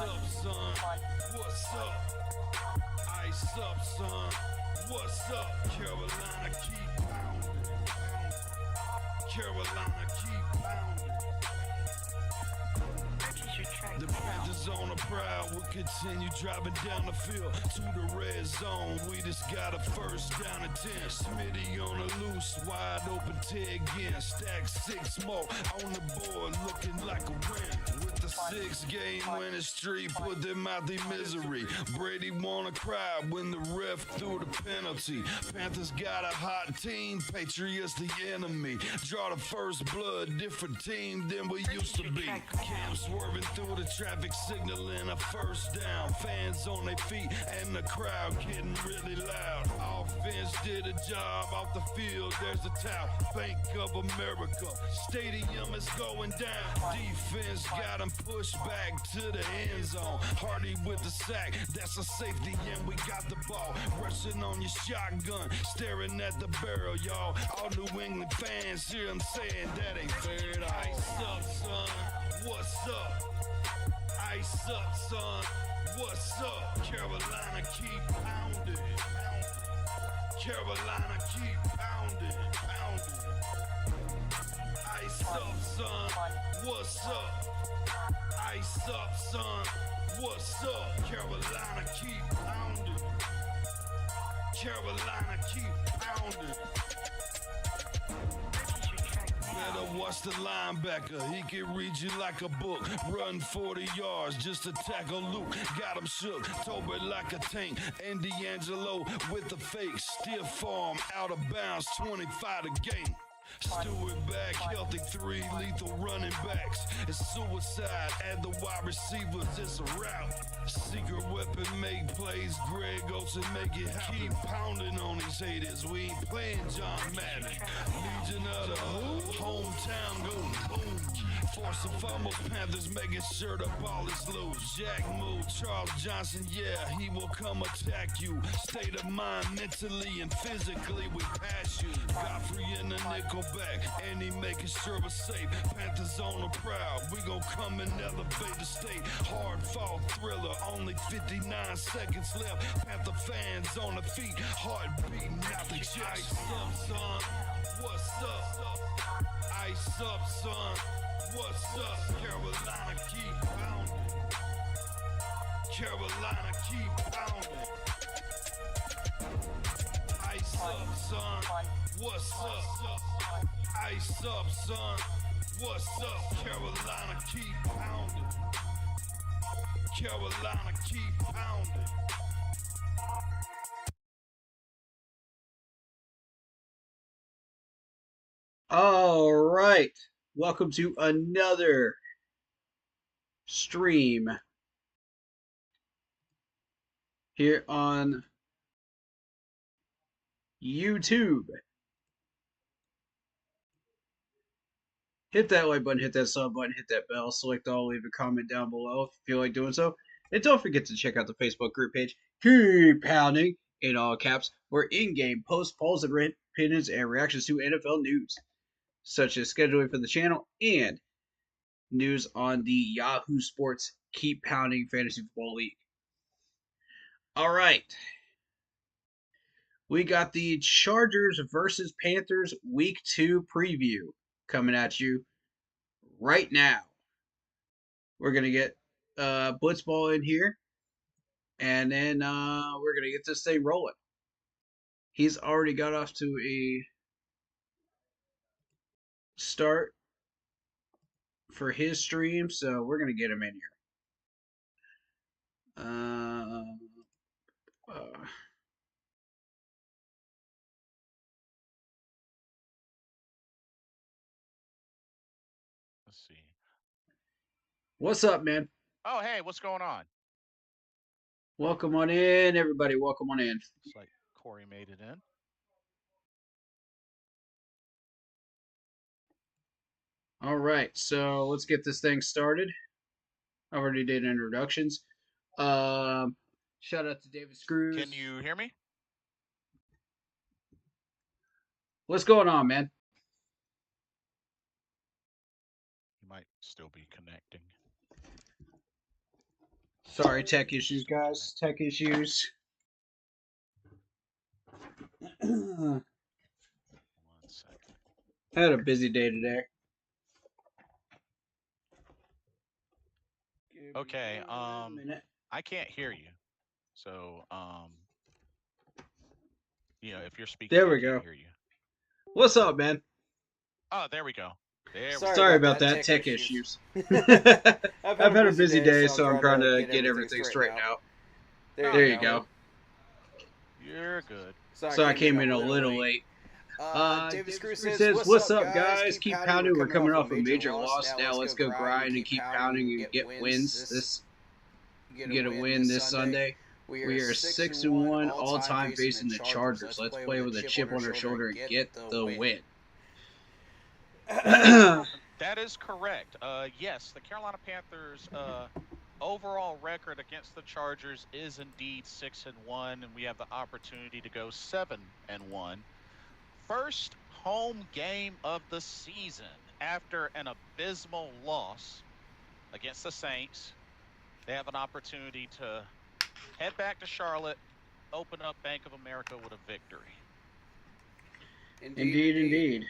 up, son? What's up? Ice up, son. What's up? Carolina, keep pounding. Carolina, keep pounding. The Panthers on the prowl will continue driving down the field to the red zone. We just got a first down and 10. Smitty on the loose, wide open Ted again. Stack 6 more on the board, looking like a win. With the 6-game winning streak, put them out their misery. Brady wanna cry when the ref threw the penalty. Panthers got a hot team, Patriots the enemy. Draw the first blood, different team than we used to be. Cam swerving through the traffic signal in a first down. Fans on their feet and the crowd getting really loud. Offense did a job off the field. There's a towel. Bank of America. Stadium is going down. Defense got him pushed back to the end zone. Hardy with the sack. That's a safety and we got the ball. Rushing on your shotgun. Staring at the barrel, y'all. All New England fans hear him saying that ain't fair at all. Ice up, son. What's up? Ice up, son. What's up? Carolina, keep pounding. Carolina, keep pounding. Ice up, son. What's up? Ice up, son. What's up? Carolina, keep pounding. Carolina, keep pounding. Better watch the linebacker. He can read you like a book. Run 40 yards just to tackle Luke. Got him shook. Toby like a tank. And D'Angelo with the fake. Stiff arm out of bounds. 25 to game. Stewart back, healthy 3 lethal running backs. It's suicide at the wide receivers, it's a rout. Secret weapon make plays, Greg Olsen make it happen. Keep pounding on these haters, we ain't playing John Madden. Legion of the hometown go boom. Force and fumble, Panthers making sure the ball is loose. Jack move, Charles Johnson, yeah, he will come attack you. State of mind, mentally and physically, we pass you. Godfrey in the nickel back, and he making sure we're safe. Panthers on the prowl, we gon' come and elevate the state. Hard fought thriller, only 59 seconds left. Panther fans on the feet, heart beating out the chest. Ice up, son, what's up? Ice up, son, what's up? Carolina, keep pounding. Carolina, keep pounding. Ice up, son, what's up? Ice up, son, what's up? Carolina, keep pounding. Carolina, keep pounding. All right. Welcome to another stream here on YouTube. Hit that like button, hit that sub button, hit that bell, select all, leave a comment down below if you feel like doing so. And don't forget to check out the Facebook group page, Keep Pounding, in all caps, where in-game posts, polls, and opinions and reactions to NFL news, such as scheduling for the channel and news on the Yahoo Sports Keep Pounding Fantasy Football League. All right. We got the Chargers versus Panthers Week 2 preview coming at you right now. We're going to get Blitzball in here, and then we're going to get this thing rolling. He's already got off to a start for his stream, so we're going to get him in here. Let's see. What's up, man? Oh, hey, what's going on? Welcome on in, everybody. Welcome on in. Looks like Corey made it in. All right, so let's get this thing started. I already did introductions. Shout out to David Screws. Can you hear me? What's going on, man? You might still be connecting. Sorry, tech issues, guys. Tech issues. One second. Had a busy day today. Okay. Minute. I can't hear you. So, if you're speaking, There I we can't go. hear you. What's up, man? Oh, there we go. There we Sorry go. about that. Tech issues. I've I've had a busy day, so I'm trying to get everything straightened out. No, There you're you go. good. You're good. So I came in a little late. David Screw Says, "What's up, guys? Keep pounding. We're coming off a major loss. Now let's go grind and keep pounding and get wins. Get a win this Sunday. We are 6-1 all time facing the Chargers. Let's play with a chip on our shoulder and get the win." That is correct. Yes, the Carolina Panthers' overall record against the Chargers is indeed 6-1, and we have the opportunity to go 7-1. First home game of the season after an abysmal loss against the Saints. They have an opportunity to head back to Charlotte, open up Bank of America with a victory. Indeed.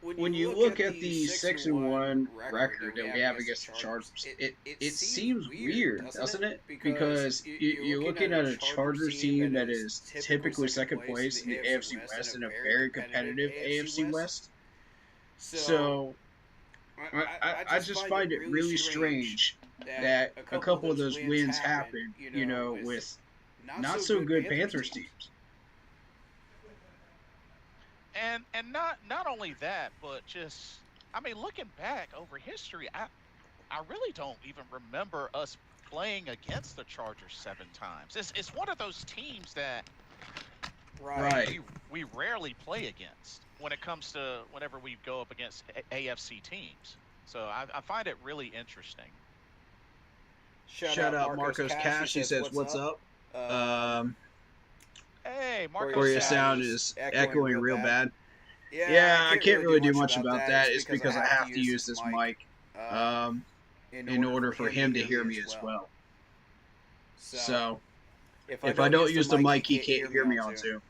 When you look at the 6-1 record that we have against the Chargers, it seems weird, doesn't it? Because you're looking at a Chargers team that is typically second place in the AFC West and a very competitive AFC West. So I just find it really strange that a couple of those wins happen, with not so good Panthers teams. And not only that, but just, looking back over history, I really don't even remember us playing against the Chargers 7 times. It's one of those teams that Right. we rarely play against when it comes to whenever we go up against AFC teams. So I find it really interesting. Shout out Marcos Cash. He says, "What's up?" Hey, Marcos. Or your sound is echoing real bad. Yeah, I can't really do much about that. It's because I have to use this mic in order for him to hear me as well. So if I don't use the mic, he can't hear me on Zoom.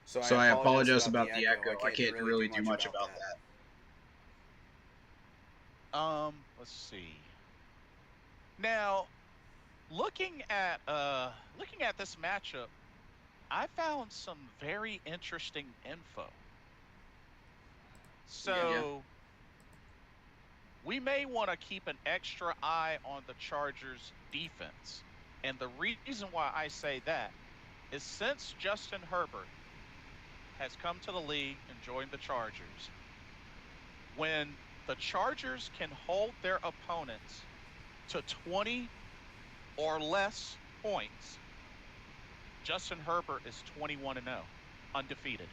So I apologize about the echo. I can't really do much about that. Let's see. Now, looking at this matchup, I found some very interesting info. So we may want to keep an extra eye on the Chargers defense. And the reason why I say that is since Justin Herbert has come to the league and joined the Chargers, when the Chargers can hold their opponents to 20 or less points, Justin Herbert is 21-0, undefeated.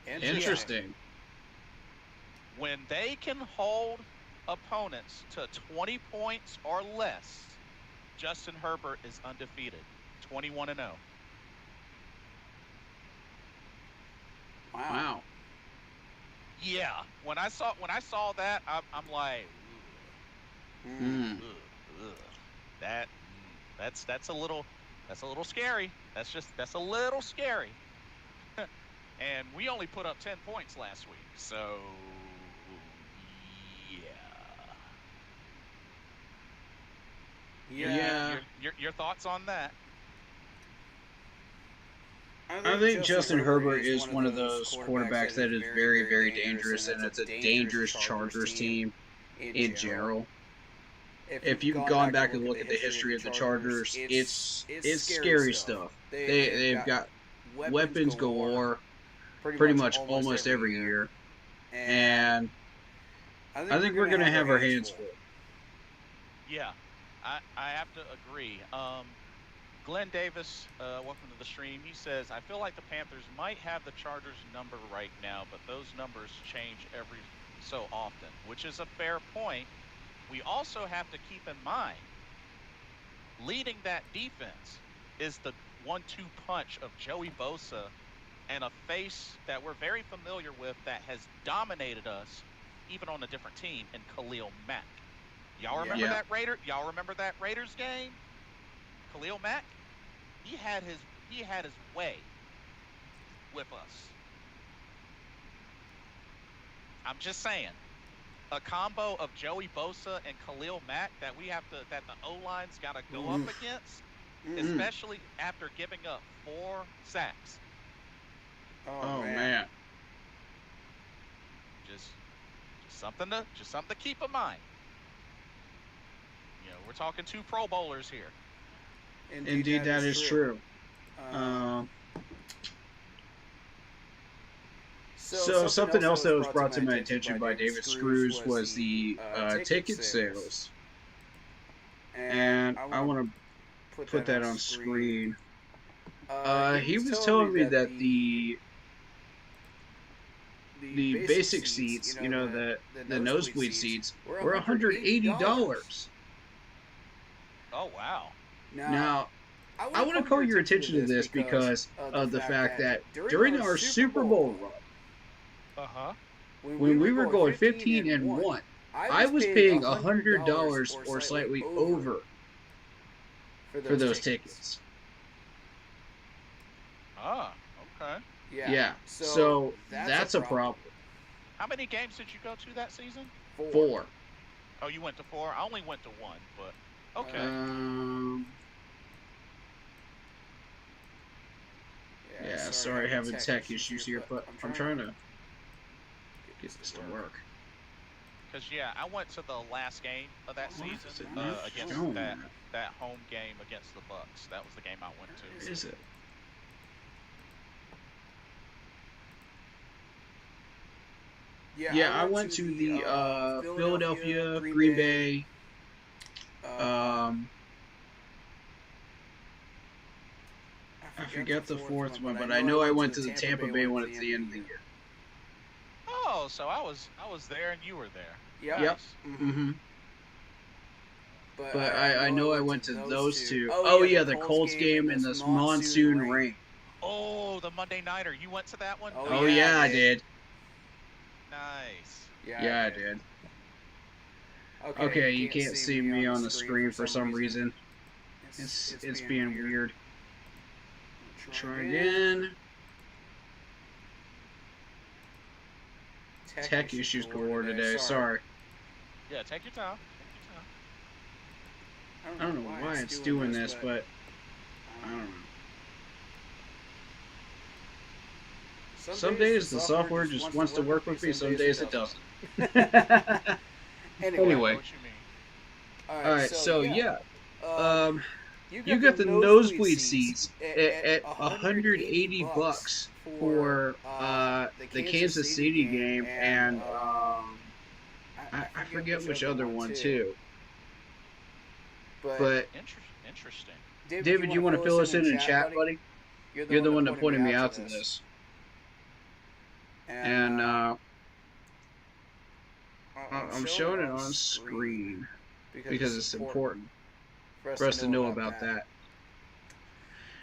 Interesting. When they can hold opponents to 20 points or less, Justin Herbert is undefeated, 21-0. Wow. Yeah, when I saw that, I'm like, that's a little scary. That's a little scary. And we only put up 10 points last week, so Yeah. Your thoughts on that? I think Justin Herbert is one of those quarterbacks that is very, very dangerous, and it's a dangerous Chargers team in general. If you've gone back and looked at the history of the Chargers, it's scary stuff. They've got weapons galore pretty much almost every year, and I think we're going to have our hands full. Yeah, I have to agree. Glenn Davis, welcome to the stream. He says, I feel like the Panthers might have the Chargers number right now, but those numbers change every so often, which is a fair point. We also have to keep in mind, leading that defense is the 1-2 punch of Joey Bosa and a face that we're very familiar with that has dominated us, even on a different team, in Khalil Mack. Y'all remember that Raider? Y'all remember that Raiders game? Khalil Mack, he had his way with us. I'm just saying, a combo of Joey Bosa and Khalil Mack that the O-line's got to go up against, especially after giving up 4 sacks. Oh man. Just something to keep in mind. You know, we're talking 2 Pro Bowlers here. Indeed, that is true. So something else that was brought to my attention by David Screws was the ticket sales. And I want to put that on screen. He was telling me that the basic seats, you know, the nosebleed seats, were $180. Oh, wow. Now, I want to call your attention to this because of the fact that during our Super Bowl run, when we were going 15-1, I was paying $100 or slightly over for those tickets. Ah, okay. Yeah, so that's a problem. How many games did you go to that season? 4. Oh, you went to 4? I only went to 1, but okay. Yeah, sorry having tech issues here, but I'm trying to get this to work. Because, yeah, I went to the last game of that season against that home game against the Bucks. That was the game I went to. Where is it? Yeah, I went to the Philadelphia, Green Bay, I forget the 4th one, but I know I went to the Tampa Bay one at the end of the year. Oh, so I was there and you were there. Yep. Mm-hmm. But I know I went to those 2. Oh yeah, the Colts game and this monsoon rain. Oh, the Monday Nighter. You went to that one? Oh yeah, I did. Nice. Yeah, I did. Okay, you can't see me on the screen for some reason. It's being weird. Try again. Tech issues galore today. Sorry. Yeah, take your time. I don't know why it's doing this, but I don't know. Some days the software just wants to work with me, some days it doesn't. Anyway. Alright, so yeah. You got the nosebleed seats at $180 for the Kansas City game, and I forget which other one too. But interesting. David, you want to fill us in chat, buddy? You're the one that pointed me out to this. And I'm showing it on screen because it's important for us to know about that.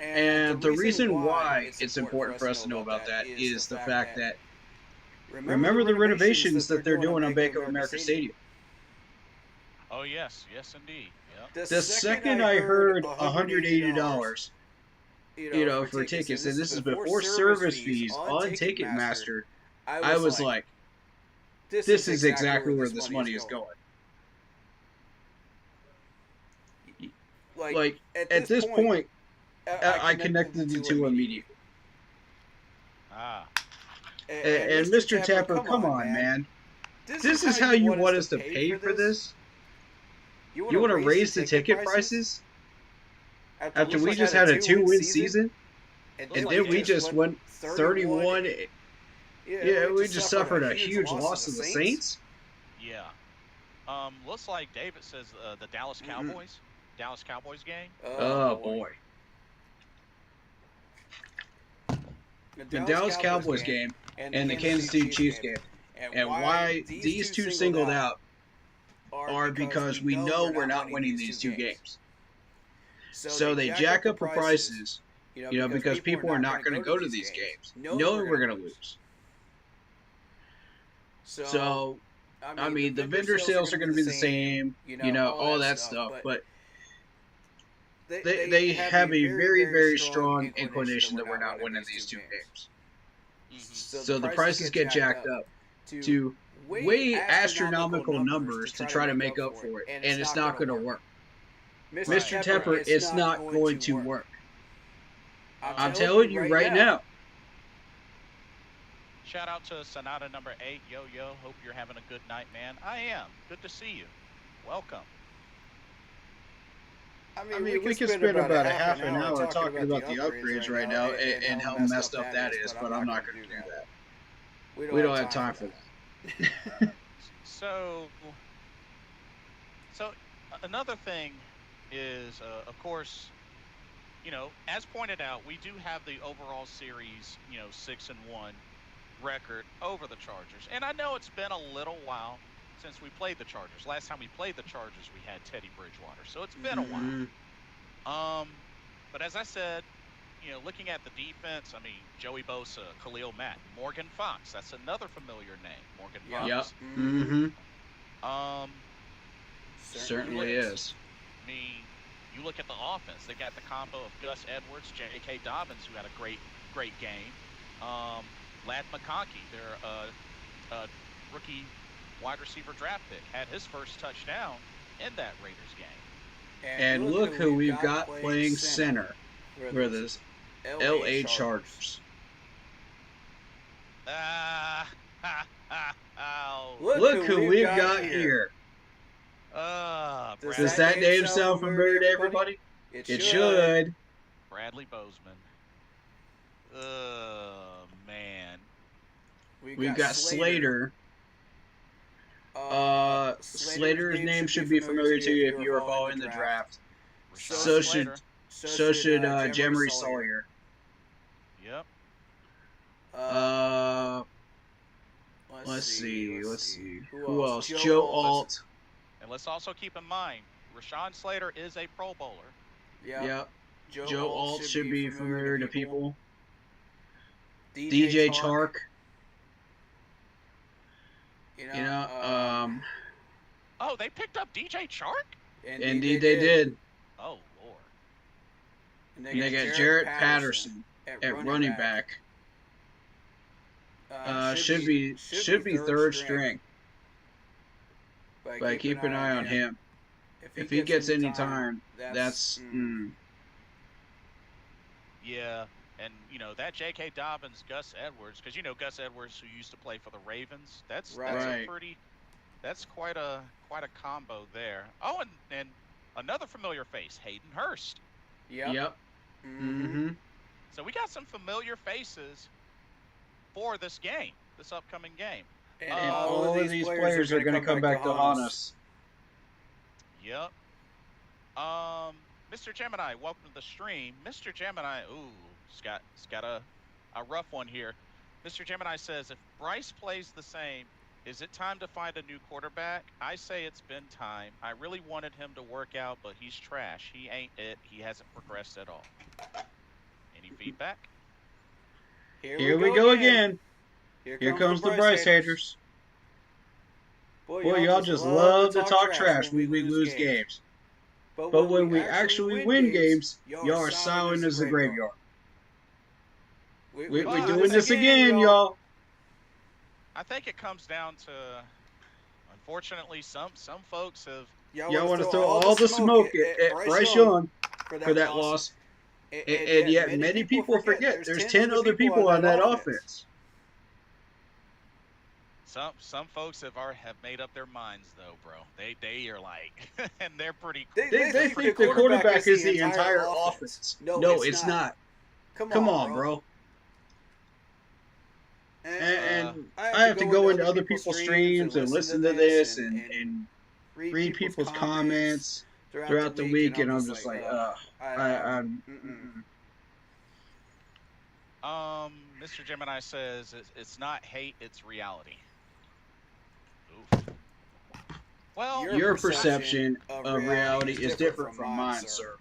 And the reason why it's important for us to know about that is the fact that remember the renovations that they're doing on Bank of America Stadium. Oh yes, yes indeed. Yep. The second I heard $180, for tickets, and this is before service fees on Ticketmaster, I was like, this is exactly where this money is going. Like, at this point, I connected the two immediately. And Mr. Tapper, come on, man. This is how you want us to pay for this? You want to raise the ticket prices? After we just had a 2-win season? And then we just went 31. Yeah, we just suffered a huge loss to the Saints? Yeah. Looks like David says the Dallas Cowboys. Dallas Cowboys game. Oh, boy. The Dallas Cowboys game and the Kansas City Chiefs game. And why these two singled out are because we know we're not winning these two games. So they jack up the prices, because people are not going to go to these games, knowing we're going to lose. So, I mean, the vendor sales are going to be the same, all that stuff, but they have a very, very strong inclination that we're not winning these two games. So the prices get jacked up to way astronomical numbers to try to make up for it, and it's not going to work. Mr. Tepper, it's not going to work. I'm telling you right now. Shout out to Sonata number 8. Yo, hope you're having a good night, man. I am. Good to see you. Welcome. I mean, we could spend about a half an hour talking about the upgrades right now and how messed up that is, but I'm not going to do that. We don't have time for that. So another thing is, of course, as pointed out, we do have the overall series, 6-1 record over the Chargers. And I know it's been a little while since we played the Chargers. Last time we played the Chargers, we had Teddy Bridgewater. So it's been a while. But as I said, looking at the defense, I mean, Joey Bosa, Khalil Mack, Morgan Fox. That's another familiar name, Morgan Fox. Yep. Certainly is. I mean, you look at the offense. They got the combo of Gus Edwards, J.K. Dobbins, who had a great game. Ladd McConkey, their rookie wide receiver draft pick, had his first touchdown in that Raiders game. And look who we've got playing center for the L.A. Chargers. Look who we've got here. Does that name sound familiar to everybody? It should. Bradley Bozeman. Man. We've got Slater. Slater's name should be familiar to you if you are following the draft. So should Jemery Sawyer. Yep. Let's see. Who else? Joe Alt. And let's also keep in mind, Rashawn Slater is a Pro Bowler. Yep. Joe Alt should be familiar to people. DJ Chark. Oh, they picked up DJ Chark? Indeed, they did. Oh, Lord. And they got Jarrett Patterson at running back. Should be third string. But keep an eye on him. If he gets any time, that's... Yeah, and, that J.K. Dobbins, Gus Edwards, because, Gus Edwards, who used to play for the Ravens, that's a pretty... That's quite a combo there. Oh, and another familiar face, Hayden Hurst. Yep. So we got some familiar faces for this game, this upcoming game. And all of these players are going to come back to haunt us. Yep. Mr. Gemini, welcome to the stream. Mr. Gemini, it's got a rough one here. Mr. Gemini says, if Bryce plays the same, is it time to find a new quarterback? I say it's been time. I really wanted him to work out, but he's trash. He ain't it. He hasn't progressed at all. Any feedback? Here we go again. Here comes the Bryce haters. Boy, y'all just love to talk trash when we lose games. But when we actually win games, y'all are silent as the graveyard. We're doing this again, y'all. I think it comes down to, unfortunately, some folks have... Y'all want to throw all the smoke at Bryce Young for that loss. And yet many people forget there's 10 other people on that offense. Some folks have made up their minds, though, bro. They are like, and they're pretty... They think the quarterback is the entire offense. No, it's not. Come on, bro. And I have to go into other people's streams and listen to this and read people's comments throughout the week, and I'm just like, Mr. Gemini says it's not hate, it's reality. Oof. Well, your perception of reality is different from mine, sir.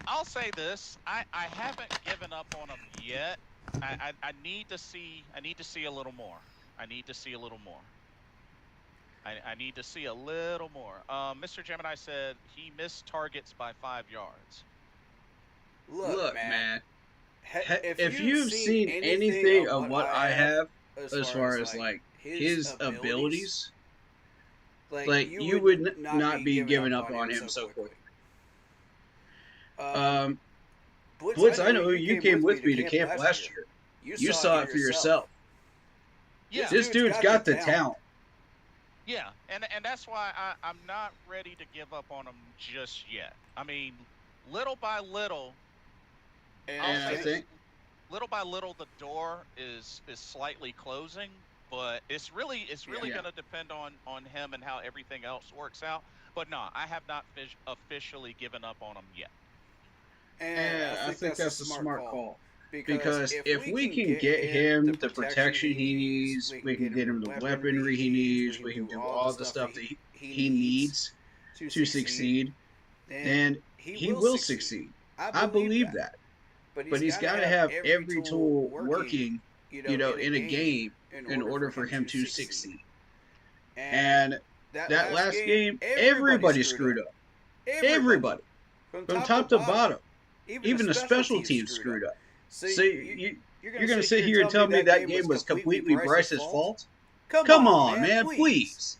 I'll say this: I haven't given up on him yet. I need to see a little more. I need to see a little more. I need to see a little more. Mr. Gemini said he missed targets by 5 yards. Look, man. If If you've seen anything of what I have, as far as like his abilities, like you would not be giving up on him so quickly. Blitz, I know you came with me to camp last year. You saw it for yourself. Yeah, This dude's got the talent. Yeah, and that's why I'm not ready to give up on him just yet. I mean, little by little, And I think little by little, the door is slightly closing, but it's really going to depend on him and how everything else works out. But no, I have not officially given up on him yet. And I think that's a smart call. Because if we can get him the protection he needs, we can get him the weaponry he needs, we can do all the stuff that he needs to succeed, then he will succeed. I believe that. But he's got to have every tool working, in a game in order for him to succeed. And that last game, everybody screwed up. Everybody. From top to bottom. Even the special teams screwed up. So you're going to sit here and tell me that game was completely Bryce's fault? Come on, man, please.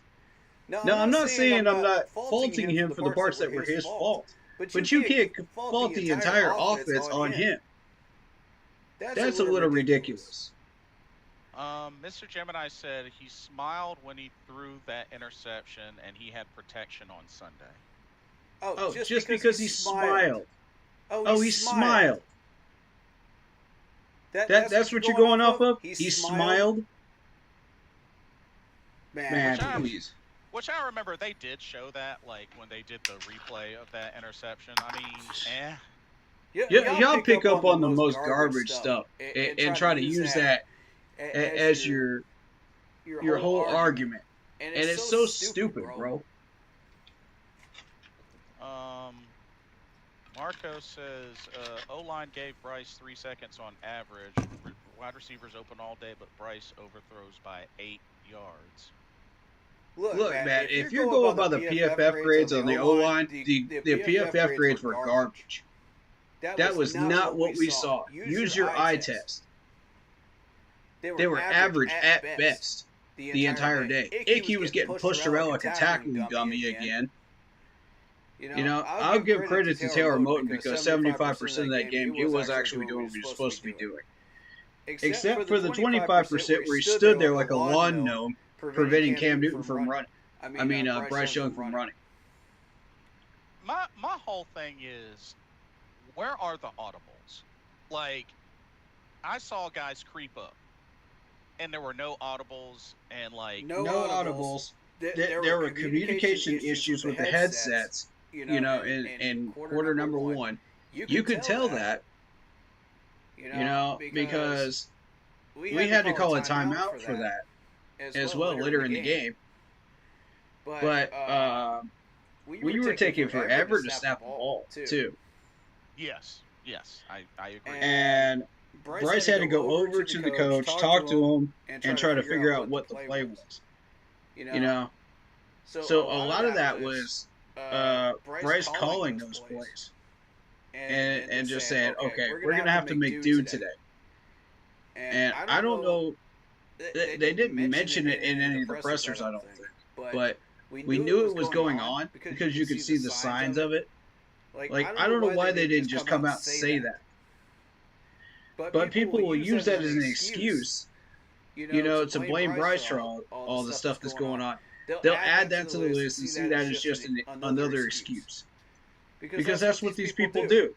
No, I'm not saying I'm not faulting him for the parts that were his fault. But you can't fault the entire offense on him. That's a little ridiculous. Mr. Gemini said he smiled when he threw that interception and he had protection on Sunday. Oh, just because he smiled. Oh, he smiled. That's what you're going off of? He smiled? Man, please. Which I remember they did show that, like, when they did the replay of that interception. I mean, Y'all pick up on the most garbage stuff and try to use that as your whole argument. And it's so stupid, bro. Marco says, O-line gave Bryce 3 seconds on average. Wide receivers open all day, but Bryce overthrows by 8 yards. Look, man, if you're going by the PFF grades on the O-line, the PFF grades were garbage. That was not what we saw. Use your eye test. They were average at best the entire day. Icky was getting pushed around like a tackling dummy again. I'll give credit to Taylor Moton because 75% of that game, he was actually doing what he was supposed to be doing. Except for the 25% where he stood there like a lawn gnome, preventing Cam Newton from running. Bryce Young from running. My whole thing is, where are the audibles? Like, I saw guys creep up, and there were no audibles, and like no audibles. There were communication issues with the headsets. In quarter number one, you could tell that. Because we had to call a timeout for that as well later in the game. But we were taking forever to snap the ball too. Yes, I agree. And Bryce had to go over to the coach, talk to him, and try to figure out what the play was. So a lot of that was Bryce calling those plays and just saying, okay, we're going to have to make do today. And I don't know, they didn't mention it in any of the pressers, I don't think. But we knew it was going on because you could see the signs of it. Like, I don't know why they didn't just come out and say that. But people will use that as an excuse, to blame Bryce for all the stuff that's going on. They'll add that to the list and see that as just another excuse. Because that's what these people do.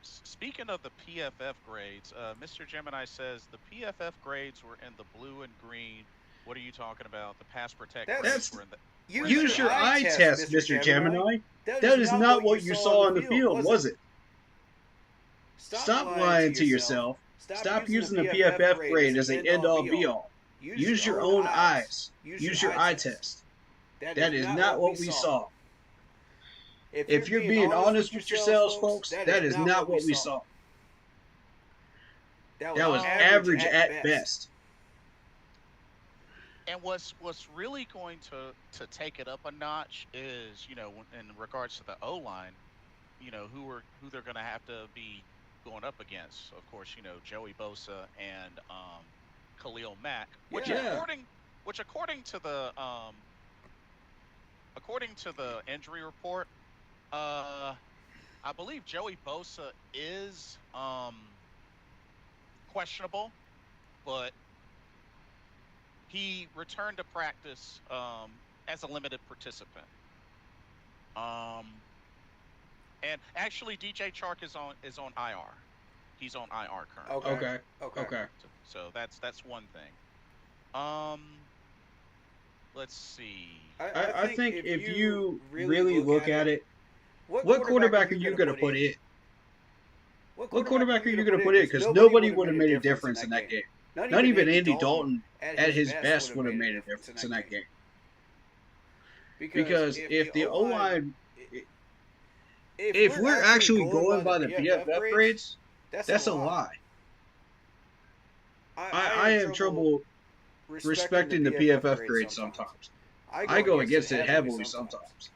Speaking of the PFF grades, Mr. Gemini says the PFF grades were in the blue and green. What are you talking about? The pass protect grades were in the... Use your eye test, Mr. Gemini. That is not what you saw on the field, was it? Stop lying to yourself. Stop using the PFF grade as an end-all be-all. Use your own eyes. Use your eye test. That is not what we saw. If you're being honest with yourselves, folks, that is not what we saw. That was average at best. And what's really going to take it up a notch is, in regards to the O line, who they're going to have to be going up against. Of course, Joey Bosa and Khalil Mack, which according to the injury report, I believe Joey Bosa is questionable, but he returned to practice as a limited participant. And actually, DJ Chark is on IR. He's on IR currently. Okay. So that's one thing. Let's see. I think if you really look at it, what quarterback are you going to put in? What quarterback are you going to put in? Because nobody would have made a difference in that game. Not even Andy Dalton at his best would have made a difference in that game. Because if the O-line, if we're actually going by the PFF grades, that's a lie. I have trouble respecting the PFF grades sometimes. I go against it heavily sometimes.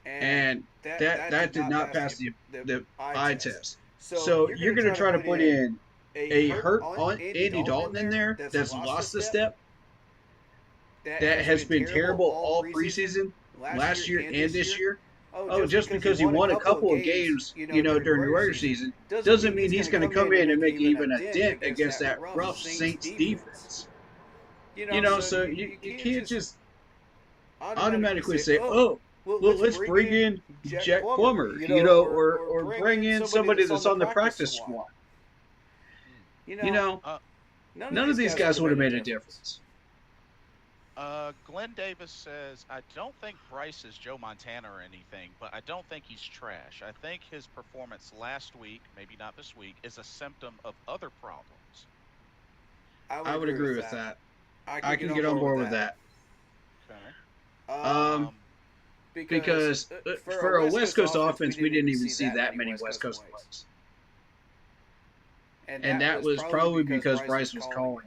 And that did not pass the eye test. So you're going to try to put in a hurt on Andy Dalton in there that's lost a step, that has been terrible all preseason, last year and this year. Oh, just because he won a couple of games, during the regular season, doesn't mean he's going to come in and make even a dent against that rough Saints defense. So you can't just automatically say, oh, well, let's bring in Jack Plummer, or bring in somebody that's on the practice squad. None of these guys would have made a difference. Glenn Davis says, I don't think Bryce is Joe Montana or anything, but I don't think he's trash. I think his performance last week, maybe not this week, is a symptom of other problems. I would agree with that. I can get on board with that. Okay. Because for a West Coast offense, we didn't even see that many West Coast plays. And that was probably because Bryce was calling.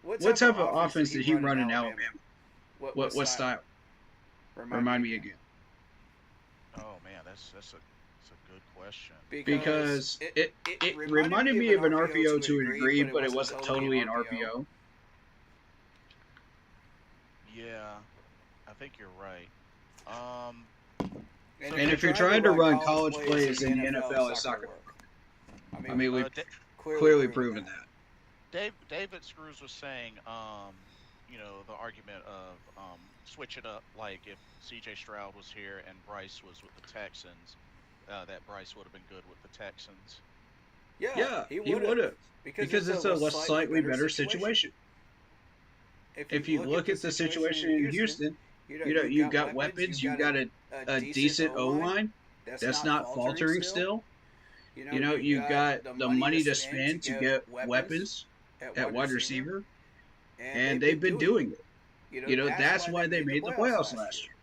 What type of offense did he run in Alabama? What style? Remind me again. Oh man, that's a good question. Because it reminded me of an RPO to a degree, but it wasn't totally an RPO. Yeah, I think you're right. And if you're trying to run college plays in the NFL, it's not going to work. I mean, we've clearly proven that. David Screws was saying, the argument of switch it up, like if C.J. Stroud was here and Bryce was with the Texans, that Bryce would have been good with the Texans. Yeah, he would have. Because it's a slightly better situation. If you look at the situation in Houston, you've got weapons, you've got a decent O-line that's not faltering still. You've got the money to spend to get weapons at wide receiver, and they've been doing it. That's why they made the playoffs last year.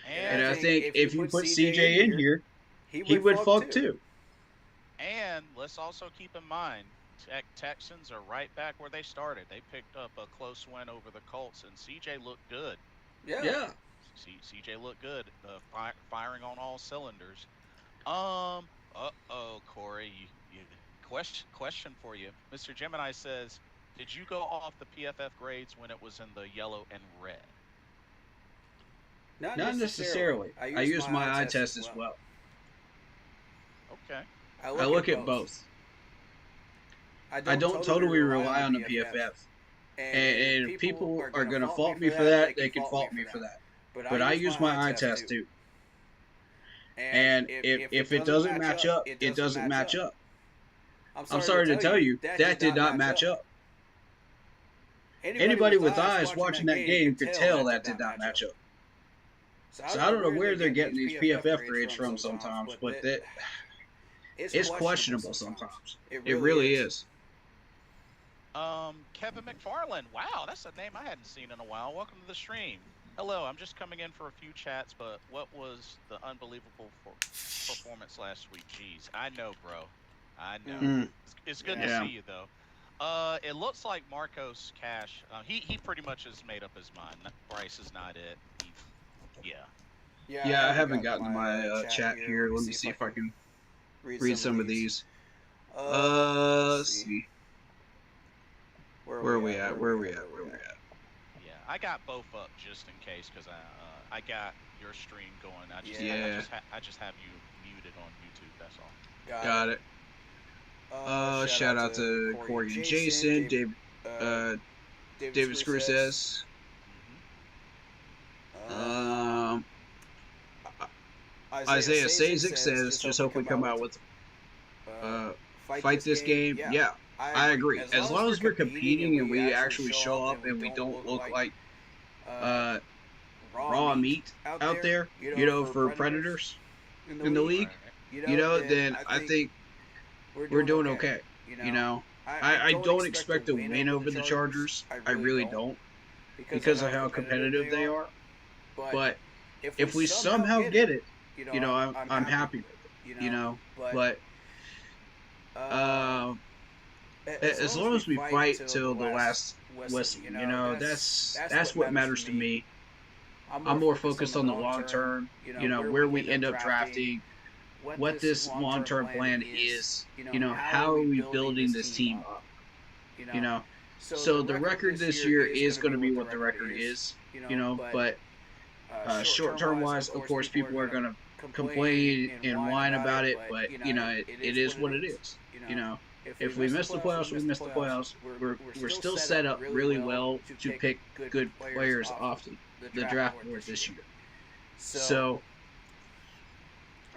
And I think if you put CJ in here, he would fuck too. And let's also keep in mind, Texans are right back where they started. They picked up a close win over the Colts, and CJ looked good. Yeah. CJ looked good, firing on all cylinders. Corey, question for you. Mr. Gemini says, did you go off the PFF grades when it was in the yellow and red? Not necessarily. I use my eye test as well. Okay. I look at both. I don't totally rely on the PFF. And if people are going to fault me for that, they can fault me for that. But I use my eye test too. And if it doesn't match up, it doesn't match up. I'm sorry to tell you, that did not match up. Anybody with eyes watching that game could tell that did not match up. So I don't know where they're getting these PFF grades from sometimes, but it's questionable sometimes. It really is. Kevin McFarland. Wow, that's a name I hadn't seen in a while. Welcome to the stream. Hello, I'm just coming in for a few chats, but what was the unbelievable performance last week? Jeez, I know, bro. I know. Mm, Mm, It's good to yeah. see yeah. you though. It looks like Marcos Cash. He pretty much has made up his mind. Bryce is not it. Yeah. Yeah, I Yeah, I haven't haven't gotten to gotten to my my chat chat here. here. Let me Let see me if see I if I can can read read some of some of these. these. Let's Let's see. see. Where are Where are we we at? at? Where are we at? Where are we at? Yeah, I got both up just in case because I got your stream going. Yeah, I just have you muted on YouTube. That's all. Got it. got it. Shout Shout out out to to Corey and Corey and Jason. Jason, Dave, Uh, uh, David David Screw says. Scrusez. Hmm. Um, Um, Isaiah Isaiah Sazik Sazik says, says, just hope just we hope we come out come with out with uh, fight fight this this game. game. Yeah, Yeah, I I agree. agree. As As long as long we're as we're competing competing and and we we actually actually show show up up and we and we don't don't look look like like uh, uh, raw raw meat meat out out there, there, for for predators predators in the in the league, league, Right. then then I I think think we're we're doing doing okay. okay. You You know, know, I I don't don't expect a expect a win win over the over the Chargers. Chargers. I I really really don't don't, because of because of how how competitive competitive they they are. are. But But if we if we somehow somehow get it, get it, I'm I'm happy happy with with it. it. But But uh, uh, as as long as long we as we fight fight till the till the last last whistle, whistle, that's what that's what matters to matters to me. me. I'm more I'm more focused on focused the on the long long term. term. Where Where we we end up end up drafting, drafting, what what this this long long term term plan plan is. is. How are How are we we building this building this team team up? up? You You know, know, so the so the record record this this year year is going is to be going to what be the what the record record is. is. But But short short term term wise, wise, of course, people are people going are to going to complain complain and and whine whine about it. about it. But But it it is what is it what it is. is. You know, If we if we miss the miss the playoffs, we playoffs, we miss the miss the playoffs. playoffs. We're We're still still set up set up really really well well to to pick pick good good players players off off the the draft draft board board this this year. year. So So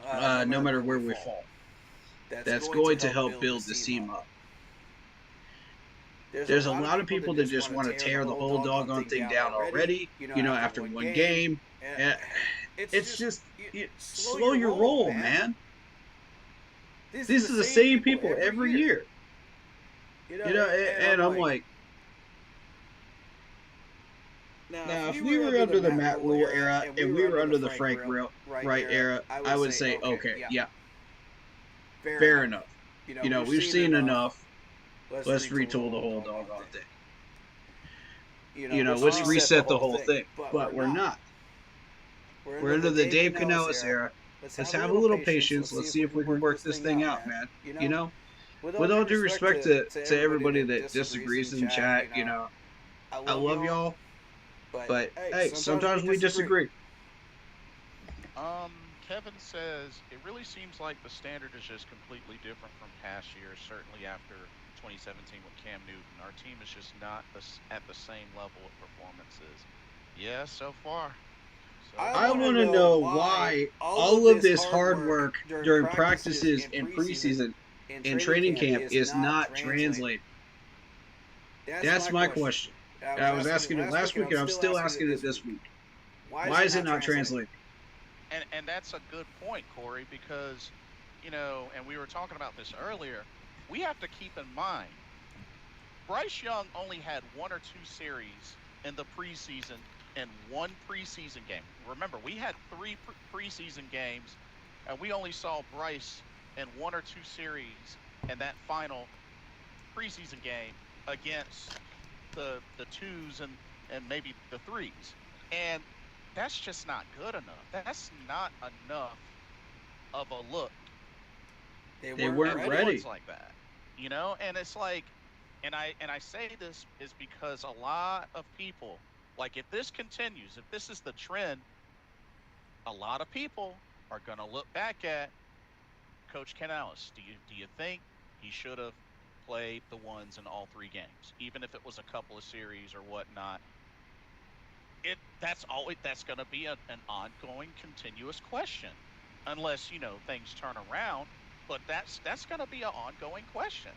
no no matter matter where we where we fall, fall, that's that's going to going to help help build this build this team up. team up. There's a There's a lot of lot of people that people that just just want to want to tear the tear the whole whole doggone doggone thing thing down down already. already. After After one one game. game. And It's just slow slow your roll, man. These These are the same people every year. And I'm like, now if we were under the Matt Rule era and we were under the Frank Wright era, I would say, okay, yeah, fair enough. We've seen enough. Let's retool the whole doggone thing. Let's reset the whole thing. But we're not. We're under the Dave Canellis era. Let's have a little patience. Let's see if we can work this thing out, man. With all due respect to everybody that disagrees in chat, I love y'all. But hey, sometimes we disagree. Kevin says it really seems like the standard is just completely different from past years. Certainly after 2017 with Cam Newton, our team is just not at the same level of performances. Yeah, so far. I want to know why all of this hard work during practices and preseason and training camp is not translated. That's my question. I was asking it last week and I'm still asking it this week. Why is it not translated? And that's a good point, Corey, because, and we were talking about this earlier, we have to keep in mind, Bryce Young only had one or two series in the preseason and one preseason game. Remember, we had three preseason games, and we only saw Bryce in one or two series in that final preseason game against the twos and maybe the threes. And that's just not good enough. That's not enough of a look. They weren't ready. Like that, and it's like, and I say this is because a lot of people, like, if this continues, if this is the trend, a lot of people are going to look back at Coach Canales. Do you think he should have played the ones in all three games, even if it was a couple of series or whatnot? That's going to be an ongoing, continuous question, unless things turn around. But that's going to be an ongoing question.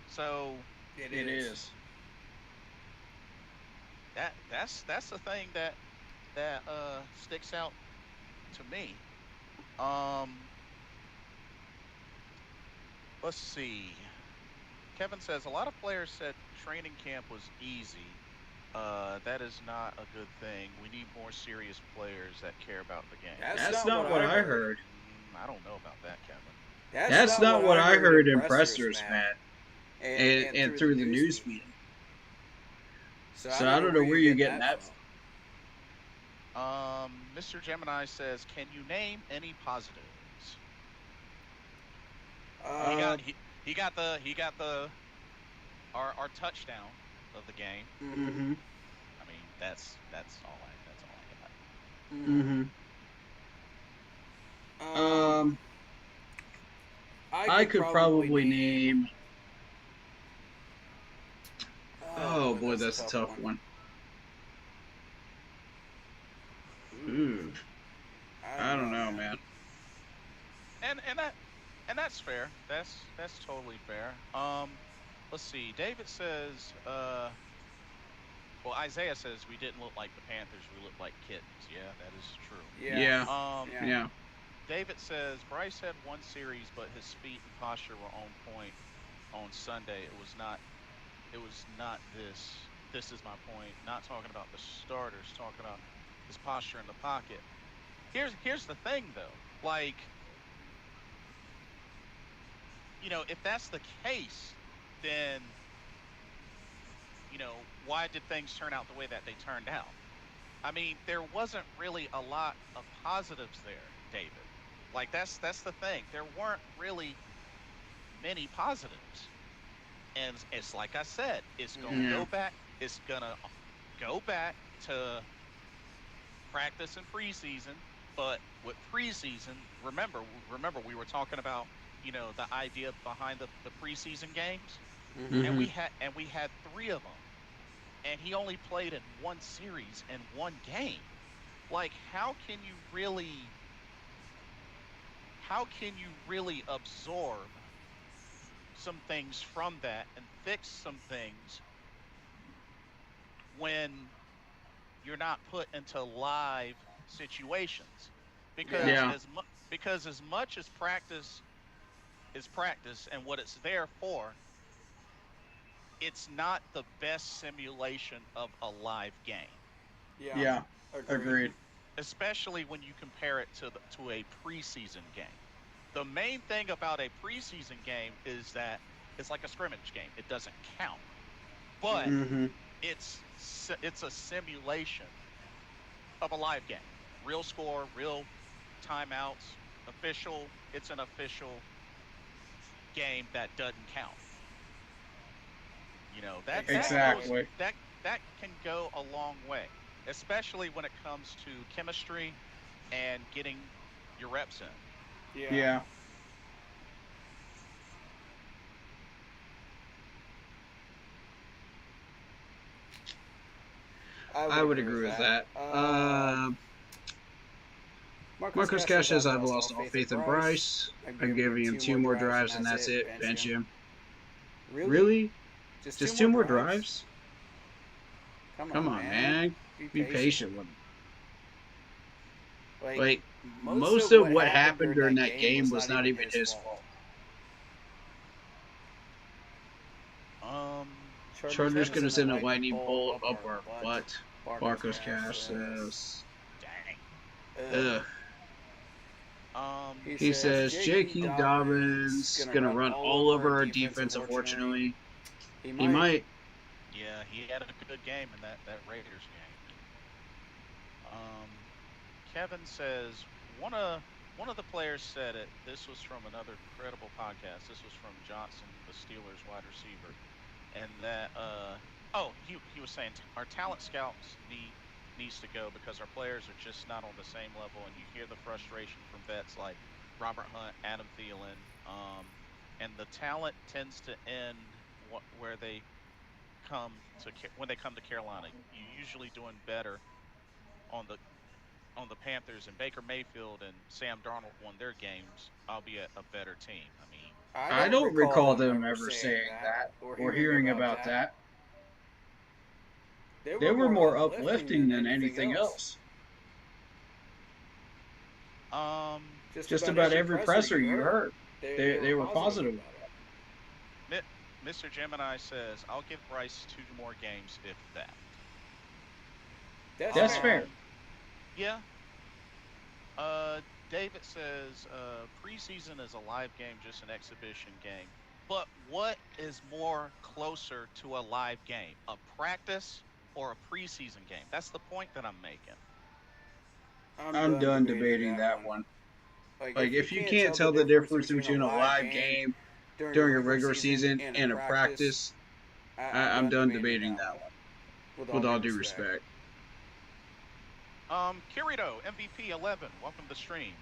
So it is. That's the thing that sticks out to me. Let's see. Kevin says a lot of players said training camp was easy. That is not a good thing. We need more serious players that care about the game. That's not what I heard. I don't know about that, Kevin. That's not what I heard in pressers, man. Matt, And through the news feed. feed. So I don't know where you're getting that from. Mr. Gemini says, "Can you name any positives?" He got the our touchdown of the game. Mm-hmm. I mean, that's all I got. Mm-hmm. I could probably name. Oh boy, that's a tough one. Ooh. I don't know, man. And that's fair. That's totally fair. Let's see. David says, well, Isaiah says we didn't look like the Panthers. We looked like kittens. Yeah, that is true. Yeah. David says Bryce had one series, but his feet and posture were on point on Sunday. It was not this. This is my point. Not talking about the starters. Talking about his posture in the pocket. Here's the thing, though. Like, you know, if that's the case, then, you know, why did things turn out the way that they turned out? I mean, there wasn't really a lot of positives there, David. Like, that's the thing. There weren't really many positives. And it's like I said, it's gonna go back. It's gonna go back to practice and preseason. But with preseason, remember we were talking about, you know, the idea behind the preseason games, and we had 3 of them, and he only played in one series and one game. Like, how can you really absorb some things from that and fix some things when you're not put into live situations? Because as much as practice is practice and what it's there for, it's not the best simulation of a live game. Yeah. Agreed. Especially when you compare it to a preseason game. The main thing about a preseason game is that it's like a scrimmage game. It doesn't count, but it's a simulation of a live game. Real score, real timeouts, official. It's an official game that doesn't count. You know, that can go a long way, especially when it comes to chemistry and getting your reps in. Yeah. I would agree with that. Marcus Cash says, I've lost all faith in Bryce. I'm giving him 2 more drives and that's it. Bench him. Really? Just 2 more drives? Come on, man. Be patient with him. Like, most of what happened during that game was not even his fault. Chargers gonna send a lightning bolt up our butt. Marcus Cash says. Dang. He says J.K. Dobbins gonna run all over our defense. Unfortunately, he might. Yeah, he had a good game in that Raiders game. Kevin says one of the players said it. This was from another credible podcast. This was from Johnson, the Steelers wide receiver, and that he was saying our talent scouts needs to go because our players are just not on the same level, and you hear the frustration from vets like Robert Hunt, Adam Thielen, and the talent tends to end where they when they come to Carolina. You're usually doing better on the Panthers, and Baker Mayfield and Sam Darnold won their games, albeit a better team. I mean, I don't recall them ever saying that or hearing about that. They were more uplifting than anything else. Just about every presser you heard, they were positive about it. Mr. Gemini says, I'll give Bryce 2 more games if that. That's fair. Yeah. David says preseason is a live game, just an exhibition game. But what is more closer to a live game, a practice or a preseason game? That's the point that I'm making. I'm done debating that one. Like, if you can't tell the difference between a live game during a regular season and a practice, I'm done debating that one. With all due respect. Kirito, MVP 11, welcome to the stream.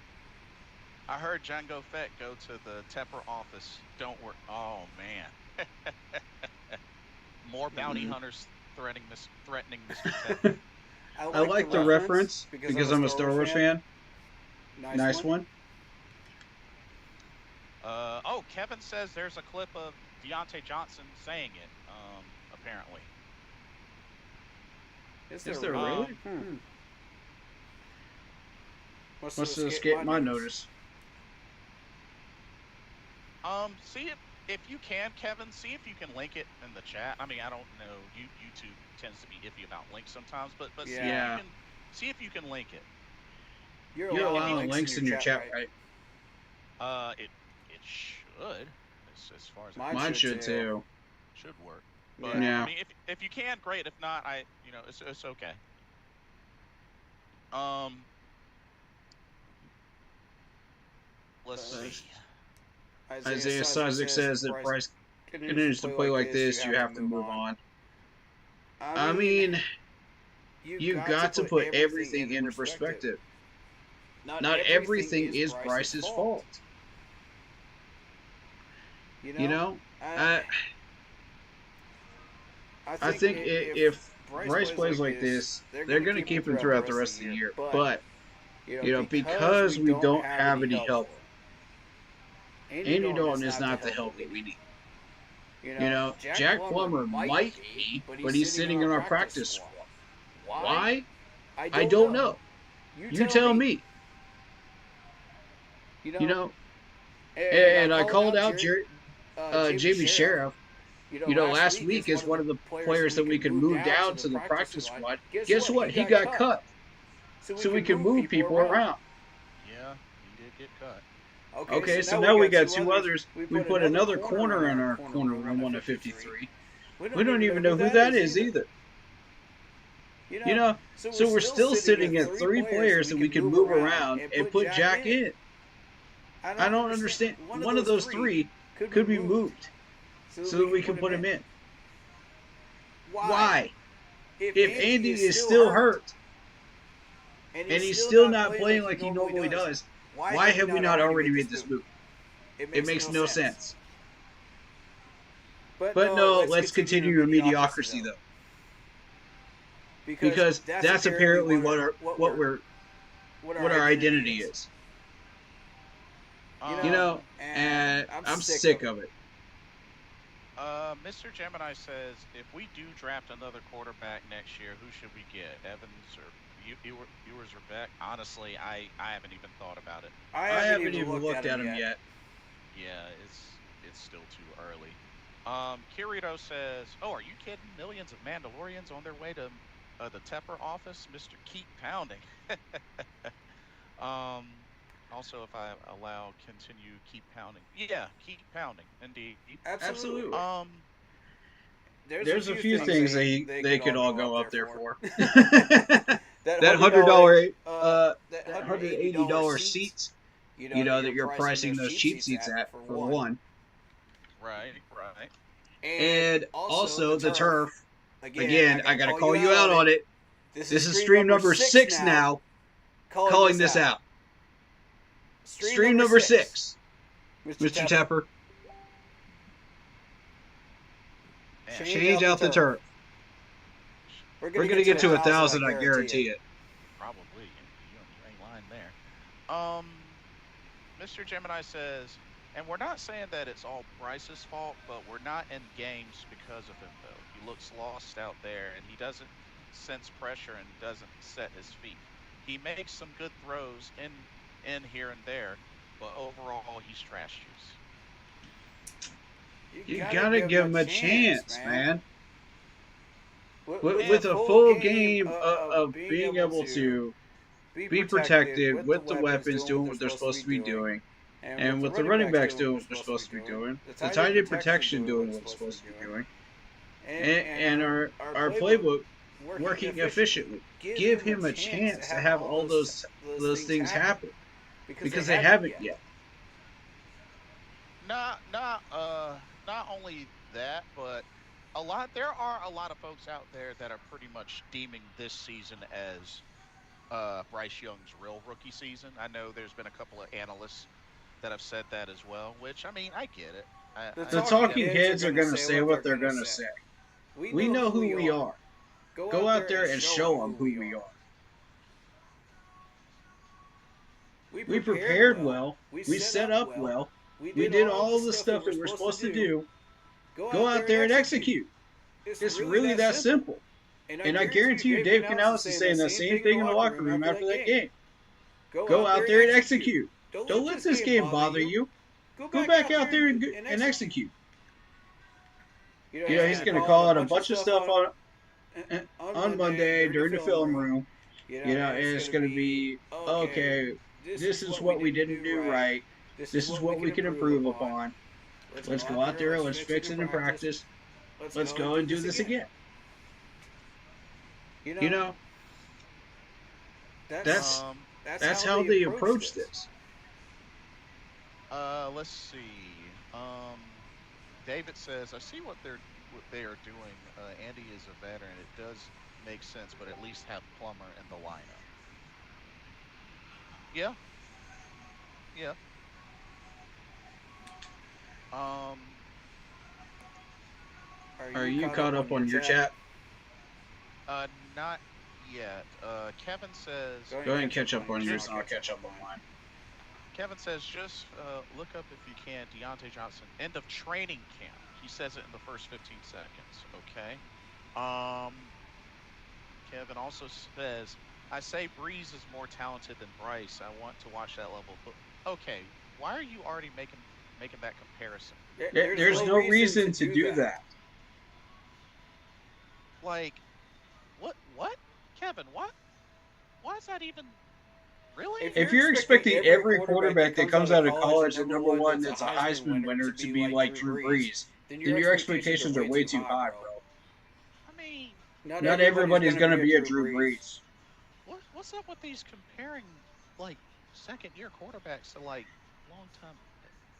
I heard Django Fett go to the Tepper office. Don't worry. Oh, man. More bounty hunters threatening Mr. Tepper. I like the reference because I'm a Star Wars fan. Nice one. Kevin says there's a clip of Deontay Johnson saying it, apparently. Is there really? Must have escaped my notice. See if you can, Kevin, see if you can link it in the chat. I mean, I don't know. YouTube tends to be iffy about links sometimes, but yeah. see if you can link it. You're allowing links in your chat, right? It should, as far as mine should too. Should work. But yeah. I mean, if you can, great. If not, it's okay. Let's see. Isaiah Sazik says that Bryce continues to play like this, you have to move on. I mean, you've got to put everything into perspective. Not everything is Bryce's fault. You know, I think if Bryce plays like this, they're going to keep him throughout the rest of the year. But, because we don't have any help, Andy Dalton is not the help that we need. Jack Plummer might be, but he's sitting in our practice squad. Why? I don't know. You tell me. And I called out Jamie Sheriff, last week as one of the players that we could move down to the practice squad. Guess what? He got cut. So we can move people around. Yeah, he did get cut. Okay, so now we got two others. We put another corner in our corner room on the 53. We don't even know who that is either. So we're still sitting at three players that we can move around and put Jack in. I don't understand. One of those three could be moved so that we can put him in. Why? If Andy is still hurt and he's still not playing like he normally does, why have we not already made this move? It makes no sense. But no, let's continue your mediocrity though. Because that's apparently what our identity is. And I'm sick of it. Mr. Gemini says, if we do draft another quarterback next year, who should we get? Evans or Ewers or Beck? Honestly, I haven't even thought about it. I haven't even looked at him yet. Yeah, it's still too early. Kirito says, oh, are you kidding? Millions of Mandalorians on their way to the Tepper office? Mr. Keep Pounding. Also, if I allow, continue, keep pounding. Yeah, keep pounding, indeed. Absolutely. There's a few things they could all go up there for. That $180 seats, that you're pricing those cheap seats at, for one. Right. And also the turf. Again, I got to call you out on it. This is stream number 6 now, calling this out. Stream number 6, Mr. Tepper. Change out the turf. We're going to get to 1,000, I guarantee it. Probably. You ain't lying there. Mr. Gemini says, and we're not saying that it's all Bryce's fault, but we're not in games because of him, though. He looks lost out there, and he doesn't sense pressure and doesn't set his feet. He makes some good throws in here and there, but overall he's trash juice. You gotta give him a chance, man. with a full game of being able to be protected with the weapons doing what they're supposed to be doing, and with the running backs doing what they're supposed to be doing, the tight end protection doing what it's supposed to be doing, and our playbook working efficiently. Give him a chance to have all those things happen because they haven't yet. Not only that, but there are a lot of folks out there that are pretty much deeming this season as Bryce Young's real rookie season. I know there's been a couple of analysts that have said that as well, which, I mean, I get it. The talking heads are going to say what they're going to say. We know who we are. Go out there and show them who we are. We prepared well. We set up well. We did all the stuff that we're supposed to do. Go out there and execute. It's really that simple. And I guarantee you Dave Canales is saying the same thing in the locker room after that game. Go out there and execute. Don't let this game bother you. Go back out there and execute. You know, he's going to call out a bunch of stuff on Monday during the film room. You know, and it's going to be, okay, this is what we didn't do right. This is what we can improve upon. Let's go out there, let's fix it in practice. Let's go and do this again. You know, that's how they approach this. Let's see. David says, I see what they are doing. Andy is a veteran. It does make sense, but at least have Plummer in the lineup. Yeah. Yeah. Are you caught up on your chat? Not yet. Kevin says... Go ahead and catch up on yours, and I'll catch up on mine. Kevin says, just look up if you can, Deontay Johnson, end of training camp. He says it in the first 15 seconds, okay? Kevin also says, I say Breeze is more talented than Bryce. I want to watch that level. But, okay, why are you already making that comparison? There's no reason to do that. Like, what? Kevin, what? Why is that even... Really? If you're expecting every quarterback that comes out of college at number one that's a Heisman winner to be like Drew Brees, then your expectations are way too high, bro. I mean... Not everybody's going to be a Drew Brees. What's up with these comparing, like, second-year quarterbacks to, like, long-time...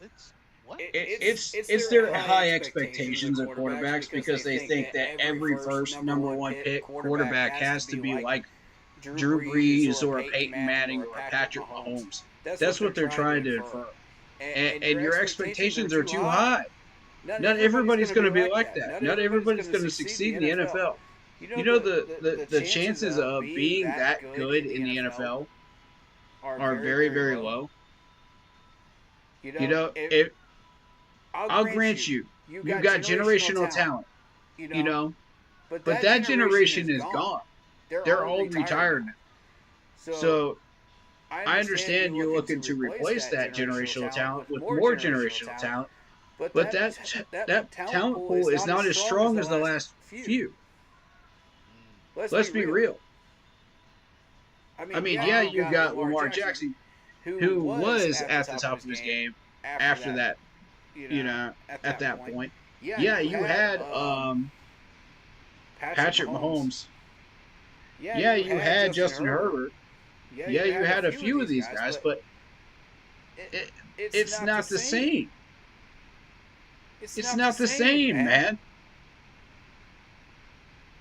It's... What? It's their high expectations of quarterbacks because they think that every first number one pick quarterback has to be like Drew Brees or Peyton Manning or Patrick Mahomes. That's what they're trying to infer. And your expectations are too high. Not everybody's going to be like that. Not everybody's going to succeed in the NFL. You know, the chances of being that good in the NFL are very, very low. You know, I'll grant you, you've got generational talent, you know, but that generation is gone. They're all retired now. So I understand you're looking to replace that generational talent with more generational talent, but that talent pool is not as strong as the last few. Let's be real. I mean, yeah, you got Lamar Jackson, who was at the top of his game after that. You know, at that point. Yeah, you had Patrick Mahomes. Yeah, you had Justin Herbert. Yeah, you had a few of these guys, but it's not the same. It's not the same, man.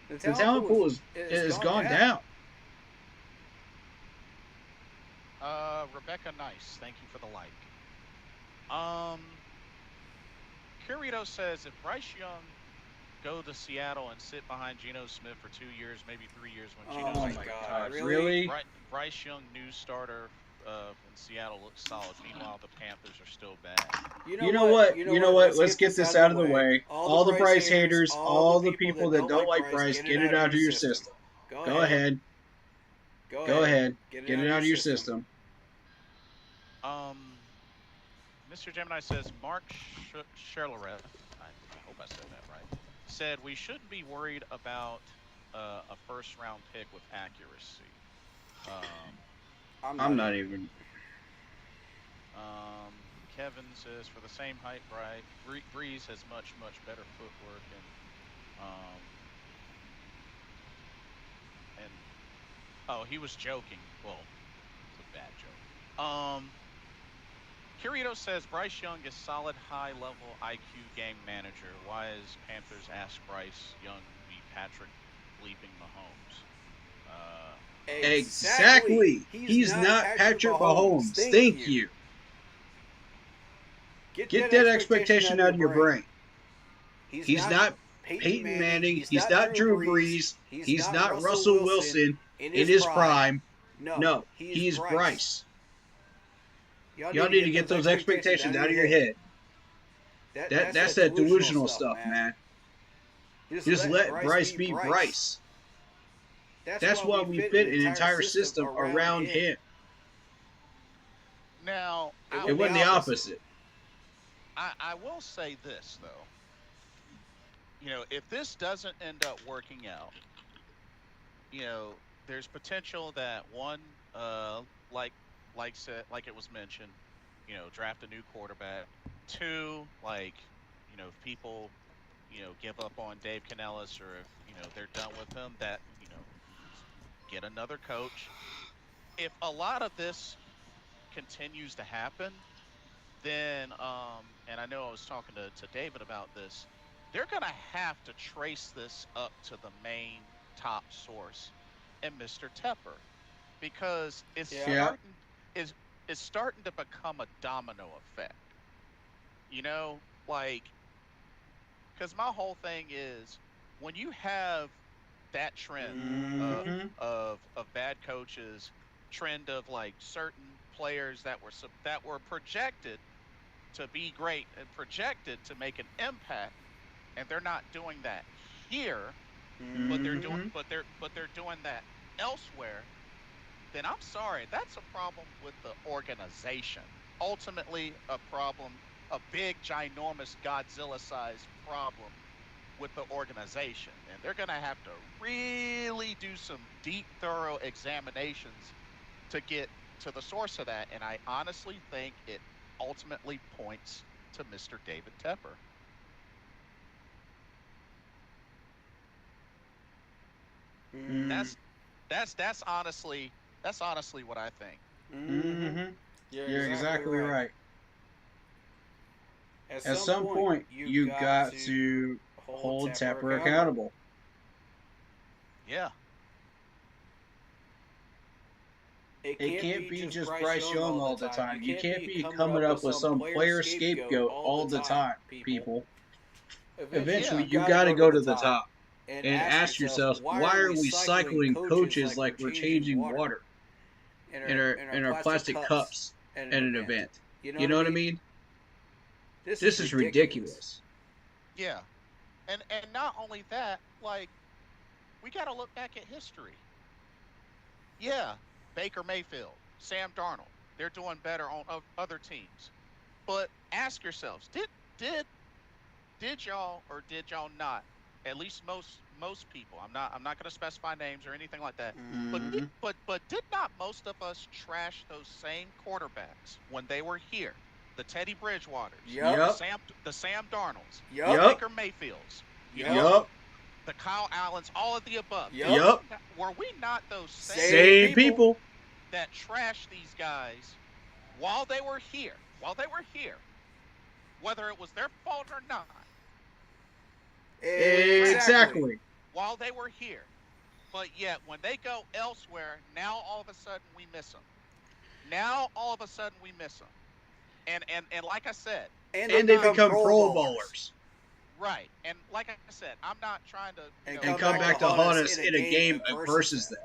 The talent pool is gone down. Rebecca Nice, thank you for the like. Curito says, if Bryce Young go to Seattle and sit behind Geno Smith for 2 years, maybe 3 years when Geno's God, really? Bryce Young, new starter in Seattle, looks solid. Meanwhile, the Panthers are still bad. You know what? You know what? Let's get this out of the way. All the Bryce haters, all the people that don't like Bryce, get it out of your system. Go ahead. Go ahead. Get it out of your system. Mr. Gemini says, Mark Sherlereth, I hope I said that right, said we shouldn't be worried about a first round pick with accuracy. I'm not even. Um, Kevin says for the same height, Breeze has much better footwork um and oh, he was joking. Well, it's a bad joke. Kirito says Bryce Young is solid high level IQ game manager. Why is Panthers ask Bryce Young be Patrick bleeping Mahomes? Exactly. He's not Patrick Mahomes. Thank you. Get that expectation out of your brain. He's not Peyton Manning. He's not Drew Brees. He's not Russell Wilson in his prime. No, he's Bryce. Y'all need to get those expectations out of your head. That's that delusional stuff, man. Just let Bryce be Bryce. That's why we fit an entire system around him. Now, It wasn't the opposite. I will say this though. If this doesn't end up working out, there's potential that one, like like it was mentioned, draft a new quarterback. Two, if people, give up on Dave Canellis, or if they're done with him, that get another coach. If a lot of this continues to happen, then and I know I was talking to David about this, they're gonna have to trace this up to the main top source and Mr. Tepper, because is it's starting to become a domino effect. You know, like, because my whole thing is, when you have that trend of bad coaches, trend of like certain players that were projected to be great and projected to make an impact, and they're not doing that here, but they're doing that elsewhere, then I'm sorry, that's a problem with the organization. Ultimately, a problem, a big, ginormous, Godzilla-sized problem with the organization, and they're going to have to really do some deep, thorough examinations to get to the source of that. And I honestly think it ultimately points to Mr. David Tepper. That's honestly what I think. You're exactly right. At some point, you got to hold Tepper accountable. Yeah. It can't be just Bryce Young all the time. You can't be coming up with some player scapegoat all the time, people. Eventually, you got to go to the top and ask yourselves, why are we cycling coaches like we're changing water in our plastic cups at an event? You know what I mean? This is ridiculous. Yeah. And not only that, like, we got to look back at history. Yeah, Baker Mayfield, Sam Darnold, they're doing better on other teams. But ask yourselves, did y'all or did y'all not? At least most people. I'm not going to specify names or anything like that. But did not most of us trash those same quarterbacks when they were here? The Teddy Bridgewaters, the Sam Darnolds, the Baker Mayfields, the Kyle Allens, all of the above. Were we not those same people that trashed these guys while they were here? Whether it was their fault or not. Exactly. While they were here. But yet, when they go elsewhere, now all of a sudden we miss them. And like I said, and they become Pro Bowlers. Right. And like I said, I'm not trying to and come back to haunt us in a game versus them.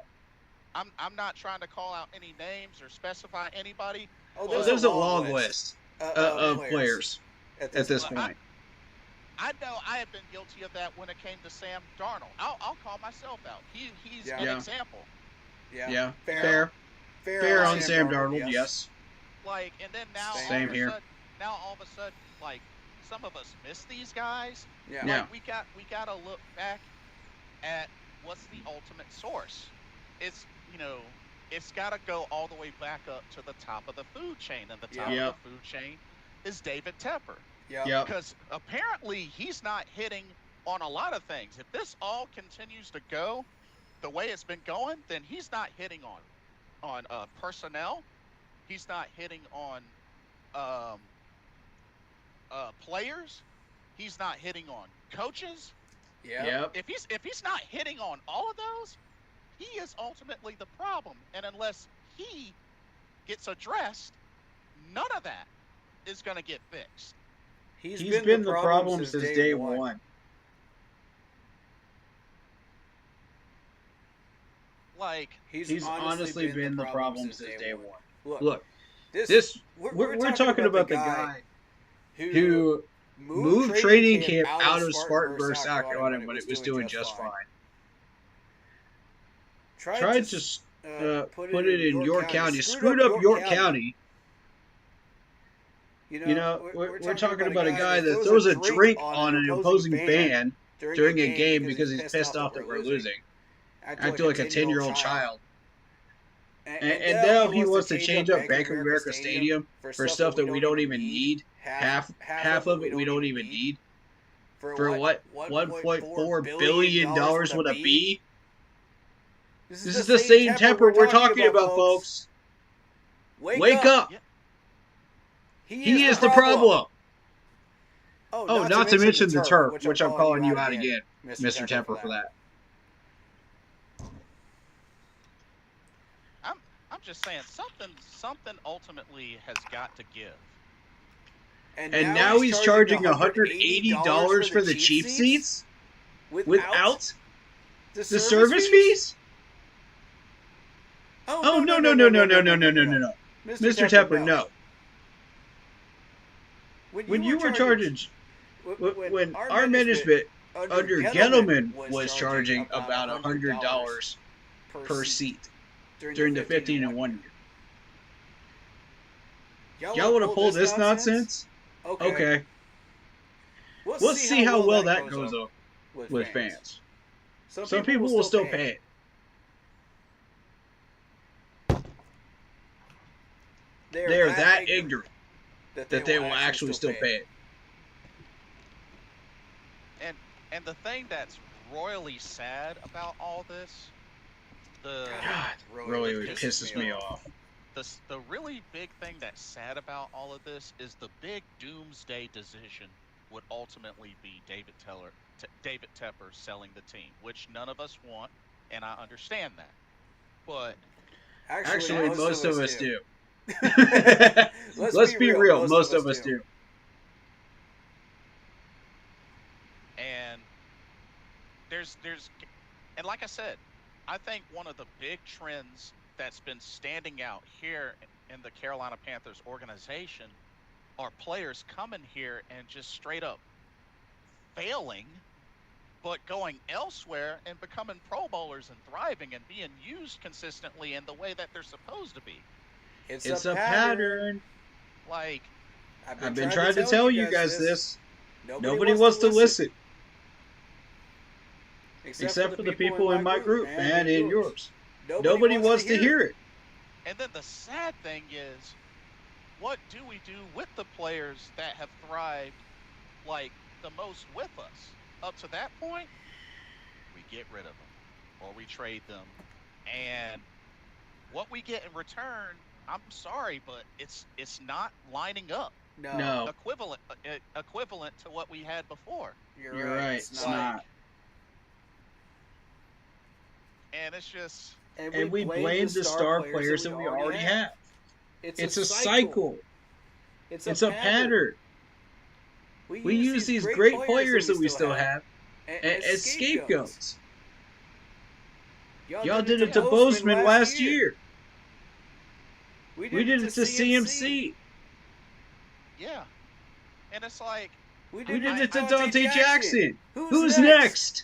I'm not trying to call out any names or specify anybody. There's a long list of players at this point. I know I have been guilty of that when it came to Sam Darnold. I'll call myself out. He's an example. Yeah. Fair on Sam Darnold, yes. Like, and then now Same here. Now all of a sudden, like, some of us miss these guys. Yeah. Like, we got to look back at what's the ultimate source? It's, you know, it's got to go all the way back up to the top of the food chain, and the top Yeah. of the food chain is David Tepper. Yeah. Yep. Because apparently he's not hitting on a lot of things. If this all continues to go the way it's been going, then he's not hitting on personnel. He's not hitting on um, players. He's not hitting on coaches. Yeah. Yep. If he's not hitting on all of those, he is ultimately the problem. And unless he gets addressed, none of that is going to get fixed. He's been the problem since day one. Like, He's honestly been the problem since day one. Look, we're talking about the guy who moved training camp out of Spartanburg, South Carolina when it was doing just fine. Tried to put it in York County, screwed up York County. You know, we're talking about a guy that throws a drink on an opposing fan during a game because he's pissed off that we're losing. Acting like a 10-year-old child. And now he wants to change up Bank of America Stadium for stuff that we don't even need. Half of it we don't even need. For what? $1.4 billion would it be? This is the same Tepper we're talking about, folks. Wake up! He is the problem. Oh, not to mention the turf, which I'm calling you out again, Mr. Tepper, for that. I'm just saying something ultimately has got to give. And now he's charging $180 for the cheap seats without the service fees? Oh, no. Mr. Tepper, no. When you were charging, when our management under Gettleman was charging about $100 per seat during the 15-1 year. Y'all want to pull this nonsense? Okay. We'll see how well that goes up with fans. Some people will still pay it. They are that ignorant that they will actually still pay it. And the thing that's royally sad about all this, really pisses me off. The really big thing that's sad about all of this is the big doomsday decision would ultimately be David Tepper selling the team, which none of us want, and I understand that. But actually most of us do. Let's be real, most of us do. And and like I said, I think one of the big trends that's been standing out here in the Carolina Panthers organization are players coming here and just straight up failing, but going elsewhere and becoming Pro Bowlers and thriving and being used consistently in the way that they're supposed to be. It's a pattern. Like, I've been trying to tell you guys this. Nobody wants to listen. Except for the people in my group, man, and yours. Nobody wants to hear it. And then the sad thing is, what do we do with the players that have thrived like the most with us? Up to that point, we get rid of them or we trade them. And what we get in return, I'm sorry, but it's not lining up. No. Equivalent to what we had before. You're right. It's not. And it's just... And we blame the star players that we already have. It's a cycle. It's a pattern. We use these great players that we still have as scapegoats. Y'all did it to Bozeman last year. We did it to CMC. Yeah. And it's like... We did it to Dante Jackson. Who's next?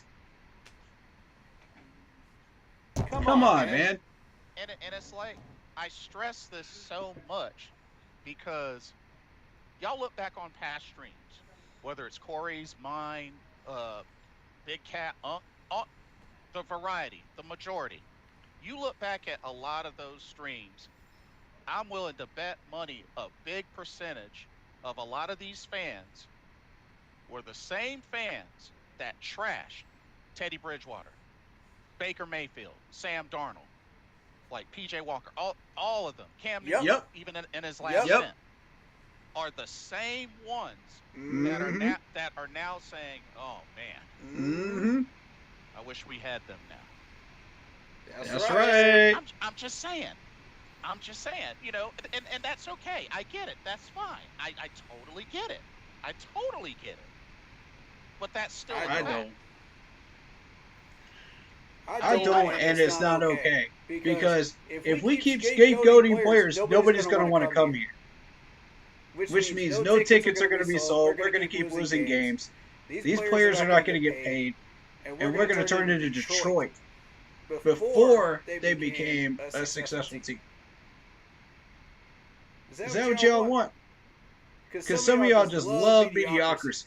Come on, man. And it's like, I stress this so much because y'all look back on past streams, whether it's Corey's, mine, Big Cat, the variety, the majority. You look back at a lot of those streams, I'm willing to bet money a big percentage of a lot of these fans were the same fans that trashed Teddy Bridgewater, Baker Mayfield, Sam Darnold, like PJ Walker, all of them, Cam Yep. Newton, Yep. even in his last Yep. stint, are the same ones Mm-hmm. that are now saying, "Oh man, Mm-hmm. I wish we had them now." That's right. I'm just saying. I'm just saying, and that's okay. I get it. That's fine. I totally get it. I totally get it. But that's still I a fact. don't. I don't, and it's not okay. Because if we keep scapegoating players, nobody's going to want to come here. Which means no tickets are going to be sold. We're going to keep losing games. These players are not going to get paid. And we're going to turn into Detroit before they became a successful team. Is that what y'all want? Because some of y'all just love mediocrity.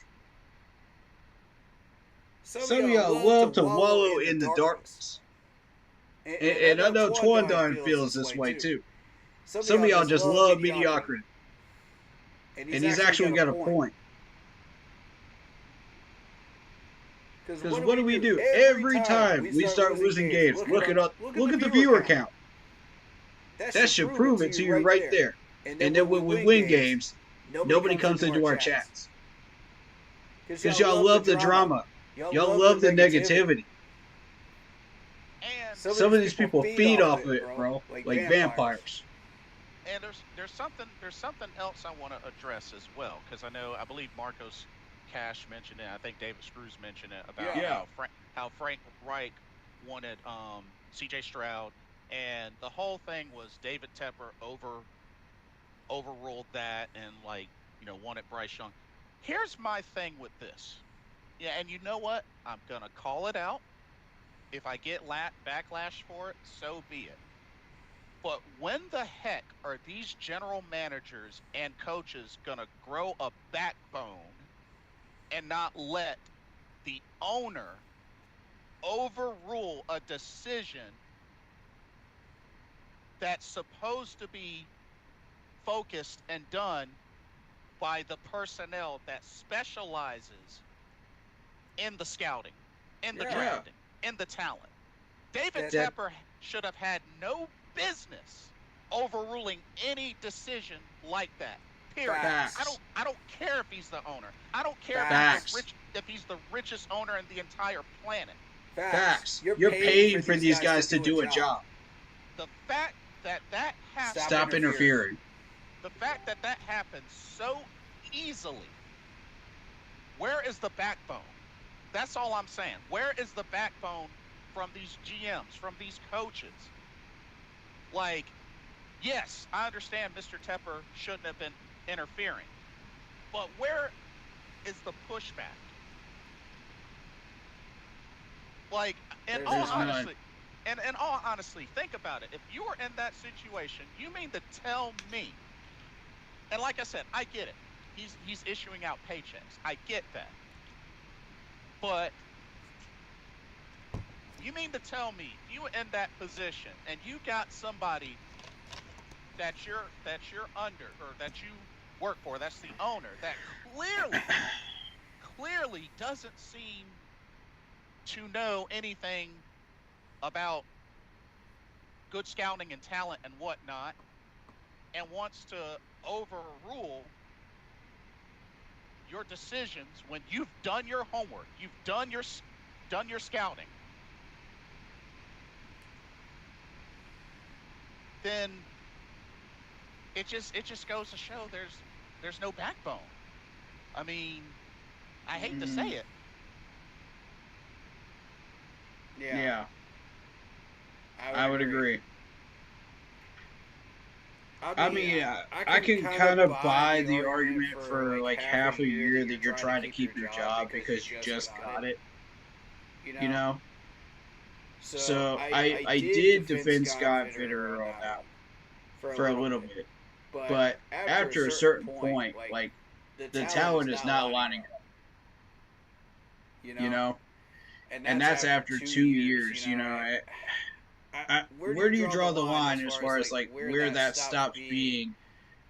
Some of y'all love to wallow in the darkness. And I know Twandon feels this way too. Some of y'all just love mediocrity. And he's actually got a point. Because what do we do? Every time we start losing games, look it up. Look at the viewer count. That should prove it to you right there. And then when we win games, nobody comes into our chats. Because y'all love the drama. Y'all love the negativity. And Some of these people feed off of it, bro. Like vampires. and there's something else I want to address as well, because I believe Marcos Cash mentioned it. I think David Screws mentioned it about Yeah. how Frank Reich wanted C.J. Stroud, and the whole thing was David Tepper overruled that and wanted Bryce Young. Here's my thing with this. Yeah, and you know what? I'm gonna call it out. If I get backlash for it, so be it. But when the heck are these general managers and coaches gonna grow a backbone and not let the owner overrule a decision that's supposed to be focused and done by the personnel that specializes in the scouting, in the Yeah. drafting, in the talent? David That- Tepper should have had no business overruling any decision like that. Period. Facts. I don't care if he's the owner. I don't care Facts. if he's the richest owner in the entire planet. Facts. You're paying for these guys to do a job. The fact that happens. Stop interfering. The fact that happens so easily. Where is the backbone? That's all I'm saying. Where is the backbone from these GMs, from these coaches? Like, yes, I understand Mr. Tepper shouldn't have been interfering, but where is the pushback? Like, in all There's none. honesty, and in all honesty, think about it. If you were in that situation, you mean to tell me? And like I said, I get it. He's issuing out paychecks. I get that. But you mean to tell me you were in that position and you got somebody that you're under, or that you work for, that's the owner, that clearly doesn't seem to know anything about good scouting and talent and whatnot, and wants to overrule your decisions when you've done your homework, you've done your scouting, then it just goes to show there's no backbone. I mean, I hate to say it. Yeah. I would agree. I mean, I can kind of buy the argument for like half a year that you're trying to keep your job because you just got it. You know? So I did defend Scott Fitterer on that for a little bit. But after a certain point, like, the talent is not lining up. You know? and that's after 2 years. Where do you draw the line as far as like where that stops being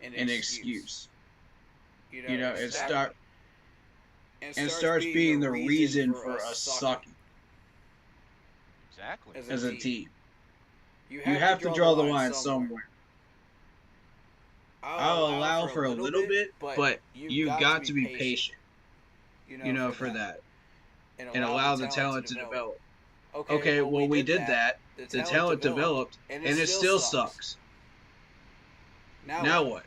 an excuse? It Exactly. starts being the reason for us sucking Exactly. as a team. You have to draw the line somewhere. I'll allow for a little bit, but you've got to be patient, for that, and allow the talent to develop. Okay, well, we did that. The talent developed, and it still sucks. Now what?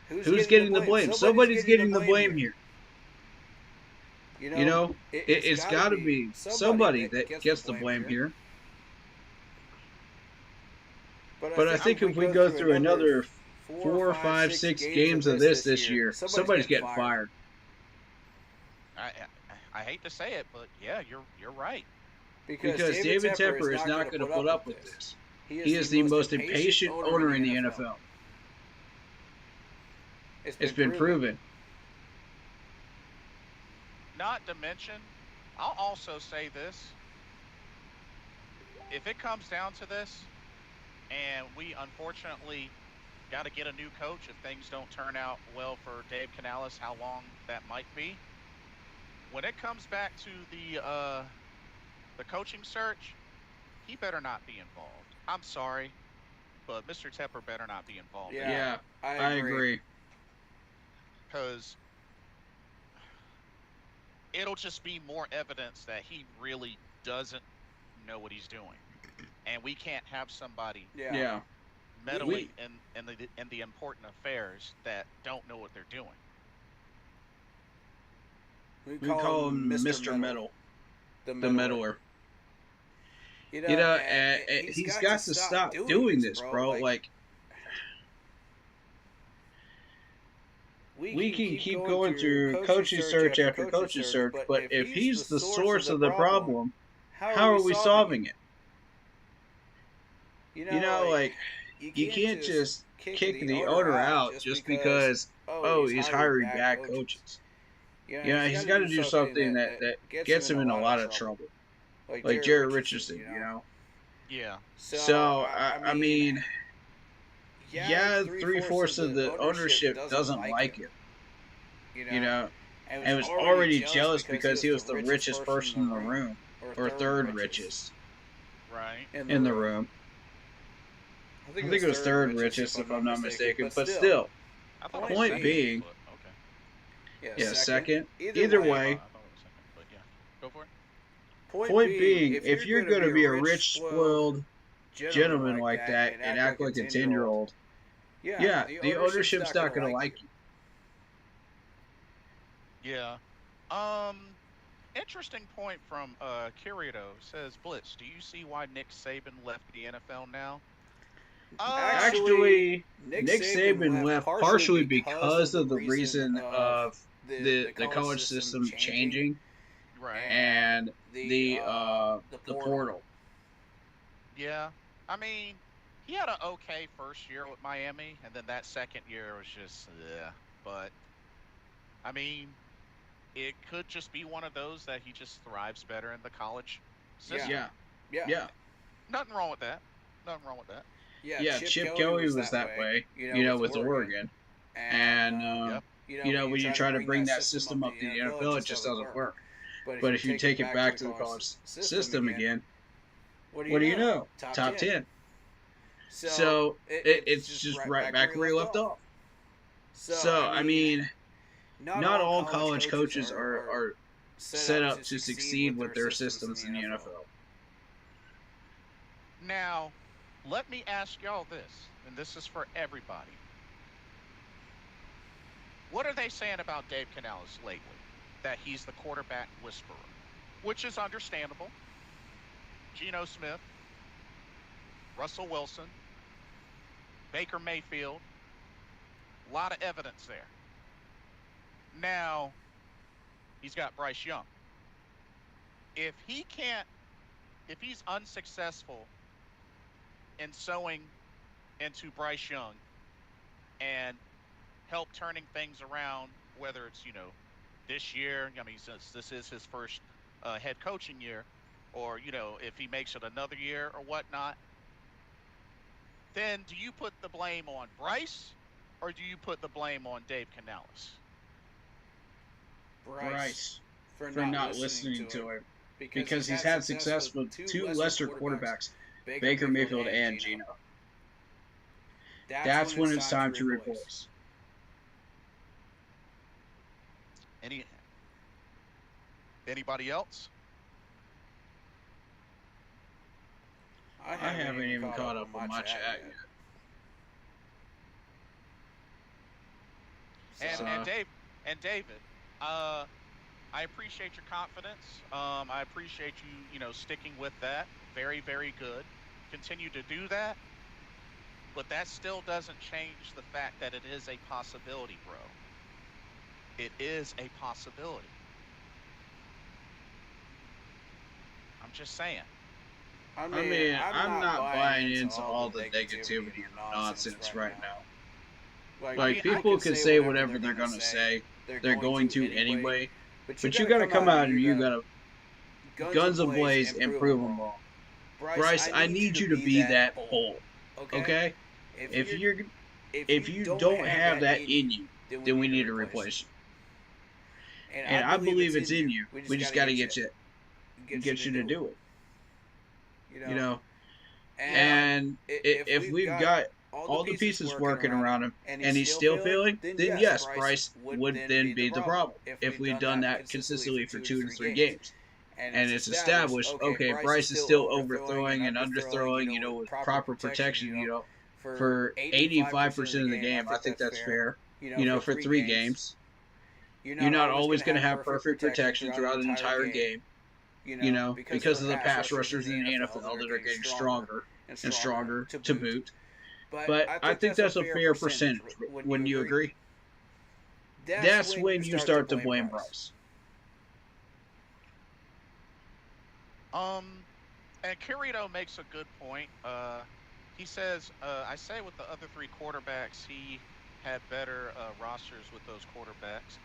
Who's getting the blame? Somebody's getting the blame here. It's got to be somebody that gets the blame here. But I think if we go through another 4, 5, 6 games of this year, somebody's getting fired. I hate to say it, but yeah, you're right. Because David Tepper is not going to put up with this. He is the most impatient owner in the NFL. It's been proven. Not to mention, I'll also say this. If it comes down to this, and we unfortunately got to get a new coach if things don't turn out well for Dave Canales, how long that might be. When it comes back to the coaching search, he better not be involved. I'm sorry, but Mr. Tepper better not be involved. Yeah, I agree. Because it'll just be more evidence that he really doesn't know what he's doing, and we can't have somebody meddling in the important affairs that don't know what they're doing. We call him Mr. Metal, the meddler. He's got to stop doing this, bro. Like, we can keep going through coaching search after coaching search, but if he's the source of the problem, how are we solving it? You can't just kick the owner out just because, he's hiring bad coaches. He's got to do something that gets him in a lot of trouble. Like Jared Richardson, Yeah. So, I mean, 3/4 of the ownership doesn't like him. And was already jealous because he was the richest person in the room, or third richest in the room. I think it was third richest, if I'm not mistaken. But still, point being, second. Either way, go for it. Point being, if you're going to be a rich, spoiled gentleman like that and act like a 10-year-old, the ownership's not going to like you. Yeah. Interesting point from Kirito. Says, Blitz, do you see why Nick Saban left the NFL now? Actually, Nick Saban left partially because of the reason of the college system changing, and the portal. Yeah, I mean, he had an okay first year with Miami, and then that second year was just, but I mean, it could just be one of those that he just thrives better in the college system. Yeah. Nothing wrong with that. Nothing wrong with that. Yeah, Chip Kelly was that way, with Oregon. And, when you try to bring that system up to the NFL, it just doesn't work. But if you take it back to the college system again, what do you know? Top 10. So, it's just right back where he left off. So, I mean, not all college coaches are set up to succeed with their systems in the NFL. Now, let me ask y'all this, and this is for everybody. What are they saying about Dave Canales lately? That he's the quarterback whisperer, which is understandable. Geno Smith, Russell Wilson, Baker Mayfield, a lot of evidence there. Now, he's got Bryce Young. If he's unsuccessful in sowing into Bryce Young and help turning things around, whether it's, this year, I mean, since this is his first head coaching year, or if he makes it another year or whatnot, then do you put the blame on Bryce or do you put the blame on Dave Canales? Bryce for not listening to him because he's had success with two lesser quarterbacks, Baker Mayfield and Geno. That's when it's time to replace. Anybody else? I haven't even caught up on my chat yet. And David, I appreciate your confidence. I appreciate you, sticking with that. Very, very good. Continue to do that. But that still doesn't change the fact that it is a possibility, bro. It is a possibility. I'm just saying. I mean, I'm not buying into all the negativity and nonsense right now. Like, people can say whatever they're going to say. They're going to anyway. But you got to come out and you got to guns ablaze and prove them wrong. Bryce, I need you to be that bull. Okay? If you don't have that in you, then we need to replace you. And I believe it's in you. We just got to get you to do it. You know? And if we've got all the pieces working around him and he's still failing, then yes, Bryce would then be the problem. If we've done that consistently for 2 to 3 games. And it's established, okay, Bryce is still overthrowing and underthrowing, with proper protection, for 85% of the game. I think that's fair, for 3 games. You're not always going to have perfect protection throughout an entire game, because of the pass rushers in the NFL that are getting stronger and stronger to boot. But I think that's a fair percentage. Wouldn't you agree? That's when you start to blame Bryce. And Kirito makes a good point. He says, I say with the other 3 quarterbacks, he had better rosters with those quarterbacks.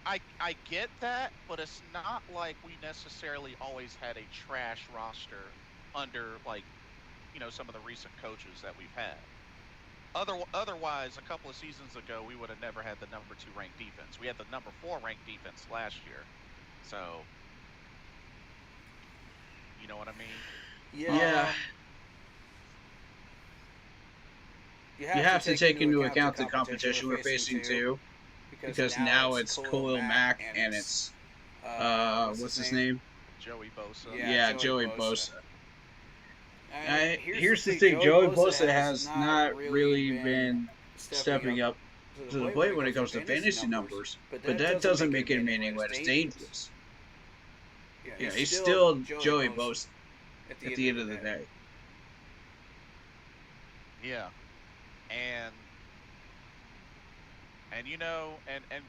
I get that, but it's not like we necessarily always had a trash roster under, some of the recent coaches that we've had. Otherwise, a couple of seasons ago, we would have never had the number 2 ranked defense. We had the number 4 ranked defense last year. So, you know what I mean? Yeah. You have to take into account the competition we're facing too, because now it's Khalil Mack and it's what's his name? Joey Bosa. Yeah, Joey Bosa. Here's the thing: Joey Bosa has not really been stepping up to the plate when it comes to fantasy numbers, but that doesn't make him any less dangerous. Yeah, he's still Joey Bosa at the end of the day. Yeah. And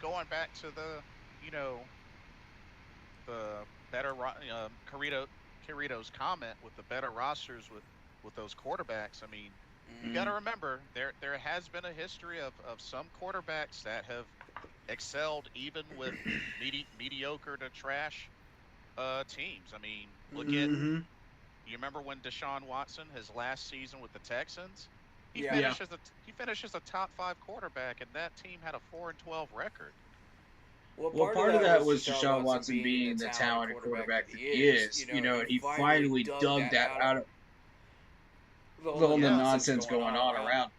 going back to the better Kirito's comment with the better rosters with those quarterbacks. I mean, you got to remember there has been a history of some quarterbacks that have excelled even with mediocre to trash teams. I mean, look at you remember when Deshaun Watson, his last season with the Texans, he finishes a top 5 quarterback, and that team had a 4-12 record. Well, part of that was Deshaun Watson being the talented quarterback that he is. And he finally dug that out of all the nonsense going on around.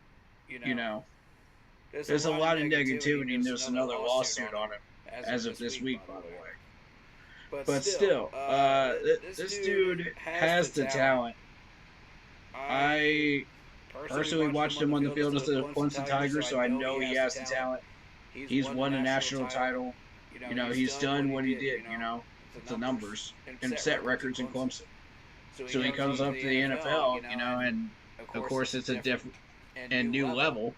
There's a lot of negativity, and there's another lawsuit on him as of this week, by the way. But still, this dude has the talent. I personally watched him on the field with the Clemson Tigers, so I know he has the talent. He's won a national title. He's done what he did, the numbers, and set records in Clemson. So he comes up to the NFL, and of course it's a different and new level.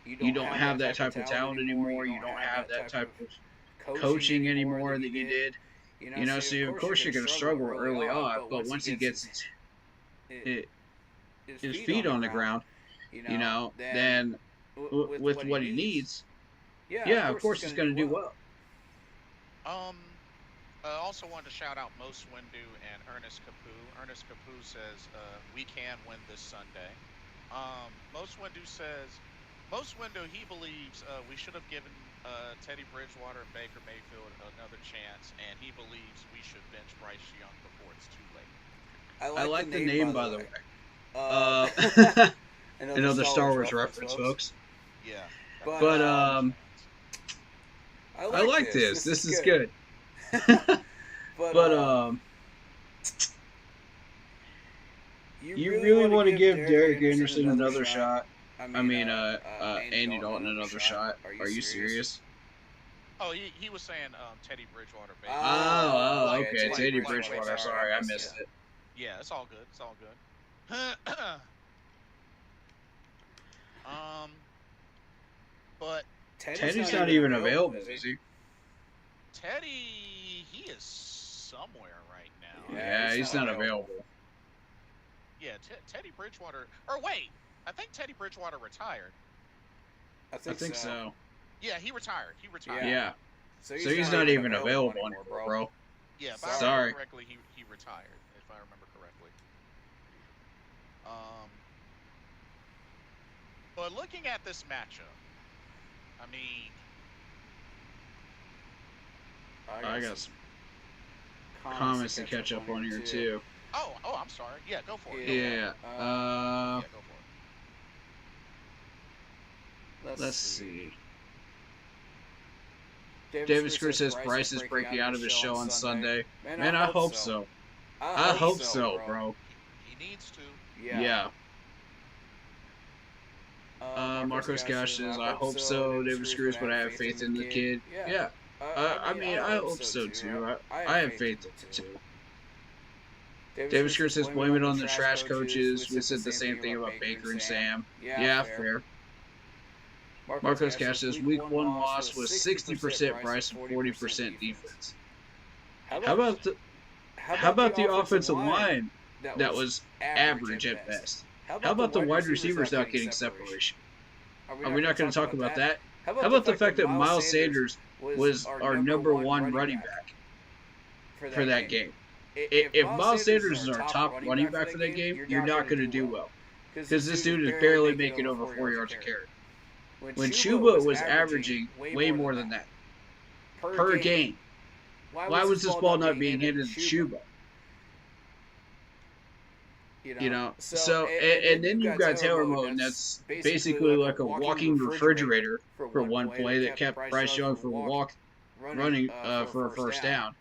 You don't have that type of talent anymore. You don't have that type of coaching anymore that you did. So of course you're going to struggle early on, but once he gets his feet on the ground, then with what he needs, of course he's going to do well. I also wanted to shout out Most Windu and Ernest Capu. Ernest Capu says we can win this Sunday. Most Windu he believes we should have given Teddy Bridgewater and Baker Mayfield another chance, and he believes we should bench Bryce Young before it's too late. I like the name, by the way. Another Another Star Wars reference, folks. Yeah, But I like this. This is good. But you really want to give Derek Anderson another shot? I mean, Andy Dalton another shot? Are you serious? Oh, he was saying Teddy Bridgewater. Baker. Oh, Like- okay. like- Teddy like- Bridgewater. like- Sorry, I missed it. Yeah, it's all good. It's all good. But Teddy's not even available, is he? Teddy, he is somewhere right now. Yeah, he's not available. Yeah, Teddy Bridgewater. Or wait, I think Teddy Bridgewater retired. I I think so. Yeah, he retired. He retired. Yeah. So he's not even available anymore, bro. Yeah, if I Sorry. remember correctly, he retired. If I remember correctly. But looking at this matchup, I mean, I got some comments to catch up on here too. oh, I'm sorry. Yeah, go for it. Yeah. Yeah, go for it. Let's see. David Screw says Bryce is breaking out of his show on Sunday. Man, I hope so. I hope so, bro. He needs to. Yeah. Marcos Gash says, I hope so, David Screws, but I have faith in the kid. Yeah. I mean, I hope so too. I have faith in it too. David Screws says, blame it on the trash coaches. We said the same thing about Baker and Sam. Yeah, fair. Marcos Cash says, week 1 loss was 60% Bryce and 40% defense. How about the offensive line that was average at best? How about the wide receivers not getting separation? Are we not going to talk about that? How about the fact that Miles Sanders was our number 1 running back for that game? If Miles Sanders is our top running back for that game, you're not going to do well. Because this dude is barely making over 4 yards a carry. When Chuba was averaging way more than that per game, why was this ball not being handed to Chuba? You know, so and then you've got Taylor Moton that's basically like a walking refrigerator for one play that kept Bryce Young from running for a first down.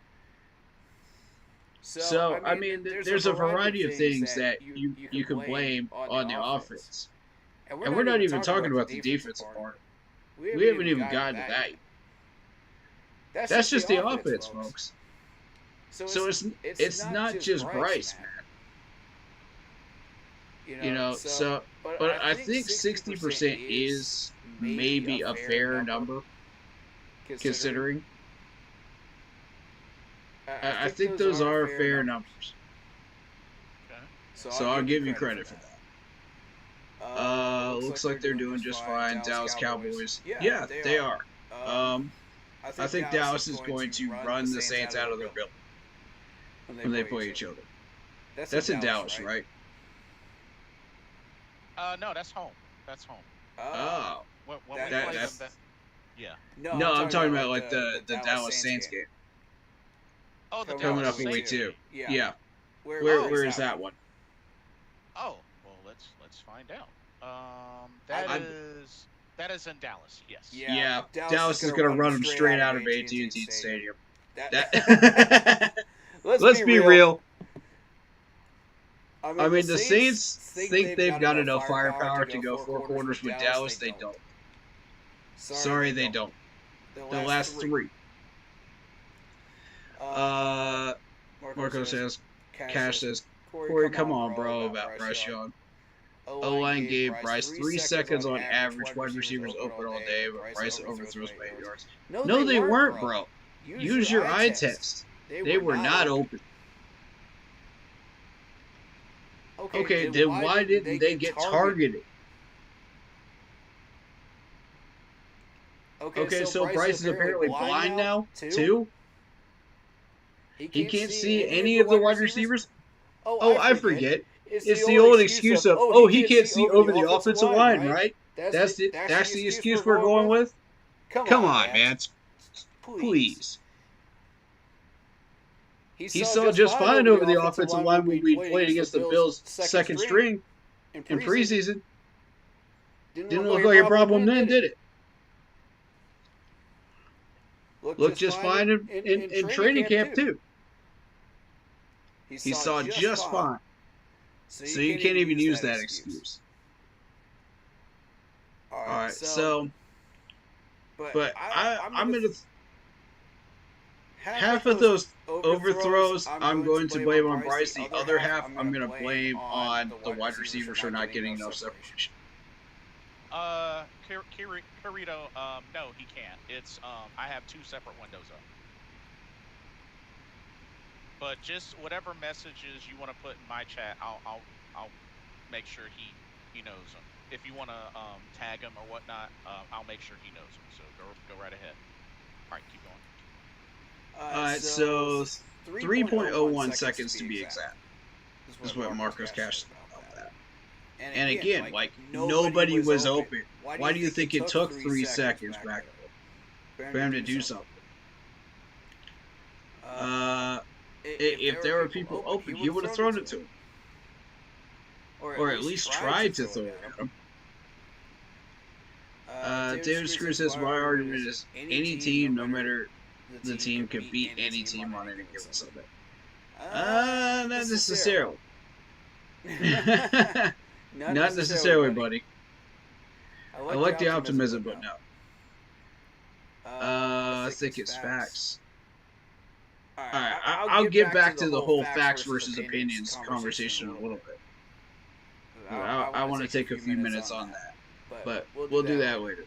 So I mean, there's a variety of things that you can blame on the offense, and we're not even talking about the defensive part. We haven't even gotten to that yet. That's just the offense, folks. So it's not just Bryce, man. You know, so, but I think 60% is maybe a fair number, considering. I think those are fair numbers. Okay. So I'll give you credit for that. Looks like they're doing just fine. Dallas Cowboys. Yeah, they are. I think Dallas is going to run the Saints out of their building when they play each other. That's in Dallas, right? No, that's home. That's home. Oh. When we play them, yeah. No, I'm talking about like the Dallas Saints game. Oh, the Coming Dallas up in week Saints. 2. Yeah. Where is that one? Oh, well, let's find out. That is in Dallas. Yes. Yeah. Dallas is going to run them straight out of AT&T Stadium. Let's be real. I mean, the Saints think they've got enough firepower to go 4 quarters with Dallas. They don't. Sorry, they don't. The last 3. Marco says, Cash says, Corey, come on, bro, about Bryce Young. O-line gave Bryce 3 seconds on average. Wide receivers open all day, but Bryce overthrows by 8 yards. No, they weren't, bro. Use your eye test. They were not open. Okay, then why didn't they get targeted? Okay, so Bryce is apparently blind now, too? He can't see any of the wide receivers. Oh, Oh, I forget. It's the old excuse of, oh, he can't see over the offensive line, right? That's the excuse we're going with. Come on, man. Please. He saw just fine over the offensive line when we played against the Bills' second string in preseason. Didn't look like a problem then, did it? Looked just fine in training camp, too. He saw just fine. So you can't even use that excuse. All right, so... But I'm going to... Half of those overthrows, I'm going to blame on Bryce. The other half, I'm going to blame on the wide receivers for not getting enough separation. Carito, no, he can't. It's I have 2 separate windows up. But just whatever messages you want to put in my chat, I'll make sure he knows them. If you want to tag him or whatnot, I'll make sure he knows them. So go right ahead. All right, keep going. Alright, so 3.01 seconds to be exact. This is what Marcus Cash said about that. And again, like, nobody was open. Why do you think it took 3 seconds back for him to do something? If there were people open, he would have thrown it to him. Or at least tried to throw it at him. David Screw says, my argument is any team, no matter the team, can beat any team on any given Sunday. Not necessarily. Not necessarily, buddy. I like the optimism, but no. I think it's facts. Alright, I'll get back to the whole facts versus opinions conversation in a little bit. I want to take a few minutes on that, but we'll do that later.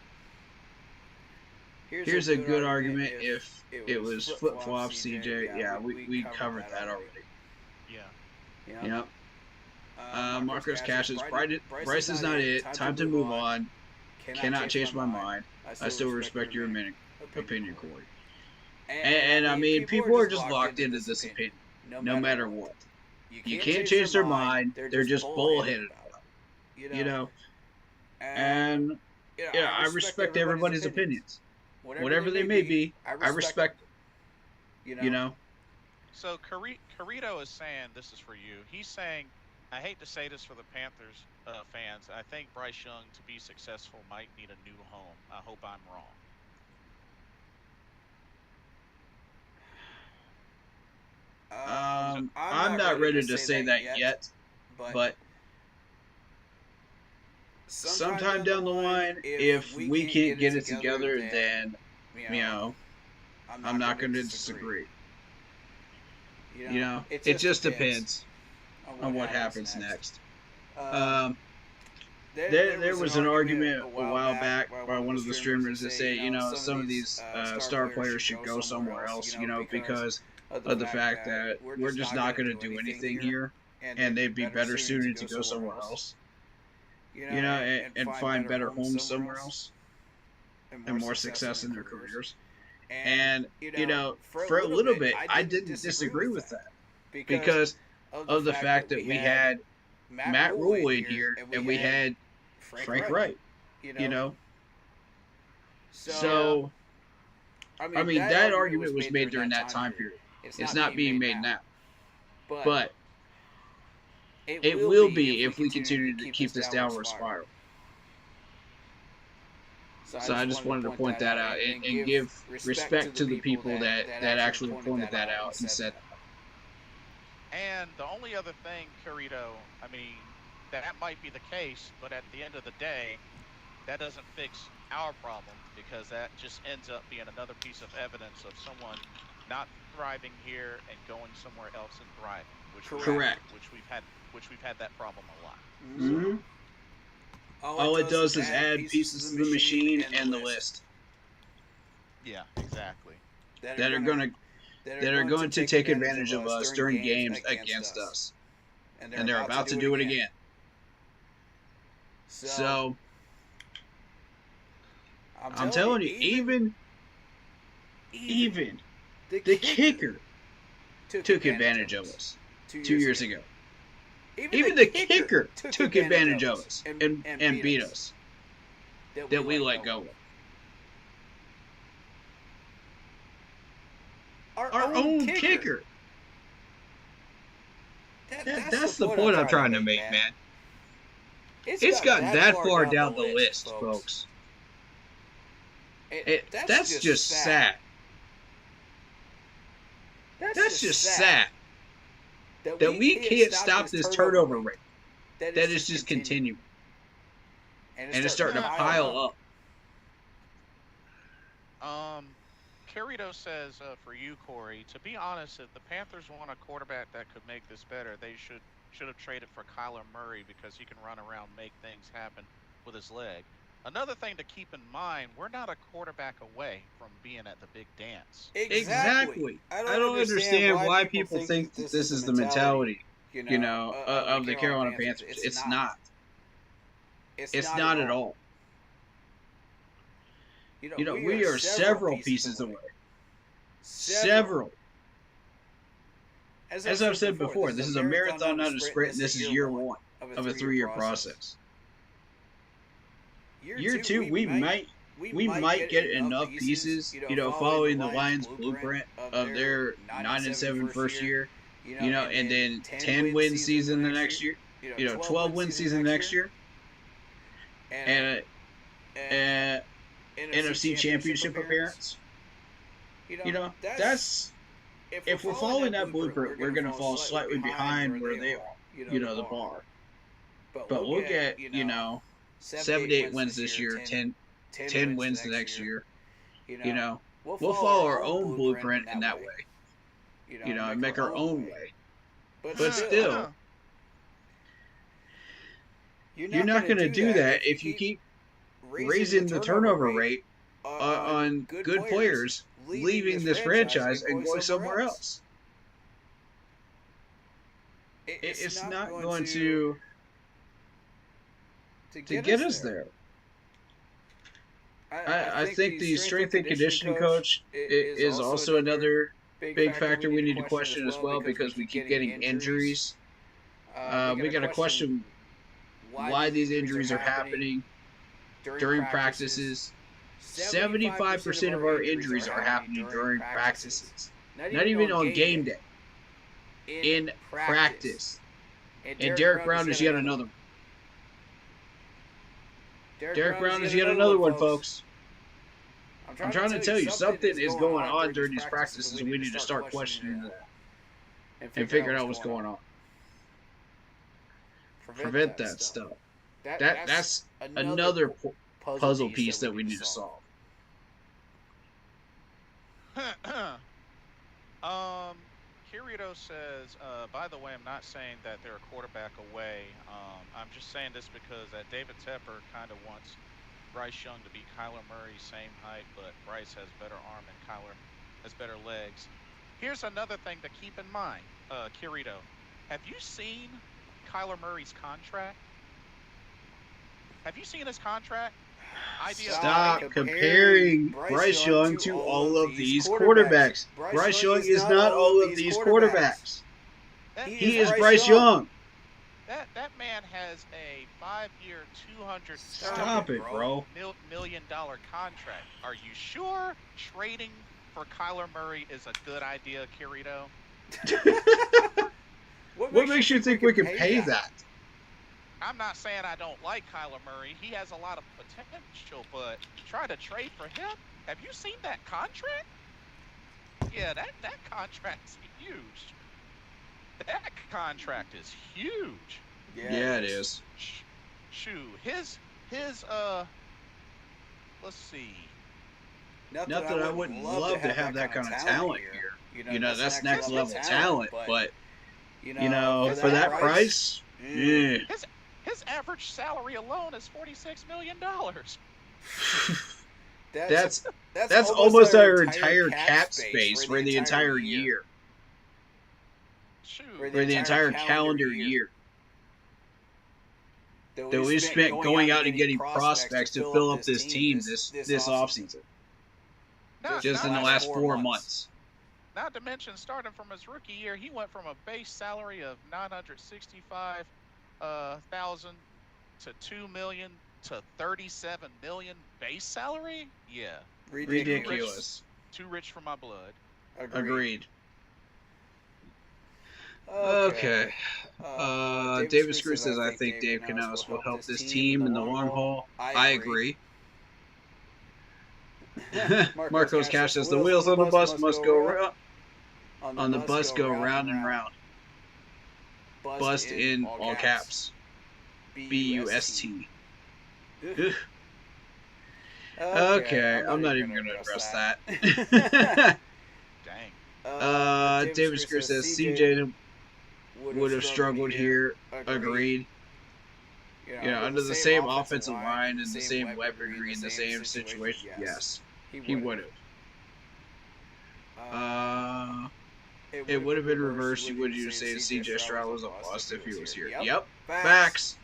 Here's a good argument if it was flip-flop, CJ. Yeah, we covered that already. Yeah. Yep. Marcus Cash is Bryce is not it. Time to move on. Cannot change my mind. I still respect your opinion, Corey. And I mean, people are just locked into this opinion, no matter what. You can't change their mind. They're just bullheaded about it. You know? And, yeah, I respect everybody's opinions. Whatever they may be, I respect them. You know? So Carito is saying, this is for you. He's saying, I hate to say this for the Panthers fans, I think Bryce Young, to be successful, might need a new home. I hope I'm wrong. I'm not ready to say that yet, but sometime down the line, if we can't get it together, then, you know, I'm not going to disagree. You know, it just depends on what happens next. There was an argument a while back by one of the streamers that say, you know, some of these star players should go somewhere else, you know, because of the fact that we're just not going to do anything here, and they'd be better suited to go somewhere else, you know, and find better homes somewhere else, and more success in their careers. And, you know, for a little bit, I didn't disagree with that, because of the fact that we had Matt Rule in here, and we had Frank Wright, you know. So, I mean, that argument was made during that time period. It's not being made now. But it will be if we continue to keep this downward spiral. So I just wanted to point that out and give respect to the people that actually pointed that out and said that. And the only other thing, Carito, I mean, that might be the case, but at the end of the day, that doesn't fix our problem, because that just ends up being another piece of evidence of someone not thriving here and going somewhere else and thriving. Correct. Which we've had that problem a lot. Mm-hmm. All it does is add pieces to the machine and the list. Yeah, exactly. That are going to take advantage of us during games against us. And they're about to do it again. So, I'm telling you, even the kicker took advantage of us 2 years ago. Even the kicker took advantage of us and beat us. That we let go of. Our own kicker. That's the point I'm trying to make, man. It's gotten that far down the list, folks. That's just sad. That's just sad. That we can't stop this turnover rate. That is just continuing. And it's starting to pile up. Carrito says, for you, Corey, to be honest, if the Panthers want a quarterback that could make this better, they should have traded for Kyler Murray because he can run around and make things happen with his leg. Another thing to keep in mind, we're not a quarterback away from being at the big dance. Exactly. I don't understand why people think that this is the mentality, of the Carolina Panthers. It's not. It's not at all. We are several pieces away. Several. As I've said before, this is a marathon, not a sprint, and this is year one of a 3-year process. Year two, we might get enough pieces, following the Lions' blueprint of their 9-7 first year, and then 10-win season the next year, 12-win season next year, and NFC Championship appearance. That's if we're following that blueprint, we're going to fall slightly behind where they are, the bar. But we'll get, 7 to 8 wins this year, 10 wins the next year. We'll follow our own blueprint in that way. And make our own way. But still, you're not going to do that if you keep raising the turnover rate on good players leaving this franchise and going somewhere else. It's not going to get us there. I think the strength and conditioning coach is also another big factor we need to question as well, because we keep getting injuries. We got to question why these injuries are happening during practices. 75% of our injuries are happening during practices. Not even on game day. In practice. And Derek Brown is yet another one. Derek Brown is yet another one, folks. I'm trying to tell you, something is going on during these practices, and we need to start questioning that and figuring out what's going on. Prevent that stuff. That's another puzzle piece that we need to solve. Kirito says, by the way, I'm not saying that they're a quarterback away. I'm just saying this because David Tepper kind of wants Bryce Young to be Kyler Murray, same height, but Bryce has better arm and Kyler has better legs. Here's another thing to keep in mind, Kirito. Have you seen Kyler Murray's contract? Have you seen his contract? Stop comparing Bryce Young to all of these quarterbacks. Bryce Young is not all of these quarterbacks. He is Bryce Young. That man has a 5-year, $230 million contract. Are you sure trading for Kyler Murray is a good idea, Kirito? What makes you think we can pay that? I'm not saying I don't like Kyler Murray. He has a lot of potential, but try to trade for him? Have you seen that contract? Yeah, that contract's huge. That contract is huge. Yeah, it is. Shoot, his let's see. Not that I wouldn't love to have that kind of talent here. That's next level talent, but for that price, yeah. His average salary alone is $46 million. That's almost our entire cap space for the entire year. For the entire calendar year. That we spent going out and getting prospects to fill up this team this offseason. Just in the last 4 months. Not to mention, starting from his rookie year, he went from a base salary of 965,000 to 2 million to 37 million base salary. Yeah, Ridiculous. too rich for my blood. Agreed. Okay. David Screw says, I think Dave Canales will help this team in the long haul. I agree. Marcos Cash says, the wheels on the bus must go round. On the bus go round and round. Bust in all caps. B-U-S-T. Okay, I'm not even going to address that. Dang. David Screw says, CJ would have struggled here. Agreed. Under the same offensive line and the same weaponry in the same situation, yes, he would have. It would have been reversed. You would you say CJ Stroud was a bust if he was here? Yep. Facts.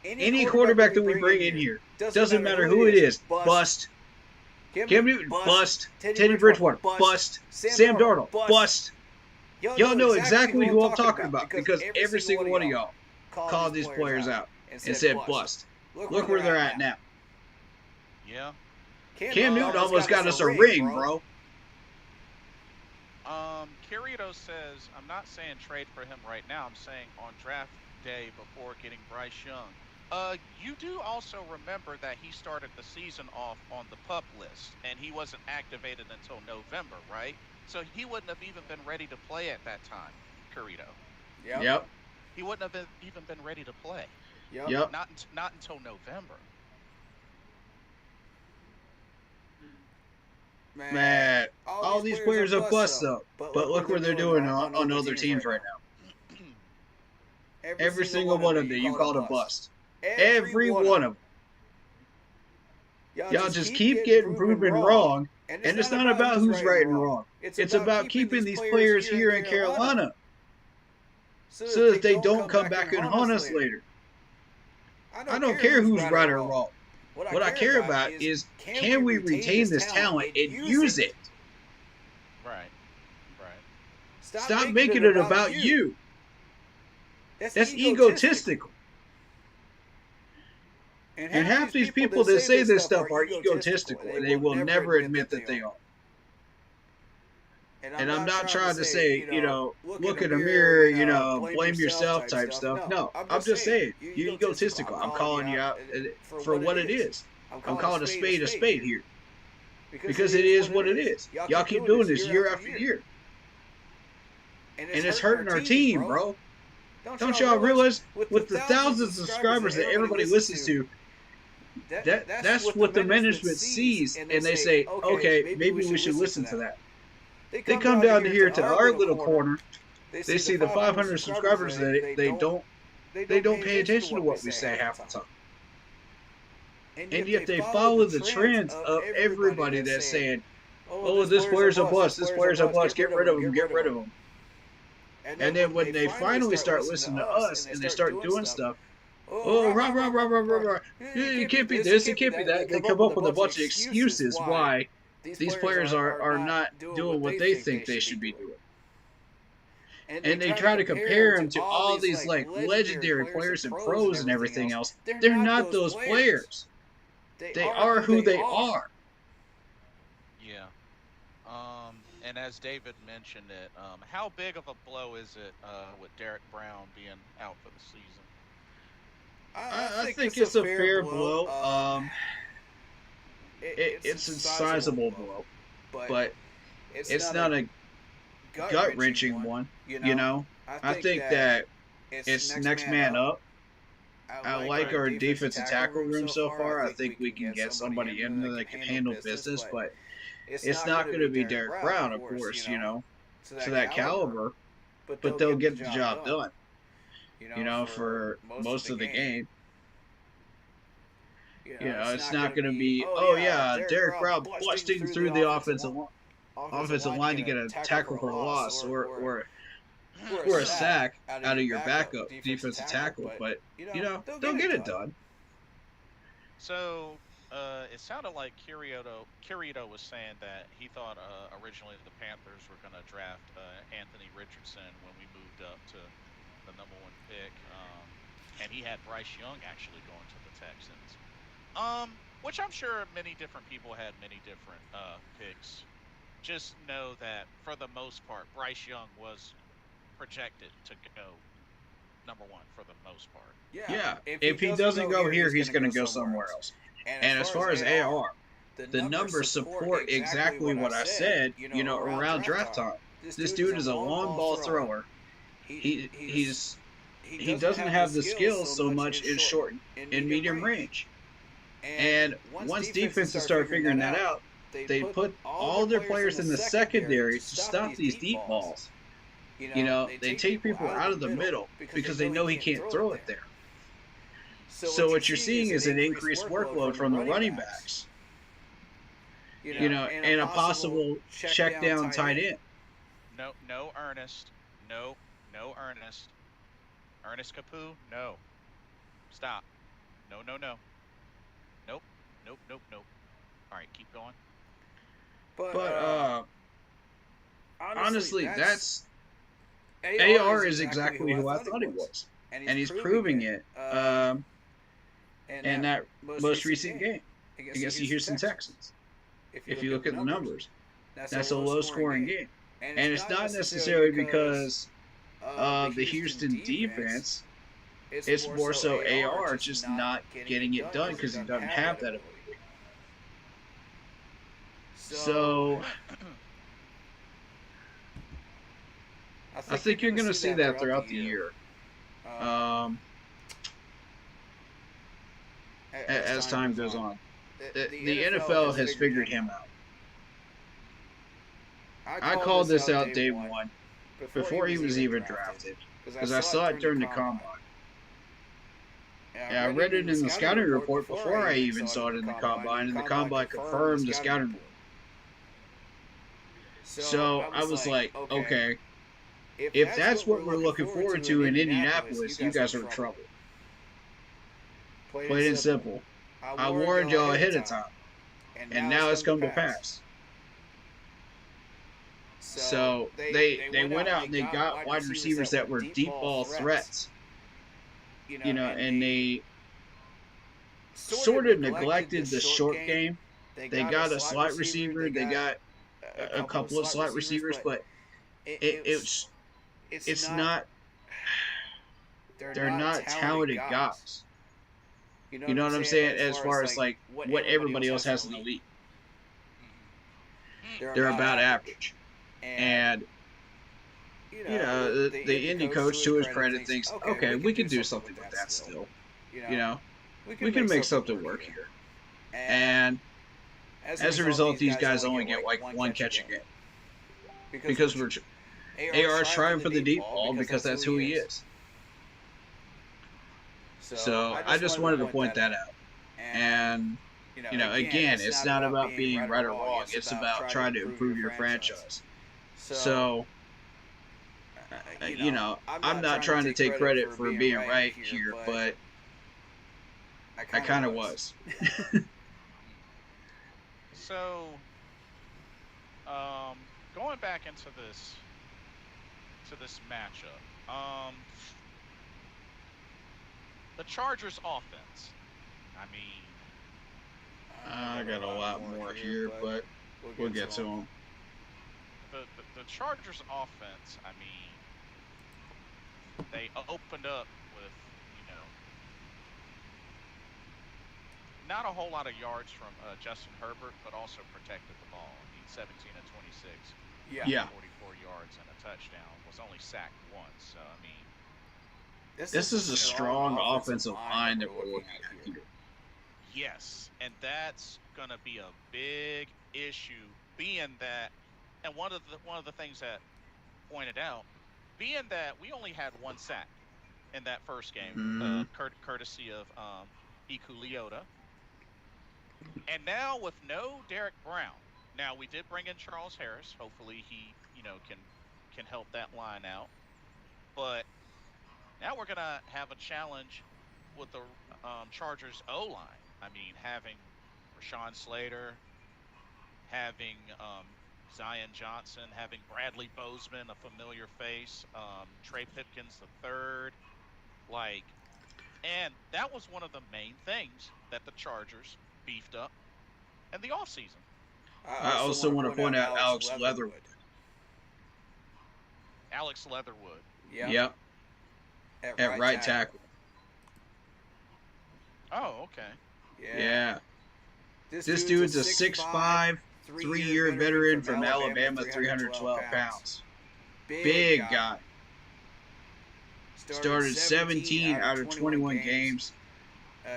Any quarterback that we bring in here, doesn't matter who it is, bust. Cam Newton, bust. Teddy Bridgewater, bust. Sam Darnold, bust. Y'all know exactly who I'm talking about because every single one of y'all called these players out and said bust. Look where they're at now. Yeah. Cam Newton almost got us a ring, bro. Kirito says, I'm not saying trade for him right now. I'm saying on draft day before getting Bryce Young. You do also remember that he started the season off on the PUP list, and he wasn't activated until November, right? So he wouldn't have even been ready to play at that time, Kirito. Yep. He wouldn't have even been ready to play. Yep. Not until November. Man, all these players are bust though. But look where they're doing on other teams right now. Every single one of them you called a bust. Every one of them. Y'all just keep getting proven wrong, and it's not about who's right and wrong. It's about keeping these players here in Carolina so that they don't come back and haunt us later. I don't care who's right or wrong. What I care about is, can we retain this talent and use it? Right. Stop making it about you. That's egotistical. And half these people that say this stuff are egotistical, and they will never admit that they are. And I'm not trying to say, look in the mirror, blame yourself type stuff. No, I'm just saying, you're egotistical. I'm calling you out for what it is. I'm calling a spade here. Because it is what it is. Y'all keep doing this year after year. And it's hurting our team, bro. Don't y'all realize, with the thousands of subscribers that everybody listens to, that's what the management sees, and they say, okay, maybe we should listen to that. They come down to here to our little corner. They see the 500 subscribers that they don't pay attention to what we say half the time. And yet they follow the trends of everybody that's saying, oh, this player's a bust, this player's a bust, get rid of him. And then when they finally start listening to us and they start doing stuff, you can't be this, it can't be that. They come up with a bunch of excuses why these players are not doing what they think they should be doing. And they try to compare them to all these legendary players and pros and everything else. They're not those players. They are who they are. Yeah. And as David mentioned it, how big of a blow is it with Derek Brown being out for the season? I think it's a fair blow. It's a sizable blow, but it's not a gut-wrenching one. I think that it's next man up. I like our defensive tackle room so far. I think we can get somebody in there that can handle business, but it's not going to be Derek Brown, of course, to that caliber, but they'll get the job done, for most of the game. It's not going to be, Derek Brown busting through the offensive line to get a tackle for a loss or a sack out of your backup defensive tackle, but they'll get it done. So, it sounded like Kirito was saying that he thought originally the Panthers were going to draft Anthony Richardson when we moved up to the #1 pick, and he had Bryce Young actually going to the Texans. Which I'm sure many different people had many different picks. Just know that for the most part, Bryce Young was projected to go #1 for the most part. Yeah. If he doesn't go here, he's going to go somewhere else. And as far as AR, the numbers support exactly what I said, around draft time. This dude is a long ball thrower. He doesn't have the skills so much in short and medium range. And once defenses start figuring that out, they put all their players in the secondary to stop these deep balls. They take people out of the middle because they know he can't throw it there. So what you're seeing is an increased workload from the running backs. And a possible check down tight end. No Ernest. No Ernest. Ernest Capu, no. Stop. No. Nope. All right, keep going. But honestly, that's AR is exactly who I thought he was, and he's proving it. In that most recent game against the Houston Texans, if you look at the numbers, that's a low-scoring game, and it's not necessarily because of the Houston defense. It's more so AR just not getting it done because he doesn't have that ability. So I think you're going to see that throughout the year. As time goes on. The NFL has figured him out. I called this out day one, before he was even drafted, because I saw it during the combine. Yeah, I read it in the scouting report before I even saw it in the combine, and the combine confirmed the scouting report. So I was like, okay, if that's what we're looking forward to in Indianapolis, you guys are in trouble. Plain and simple. I warned y'all ahead of time, and now it's come to pass. So they went out and they got wide receivers that were deep ball threats. And they sort of neglected the short game. They got a slot receiver. They got a couple of slot receivers, but it's not. They're not talented guys. You know what I'm saying? As far as like what everybody else has in the league, they're about average. And the Indy coach, to his credit, thinks, okay, we can do something with that still. We can make something work here. And as a result, these guys only get like one catch a game. Because AR is trying for the deep ball because that's who he is. So I just wanted to point that out. And, again, it's not about being right or wrong. It's about trying to improve your franchise. So, I'm not trying to take credit for being right here, but I kind of was. So, going back into this matchup, the Chargers offense. I mean, I got a lot more here, but we'll get to them. The Chargers offense, I mean, they opened up with, not a whole lot of yards from Justin Herbert, but also protected the ball. I mean, 17 of 26, Yeah. 44 yards and a touchdown. Was only sacked once. So, I mean, This is a strong offensive line that we're looking at here. yes, and that's going to be a big issue, being that, and one of the things that pointed out, being that we only had one sack in that first game, courtesy of Iku Leota. And now with no Derek Brown, now we did bring in Charles Harris. Hopefully he, can help that line out. But now we're gonna have a challenge with the Chargers O-line. I mean, having Rashawn Slater, having Zion Johnson, having Bradley Bozeman, a familiar face, Trey Pipkins the third, like, and that was one of the main things that the Chargers beefed up in the offseason. I also want to point out Alex Leatherwood. Alex Leatherwood. Yep. At right tackle. Oh, okay. Yeah. This dude's a 6'5", 3-year veteran from Alabama, 312 pounds. Big guy. Started 17 out of 21 games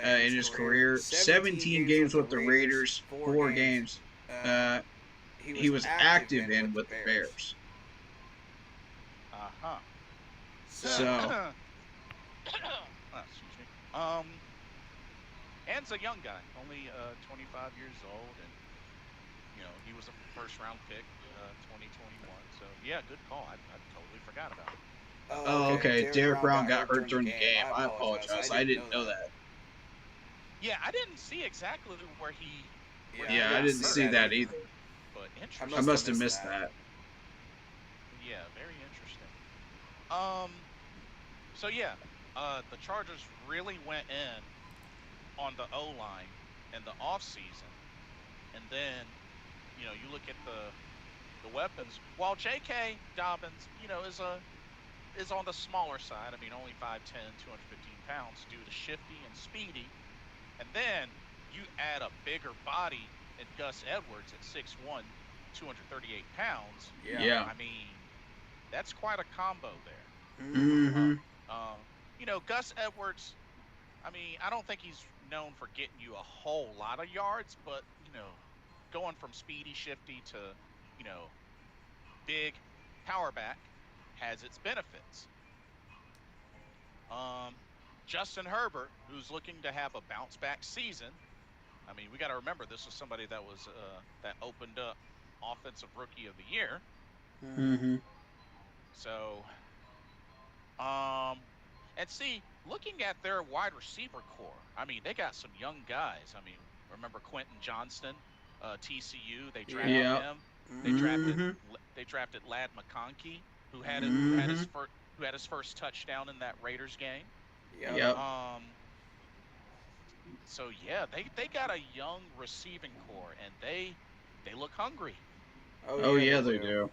in his career. 17 games with the Raiders, 4 games he was active in with the Bears. Uh-huh. So excuse me. And's a young guy, only 25 years old, and he was a first-round pick, 2021. So yeah, good call. I totally forgot about it. Oh, okay. Derek Brown got hurt during the game. I apologize. I didn't know that. Yeah, I didn't see exactly where he. Yeah, I didn't see that either. But interesting. I must have missed that. Yeah, very interesting. So yeah, the Chargers really went in on the O-line in the offseason, and then you look at the weapons. While J.K. Dobbins, is on the smaller side. I mean, only 5'10", 215 pounds due to shifty and speedy. And then you add a bigger body in Gus Edwards at 6'1", 238 pounds. Yeah. I mean, that's quite a combo there. Mm-hmm. Gus Edwards, I mean, I don't think he's known for getting you a whole lot of yards, but, going from speedy, shifty to, big power back has its benefits. Justin Herbert, who's looking to have a bounce back season. I mean, we got to remember this was somebody that was that opened up Offensive Rookie of the Year. Mm-hmm. So, and see, looking at their wide receiver core, I mean, they got some young guys. I mean, remember Quentin Johnston, TCU? They drafted him. They drafted Ladd McConkey, who had his first touchdown in that Raiders game. Yep. So yeah, they got a young receiving core, and they look hungry. Oh yeah, they do.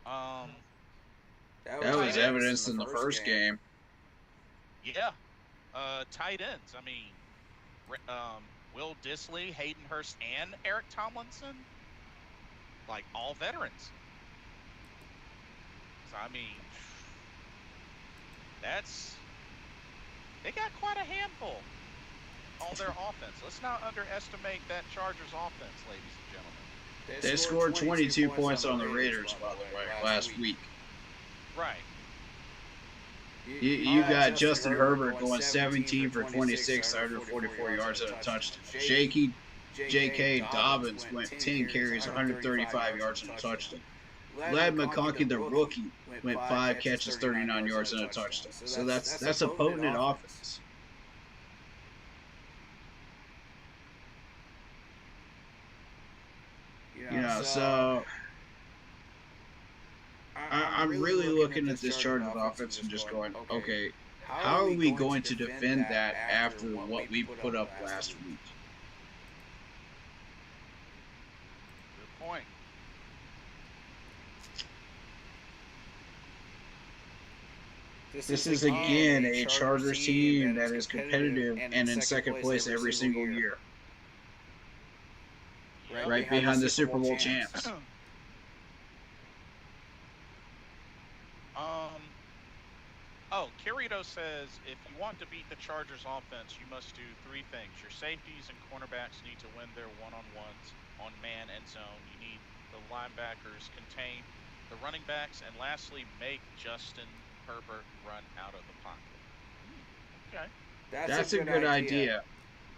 That was evidenced in the first game. Yeah. Tight ends. I mean, Will Dissly, Hayden Hurst, and Eric Tomlinson, like all veterans. So I mean, they got quite a handful on their offense. Let's not underestimate that Chargers offense, ladies and gentlemen. They scored 22 points on the Raiders, by the way, last week. Right. You got Justin Herbert going 17 for 26, 144 yards and a touchdown. J.K. Dobbins went 10 carries, 135 yards and a touchdown. Ladd McConkey, the rookie, went 5 catches, 39 yards and a touchdown. So that's a potent offense. So I'm really looking at this Chargers offense and just going, okay, how are we going to defend that after what we put up last week? Good point. This is again a Chargers team that is competitive and in second place every single year. Right behind the Super Bowl champs. Kirito says, if you want to beat the Chargers offense, you must do 3 things. Your safeties and cornerbacks need to win their one-on-ones on man and zone. You need the linebackers contain the running backs. And lastly, make Justin Herbert run out of the pocket. Okay. That's a good idea.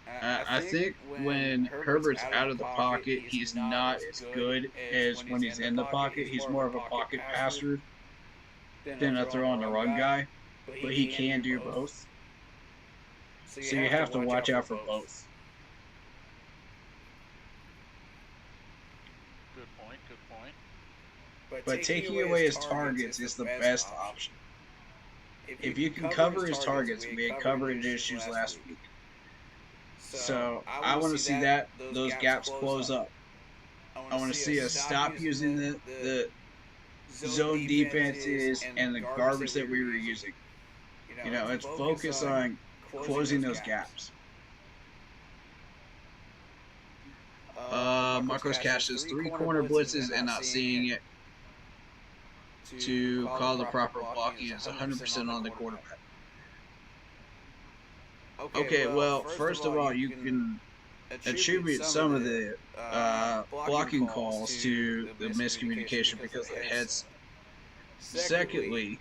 I think when Herbert's out of the pocket, he's not as good as when he's in the pocket. He's more of a pocket passer than a throw on the run guy, but he can do both. So you have to watch out for both. Good point. but taking away his targets is the best option. If you can cover his targets, we had coverage issues last week. So I want to see those gaps close up. I want to see us stop using the zone defenses and the garbage that we were using. Let's focus on closing those gaps. Marcos Cash says 3 corner blitzes and not seeing it to call the proper blocking is 100% on the quarterback. Okay, well, first of all, you can attribute some of the blocking calls to the miscommunication because of the headset. Secondly,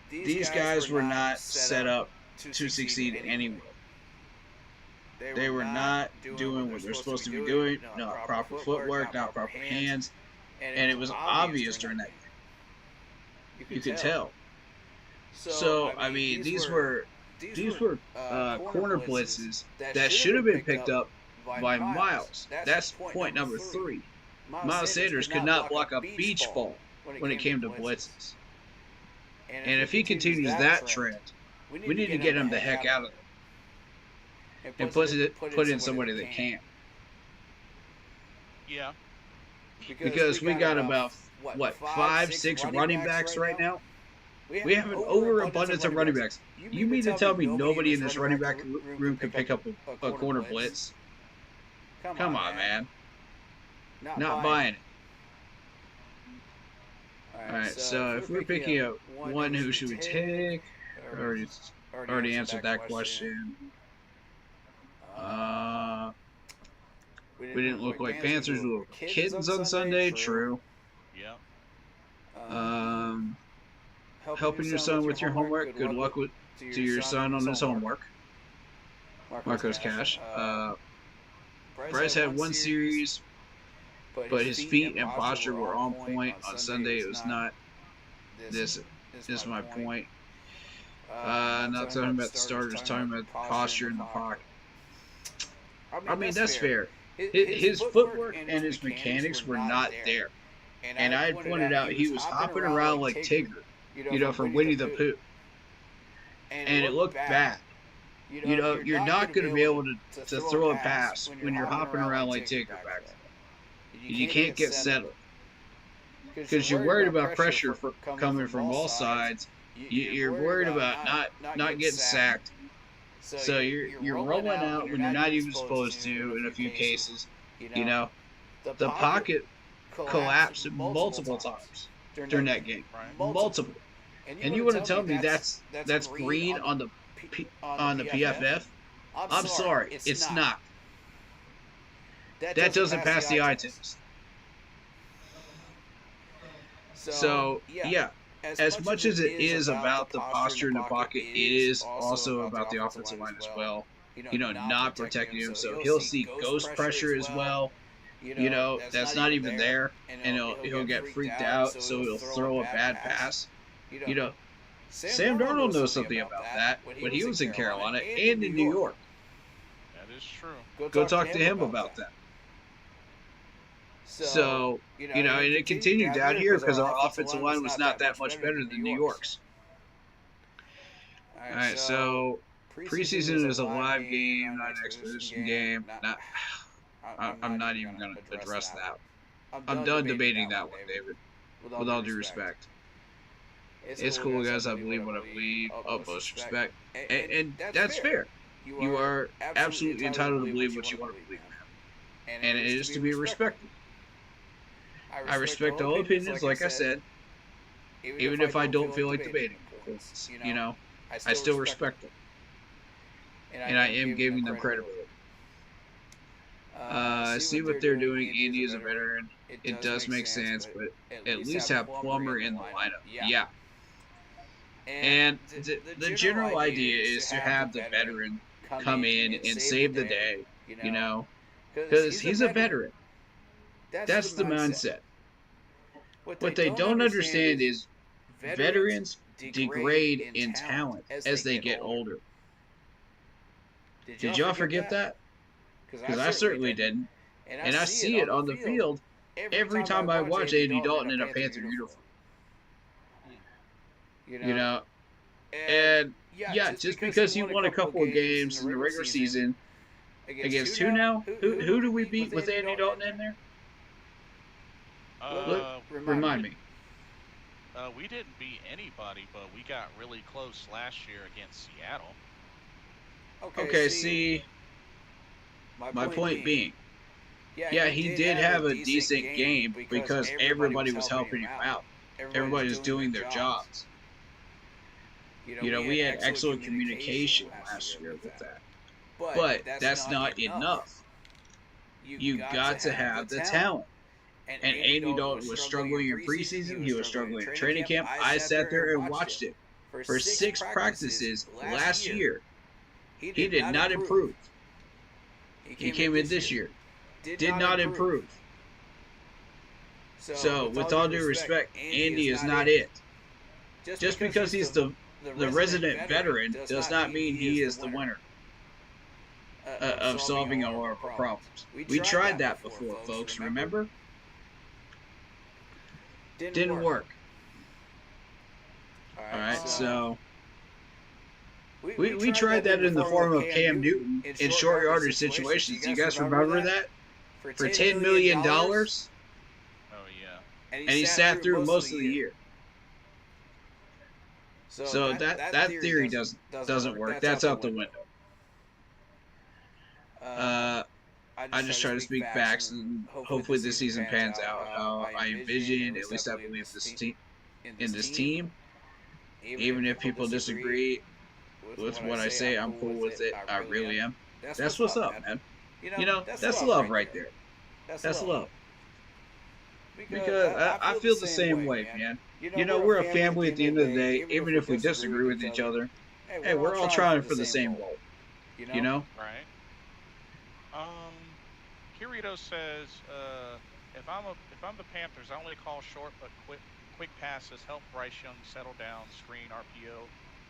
these guys were not set up to succeed anyway. They were not doing what they're supposed to be doing, not proper footwork, not proper hands, and it was obvious during that game. You could tell. So, I mean, these were corner blitzes that should have been picked up by Miles. That's point number 3. Miles Sanders could not block a beach ball when it came to blitzes. And if he continues that trend, we need to get him the heck out of there and put in somebody that can. Yeah. Because we got about, 5, 6 running backs right now? We have an overabundance of running backs. You mean to tell me nobody in this running back room can pick up a corner blitz? Come on, man. Not buying it. Alright, so if we're picking up one, who should we take? Already answered that question. We didn't look like Panthers. We looked like kittens on Sunday. True. Yeah. Helping your son with your homework. Good luck to your son on his homework. Marcos Cash. Bryce had 1 series, but his feet and posture were on point. On Sunday, it was not. This is my point. Not talking about the starters, talking about posture in the pocket. I mean, that's fair. His footwork and his mechanics were not there. And I had pointed out he was hopping around like Tigger, from Winnie the Pooh. And it looked bad. You're not going to be able to throw a pass when you're hopping around like Tigger back there. You can't get settled. Because you're worried about pressure coming from all sides. You're worried about not getting sacked. So you're rolling out when you're not even supposed to in a few cases. The pocket collapsed multiple times during that game. Multiple. And you want to tell me that's green on the PFF? I'm sorry, it's not. That doesn't pass the eye test. So, yeah. As much as it is about the posture in the pocket, it is also about the offensive line as well. Not protecting him. So he'll see ghost pressure as well. That's not even there. And he'll get freaked out, so he'll throw a bad pass. Sam Darnold knows something about that when he was in Carolina and in New York. That is true. Go talk to him about that. So, and it continued down here because our offensive line was not that much better than New York's. All right, so preseason is a live game, not an exposition game. I'm not even going to address that. I'm done debating that one, David, with all due respect. It's cool, guys. I believe what I believe. Utmost respect. And that's fair. You are absolutely entitled to believe what you want to believe, man. And it is to be respected. I respect all opinions, like I said, even if I don't feel like debating. I still respect them. And I am giving them credibility. I see what they're doing. Andy is a veteran. It does make sense, but at least have Plummer in the lineup. Yeah. And the general idea is to have the veteran come in and save the day, because he's a veteran. That's the mindset. What they don't understand is veterans degrade in talent as they get older. Did y'all forget that? because I certainly didn't. And I see it on the field every time I watch Andy Dalton in a Panther uniform. You know, and yeah, just because he won a couple of games in the regular season against who now? Who do we beat with Andy Dalton in there? Remind me. We didn't beat anybody, but we got really close last year against Seattle. Okay, see, my point being, yeah, he did have a decent game because everybody was helping him out. Everybody was doing their jobs. You know, we had excellent communication last year with that. But that's not enough. You got to have the talent. And Andy Dalton was struggling in preseason. He was struggling in training camp. I sat there and watched it. For 6 practices last year, he did not improve. He came in this year. Did not improve. So, with all due respect, Andy is not it. Just because he's the resident veteran does not mean he is the winner of solving all our problems. We tried that before, folks, remember? Didn't work. Alright, so we tried that in the form of Cam Newton in short yardage situations. Do you guys remember that? For $10 million? Oh, yeah. And he sat through most of the year. So that theory doesn't work. That's out the window. I just try to speak facts, and hopefully this season pans out how I envision. At least I believe in this team. Even if people disagree with what I say, I'm cool with it. I really am. That's what's up, man. You know, that's love right there. That's love. Because I feel the same way, man. You know, we're a family at the end of the day, even if we disagree with each other. Hey, we're all trying for the same goal. You know? Right. Kirito says, if I'm the Panthers, I only call short but quick passes, help Bryce Young settle down, screen, RPO,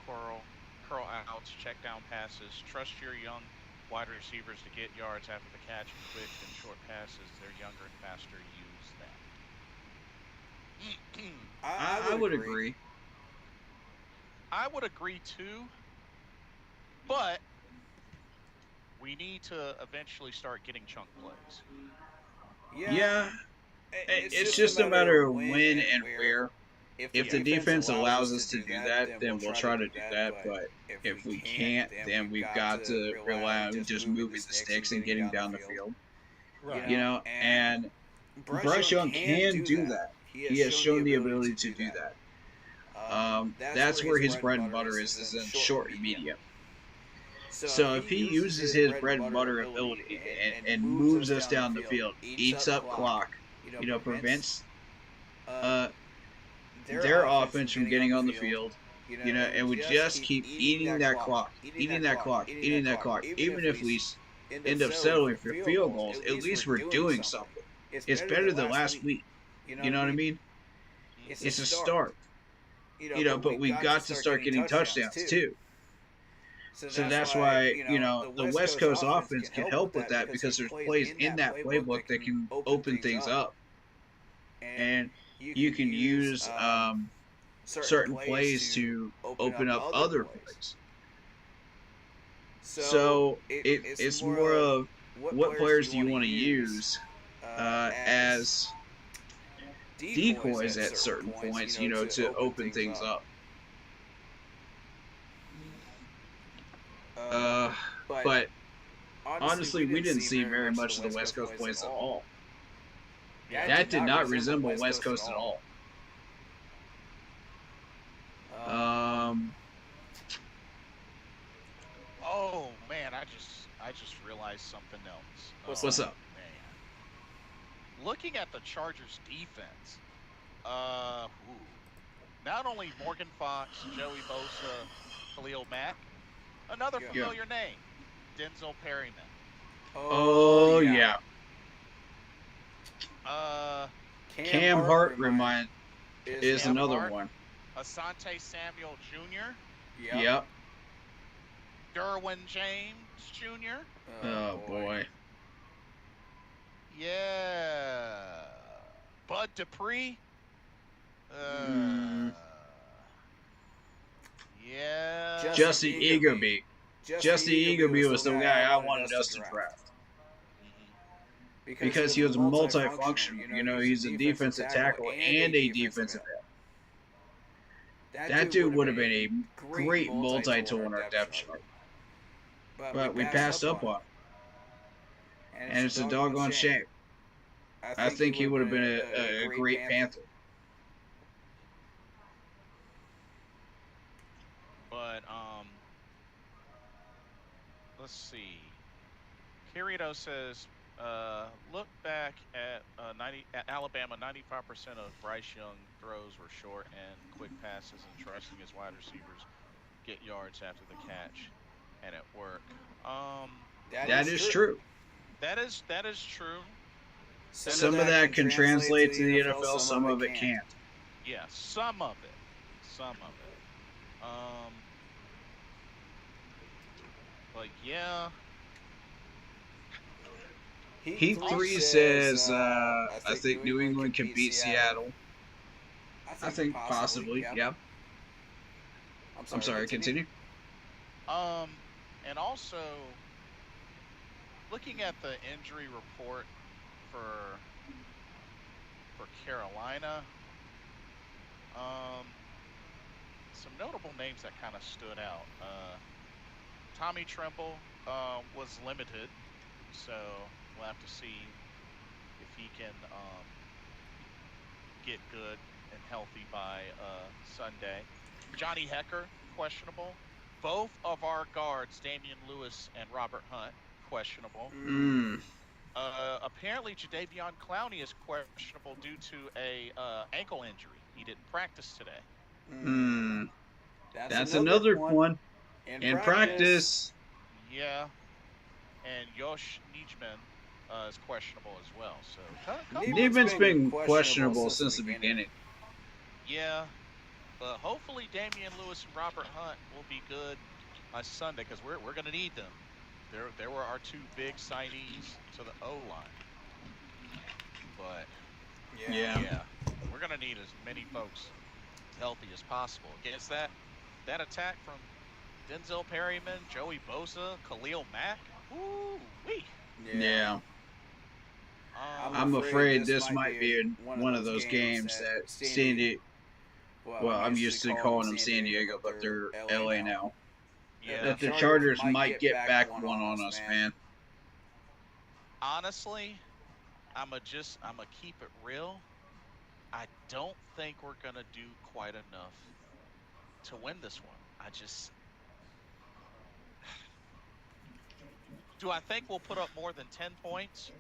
curl outs, check down passes. Trust your young wide receivers to get yards after the catch and quick and short passes. They're younger and faster. Use that. I would agree. I would agree too, but we need to eventually start getting chunk plays. Yeah. It's just a matter of when and where. If the defense allows us to do that, then we'll try to do that. But if we can't, then we've got to rely on just moving the sticks and getting down the field. Right. You know, and Bryce Young can do that. He has shown the ability to do that. That's where his bread and butter is in short and medium. So if he uses his bread and butter ability and moves us down the field, eats up clock, you know, prevents their offense from getting on the field, you know, and we just keep eating that clock. Even if we end up settling for field goals, at least we're doing something. It's better than last week. You know what I mean? It's a start. You know, but we've got to start getting touchdowns too. So that's why, you know, the West Coast offense can help with that because there's plays in that playbook that can open things up. And you can use certain plays to open up other plays. So it's more of what players do you want to use as decoys at certain points, you know, to open things up. But honestly, we didn't see very much of the West Coast plays at all. That did not resemble West Coast at all. Oh man, I just realized something else. What's up? Man. Looking at the Chargers defense, not only Morgan Fox, Joey Bosa, Khalil Mack, another familiar name, Denzel Perryman. Oh yeah. Cam Hart is another one. Asante Samuel Jr. Yep. Derwin James Jr. Oh boy. Yeah. Bud Dupree. Mm. Yeah. Justin Eagerby. Justin Eagerby was the guy I wanted us to draft Mhm. because he was multifunctional. You know, he's a defensive tackle and a defensive end. That dude would have been a great multi-tool in our depth chart, but we passed up on him, and it's a doggone shame. I think he would have been a great Panther. But let's see. Kirito says, look back at 90 at Alabama. 95% of Bryce Young throws were short and quick passes, and trusting his wide receivers get yards after the catch, and it worked. That is true. That is true. Some of that can translate to the NFL. Some of it can't. Yeah, some of it. Some of it. But yeah. Heat 3 says, I think New England can beat Seattle. I think possibly, yeah. I'm sorry, continue. And also looking at the injury report for Carolina, some notable names that kind of stood out. Tommy Tremble was limited, so we'll have to see if he can get good and healthy by Sunday. Johnny Hecker, questionable. Both of our guards, Damian Lewis and Robert Hunt, questionable. Apparently, Jadeveon Clowney is questionable due to a ankle injury. He didn't practice today. That's another one. In practice. Yeah. And Yosh Nijman is questionable as well. So Nijman's been questionable since the beginning. Yeah. But hopefully Damian Lewis and Robert Hunt will be good by Sunday because we're going to need them. There were our two big signees to the O-line. But yeah, we're going to need as many folks healthy as possible against that attack from Denzel Perryman, Joey Bosa, Khalil Mack. Ooh-wee. Yeah. I'm afraid this might be one of those games that Sandy. Well, I'm used to calling them San Diego, but they're LA now. Yeah. That the Chargers might get back one on us, man. Honestly, I'ma keep it real. I don't think we're gonna do quite enough to win this one. Do I think we'll put up more than 10 points?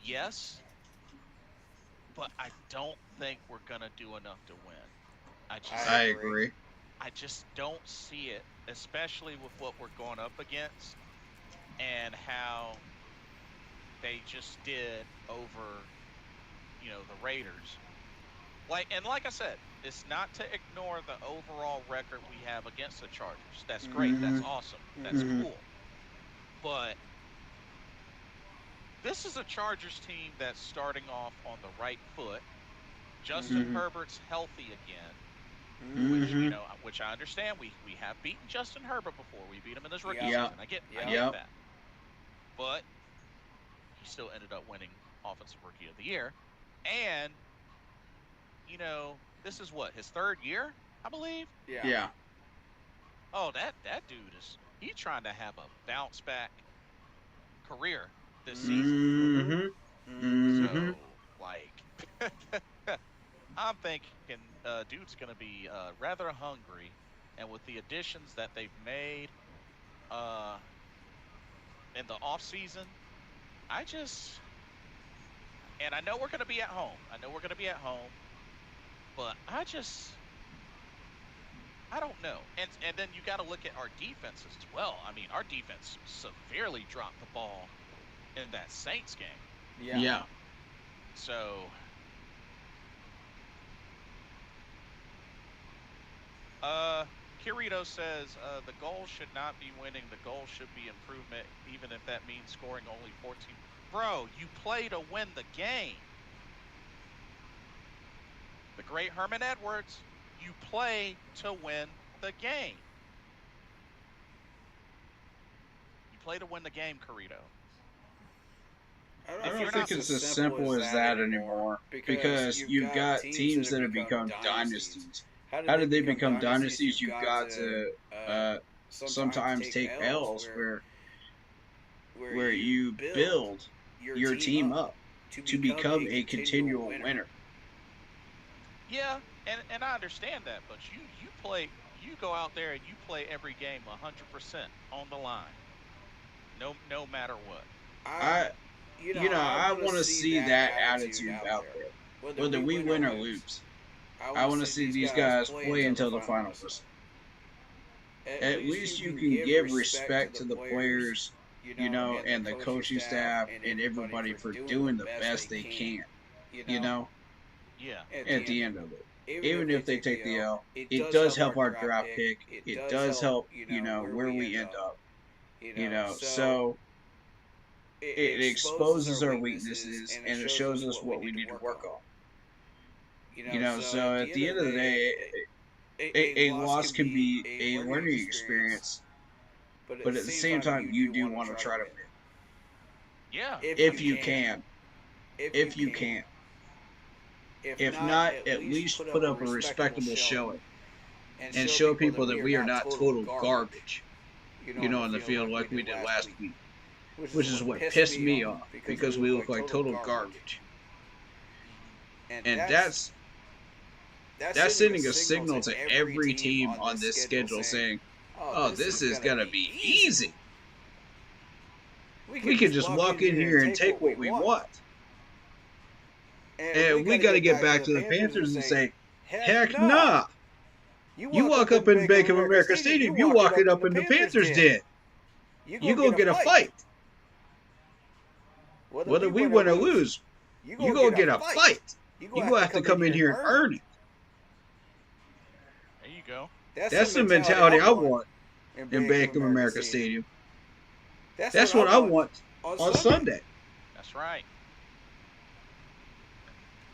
Yes. But I don't think we're gonna do enough to win. I agree. I just don't see it, especially with what we're going up against and how they just did over, the Raiders. Like I said, it's not to ignore the overall record we have against the Chargers. That's great. That's awesome. That's cool. But this is a Chargers team that's starting off on the right foot. Justin Herbert's healthy again, which I understand. We have beaten Justin Herbert before. We beat him in his rookie season. I get that. But he still ended up winning Offensive Rookie of the Year. And, this is his third year, I believe? Yeah. Oh, that dude he's trying to have a bounce back career this season. So, I'm thinking dude's going to be rather hungry. And with the additions that they've made in the offseason, and I know we're going to be at home. But I don't know. And then you got to look at our defense as well. I mean, our defense severely dropped the ball in that Saints game. Yeah. So Kirito says the goal should not be winning. The goal should be improvement, even if that means scoring only 14 Bro, you play to win the game. The great Herman Edwards, you play to win the game. You play to win the game, Carito. I If don't you're think not- it's as simple as that anymore because you've got teams that have become dynasties. How did they become dynasties? You've got to sometimes take L's where you build your team up to become a continual winner. Yeah, and I understand that, but you go out there and you play every game 100% on the line, no matter what. I want to see that attitude out there, whether we win or lose. I want to see these guys play until the final whistle. At least you can give respect to the players, and the coaching staff and everybody for doing the best they can, Yeah. at the end of it. Even if they take the L, it does help our draft pick. It does help, where we end up. So it exposes our weaknesses and it shows us what we need to work on. So at the end of the day, a loss can be a learning experience, but at the same time, you do want to try to win. Yeah. If you can. If not, at least put up a respectable showing and show people that we are not total garbage, on the field like we did last week, which is what pissed me off because we look like total garbage. And that's sending a signal to every team on this schedule saying, oh, this is going to be easy. We can just walk in here and take what we want. And we got to get back to the Panthers and say, heck nah. You walk up in Bank of America Stadium, you walk it up in the Panthers den. You go get a fight. Whether we win or lose, you go get a fight. You go have to come in here and earn it. There you go. That's the mentality I want in Bank of America Stadium. That's what I want on Sunday. That's right.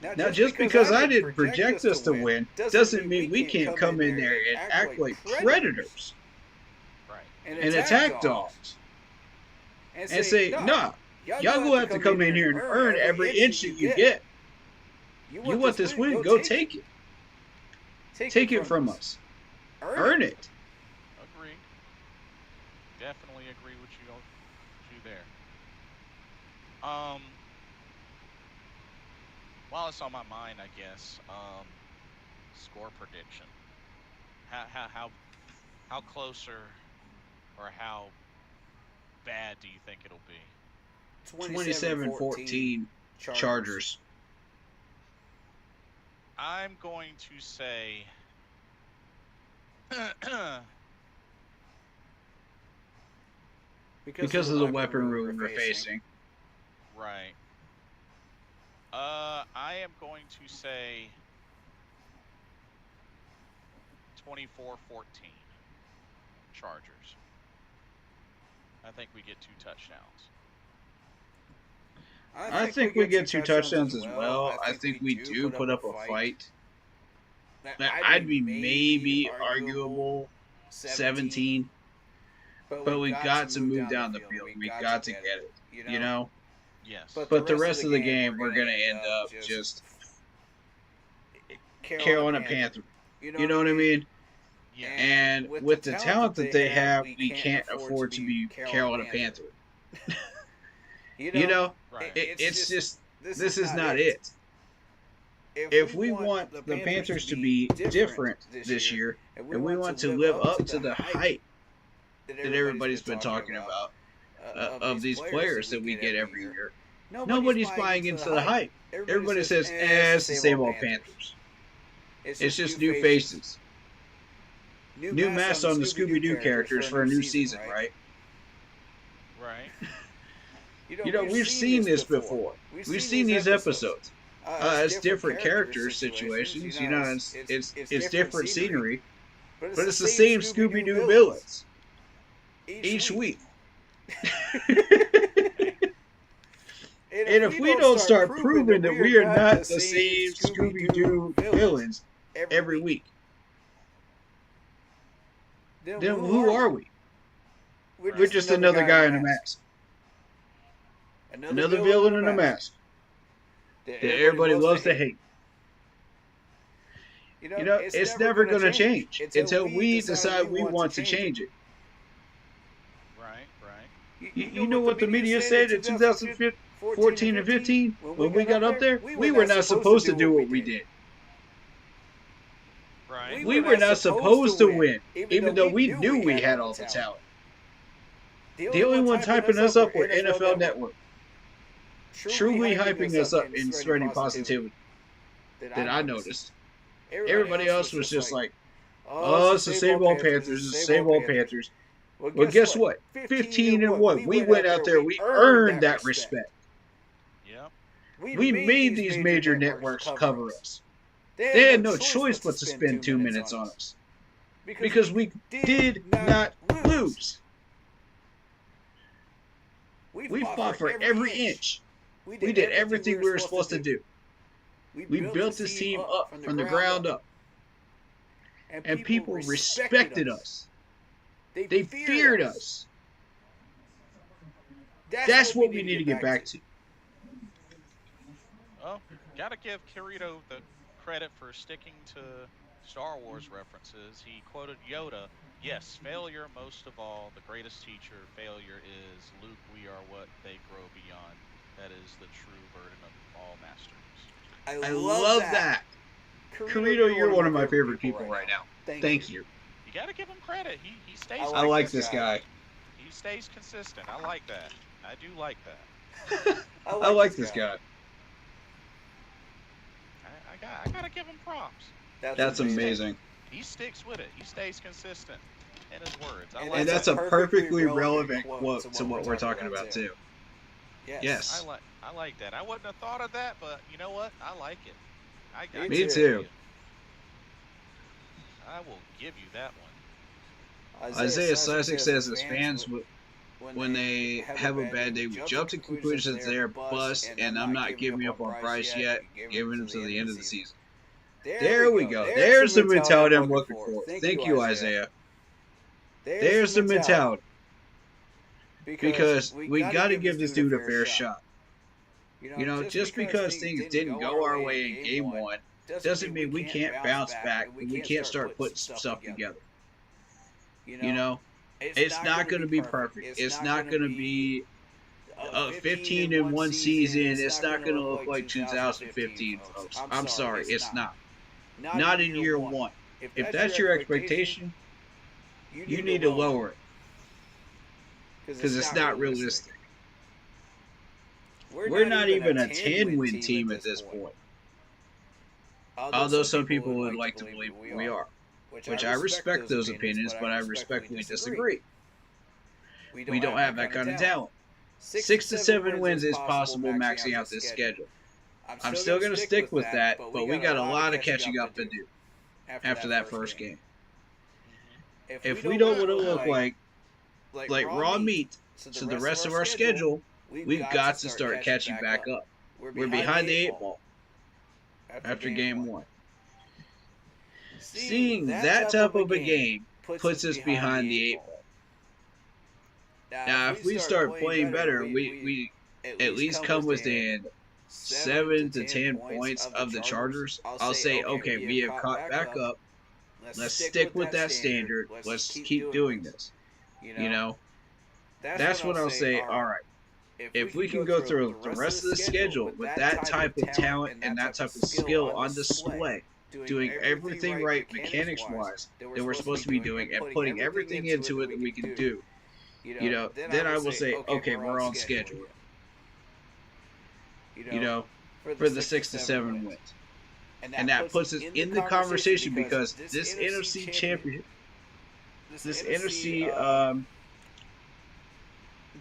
Now, just because I didn't project us to win doesn't mean we can't come in there and act like predators. Right. And attack dogs. And say, nah, y'all gonna have to come in here and earn every inch that you get. You want this win? Go take it. Take it from us. Earn it. Agree. Definitely agree with you there. While it's on my mind, I guess, score prediction. How close or how bad do you think it'll be? 27-14 Chargers. I'm going to say because of the weaponry we're facing. Right. I am going to say 24-14 Chargers. I think we get 2 touchdowns. I think we get 2 touchdowns as well. I think we do put up a fight. I'd be maybe arguable 17, but we got to move down the field. We got to get it, Yes. But the rest of the game, we're going to end up just Carolina Panthers. You know what I mean? Yeah. And with the talent that they have, we can't afford to be Carolina Panthers. Right. It's just, this is not it. If we want the Panthers to be different this year, and we want to live up to the hype that everybody's been talking about of these players that we get every year, nobody's buying into the hype. Everybody says, it's the same old Panthers. It's just new faces. New masks on the Scooby-Doo characters for a new season, right? Right. We've seen this before. We've seen these episodes. It's different character situations, it's different scenery, but it's the same Scooby-Doo villains each week. And if we don't start proving that we are not the same Scooby-Doo villains every week, then who are we? We're just another guy in a mask. Another villain in a mask that everybody loves to hate. It's never going to change until we decide we want to change it. Right. You know what the media said in 2014 and 15 when we got up there? We were not supposed to do what we did. Right. We were not supposed to win, even though we knew we had all the talent. The only one typing us up were NFL Network, truly hyping us up and spreading positivity that I noticed. Everybody else was just like, oh, it's the same old Panthers, it's the same old Panthers. Well, guess what? 15-1. We went out there, we earned that respect. Yep. We made these major networks cover us. They had no choice but to spend 2 minutes on us. Because we did not lose. We fought for every inch. We did everything we were supposed to do. We built this team up from the ground up. And people respected us. They feared us. That's what we need to get back to. Well, gotta give Kirito the credit for sticking to Star Wars references. He quoted Yoda, yes, failure most of all, the greatest teacher, failure is, Luke, we are what they grow beyond. That is the true burden of all masters. I love that. Kirito, you're one of my favorite people right now. Thank you. You gotta give him credit. He stays. I like this guy. He stays consistent. I like that. I do like that. I like this guy. I gotta give him props. That's amazing. He sticks with it. He stays consistent in his words. And that's a perfectly relevant quote to what we're talking about too. Yes. I like that. I wouldn't have thought of that, but you know what? I like it. Me too. I will give you that one. Isaiah Classic says his fans, when they have a bad day, we jump to conclusions they're a bust, and I'm not giving up on Bryce yet, giving him to the end of the season. There we go. There's the mentality I'm looking for. Thank you, Isaiah. There's the mentality. Because we got to give this dude a fair shot. Just because things didn't go our way in game one doesn't mean we can't bounce back and we can't start putting some stuff together. It's not going to be perfect. It's not going to be a 15-1 season. It's not going to look like 2015, folks. I'm sorry, it's not. Not in year one. If that's your expectation, you need to lower it. Because it's not realistic. We're not even a 10-win team at this point. Although some people would like to believe we are. Which I respect those opinions, but I respectfully disagree. We don't have that kind of talent. 6 to 7 wins is possible maxing out this schedule. I'm still going to stick with that, but we got a lot of catching up to do after that first game. If we don't want to look like raw meat to the rest of our schedule, we've got to start catching back up. We're behind the 8 ball after game 1. Seeing that type of a game puts us behind the 8 ball. Now, if we start playing better, we at least come within 7 to 10 points of the Chargers. I'll say, okay, we have caught back up. Let's stick with that standard. Let's keep doing this. That's when I'll say, all right. If we can go through the rest of the schedule with that type of talent and that type of skill on display, doing everything right mechanics-wise that we're supposed to be doing and putting everything into it that we can do, then I will say, okay, we're on schedule. For the 6 to 7 wins. And that puts us in the conversation because this NFC championship, this NFC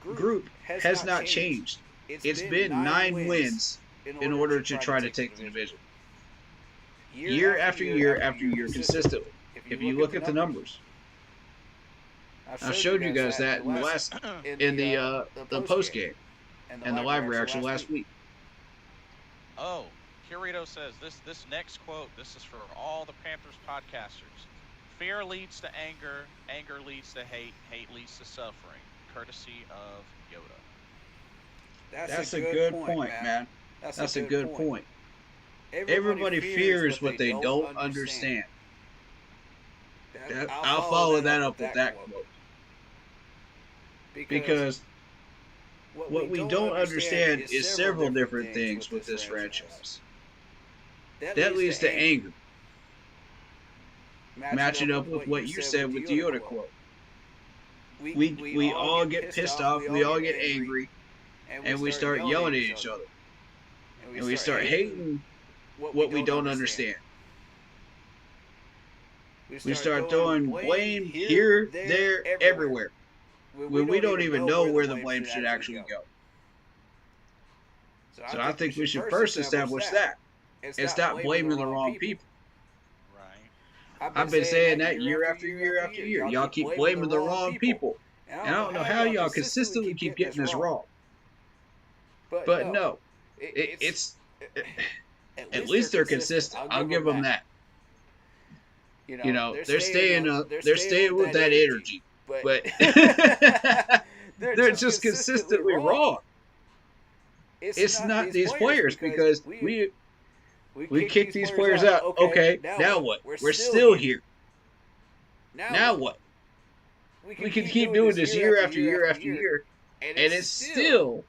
group has not changed. It's been 9 wins in order to try to take the division. Year after year after year consistently. If you look at the numbers. I showed you guys that in the post game and the live reaction last week. Oh, Curito says this next quote. This is for all the Panthers podcasters. Fear leads to anger. Anger leads to hate. Hate leads to suffering. Courtesy of Yoda. That's a good point, man. That's a good point. Everybody fears what they don't understand. I'll follow that up with that quote. Because what we don't understand is several different things with this franchise. That leads to anger. Matching up with what you said with the Yoda quote. We all get pissed off, we all get angry, and we start yelling at each other. And we start hating what we don't understand. We start throwing blame here, there, everywhere, when we don't even know where the blame should actually go. So I think we should first establish that and stop blaming the wrong people. Right. I've been saying that year after year after year. Y'all keep blaming the wrong people. And I don't know how y'all consistently keep getting this wrong. But no, it's at least they're consistent. I'll give them that. You know, they're staying with that energy, but they're just consistently wrong. It's not these players because we kick these players out. Okay, now what? We're still here. Now what? We can keep doing this year after year after year, and it's still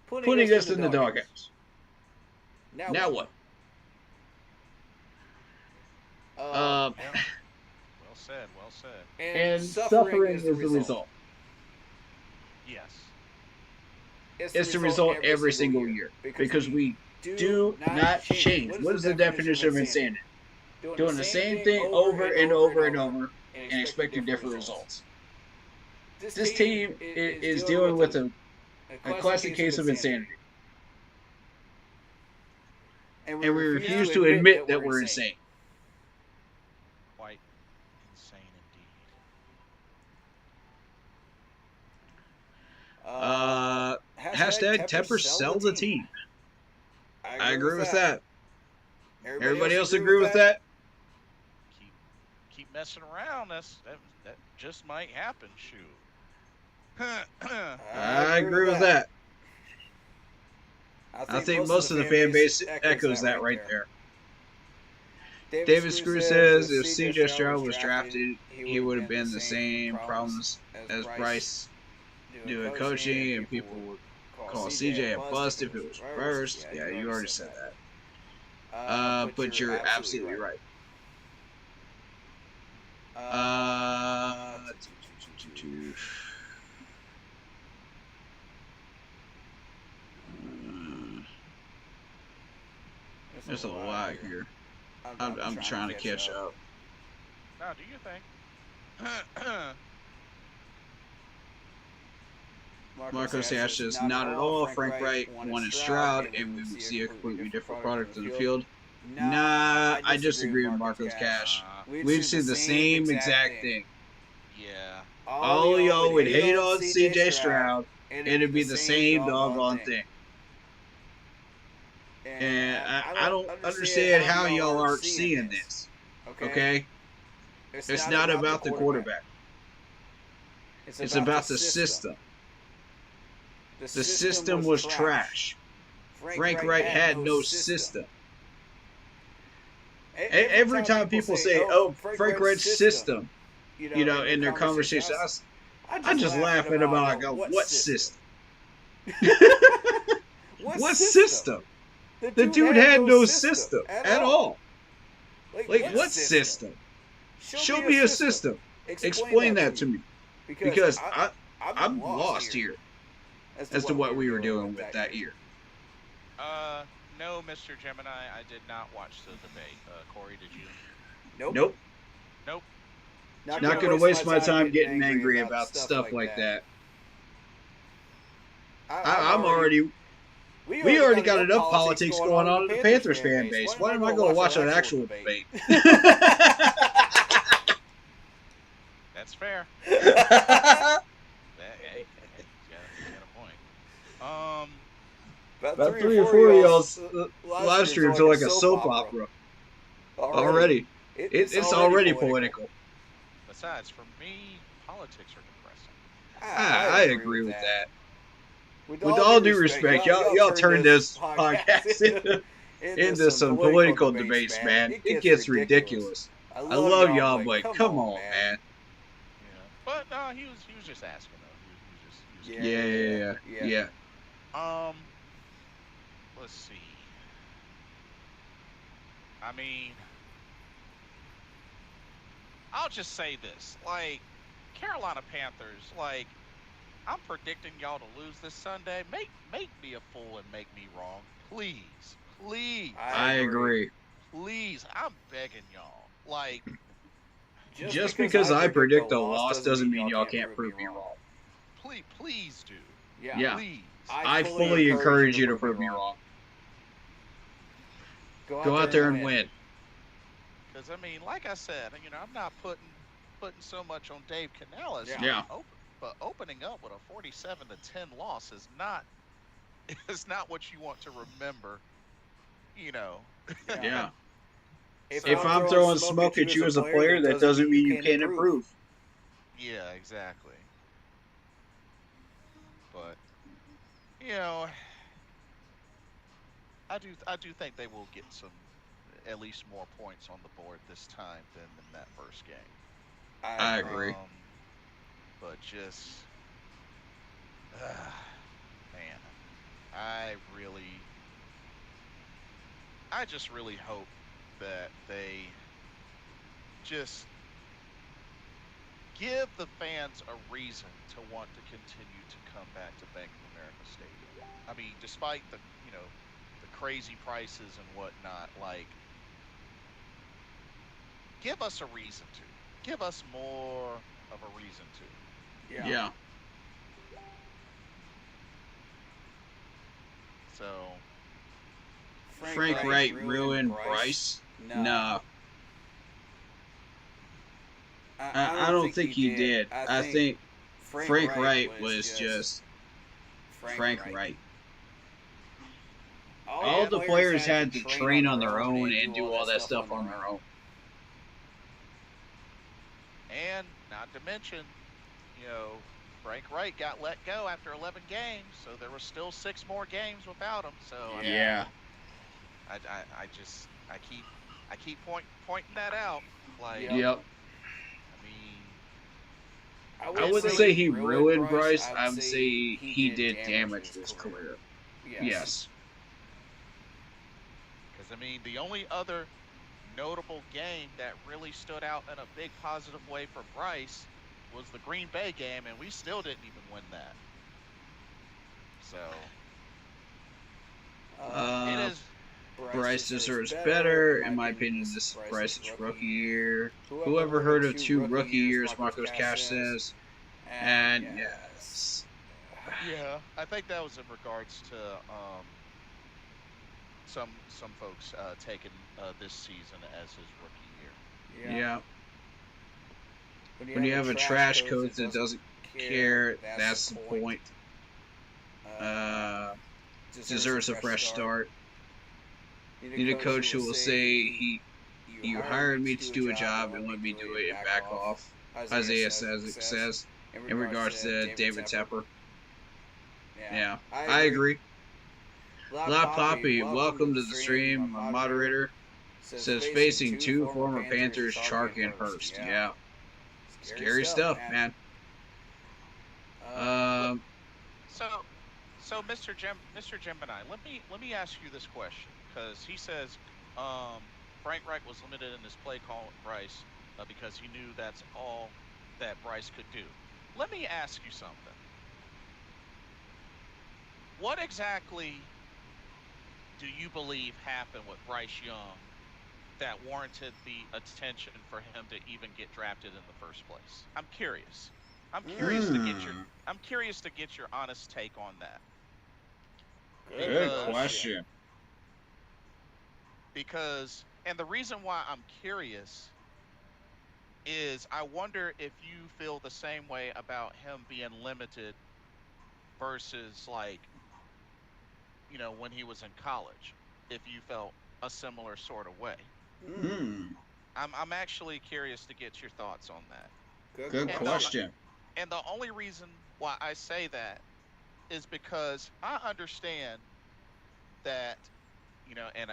putting us in the doghouse. Now what? Well said. Well said. And suffering is the result. Yes. It's the result every single year because we do not change. What is the definition of insanity? Doing the same thing over and over and over and expecting different results. This team is dealing with a classic case of insanity. And we refuse to admit that we're insane. Quite insane indeed. Hashtag Tepper sell the team. I agree with that. Everybody else agree with that? Keep messing around. That just might happen. Shoot. I agree with that. I think most of the fan base echoes that right there. David Screw says if CJ Stroud was drafted, he would have been the same problems as Bryce doing coaching, and people would call CJ a bust if it was reversed. Yeah, you already said that. But you're absolutely right. There's a lot here. I'm trying to catch up. Now, do you think? Marco says, not at all. Frank Wright wanted Stroud, and we would see a completely different product in the field. Nah, I disagree with Marco's Cash. We've seen the same exact thing. Yeah. All y'all would hate on CJ Stroud, and it'd be the same doggone thing. And I don't understand how y'all aren't seeing this. Okay? It's not about the quarterback. It's about the system. The system was trash. Frank Wright had no system. Every time people say, oh, Frank Wright's system, you know, in their conversation, I just laugh at them like, what system? What system? The dude had no system at all. Like, what system? Show me a system. Explain that to me. Because I'm lost here as to what we were doing with that year. No, Mr. Gemini, I did not watch the debate. Corey, did you? Nope. Nope. Not going to waste my time getting angry about stuff like that. I'm already... We already got enough politics going on in the Panthers fan base. Why am I going to watch an actual debate? That's fair. Hey, you got a point. About 3 or 4 of y'all's live streams are like a soap opera already. It's already political. Besides, for me, politics are depressing. I agree with that. With all due respect, y'all turn this podcast into some political debates, man. It gets ridiculous. I love y'all, but come on, man. Yeah, but no, he was just asking though. He was just Yeah. let's see. I mean, I'll just say this: like, Carolina Panthers, like, I'm predicting y'all to lose this Sunday. Make me a fool and make me wrong, please. I agree. Please, I'm begging y'all. Like, just because I predict a loss doesn't mean y'all can't prove me wrong. Please do. Yeah. Please. I fully encourage you to prove me wrong. Go out there and win. Because I mean, like I said, I'm not putting so much on Dave Canales. Yeah. But opening up with a 47-10 loss is not what you want to remember. Yeah. If I'm throwing smoke at you as a player, that doesn't mean you can't improve. Yeah, exactly. But I do think they will get at least more points on the board this time than in that first game. I agree. But just, man, I just really hope that they just give the fans a reason to want to continue to come back to Bank of America Stadium. I mean, despite the crazy prices and whatnot, like, give us a reason to. Give us more of a reason to. Yeah. So, Frank Wright ruined Bryce? No. I don't think he did. I think Frank Wright was just Frank Wright. All the players had to train on their own and do all that stuff on their own. And not to mention, Frank Wright got let go after 11 games, so there were still 6 more games without him. So yeah, I keep pointing that out. Like, yep. I I wouldn't say he ruined Bryce. I would say he did damage to his career. Yes. Because the only other notable game that really stood out in a big positive way for Bryce was the Green Bay game, and we still didn't even win that. So it is. Bryce deserves better, in my opinion. This is Bryce's rookie year. Whoever heard of 2 rookie years? Marcos Cash says, and yes. Yeah, I think that was in regards to some folks taking this season as his rookie year. Yeah. When you have a trash coach that doesn't care, that's the point. Deserves a fresh start. Need a coach who will say, you hired me to do a job and let me do it and back off. Isaiah says in regards to David Tepper. Yeah, I agree. La Poppy, welcome to the stream. My moderator says facing 2 former Panthers, Chark and Hurst. Yeah. Scary stuff, man. So Mr. Gemini, let me ask you this question, because he says Frank Wright was limited in his play call with Bryce because he knew that's all that Bryce could do. Let me ask you something. What exactly do you believe happened with Bryce Young that warranted the attention for him to even get drafted in the first place? I'm curious. I'm curious to get your honest take on that. Good question. Because, and the reason why I'm curious is I wonder if you feel the same way about him being limited versus, like, when he was in college, if you felt a similar sort of way. Hmm. I'm actually curious to get your thoughts on that. Good Good And the question. question. and the only reason why I say that is because I understand that, and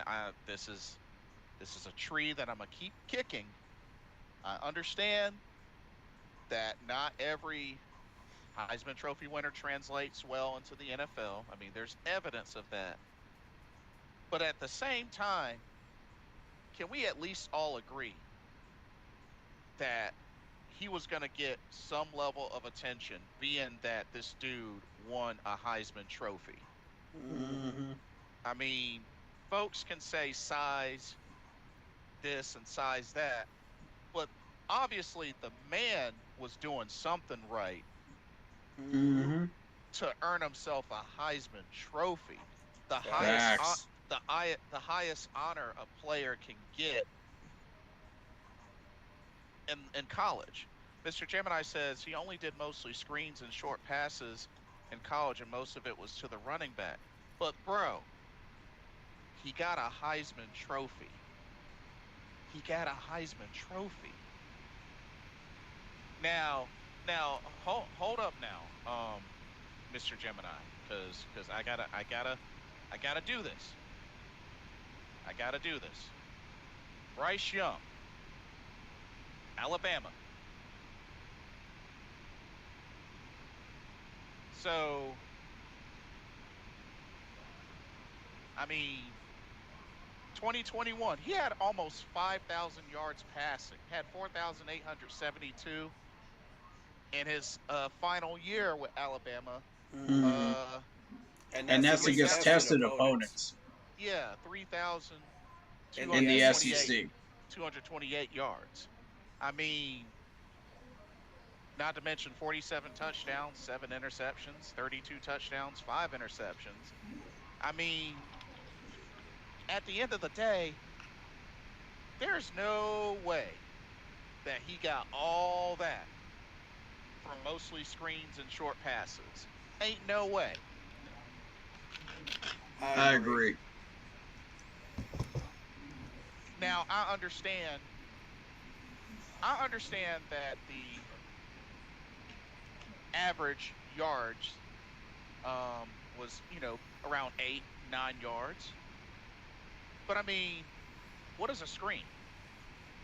this is a tree that I'm gonna keep kicking. I understand that not every Heisman Trophy winner translates well into the NFL. I mean, there's evidence of that. But at the same time, can we at least all agree that he was going to get some level of attention, being that this dude won a Heisman Trophy? Hmm. I mean, folks can say size this and size that, but obviously the man was doing something right Hmm. to earn himself a Heisman Trophy, the highest Facts. Facts. the highest honor a player can get in college. Mr. Gemini says he only did mostly screens and short passes in college, and most of it was to the running back. But bro, he got a Heisman Trophy. He got a Heisman Trophy. Now, hold up now, Mr. Gemini, because I gotta do this. I gotta do this. Bryce Young, Alabama. So I mean, 2021, he had almost 5,000 yards passing, had 4,872 in his final year with Alabama. Hmm. Uh, And And that's that's three against against that tested tested opponents opponents yeah, in the in the 3,228 SEC. SEC. 228 yards. I mean, not to mention 47 touchdowns, 7 interceptions, 32 touchdowns, 5 interceptions. I mean, at the end of the day, there's no way that he got all that from mostly screens and short passes. Ain't no way. I I agree. agree. Now I understand that the average yards was, around 8, 9 yards. But I mean, what is a screen?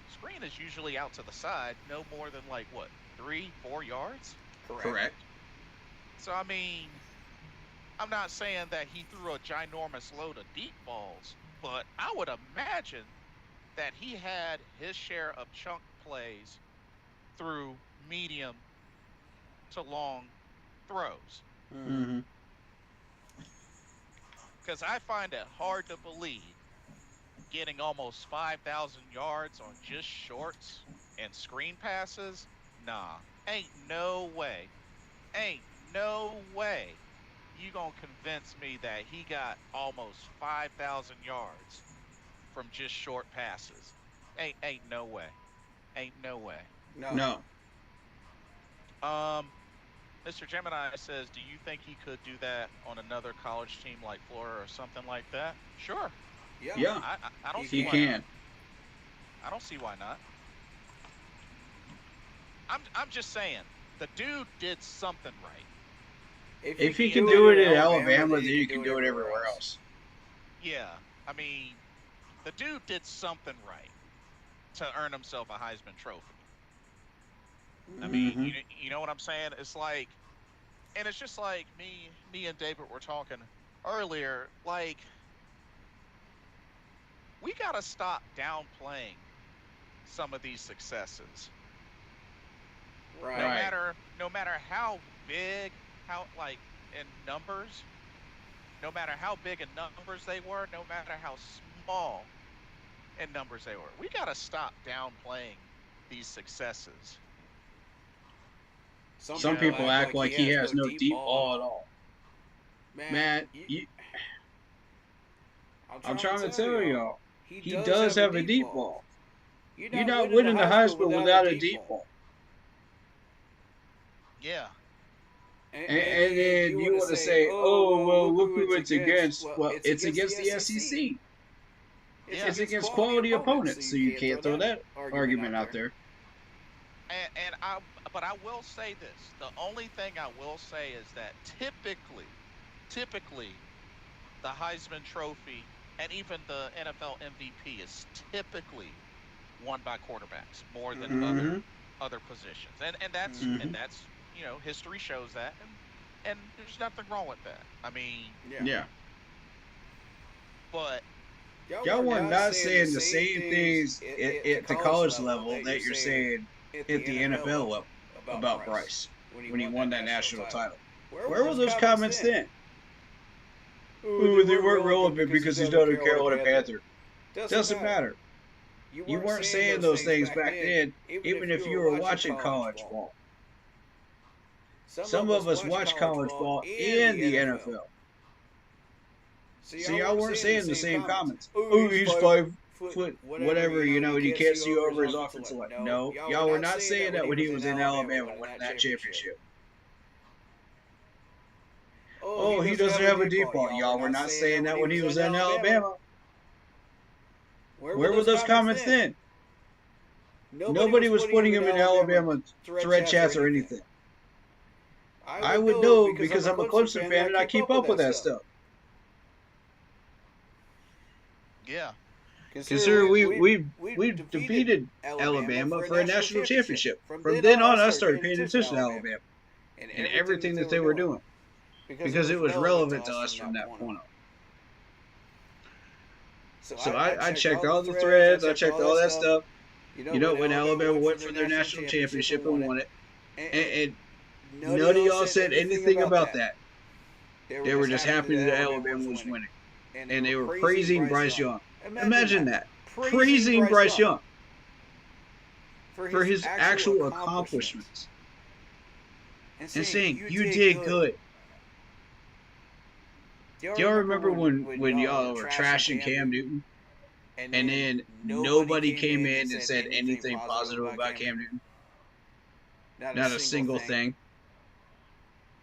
Screen is usually out to the side, no more than like what, 3, 4 yards? Correct. Correct. So I mean, I'm not saying that he threw a ginormous load of deep balls, but I would imagine that he had his share of chunk plays through medium to long throws. Hmm. Hmm. Because I find it hard to believe getting almost 5,000 yards on just shorts and screen passes. Nah, ain't no way. Ain't no way you gonna convince me that he got almost 5,000 yards from just short passes. Ain't no way. Ain't no way. No. No. Um, Mr. Gemini says, do you think he could do that on another college team like Florida or something like that? Sure. Yeah. Yeah, I don't He see he why can. not. can. I don't see why not. I'm just saying the dude did something right. If he If he can can do do it it in at Alabama, Alabama, then then he you can can do it do it everywhere everywhere else. else. Yeah. I mean, the dude did something right to earn himself a Heisman Trophy. I Hmm. mean, Hmm. you know what I'm saying? It's like, and it's just like me and David were talking earlier. Like, we gotta stop downplaying some of these successes. No Right. Right. matter no matter how big, how like in numbers, no matter how big in numbers they were, no matter how small in numbers they were, we gotta stop downplaying these successes. Some You Some people people know, act act like he like he has has no no deep deep ball at ball at all. all. Man, Man, I'm I'm trying to trying to tell tell y'all, y'all, he he does does have a have a deep deep ball. ball. You're You're not not winning the winning the Heisman Heisman without a without a deep deep ball. ball. yeah, And then you want to say, oh, well, look who it's against. Well, it's against the SEC. It's against quality opponents, so you can't throw that argument out there. But I will say this: the only thing I will say is that typically, the Heisman Trophy and even the NFL MVP is typically won by quarterbacks more than other positions, and that's history shows that, and there's nothing wrong with that. I mean, Yeah. but Y'all were not saying the same things at the college level that you're saying at the NFL level about Bryce when he won that national title. Where were those comments then? Oh, they weren't relevant because he's not a Carolina Panther. Doesn't matter. You weren't saying those things back then, even if you were watching college ball. Some of us watch college ball and the NFL. So y'all weren't saying the same comments. Oh, he's 5 foot, whatever, and you can't see over his offensive line. No, y'all were not saying that when he was in Alabama winning that championship. Oh, he doesn't have a deep ball. Y'all were not saying that when he was in Alabama. Where were those comments then? Nobody was putting him in Alabama thread chats or anything. I would know because I'm a Clemson fan and I keep up with that stuff. yeah, Consider we defeated Alabama for a national championship. From then on, I started paying attention to Alabama and everything that they were doing because it was relevant to us from that point on. So I checked all the threads. I checked all that stuff. When Alabama went for their national championship and won it, and none of y'all said anything about that. They were just happy that Alabama was winning. And they were praising Bryce Young. Imagine that. Praising Bryce Young for his actual accomplishments. And saying, you did good. Do y'all remember when y'all were trashing Cam Newton? And then nobody came in and said anything positive about Cam Newton? Not a single thing.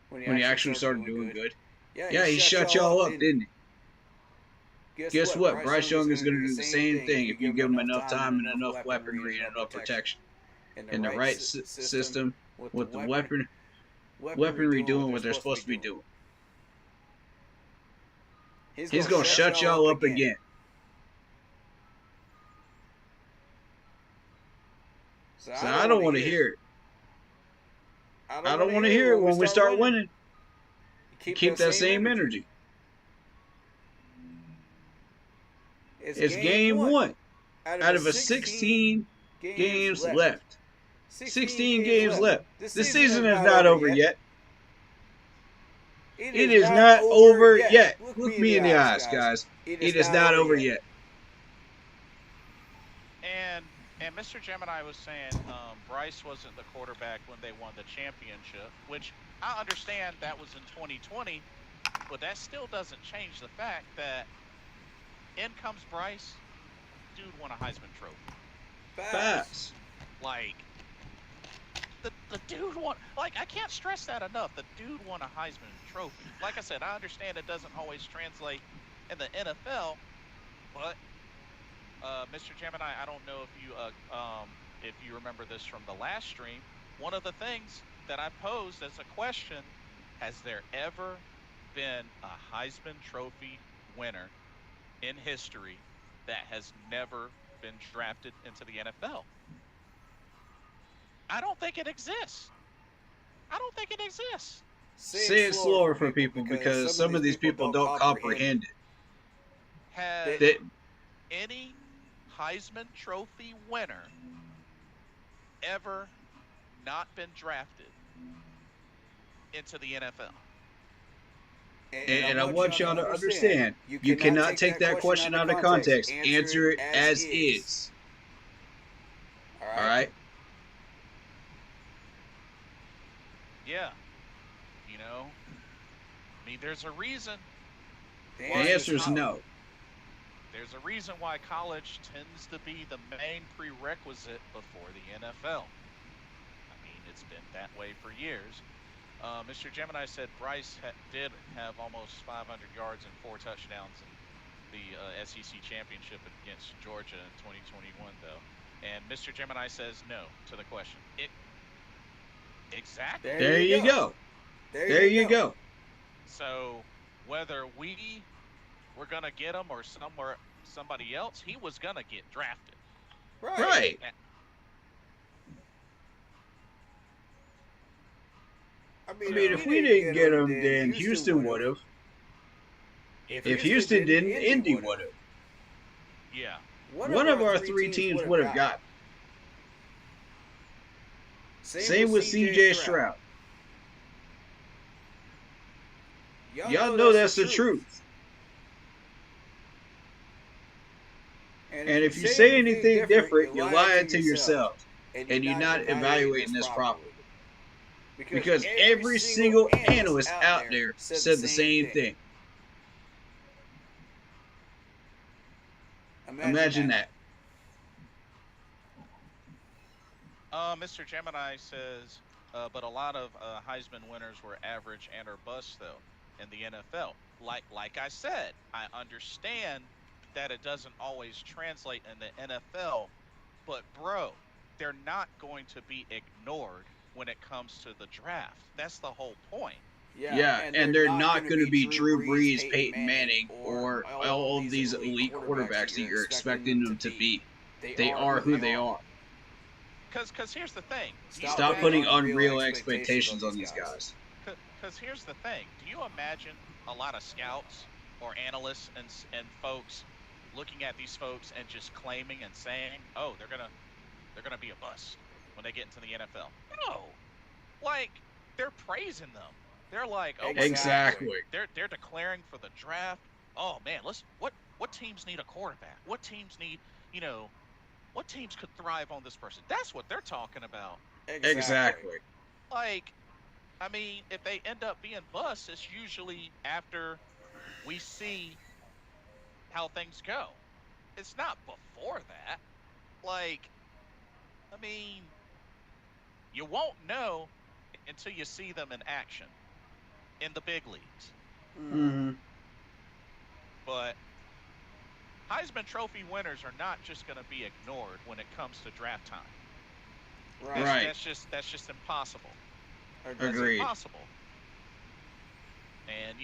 When he actually started doing good. Yeah, he shut y'all up, didn't he? Guess what? Bryce Young is going to do the same thing if you give him enough time and enough weaponry and enough protection. In the right system, with the weaponry doing what they're supposed to be doing. He's going to shut y'all up again. So I don't want to hear it. I don't want to hear it when we start winning. Keep that same energy. It's game 1 out of a 16 games left. 16 games left. The season is not over yet. It is not over yet. Look me in the eyes, guys. It is not over yet. And Mr. Gemini was saying Bryce wasn't the quarterback when they won the championship, which I understand that was in 2020, but that still doesn't change the fact that in comes Bryce, dude won a Heisman Trophy. Facts. Like, the dude won, like, I can't stress that enough. The dude won a Heisman Trophy. Like I said, I understand it doesn't always translate in the NFL, but Mr. Gemini, I don't know if you remember this from the last stream. One of the things that I posed as a question: has there ever been a Heisman Trophy winner in history that has never been drafted into the NFL? I don't think it exists. Say it slower for people because some of these people don't comprehend it. Has any Heisman Trophy winner ever not been drafted into the NFL? And I want y'all to understand, you cannot take that question out of context. Answer it as is. All right? Yeah. I mean, there's a reason. The answer is no. There's a reason why college tends to be the main prerequisite before the NFL. I mean, it's been that way for years. Mr. Gemini said Bryce did have almost 500 yards and 4 touchdowns in the SEC championship against Georgia in 2021, though. And Mr. Gemini says no to the question. Exactly. There you go. There you go. So whether we were gonna get him or somebody else, he was gonna get drafted. Right. I I mean, if we didn't get him, then Houston would have. If Houston didn't, Indy would have. Yeah. One of our three teams would have got him. Same with C.J. Stroud. Y'all know that's the truth. And if you say anything different, you're lying to yourselves. And you're not evaluating this properly. Because every single analyst out there said the same thing. Imagine that. Mr. Gemini says, but a lot of Heisman winners were average and or bust though in the NFL. Like I said, I understand that it doesn't always translate in the NFL, but bro, they're not going to be ignored when it comes to the draft. That's the whole point. Yeah, and they're not going to be Drew Brees, Peyton Manning, or all of these elite quarterbacks that you're expecting them to be. They are who they are. Because here's the thing. Stop putting unreal expectations on these guys. Because here's the thing. Do you imagine a lot of scouts or analysts and folks looking at these folks and just claiming and saying, "Oh, they're gonna be a bust when they get into the NFL"? No, like they're praising them. They're like, "Oh, exactly." They're declaring for the draft. Oh man, what teams need a quarterback? What teams need, what teams could thrive on this person? That's what they're talking about. Exactly. Like, I mean, if they end up being busts, it's usually after we see how things go. It's not before that. Like, I mean, you won't know until you see them in action in the big leagues. Mm-hmm. But Heisman Trophy winners are not just going to be ignored when it comes to draft time. Right. That's just impossible. Agreed. It's impossible. And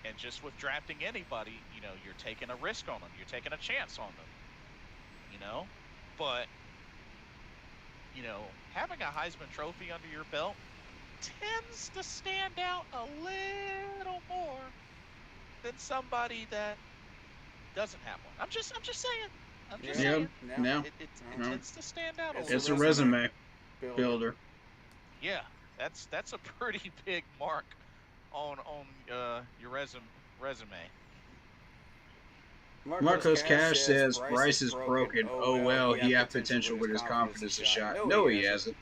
and just with drafting anybody, you're taking a risk on them. You're taking a chance on them. But having a Heisman Trophy under your belt tends to stand out a little more than somebody that doesn't have one. I'm just saying. I'm just saying. No. It tends to stand out a little. It's a resume builder. Yeah, that's a pretty big mark on your resume. Marcos Cash says Bryce is broken. Oh well, he had potential with his confidence is shot. No, he hasn't.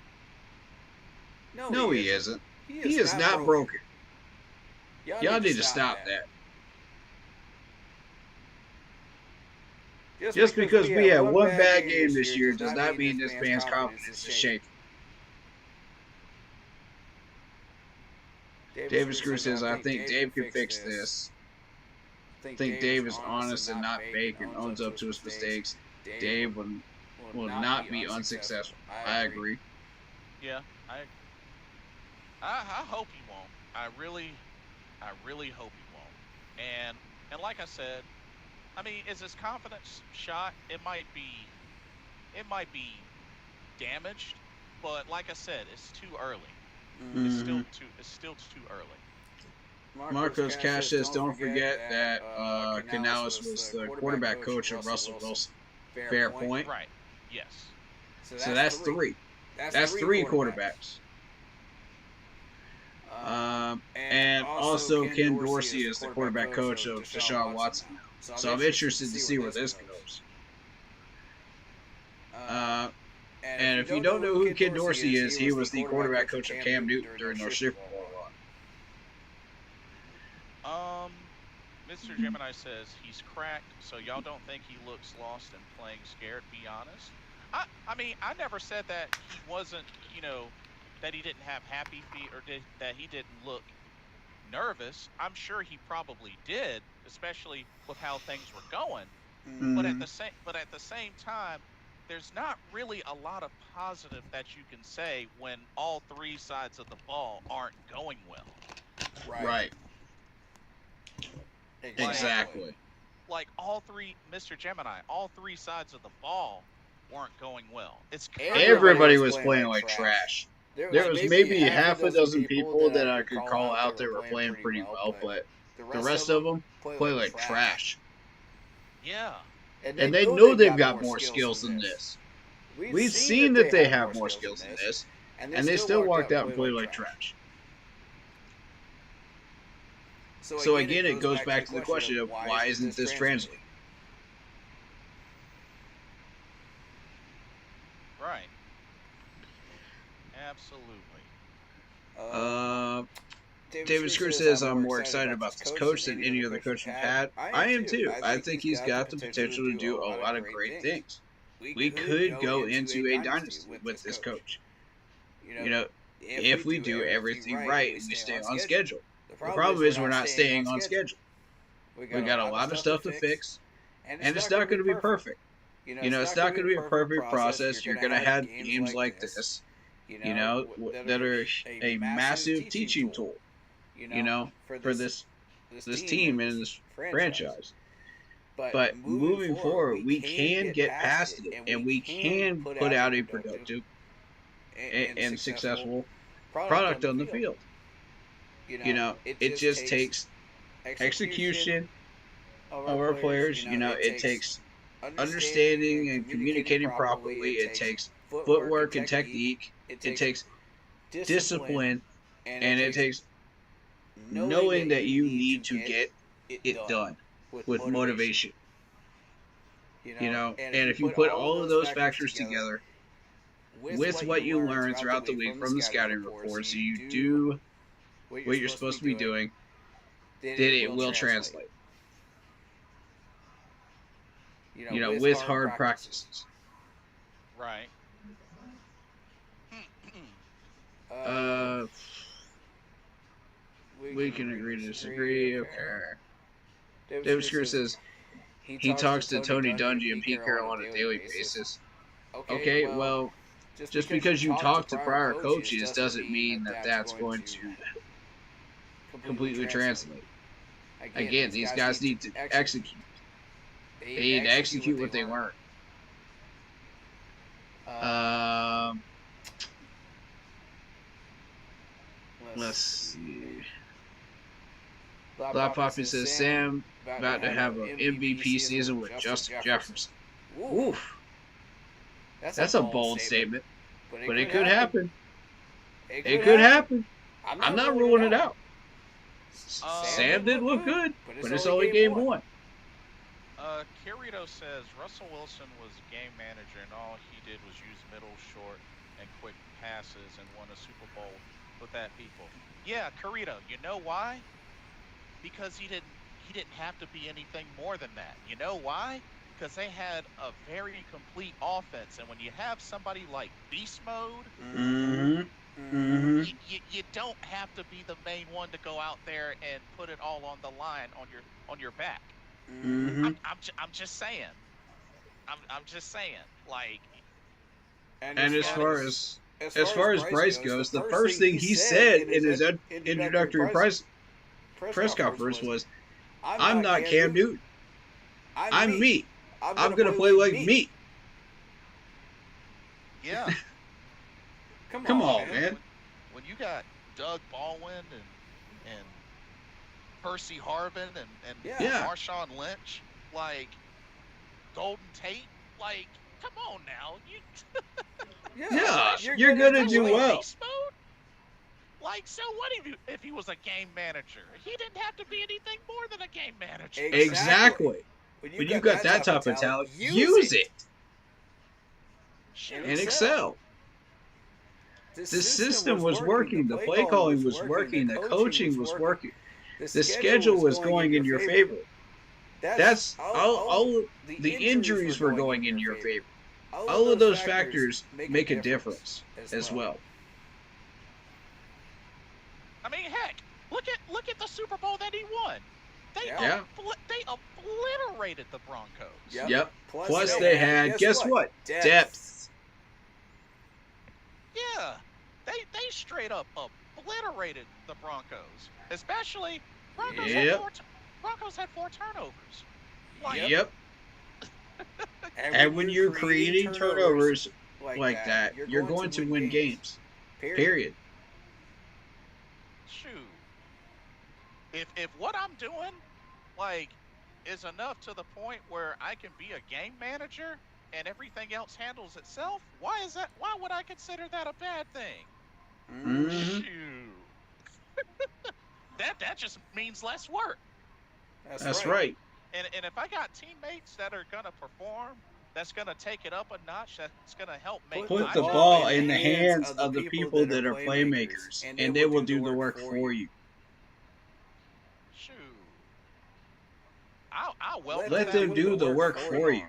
No, he isn't. He is not broken. Y'all need to stop that. Just because we had one bad game this year does not mean this man's confidence is shaken. David Screw says, I think Dave can fix this. I think Dave is honest and not fake and owns up to his mistakes. Dave will not be unsuccessful. I agree. Yeah, I hope he won't. I really hope he won't. And like I said, I mean, is his confidence shot? It might be damaged, but like I said, it's too early. Mm-hmm. It's still too early. Marcos Cash says, don't forget that Canales was the quarterback coach of Russell Wilson. Fair point. Right. Yes. So that's three. That's three quarterbacks. And also Ken Dorsey is the quarterback coach of Deshaun Watson. So I'm interested to see where this goes. And if you don't know who Ken Dorsey is, he was the quarterback coach of Cam Newton during their Super Bowl run. Mr. Gemini says he's cracked, so y'all don't think he looks lost and playing scared, be honest? I mean, I never said that he wasn't, that he didn't have happy feet or that he didn't look nervous. I'm sure he probably did, especially with how things were going. But Mhm. at the same time, there's not really a lot of positive that you can say when all three sides of the ball aren't going well. Right. Exactly. Like all three, Mr. Gemini, all three sides of the ball weren't going well. It's Everybody was playing like trash. There was maybe half a dozen people that I could call out that were playing pretty well, but the rest of them play like trash. Yeah. And they know they've got more skills than this. We've seen that they have more skills than this, and they still walked out and played like trash. So again, it goes back to the question of why isn't this translating? Right. Absolutely. David Screw says, I'm more excited about this coach than any other coach we've had. I am too. I think he's got the potential to do a lot of great things. We could go into a dynasty with this coach. You know, if we do everything right and we stay on schedule. The problem is we're not staying on schedule. We got a lot of stuff to fix, and it's not going to be perfect. It's not going to be a perfect process. You're going to have games like this, that are a massive teaching tool, for this team and this franchise. But moving forward, we can get past it, and we can put out a productive and successful product on the field. It just takes execution of our players. It takes understanding and communicating properly. It takes footwork and technique. It takes discipline, and it takes knowing that you need to get it done with motivation. And if you put all of those factors together with what you learn throughout the week from the scouting reports, so you do what you're supposed to be doing, then it will translate. With hard practices. Right. We can agree to disagree. Okay. David Screw says he talks to Tony Dungy and Pete Carroll on a daily basis. Okay, well, just because you talk to prior coaches doesn't mean that that's going to completely translate. Again, these guys need to execute. They need to execute what they learn. Let's see. Black Poppy says Sam about to have an MVP season with Justin Jefferson. Oof. That's a bold statement, but it could happen. It could happen. I'm not ruling it out. Sam did look good, but it's only game one. Kirito says Russell Wilson was a game manager and all he did was use middle, short, and quick passes and won a Super Bowl with that people. Yeah, Kirito, you know why? Because he didn't have to be anything more than that. You know why? Because they had a very complete offense, and when you have somebody like Beast Mode, you don't have to be the main one to go out there and put it all on the line on your back. I'm just saying. I'm just saying. Like. And as far as Bryce goes, the first thing he said in his introductory press conference was, "I'm not Cam Newton. I'm me. I'm going to play like me." Yeah. Come on, man. When you got Doug Baldwin and Percy Harvin and Marshawn Lynch, like Golden Tate, like, come on now. You're going to do well. Like, so what if he was a game manager? He didn't have to be anything more than a game manager. Exactly. When you got that type of talent, use it. And excel. The system was working. The play calling was working. The coaching was working. The schedule was going in your favor. That's all. The injuries were going in your favor. All of those factors make a difference as well. get the Super Bowl that he won. They Yeah. they obliterated the Broncos. Yep. Plus, Plus they had, guess what? Depth. Yeah, they straight up obliterated the Broncos. Especially Broncos Yep. had 4 turnovers. Yep. And when you're creating turnovers like that, you're going to win games. Period. Shoot. If what I'm doing, like, is enough to the point where I can be a game manager and everything else handles itself, why is that? Why would I consider that a bad thing? Mhm. Shoot. that just means less work. That's right. And if I got teammates that are gonna perform, that's gonna take it up a notch, that's gonna help make Put my the job ball easier. in the hands of the people that are playmakers, and they will do the work for you. Shoot. I'll welcome Let that them with do the open work arms. for you.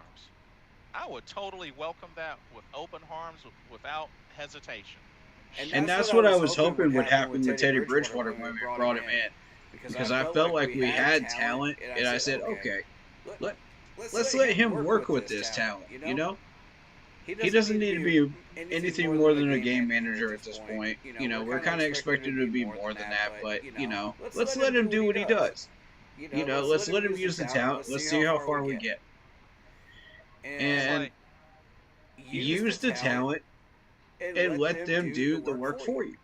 I would totally welcome that with open arms, without hesitation. And that's what I was hoping would happen with Teddy Bridgewater when we brought him in. Because I felt like we had talent, and I said, okay, let's let him work with this talent, you know? He doesn't need to be anything more than a game manager at this point. You know, we're kind of expected to be more than that, but, you know, let's let him do what he does. You know, let's let him use the talent. Let's see how far we get. And use the talent and let them do the work for you.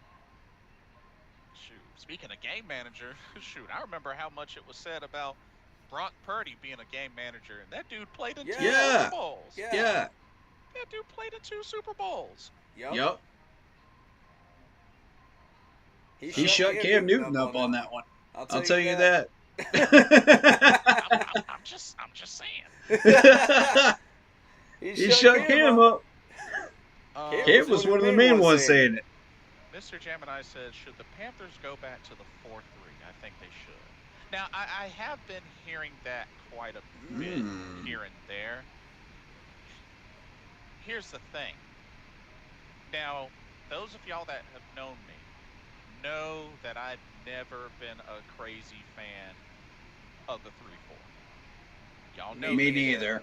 Shoot, speaking of game manager, shoot, I remember how much it was said about Brock Purdy being a game manager, and that dude played in 2 Yeah. Super Bowls. Yeah. That dude played in 2 Super Bowls. Yup. He shut Cam Newton up on that one. I'll tell you that. I'm just saying. He shut Cam up. Cam was one of the main ones saying it. Mr. Gemini says, should the Panthers go back to the 4-3? I think they should. Now, I have been hearing that quite a bit here and there. Here's the thing. Now, those of y'all that have known me know that I've never been a crazy fan of the 3-4. Y'all know Me neither.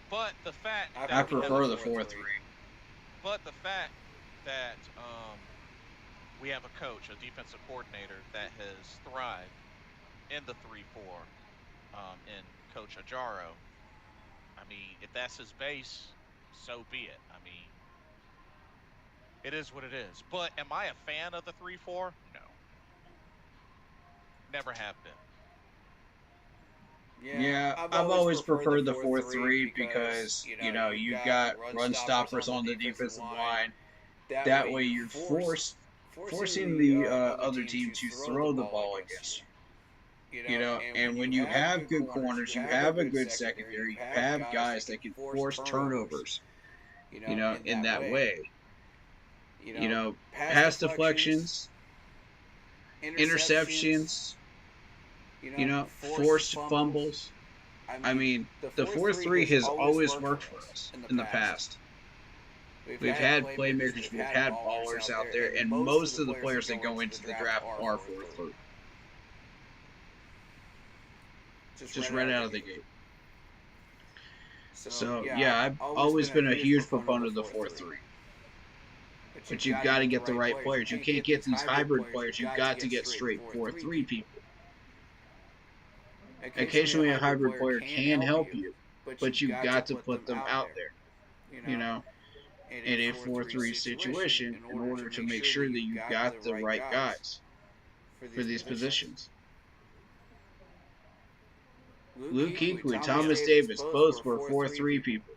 But the fact that I we have prefer a the 4-3. But the fact that we have a coach, a defensive coordinator that has thrived in the 3-4, in Coach Ajaro, I mean, if that's his base, so be it. I mean, it is what it is. But am I a fan of the 3-4? No. Never have been. Yeah, I've always preferred the 4-3 because, you know, you've got run stoppers on the defensive line. That way you're forcing the other team to throw the ball against you. You know, and when you have good corners, you have a good secondary, you have guys that can force turnovers, you know, in that way. You know, pass deflections, interceptions, you know, forced fumbles. I mean, the 4-3 has always worked for us in the past. We've had playmakers, we've had ballers out there, and most of the players that go into the draft are 4-3. Just right out of the gate. So, yeah, I've always been a huge proponent of the 4-3. But you've got to get the right players. You can't get these hybrid players. You've got to get straight 4-3 people. Occasionally, a hybrid player can help you, but you've got to put them out there, you know, in a 4-3 situation in order to make sure that you've got the right guys for these positions. Luke Kuechly, Thomas Davis, both were 4-3 people.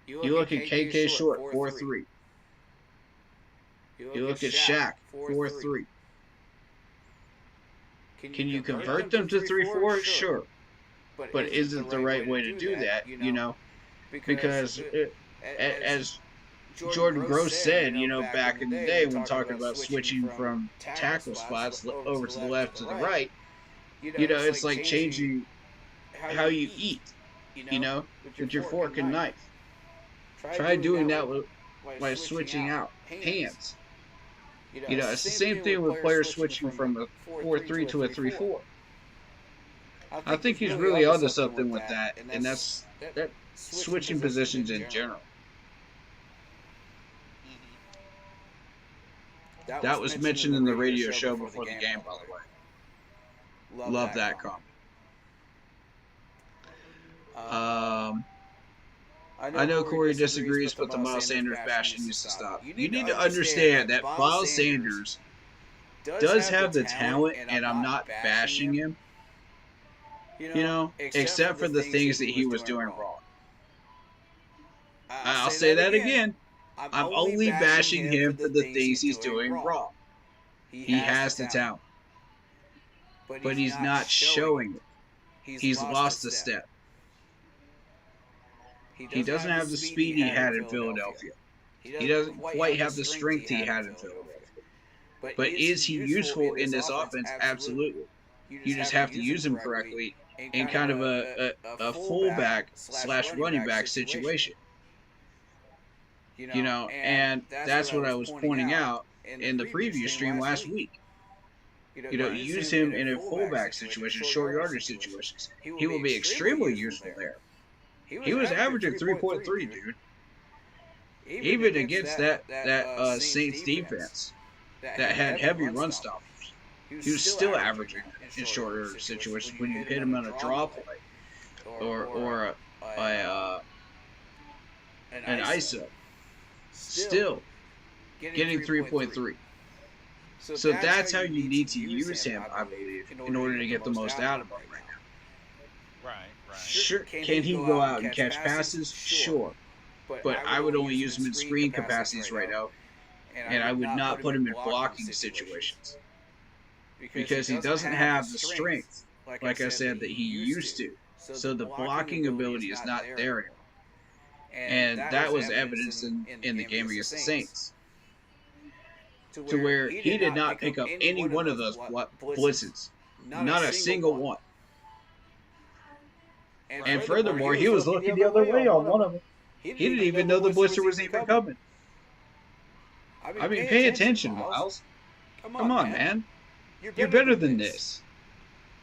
You look at KK Short, 4-3. You look at Shaq, 4-3. Can you convert them to 3-4? Sure. But is it the right way to do that, you know? Because as Jordan Gross said, you know, back in the day when talking about switching from tackle spots over to the left to the right, you know, it's like changing how you eat, you know, with your fork and knife. Try doing that by switching out hands. It's the same thing with players switching from a 4-3 to a 3-4. I think he's really onto something with that, and that's that switching positions in general. That was mentioned in the radio show before the game, by the way. Love that comment. I know Corey disagrees, but the Miles Sanders bashing needs to stop. You need to understand that Miles Sanders does have the talent, and I'm not bashing him, except for the things that he was doing wrong. I'll say that again. I'm only bashing him for the things he's doing wrong. He has the talent, but he's not showing it. He's lost a step. He doesn't have the speed he had in Philadelphia. He doesn't quite have the strength he had in Philadelphia. But is he useful in this offense? Absolutely. You just have to use him correctly in kind of a fullback / running back situation. And that's what I was pointing out in the preview stream last week. Use him in a fullback situation, short yardage situations. He will be extremely useful there. He was averaging 3.3, dude. Even against that Saints defense that had heavy run stoppers, he was still averaging in short yardage situations when you hit him on a draw play or an ISO. Still getting 3.3. So that's how you need to use him, I believe, in order to get the most out of him right now. Right. Sure, can he go out and catch passes? Sure. But I would only use him in screen capacities right now, and I would not put him in blocking situations. Because he doesn't have the strength, like I said, that he used to. So the blocking ability is not there anymore. And that was evidenced in the game against the Saints. To where he did not pick up any one of those blitzes. Not a single one. And furthermore, he was looking the other way on one of them. He didn't even know the blitzer was even coming. I mean, pay attention, Miles. Come on, man. You're better than this.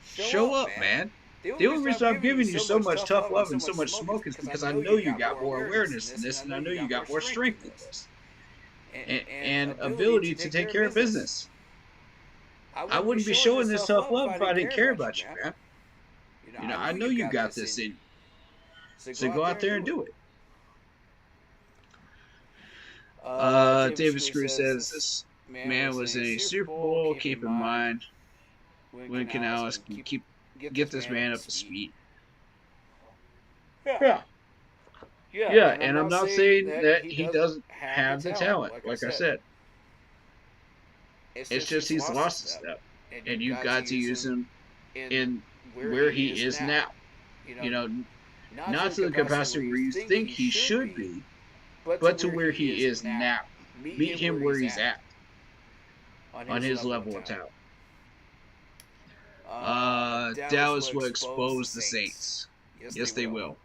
Show up, man. The only reason I'm giving you so much tough love and so much smoke is because I know you got more awareness than this, and I know you got more strength than this. And ability to take care of business. I wouldn't be showing this tough love if I didn't care about you, man. I know you got this in you. So go out there and do it. David Screw says, this man was in a Super Bowl. Keep in mind, when Canales can get this man up to speed. Yeah, and I'm not saying that he doesn't have the talent, like I said. It's just he's lost a step, and you've got to use him in where he is now. Not to the capacity where you think he should be, but to where he is now. Meet him where he's at on his level of talent. Dallas will expose the Saints. Yes, they will.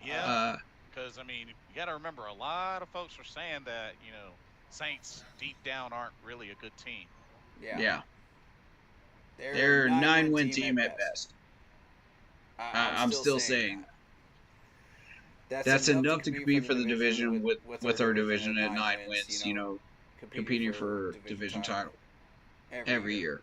Yeah, because, you got to remember, a lot of folks are saying that, Saints deep down aren't really a good team. Yeah. They're a 9-win team at best. I'm still saying that's enough to compete for the division with our division at 9 wins, competing for division title every year.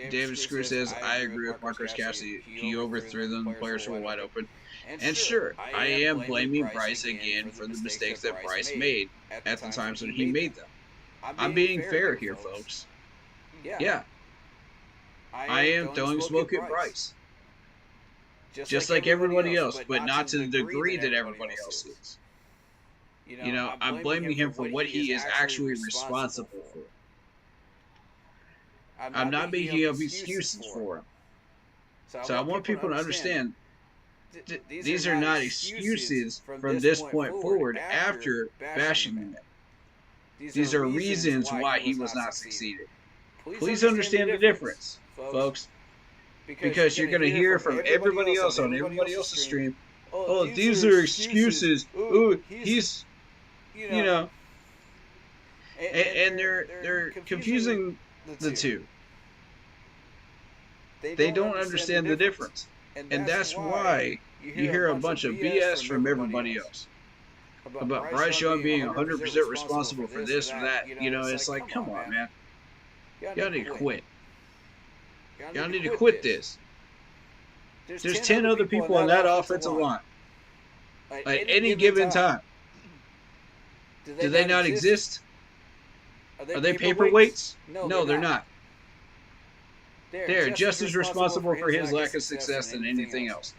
David Screw says, I agree with Marcus Cassidy. He overthrew them. The players were wide open. And sure, I am blaming Bryce again for the mistakes that Bryce made at the times when he made them. I'm being fair here, folks. Yeah. I am throwing smoke at Bryce. Just like everybody else, but not to the degree that everybody else is. I'm blaming him for what he is actually responsible for. I'm not making up excuses for him. So I want people to understand these are not excuses from this point forward after bashing him. These are reasons why he was not succeeding. Please understand the difference, folks, because you're going to hear from everybody else on everybody else's stream oh, these are excuses. Ooh, he's, you know, and they're confusing the two. They don't understand the difference. And that's why you hear a bunch of BS from everybody else about Bryce Young being 100% responsible for this or that. You know, it's like, come on, man. Y'all need to quit. Y'all need to quit this. There's 10 other people on that offensive line at any given time. Do they not exist? Are they paperweights? No, they're not. They're just as responsible for his lack of success than anything else.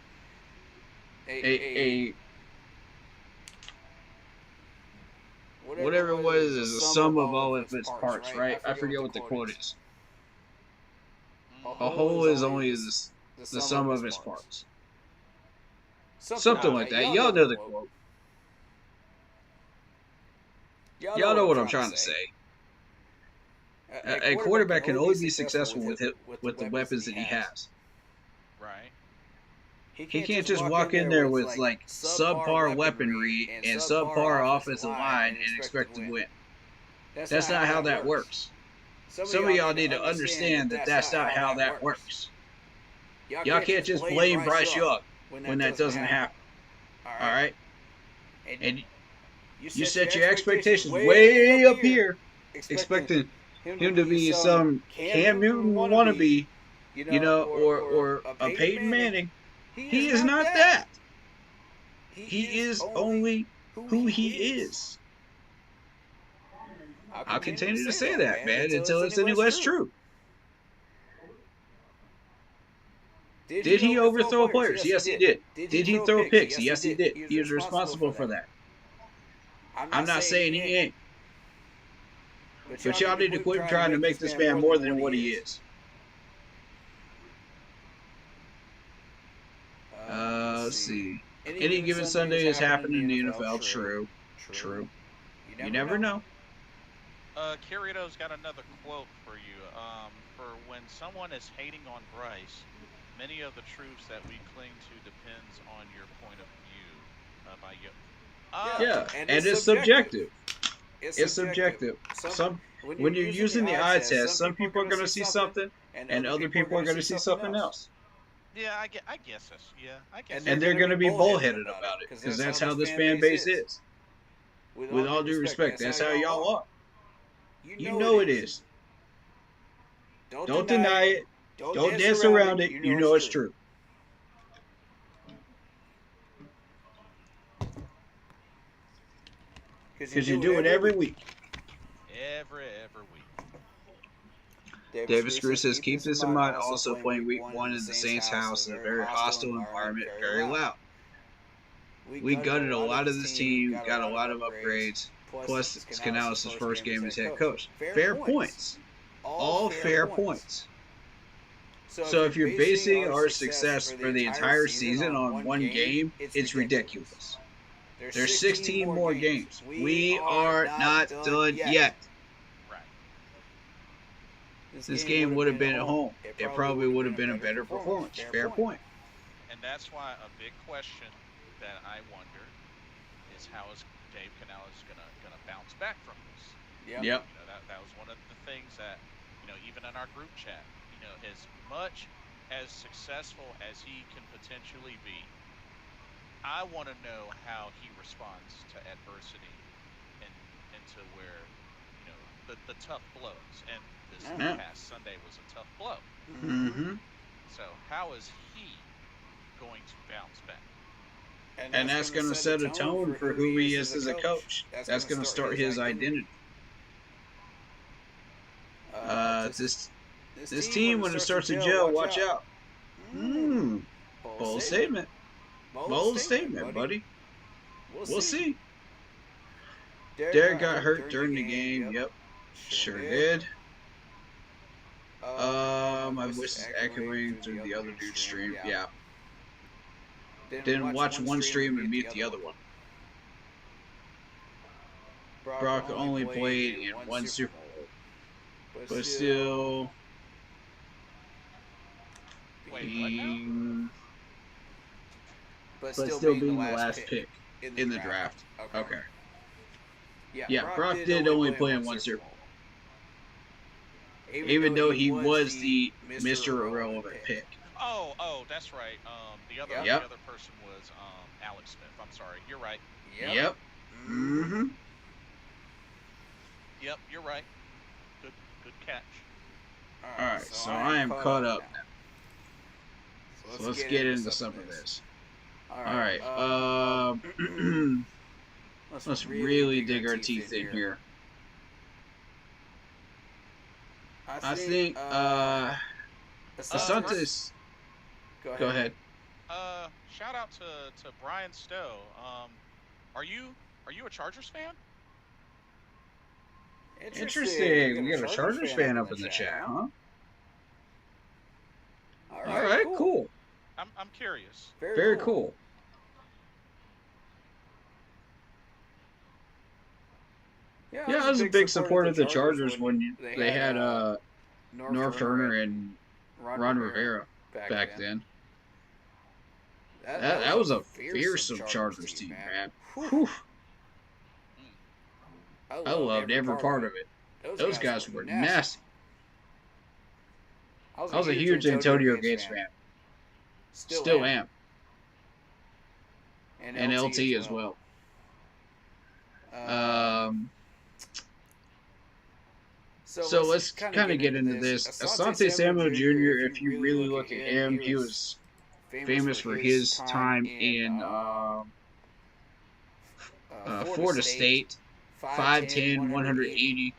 Whatever it was is the sum of all of its parts, right? I forget what the quote is. A whole is only the sum of its parts. Something like that. Y'all know the quote. Y'all know what I'm trying to say. A quarterback can only be successful with the weapons that he has. Right. He can't just walk in there with like subpar weaponry and subpar offensive line and expect to win. That's not how that works. Some of y'all need to understand that that's not how that works. Y'all can't just blame Bryce Young when that doesn't happen. All right? And you set your expectations way up here, expecting him to be some Cam Newton wannabe, you know, or a Peyton Manning. He is not that. He is only who he is. I'll continue to say that, man, until it's any less true. Did he overthrow players? Yes, he did. Did he throw picks? Yes, he did. He was responsible for that. I'm not saying he ain't. But y'all need to quit trying to make this man more than what he is. Let's see. Any given Sunday is happening in the NFL. True. You never know. Kirito's got another quote for you. For when someone is hating on Bryce, many of the truths that we cling to depends on your point of view. By you. Yeah, and it's subjective. It's subjective. When you're using the eye test, some people are going to see something, and other people are going to see something else. Yeah, I guess that's, yeah, I guess. And they're going to be bullheaded about it, because that's how this fan base is. With all due respect, that's how y'all are. You know it is. Don't deny it. Don't dance around it. You know it's true. Because you do it every week. Every week. Davis Cruz says, keep this in mind. Also playing week 1 in the Saints' house in a very hostile environment, very loud. We gutted a lot of this team, got a lot of upgrades. Plus, it's Canales' first game as head coach. Fair points. All fair points. So if you're basing our success for the entire season on one game, it's ridiculous. There's 16 more games. We are not done yet. This game would have been at home. It probably would have been a better performance. Fair point. And that's why a big question that I wonder is how is Dave Canales gonna bounce back from this? Yep. You know, that was one of the things that, you know, even in our group chat, you know, as much as successful as he can potentially be, I want to know how he responds to adversity and to where, you know, the tough blows. And this past Sunday was a tough blow. Mm-hmm. So how is he going to bounce back? And that's going to set a tone for who he is as a coach. That's going to start his identity. This team, when it starts to gel, watch out. Bold statement. Bold statement, buddy. We'll see. Derek got hurt during the game. Yep. Sure did. My voice is echoing through the other dude's stream. Yeah. Didn't watch one stream and mute the other one. Brock only played in one Super Bowl. But still... but still being the last pick in the draft. Okay. Yeah, Brock did only play in one Super Bowl. Even though he was the Mr. Irrelevant pick. Oh, that's right. The other person was Alex Smith. I'm sorry. You're right. Yep. Mm-hmm. Yep, you're right. Good catch. All right, so I am caught up now. So let's get into some of this. All right. Let's really dig our teeth in here. I think Asante. Go ahead. Shout out to Brian Stowe. Are you a Chargers fan? Interesting. We got a Chargers fan up in the chat, huh? All right, cool. I'm curious. Very cool. Yeah, I was a big supporter of the Chargers when they had Norv Turner and Ron Rivera back then. That was a fearsome Chargers team, man. Whew. I loved every part of it. Those guys were nasty. I was a huge Antonio Gates fan. Still am. And LT as well. So let's kind of get into this. Asante Samuel Jr., if you really look at him, he was famous for his time in Florida State. 5'10", 180.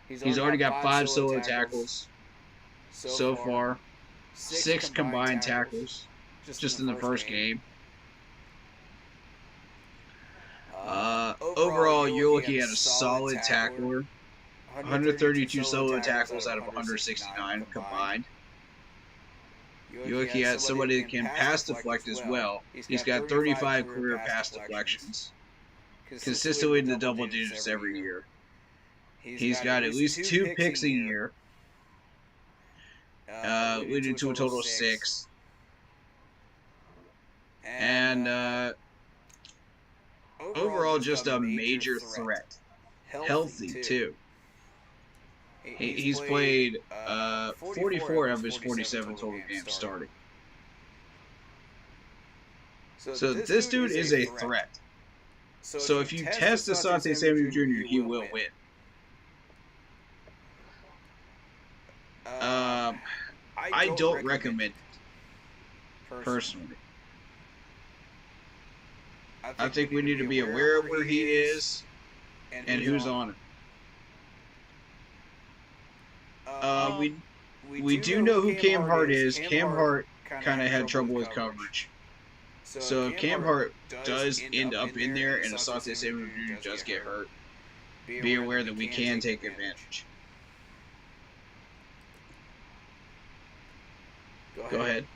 He's already got 5 solo tackles so far. 6 combined tackles just in the first game. Overall, you're looking at a solid tackler. 132 solo tackles out of 169 combined. You're looking at somebody that can pass deflect as well. He's got 35 career pass deflections, consistently in the double digits every year. He's got at least 2 picks a year, leading to a total of 6. And overall, just a major threat. Healthy, too. He's played 44 of his 47 total games starting. So this dude is a threat. So if you test Asante Samuel Jr., he will win. I don't recommend it, personally. I think we need to be aware of where he is and who's on him. We do know who Cam Hart is. Cam Hart kind of had trouble with coverage. So if Cam Hart does end up in there and Asante Samuel Jr. does get hurt, be aware that we can take advantage. Go ahead.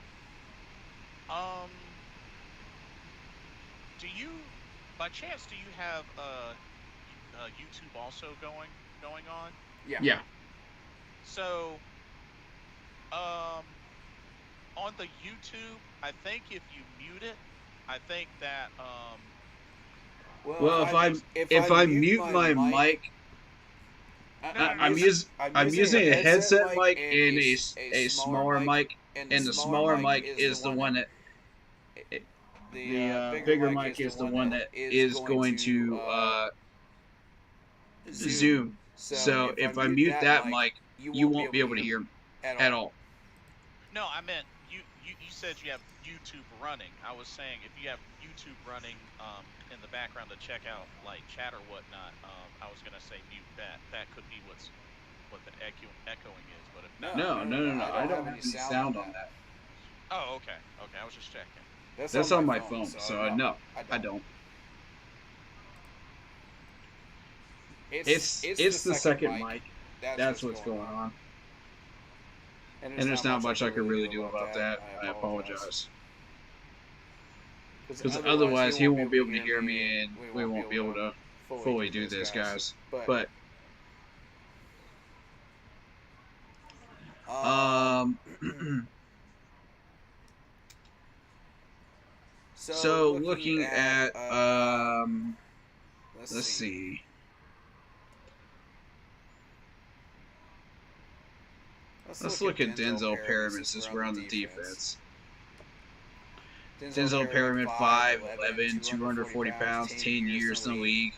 By chance, do you have YouTube also going on? Yeah. So, on the YouTube, I think if you mute it, I think that Well, if I mute my mic, I'm using a headset mic and a smaller mic, and the smaller mic is the one that the bigger mic is the one that is going to zoom. So if I mute that mic, you won't be able to hear me at all. No, I meant you said you have YouTube running. I was saying if you have YouTube running in the background to check out like chat or whatnot, I was gonna say mute that. That could be what the echoing is. But if No. I don't have any sound on that. Oh, okay. I was just checking. That's on my phone, so no, I don't. It's the second mic. That's what's going on. And there's not much I can really do about that. I apologize. Because otherwise he won't be able to hear me and we won't be able to fully do this, guys. But So looking at let's see. Let's look at Denzel Perriman since we're on the defense. Denzel Perriman, 5'11", 240 pounds, 10 years in the league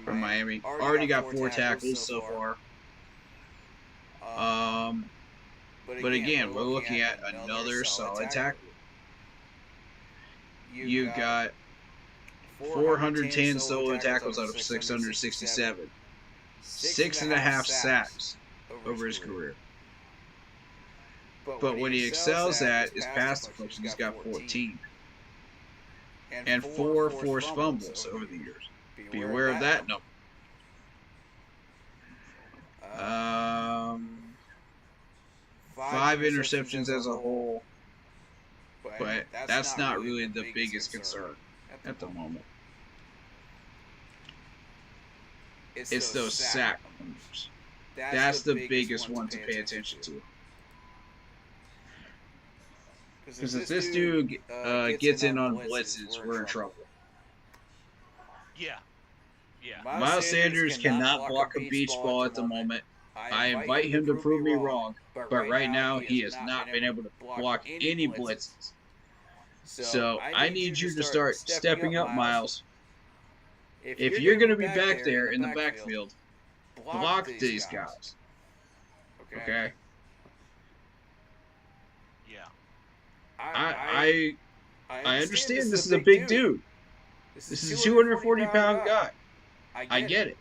from Miami. Already got 4 tackles so far. But again, we're looking at another solid tackle. You've got 410 solo tackles out of 667. 6.5 sacks over his career. But what he excels at is pass deflection. He's got 14. And 4 forced fumbles over the years. Be aware of that number. 5 interceptions as a whole. But that's not really the biggest concern at the moment. It's those sack numbers. That's the biggest one to pay attention to. Because if this dude gets in on blitzes, we're in trouble. Yeah. Yeah. Miles Sanders cannot block a beach ball at the moment. I invite him to prove me wrong, but right now he has not been able to block any blitzes. So I need you to start stepping up, Miles. If you're going to be back there in the backfield, block these guys. Okay? Yeah. I understand this is a big dude. This is a 240-pound guy. I get it.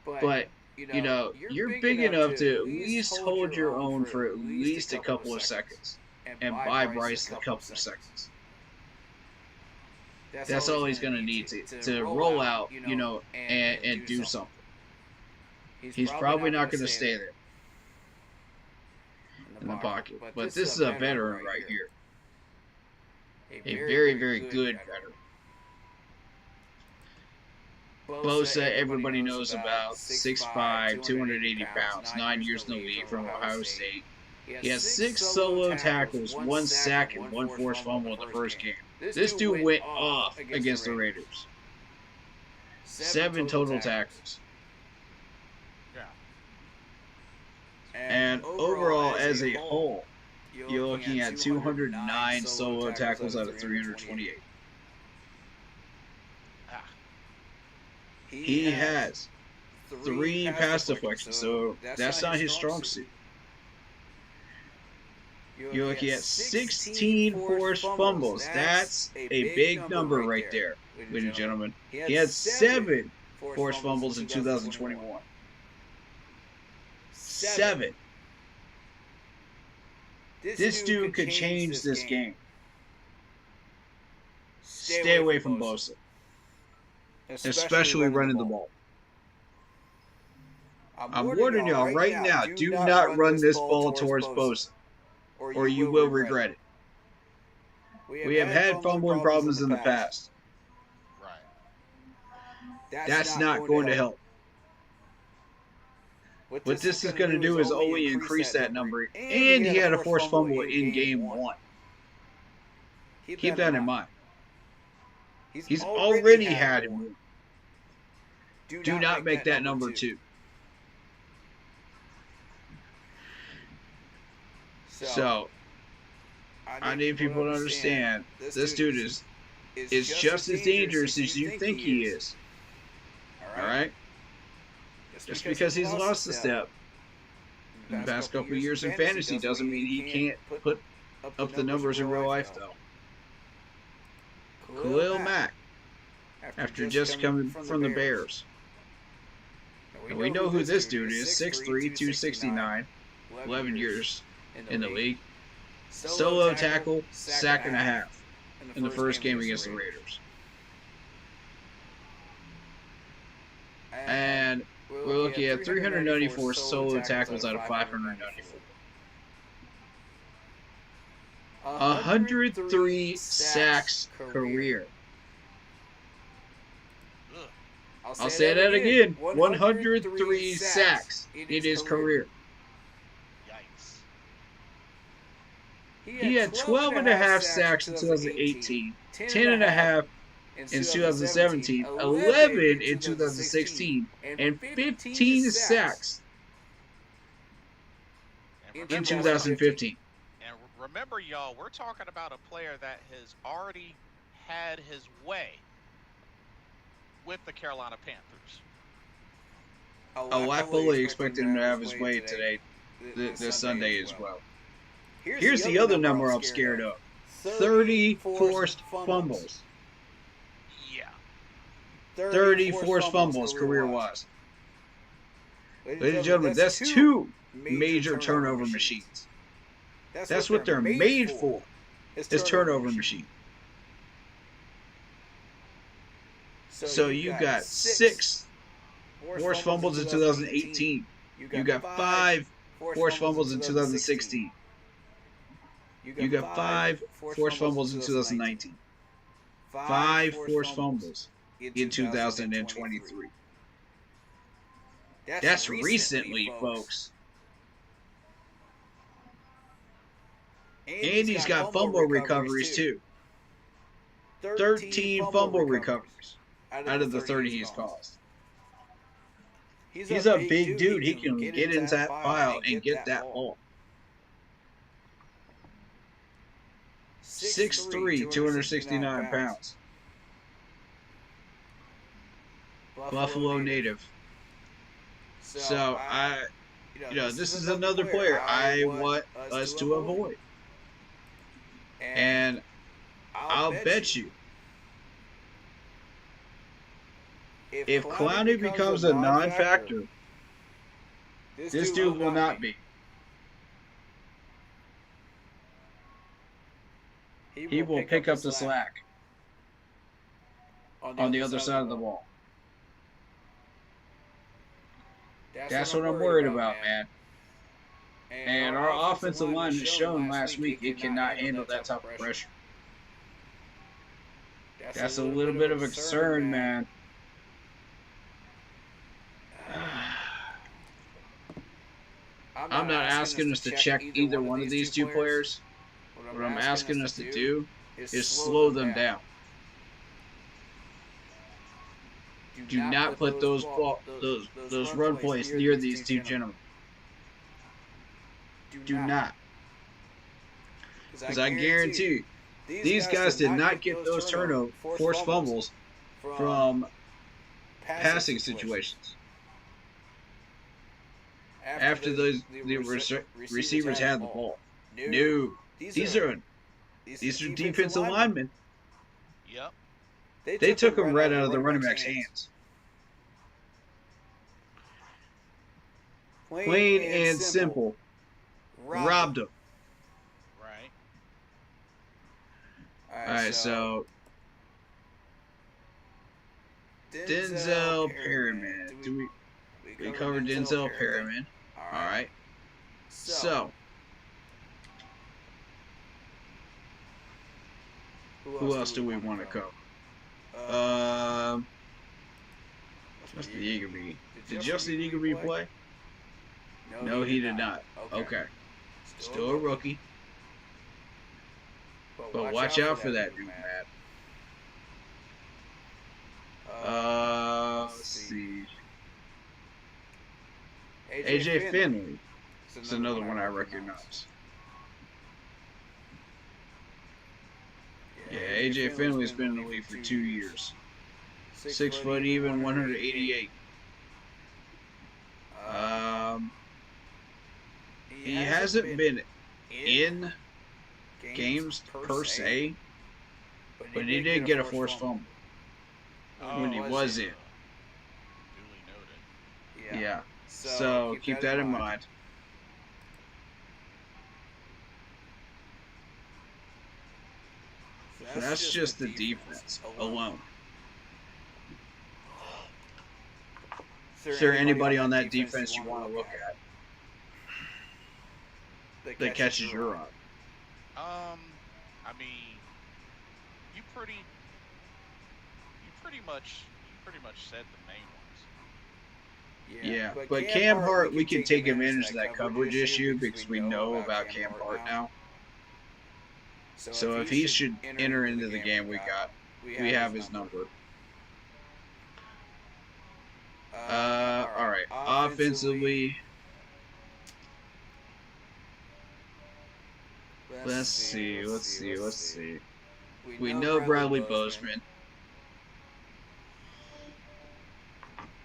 But, you know, you're big enough to at least hold your own for at least a couple of seconds. And buy Bryce a couple of seconds. That's all he's going to need to roll out, you know, and do something. He's probably not going to stay there in the pocket. But this is a veteran right here. A very, very good veteran. Bosa, everybody knows about, 6'5", 280 pounds, 9 years in the league from Ohio State. He has 6 solo tackles, 1 sack, and 1 forced fumble in the first game. This dude went off against the Raiders. 7 total tackles. Yeah. And overall, as a whole, you're looking at 209 solo tackles out of 328. He has 3 pass deflections, so that's not his strong suit. You're looking at 16 forced fumbles. That's a big number right there, ladies and gentlemen. He had 7 forced fumbles in 2021. 7. This dude could change this game. Stay away from Bosa, especially running the ball. I'm warning y'all right now, do not run this ball towards Bosa, or you will regret it. We have had fumbling problems in the past. Right. That's not going to help. What this is going to do is only increase that number, and he had a forced fumble in game 1. Keep that in mind. He's already had him. Do not make that number 2. So, I need people to understand this dude is just as dangerous as you think he is. Alright? Just because he's lost a step in the past couple of years in fantasy doesn't mean he can't put up the numbers in real life, though. Khalil Mack, after just coming from the Bears. And we know who this dude is, 6'3", 269, 11 years in the league. Solo tackle, sack and a half in the first game against the Raiders. And we're looking at 394 solo tackles out of 594. 103 sacks career. I'll say that again. 103 sacks in his career. Yikes. He had 12.5 sacks in 2018, 10.5 in 2017, 11 in 2016, and 15 sacks And in remember, 2015. and remember, y'all, we're talking about a player that has already had his way with the Carolina Panthers. Oh, I fully expect him to have his way today, this Sunday as well. Here's the other number I'm scared of. 30 forced fumbles. Yeah. 30 forced fumbles career-wise. Ladies and gentlemen, that's two major turnover machines. That's what they're made for, is turnover machine. So you got 6 forced fumbles in 2018. You got 5 forced fumbles in 2016. You got 5 forced fumbles in 2019. 5 forced fumbles in 2023. That's recently, folks. And he's got fumble recoveries too. 13 fumble recoveries out of the 30 he's caused. He's a big dude. He can get into that pile and get that ball. 6'3", 269 pounds. Buffalo native. So this is another player I want us to avoid. And I'll bet you, if Clowney becomes a non-factor, this dude will not be. He will pick up the slack on the other side of the ball. That's what I'm worried about, man. And our offensive line has shown last week it cannot handle that type of pressure. That's a little bit of a concern, man. I'm not asking us to check either one of these two players. What I'm asking us to do is slow them down. Do not put those run plays near these two gentlemen. Do not. Because I guarantee you, these guys did not get those forced fumbles from passing situations. After the receivers had the ball. No. These are defensive linemen. Yep. They took them right out of the running back's hands. Plain and simple. Robbed them. Right. Alright, so Denzel Perryman. We covered Denzel Perryman. Alright. So who else do we want to cover? Justin Eagerby. Did Justin Eagerby play? No, he did not. Okay. Still a rookie. But watch out for that dude, Matt. Let's see. AJ Finley is another one I recognize. Yeah, AJ Finley's been in the league for 2 years. 6 foot even, 188. He hasn't been in games per se, but he did get a forced fumble when he was in. Duly noted. Yeah. So keep that in mind. That's just the defense alone. Is there anybody on that defense you want to look at that catches your eye? I mean, you pretty much said the main ones. Yeah, but Cam Hart, we can take advantage of that coverage issue because we know about Cam Hart now. So if he should enter into the game, we have his number. All right. Offensively, let's see. We know Bradley Bozeman.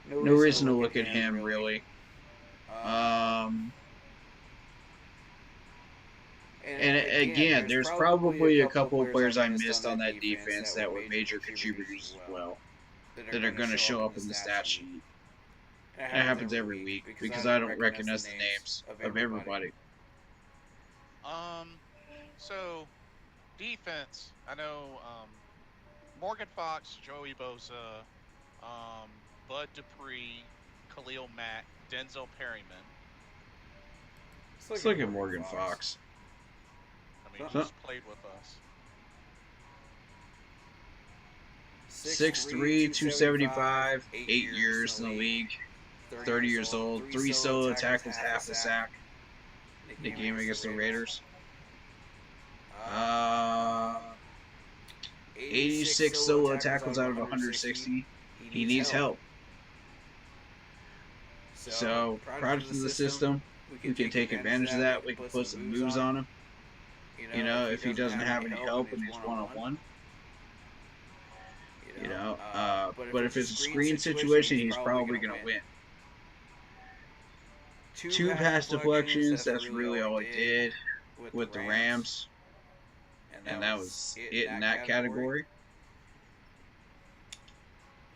No reason to look at him really. And again, there's probably a couple of players I missed on that defense that were major contributors as well that are going to show up in the stat sheet. That happens every week because I don't recognize the names of everybody. So defense, I know Morgan Fox, Joey Bosa, Bud Dupree, Khalil Mack, Denzel Perryman. Let's look at Morgan Fox. I mean, just played with us. 6'3", 275, 8 years in the league, 30 years old, 3 solo tackles, half a sack. The game against the Raiders. 86 solo tackles out of 160. He needs help. So, product of the system, we can take advantage of that. We can put some moves on him. You know, if he doesn't have any help and he's one-on-one. You know, but if it's a screen situation, he's probably going to win. 2 pass deflections, that's really all he did with the Rams. And that was it in that category.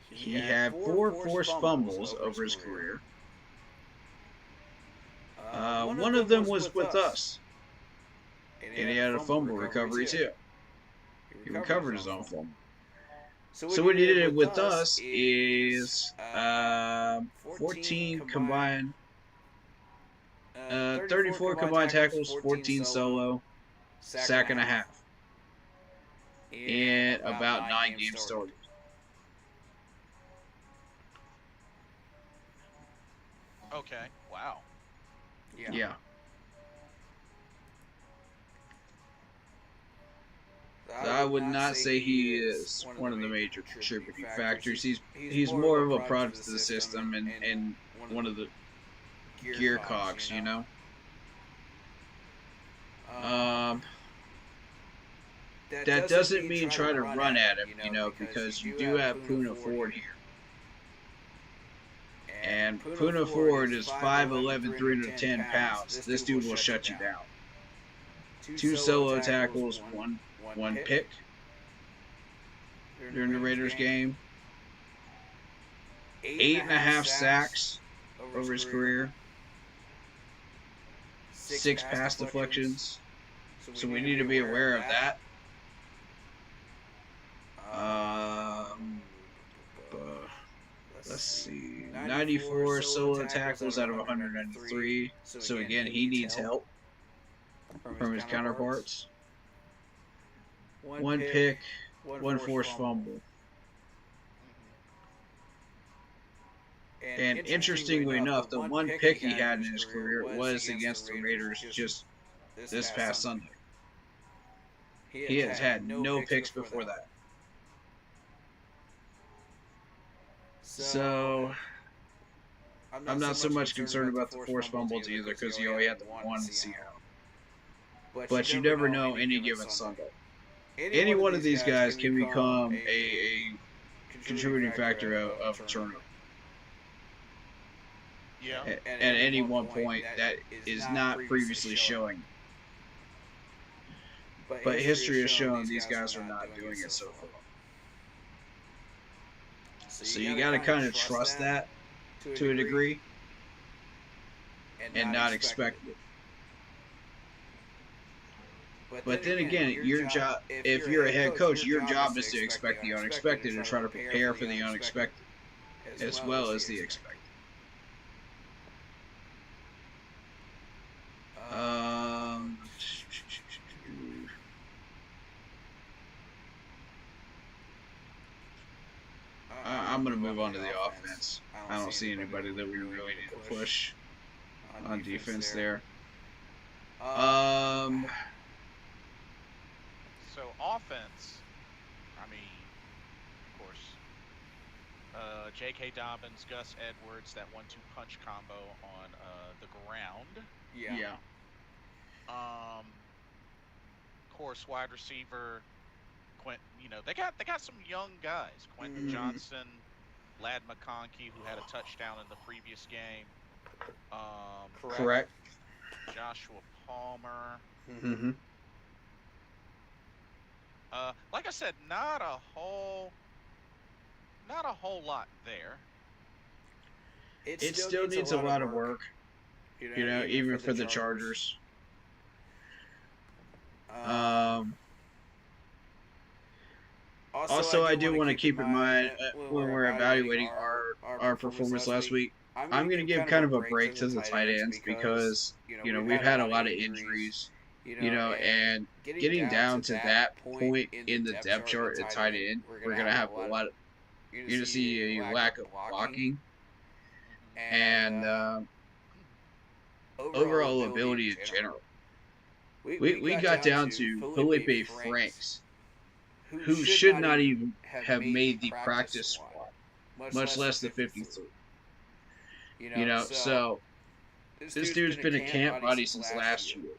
He had 4 forced fumbles over his career. One of them was with us. And he had a fumble recovery too. He recovered his own fumble. So what he did with us is 14 combined, 34 combined tackles, 14 solo, sack and a half, in about 9 games started. Okay. Wow. Yeah. I would not say he is one of the major contributing factors. He's more of a product of the system and one of the gear cogs, you know. That doesn't mean try to run at him, you know, because you do have Puna Ford here. And Puna Ford is 5'11", 310 pounds. This dude will shut you down. 2 solo tackles, one pick during the Raiders game. 8.5 sacks over his career. 6 pass deflections. So we need to be aware of that. Let's see. 94 solo tackles out of 193. So again, he needs help from his counterparts. 1 pick, 1 forced fumble. And interestingly enough, the 1 pick he had in his career was against the Raiders just this past Sunday. He has had no picks before that. So, I'm not so much concerned about the forced fumbles either because he only had the 1 in Seattle. But you never know any given Sunday. Any one of these guys can become a contributing factor of a turnover. Yeah. At any one point that is not previously showing. But history has shown these guys are not doing it so far. So you got to kind of trust that to a degree and not expect it. But then again, your job, if you're a head coach, your job is to expect the unexpected and try to prepare for the unexpected as well as the expected. I'm going to move on to the offense. I don't see anybody that we really need to push on defense there. So offense, I mean, of course, J.K. Dobbins, Gus Edwards, that 1-2 punch combo on the ground. Yeah. Of course, wide receiver, Quentin. They got some young guys. Quentin Johnson, Lad McConkey, who had a touchdown in the previous game. Correct. Joshua Palmer. Mm-hmm. Like I said, not a whole lot there. It still needs a lot of work. Even for the Chargers. Also, I do want to keep in mind when we're evaluating our performance last week, I'm going to give kind of a break to the tight ends because, we've had a lot of injuries, and getting down to that point in the depth chart at tight end, we're going to have a lot of, you're going to see a lack of blocking and overall ability in general. We got down to Felipe Franks, who should not even have made the practice squad, much less the 53. So this dude's been a camp buddy since last year,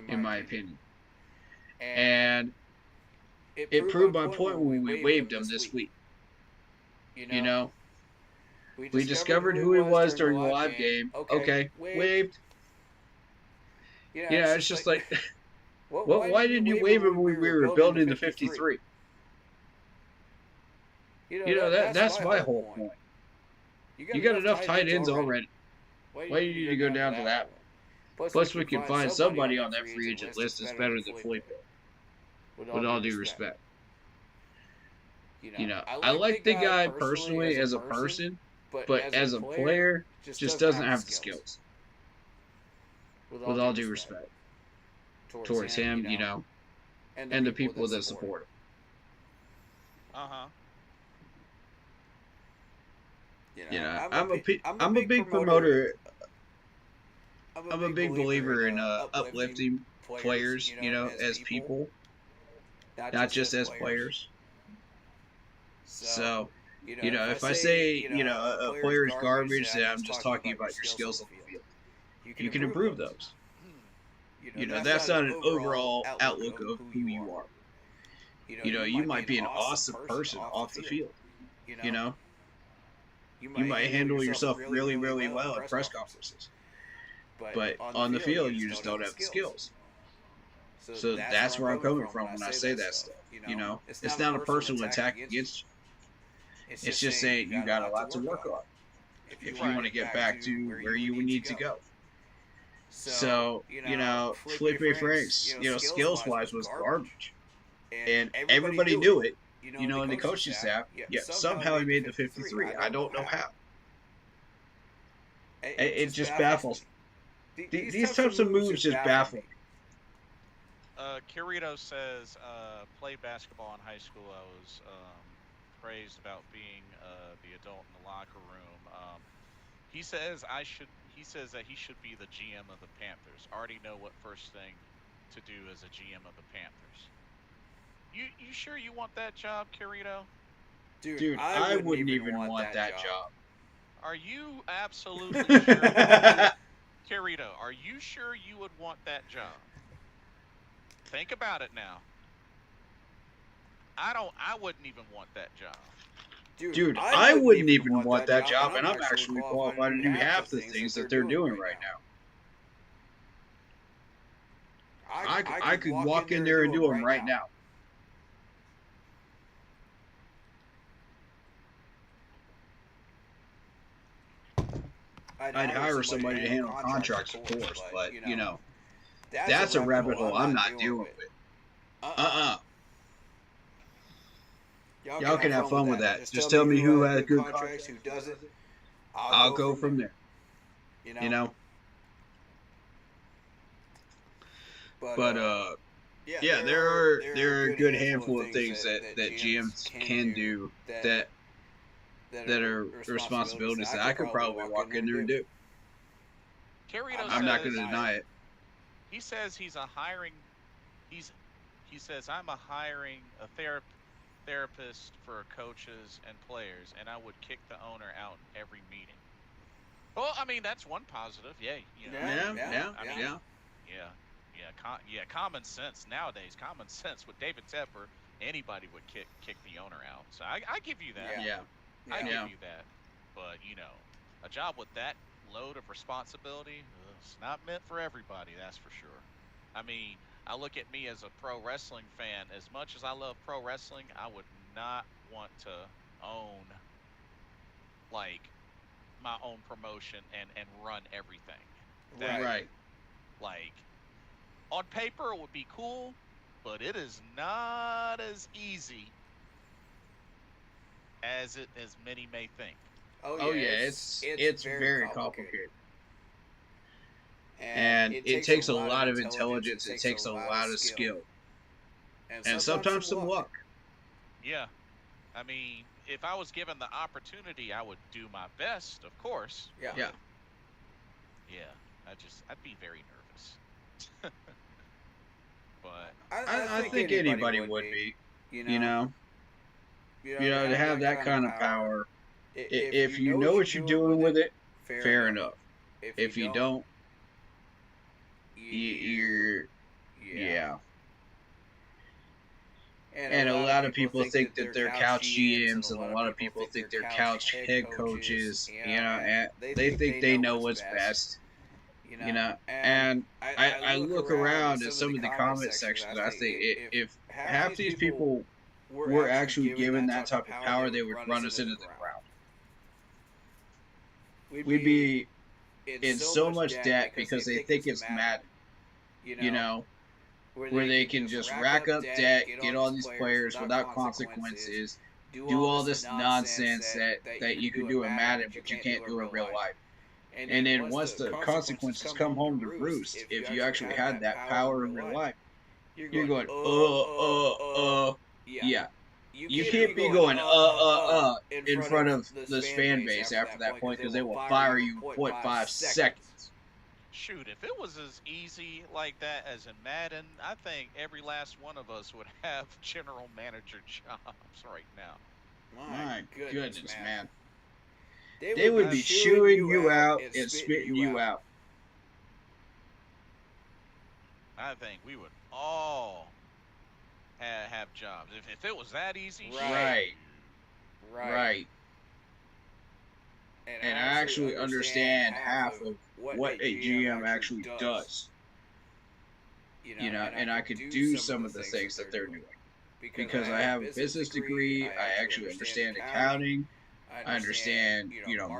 in my opinion. And it proved my point when we waived him this week. We discovered who he was during the live game. Okay, waived. It's just like, well, why didn't you waive him when we were building the 53? That's my whole point. You got enough tight ends already. Why do you need to go down to that one? Plus, we can find somebody on that free agent list that's better than Felipe. With all due respect. I like the guy personally as a person, but as a player, just doesn't have the skills. With all due respect towards him, and the people that support him. I'm a big promoter. I'm a big believer in uplifting players, as people, not just as players. So, if I say, a player is garbage, then I'm just talking about your skills on the field. You can improve those. That's not an overall outlook of who you are. You might be an awesome person off the field. You might handle yourself really, really well at press conferences. But on the field, you just don't have the skills. So that's where I'm coming from when I say that stuff. It's not a personal attack against you. It's just saying you got a lot to work on if you want to get back to where you need to go. So, Felipe Franks, skills-wise was garbage. And everybody knew it, in the coaching staff, yet somehow he made the 53. I don't know how. It just baffles me. These types of moves just baffle me. Kirito says, played basketball in high school. I was praised about being the adult in the locker room. He says that he should be the GM of the Panthers. Already know what first thing to do as a GM of the Panthers. You sure you want that job, Kirito? Dude, I wouldn't even want that job. Are you absolutely sure? Kirito, are you sure you would want that job? Think about it now. I wouldn't even want that job. Dude, I wouldn't even want that job, and I'm actually qualified to do half the things that they're doing right now. I could walk in there and do them right now. I'd hire somebody to handle contracts, of course, but, that's a rabbit hole I'm not dealing with. Y'all can have fun with that. Just tell me who has good contracts, who doesn't. I'll go from there. But yeah, there are a good handful of things that GMs can do that are responsibilities that I could probably walk in there and do. I'm not going to deny it. He says he's He says, I'm a hiring a therapist for coaches and players, and I would kick the owner out in every meeting. Well, I mean, that's one positive. Yeah, I mean, Yeah. Common sense nowadays. Common sense with David Tepper, anybody would kick the owner out. So I give you that. Yeah. I Yeah. give you that. But a job with that load of responsibility, it's not meant for everybody. That's for sure. I mean, I look at me as a pro wrestling fan. As much as I love pro wrestling, I would not want to own like my own promotion and run everything. Right. Like on paper it would be cool, but it is not as easy as many may think. Oh yeah, it's very complicated. And it takes a lot of intelligence, it takes a lot of skill. And sometimes some luck. Yeah. I mean, if I was given the opportunity, I would do my best, of course. Yeah. Yeah. Yeah. I'd be very nervous. But I think anybody would be. You know, to have that kind of power. If you know what you're doing with it, fair enough. If you don't, you're yeah. And a lot of people think that they're couch GMs, and a lot of people think they're couch head coaches. And they think they know what's best. And I look around at some of the comment sections. I think if half these people were actually given that type of power, they would run us into the ground. We'd be in so much debt because they think it's Madden. Where they can just rack up debt, get all these players without consequences, do all this nonsense that you can do in Madden, but you can't do in real life. And then once the consequences come home to roost, if you actually had that power in real life, you're going, yeah. You can't be going, in front of this fan base after that point, because they will fire you in 0.5 seconds. Shoot, if it was as easy like that as in Madden, I think every last one of us would have general manager jobs right now. My goodness, man. They would be chewing you out and spitting you out. I think we would all have jobs. If it was that easy, Right. And I actually understand half of what a GM actually does. And I could do some of the things that they're doing. Because I have a business degree, I actually understand accounting, I understand,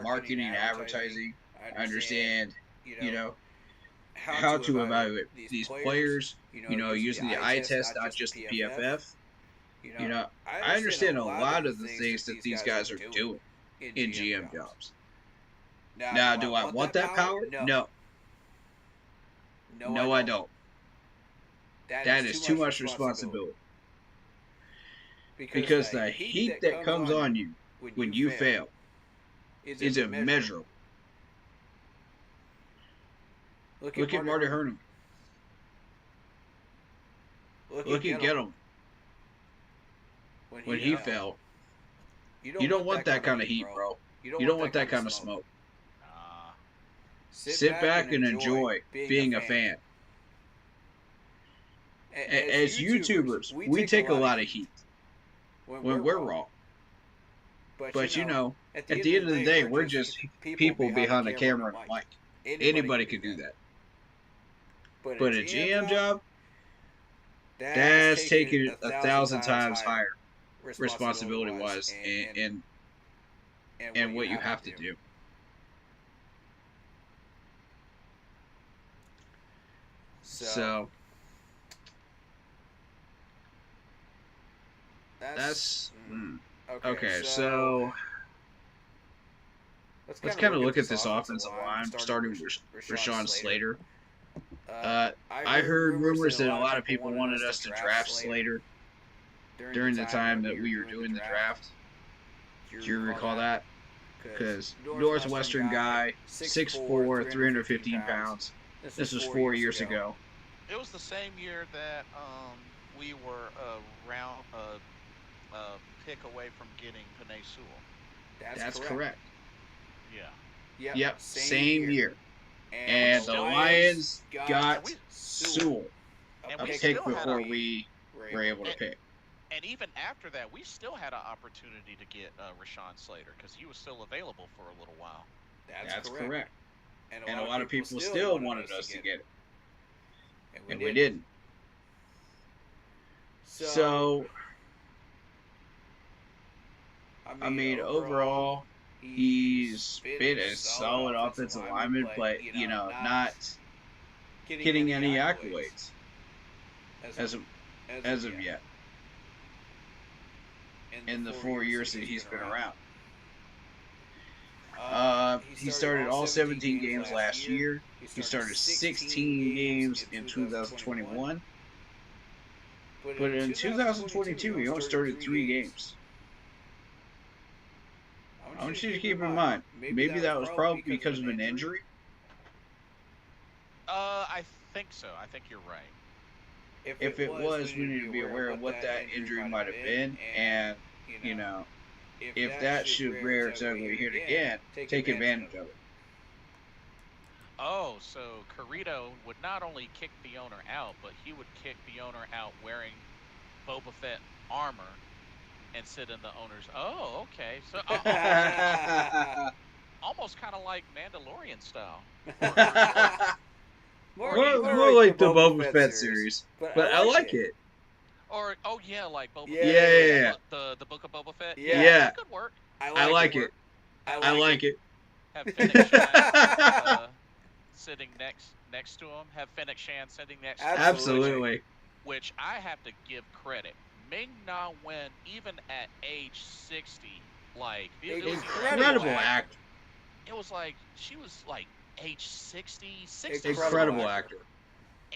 marketing, advertising, I understand, how to evaluate these players, using the eye test, not just the PFF. I understand a lot of the things that these guys are doing in GM jobs. Now, do I want that power? No. No, I don't. That is too much responsibility. Because the heat that comes on you when you fail is immeasurable. Look at Marty Hernum. Look at Gettleman. When he fell, you don't want that kind of heat, bro. You don't want that kind of smoke. Sit back and enjoy being a fan. As YouTubers, we take a lot of heat when we're wrong. But at the end of the day, we're just people behind a camera and a mic. Anybody could do that. But a GM job, that's taking it 1,000 times higher, responsibility-wise, and what you have to do. So that's okay. So let's kind of look at this offensive line, starting with Rashawn Slater. I heard rumors that a lot of people wanted us to draft Slater during the time that we were doing the draft. Do you recall that? Because Northwestern guy, 6'4", 315 pounds. This was 4 years ago. It was the same year that we were a pick away from getting Panay Sewell. That's correct. Yeah, Yep, same year. and we And the still Lions and got we Sewell, and a we pick still had before a we were able to and, pick. and even after that, we still had an opportunity to get Rashawn Slater because he was still available for a little while. That's correct. And a lot of people still wanted us to get it. And we didn't. So, I mean, overall, he's been a solid offensive lineman, but, you know, not getting any accolades as of yet in the 4 years that he's been around. He started all 17 games last year. He started 16 games in 2021. But in 2022, he only started 3 games. I want you to keep in mind, maybe that was probably because of an injury. I think so. I think you're right. If it was, we need to be aware of what that injury might have been, and, you know, if that should rear its ugly head again, take advantage of it. Oh, so Carrito would not only kick the owner out, but he would kick the owner out wearing Boba Fett armor and sit in the owner's. Oh, okay. So almost kind of like Mandalorian style. more like the Boba Fett series, but I like it. Or like Boba Yeah. Fett. The Book of Boba Fett. Yeah. That could work. I like it. I like it. Have Fennec Shan sitting next to him. Have Fennec Shan sitting next to him. Absolutely. Which I have to give credit. Ming Na Wen, even at age 60, like incredible actor. It was like she was like age 60, Incredible actor.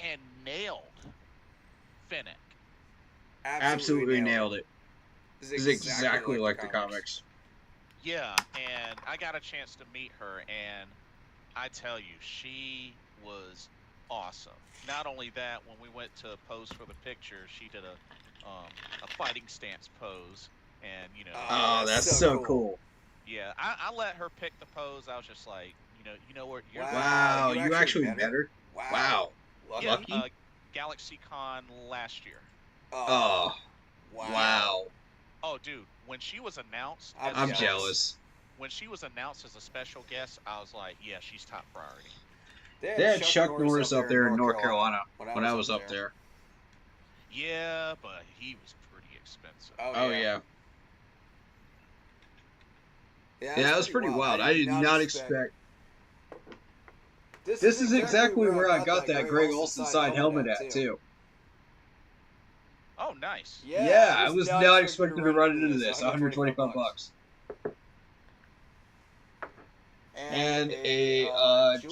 And nailed Fennec. Absolutely nailed it. This is exactly like the comics. Yeah, and I got a chance to meet her, and I tell you, she was awesome. Not only that, when we went to pose for the picture, she did a fighting stance pose, and Oh, that's so cool. Yeah, I let her pick the pose. I was just like, you know where you're. Wow, you actually met her? Wow. Yeah, Lucky. GalaxyCon last year. Oh, wow. Oh, dude, when she was announced, I'm jealous. When she was announced as a special guest, I was like, yeah, she's top priority. They had Chuck Norris up there in North Carolina when I was up there. Yeah, but he was pretty expensive. Oh yeah. Yeah, that was pretty wild. I did not expect. This is exactly where I got that Greg Olsen side helmet at too. Oh, nice. Yeah, I was not expecting to run into this. $125. And a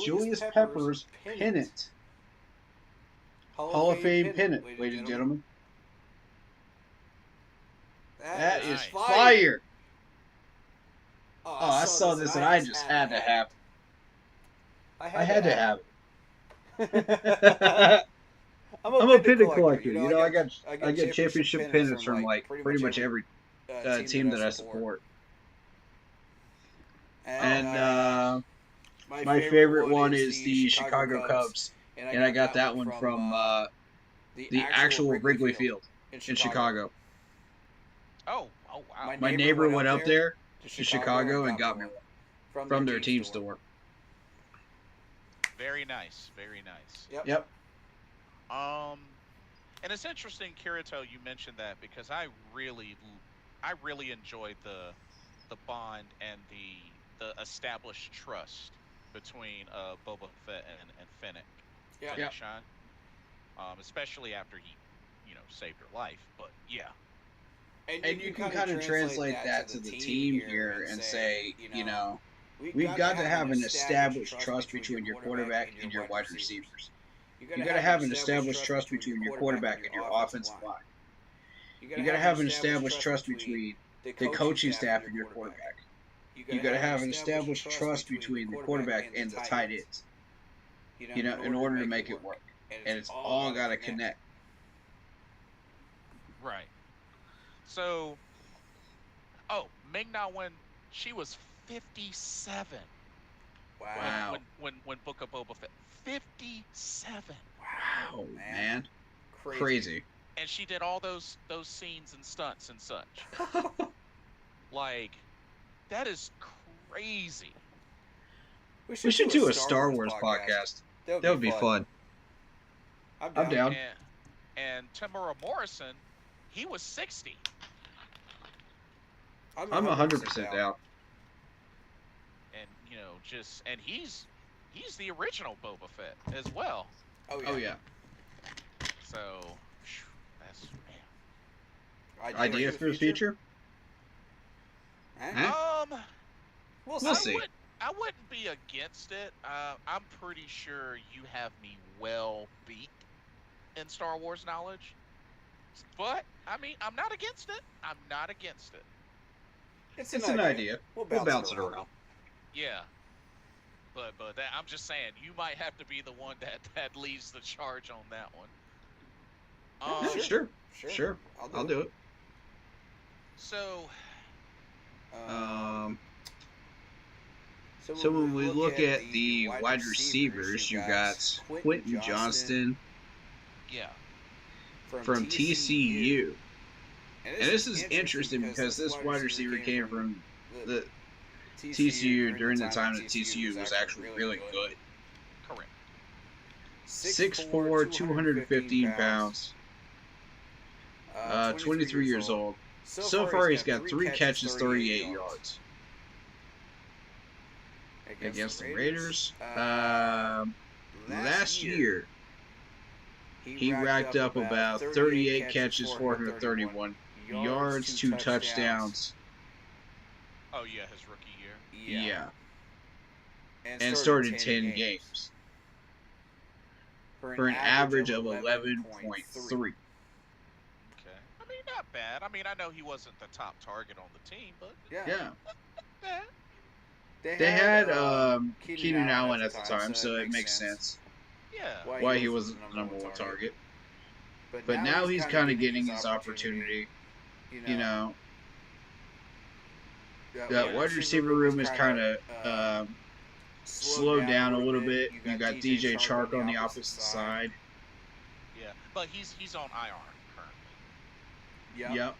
Julius Peppers pennant. Hall of Fame pennant, ladies and gentlemen. That is fire. Oh, I saw this and I just had to have it. I had to have it. I'm a pennant collector. You know, I get championship pennants from like pretty much every team that I support. And my favorite one is the Chicago Cubs, and I got that one from the actual Wrigley Field in Chicago. Oh wow! My neighbor went up there to Chicago and got me one from their team store. Very nice, very nice. Yep. And it's interesting, Kirito, you mentioned that because I really enjoyed the bond and the established trust between Boba Fett and Fennec. Yeah. Sean. Especially after he, saved her life. But yeah. And you can kind of translate that to the team here and say, we've got to have an established trust between your quarterback and your wide receivers. You got to have an established trust between your quarterback and your offensive line. You got to have an established trust between the coaching staff and your quarterback. You got to have an established trust between the quarterback and the tight ends. In order to make it work, and it's all got to connect. Right. So, oh, Ming Na Wen, she was 57 Wow. when Book of Boba Fett. 57. Wow, man. Crazy. Crazy. And she did all those scenes and stunts and such. Like, that is crazy. We should do a Star Wars podcast. That would be fun. I'm down. And Tamura Morrison, he was 60. I'm 100% down. And and he's the original Boba Fett as well. Oh yeah. So that's man. Idea for the future? Huh? We'll see. I wouldn't be against it. I'm pretty sure you have me well beat in Star Wars knowledge. But I mean, I'm not against it. I'm not against it. It's an idea. We'll bounce it around. Yeah. But I'm just saying, you might have to be the one that leads the charge on that one. Sure. I'll do it. So, so when we look at the wide receivers, you got Quentin Johnston yeah, from TCU. And this is interesting because this wide receiver came from the TCU during the time that TCU was actually really good. correct. 6'4", 215 pounds, 23 years old. So far, he's got 3 catches, 38 yards. Against the Raiders, last year, he racked up about 38 catches, 431 yards, 2 touchdowns. Oh yeah, his rookie year. Yeah. And started 10 games. For an average of 11.3. Okay. I mean, not bad. I mean, I know he wasn't the top target on the team, but Yeah. not bad. They had Keenan Allen at the time, so it makes sense Yeah. why he was the number 1 target. But now he's kind of getting his opportunity. You know, the wide receiver room is kind of slowed down a little bit. You got DJ Chark on the opposite side. Yeah, but he's on IR currently. Yep.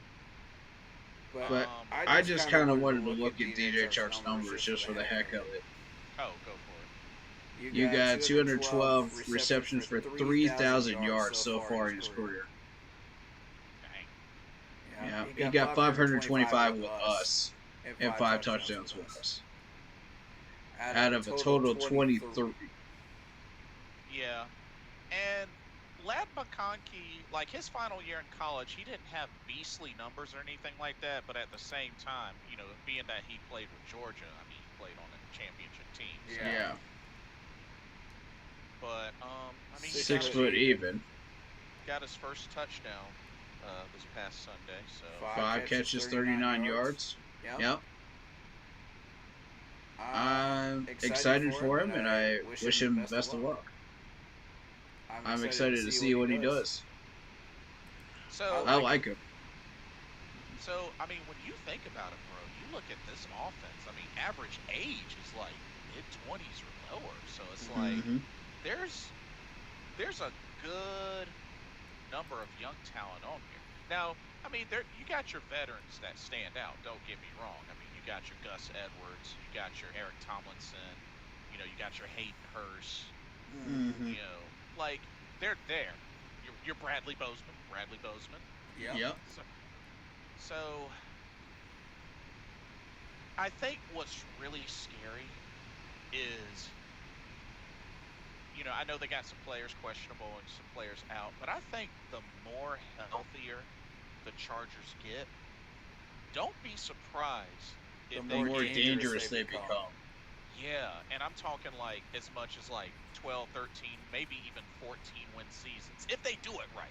But I just kind of wanted to look at DJ Chark's numbers just for the heck of it. Oh, go for it. You got 212 receptions for 3,000 yards so far in his career. Dang. Yeah, he got 525 with us and 5 touchdowns with us. Out of a total of 23. Yeah, and Lad McConkey, like his final year in college, he didn't have beastly numbers or anything like that. But at the same time, being that he played with Georgia, I mean, he played on a championship team. So. Yeah. But I mean, 6 foot even. Got his first touchdown this past Sunday. So 5 catches, 39 yards. Yep. I'm excited for him, and I wish him the best of luck. I'm excited to see what he does. So I like him. So I mean, when you think about it, bro, you look at this offense. I mean, average age is like mid-20s or lower. So it's like there's a good number of young talent on here. Now, I mean, you got your veterans that stand out. Don't get me wrong. I mean, you got your Gus Edwards, you got your Eric Tomlinson, you got your Hayden Hurst. Like they're there. Your Bradley Bozeman. Yep. So I think what's really scary is, I know they got some players questionable and some players out, but I think the more healthier the Chargers get, don't be surprised if The more dangerous they become. Yeah, and I'm talking like as much as like 12, 13, maybe even 14 win seasons. If they do it right.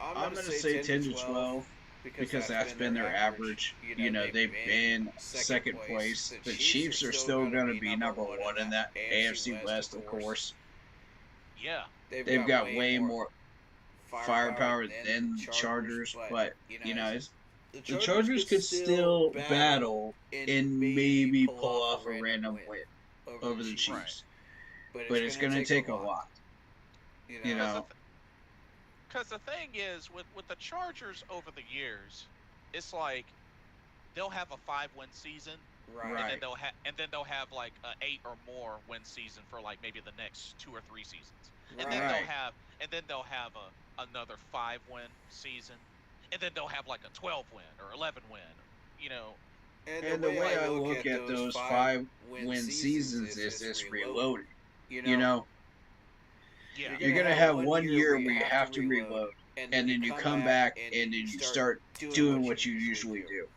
I'm going to say 10 to 12 because that's been their average. They've been second place. The Chiefs are still going to be number 1 in that AFC West, of course. Yeah. They've got way more firepower than the Chargers, but the Chargers could still battle and maybe pull off a random win over the Chiefs, but it's going to take a lot. You know, because the thing is with the Chargers over the years, it's like they'll have a 5-win season, Right. and then they'll have like a 8 or more win season for like maybe the next 2 or 3 seasons, and then Right. they'll have another 5-win season, and then they'll have like a 12-win or 11-win, you know. and the way I look at those 5-win seasons is this reloading. You know, Yeah. you're going to have 1 year where you have to reload, and then you come back and then you start doing what you usually do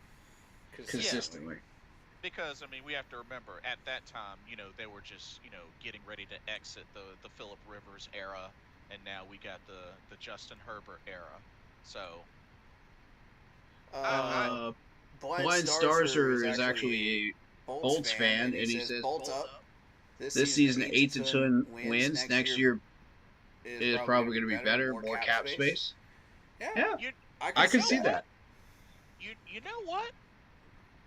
consistently. Because, I mean, we have to remember, at that time, you know, they were just, you know, getting ready to exit the Phillip Rivers era, and now we got the Justin Herbert era. So, Blind Starzer is actually a Bolts fan, and he says Bolts up. this season 8 to 10 wins. Next year is probably going to be better, more cap space. Yeah, I can see that. You know what?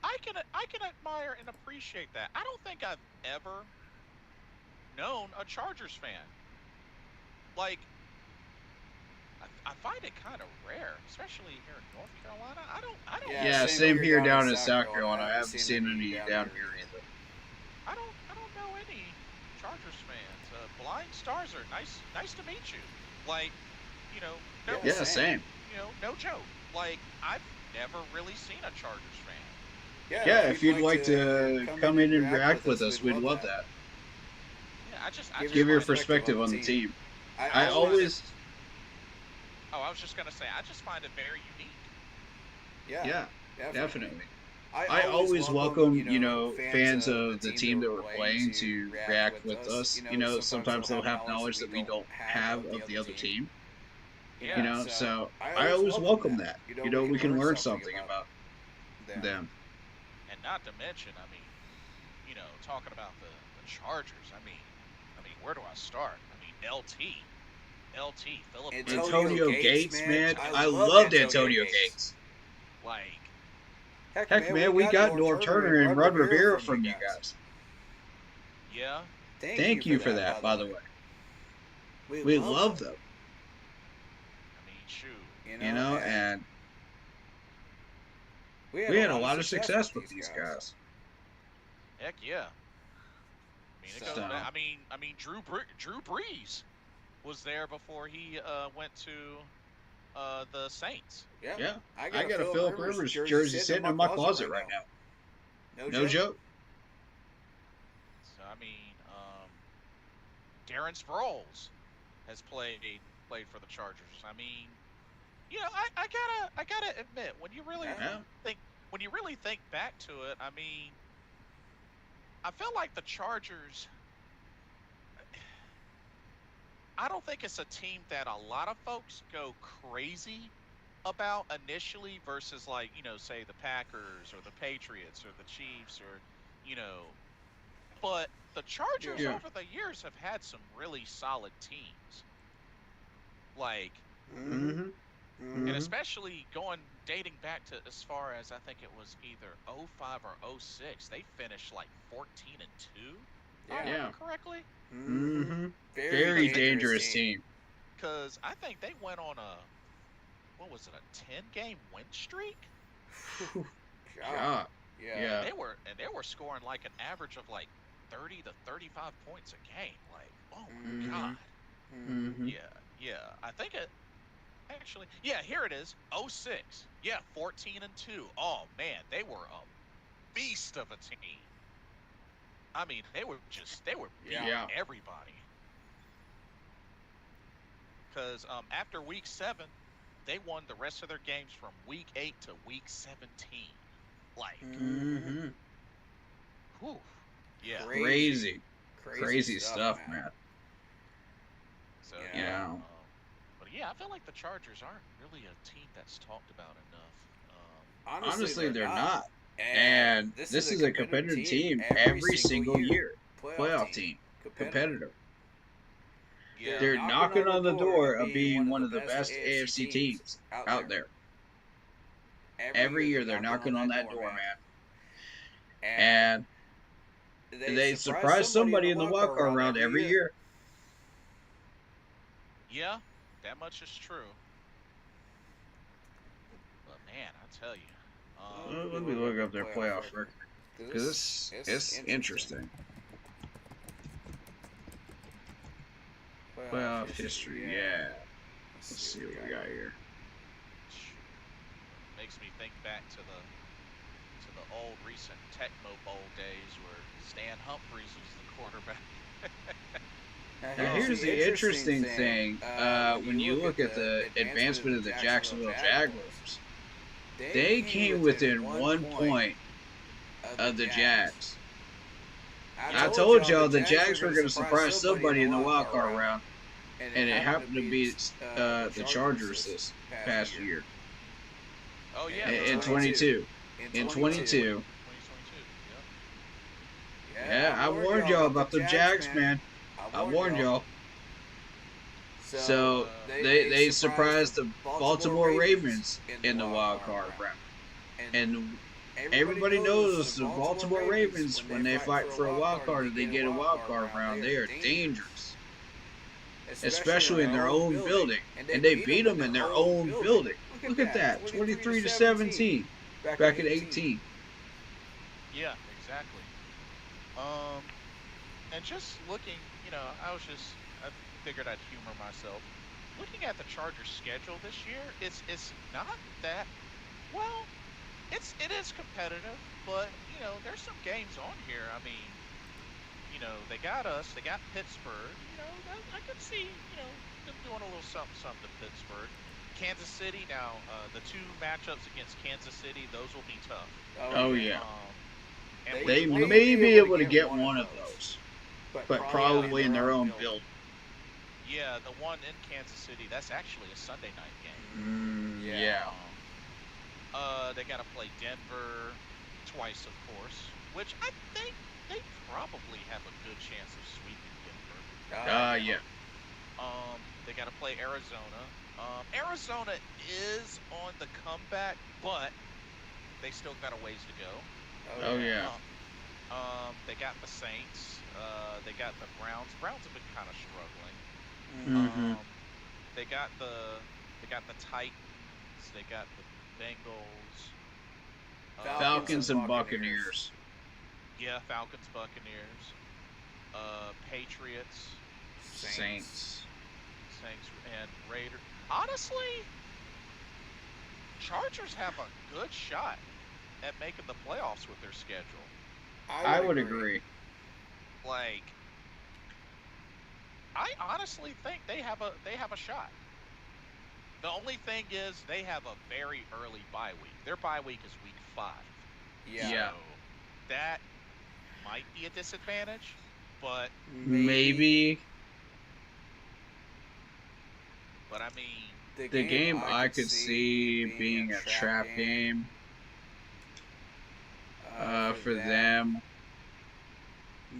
I can admire and appreciate that. I don't think I've ever known a Chargers fan. Like, I find it kind of rare, especially here in North Carolina. I don't. Yeah, same here down in South Carolina. I haven't seen any down here either. I don't know any Chargers fans. Blind Starzer, nice to meet you. Like, you know, no, Yeah, same. You know, no joke. Like, I've never really seen a Chargers fan. Yeah, if you'd like to come in and react with us, we'd love that. Yeah, I just Give your find it- perspective on the team. I I always, I was just gonna say, I just find it very unique. yeah, definitely. I always welcome, fans of the team that we're playing to react with us. Sometimes they'll have knowledge that we don't have of the other team. Yeah. So I always welcome that. We can learn something about them. And not to mention, I mean, talking about the Chargers, I mean, where do I start? I mean, LT, Phillip Antonio Gates, man. I loved Antonio Gates. Like, Heck, man, we got Norv Turner and Rod Rivera from you guys. yeah, Thank you for that, by the way. We love them, I mean, shoot. and we had a lot of success with these guys. Heck yeah. I mean, it goes So- back, I mean, Drew Brees was there before he went to the Saints. Yeah, I got a Phillip Rivers jersey sitting in my closet right now. No joke. So I mean, Darren Sproles has played for the Chargers. I mean, I gotta admit, when you really think back to it, I mean, I feel like the Chargers, I don't think it's a team that a lot of folks go crazy about initially versus, like, say the Packers or the Patriots or the Chiefs or, but the Chargers over the years have had some really solid teams. Like, and especially dating back to as far as I think it was either 05 or 06, they finished like 14-2. If I remember correctly. Very dangerous team. Because I think they went on a 10-game win streak. Yeah. They were scoring like an average of like 30 to 35 points a game. Like, oh my god. Yeah. I think it. Actually, yeah, here it is. 06. Yeah, 14-2. Oh man, they were a beast of a team. I mean, they were beating everybody. Because after week 7, they won the rest of their games from week 8 to week 17. Like, whew, yeah, Crazy stuff, man. So Yeah. But yeah, I feel like the Chargers aren't really a team that's talked about enough. Honestly, they're not. And this is a competitive team every single year. Playoff team. Competitor. Yeah. They're knocking on the door of being one of the best AFC teams out there. Every year they're knocking on that door, man. And they surprise somebody in the wild card round every year. Yeah, that much is true. But man, I tell you, Let me look up their playoff record because it's interesting. Playoff history, yeah. Let's see what we got here. makes me think back to the old recent Tecmo Bowl days where Stan Humphries was the quarterback. Now, here's the interesting thing. When you look at the advancement of the Jacksonville Jaguars, they came within 1 point of the Jags. I told y'all the Jags were going to surprise somebody in the wild card round, and it happened to be the Chargers this past year. Oh yeah, In 22. In 22. 2022. Yeah, I warned y'all about the Jags, man. I warned y'all. So they surprised the Baltimore Ravens in the wild card round, and everybody knows the Baltimore Ravens, when they fight for a wild card and they get a wild card round, they are dangerous, especially in their own building, and they beat them in their own building. Look at that, 23-17, back in 18. Yeah, exactly. And just looking, I figured I'd humor myself. Looking at the Chargers' schedule this year, it's not that well. It is competitive, but there's some games on here. I mean, they got us, they got Pittsburgh. I could see them doing a little something to Pittsburgh. Kansas City now, the two matchups against Kansas City, those will be tough. Oh yeah. And They may be able to get one of those, but probably in their own building. Yeah, the one in Kansas City, that's actually a Sunday night game. Yeah. They got to play Denver twice, of course, which I think they probably have a good chance of sweeping Denver. Yeah. They got to play Arizona. Arizona is on the comeback, but they still got a ways to go. Oh yeah. They got the Saints. They got the Browns. Browns have been kind of struggling. Mm-hmm. They got the Titans. They got the Bengals. Falcons and Buccaneers. Yeah, Falcons, Buccaneers. Patriots. Saints, and Raiders. Honestly, Chargers have a good shot at making the playoffs with their schedule. I would agree. Like, I honestly think they have a shot. The only thing is they have a very early bye week. Their bye week is week 5. Yeah. So that might be a disadvantage, but Maybe. I mean, The game I could see being a trap game for them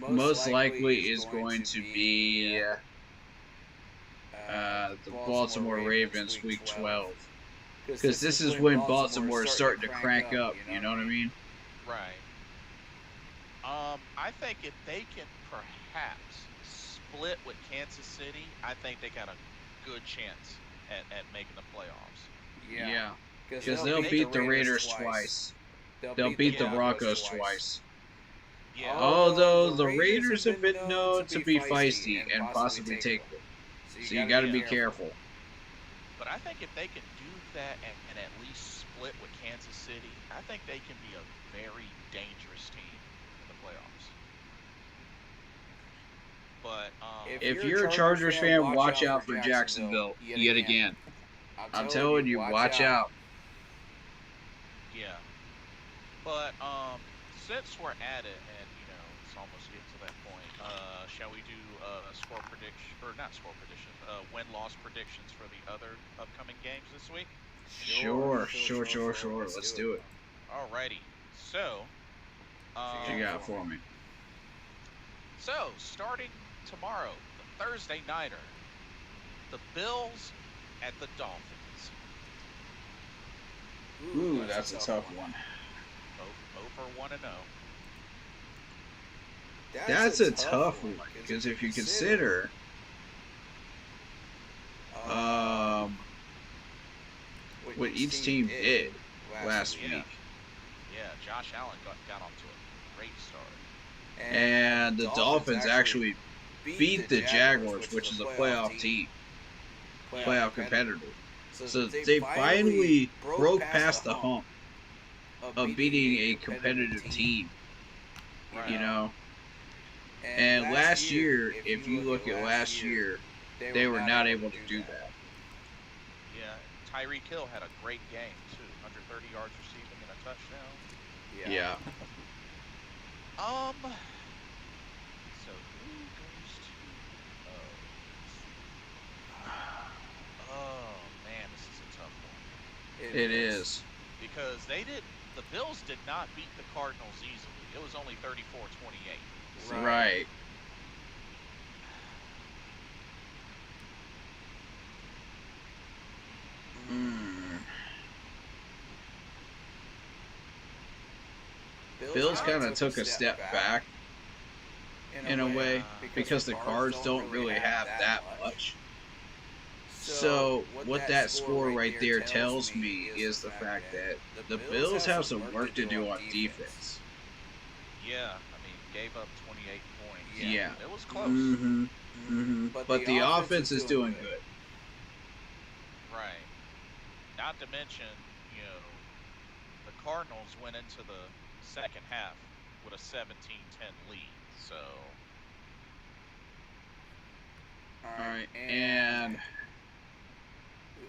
most likely is going to be the Baltimore Ravens week 12. Because this is when Baltimore is starting to crank up, you know what I mean? right. I think if they can perhaps split with Kansas City, I think they got a good chance at making the playoffs. Yeah. Because they'll beat the Raiders twice. They'll beat the Broncos twice. Yeah. Although the Raiders have been known to be feisty and possibly take them. So you got to be careful. But I think if they can do that and at least split with Kansas City, I think they can be a very dangerous team in the playoffs. But If you're a Chargers fan, watch out for Jacksonville yet again. I'm telling you, watch out. Yeah. But since we're at it, and it's almost getting to that point, shall we do score prediction, or not score prediction, win-loss predictions for the other upcoming games this week? Sure. Let's do it. Alrighty. So, What you got for me? So, starting tomorrow, the Thursday nighter, the Bills at the Dolphins. Ooh, that's a tough one. Over 1-0. That's a tough one because if you consider, what each team did last Yeah. week, Yeah, Josh Allen got off to a great start. and the Dolphins actually beat the Jaguars, which is a playoff team, playoff competitor. So they finally broke past the hump of beating a competitive team, Right. you know. And last year, if you look at last year, they were not able to do that. Yeah, Tyreek Hill had a great game too. 130 yards receiving and a touchdown. Yeah. So who goes to? Oh man, this is a tough one. It is. Because the Bills did not beat the Cardinals easily. It was only 34-28. Right. Bills kind of took a step back in a way because the Cards don't really have that much. So what that score right there tells me is the fact that the Bills have some work to do on defense. Yeah, I mean, gave up 28 points. Yeah. It was close. But the offense is doing good. Right. Not to mention, the Cardinals went into the second half with a 17-10 lead. So. All right, and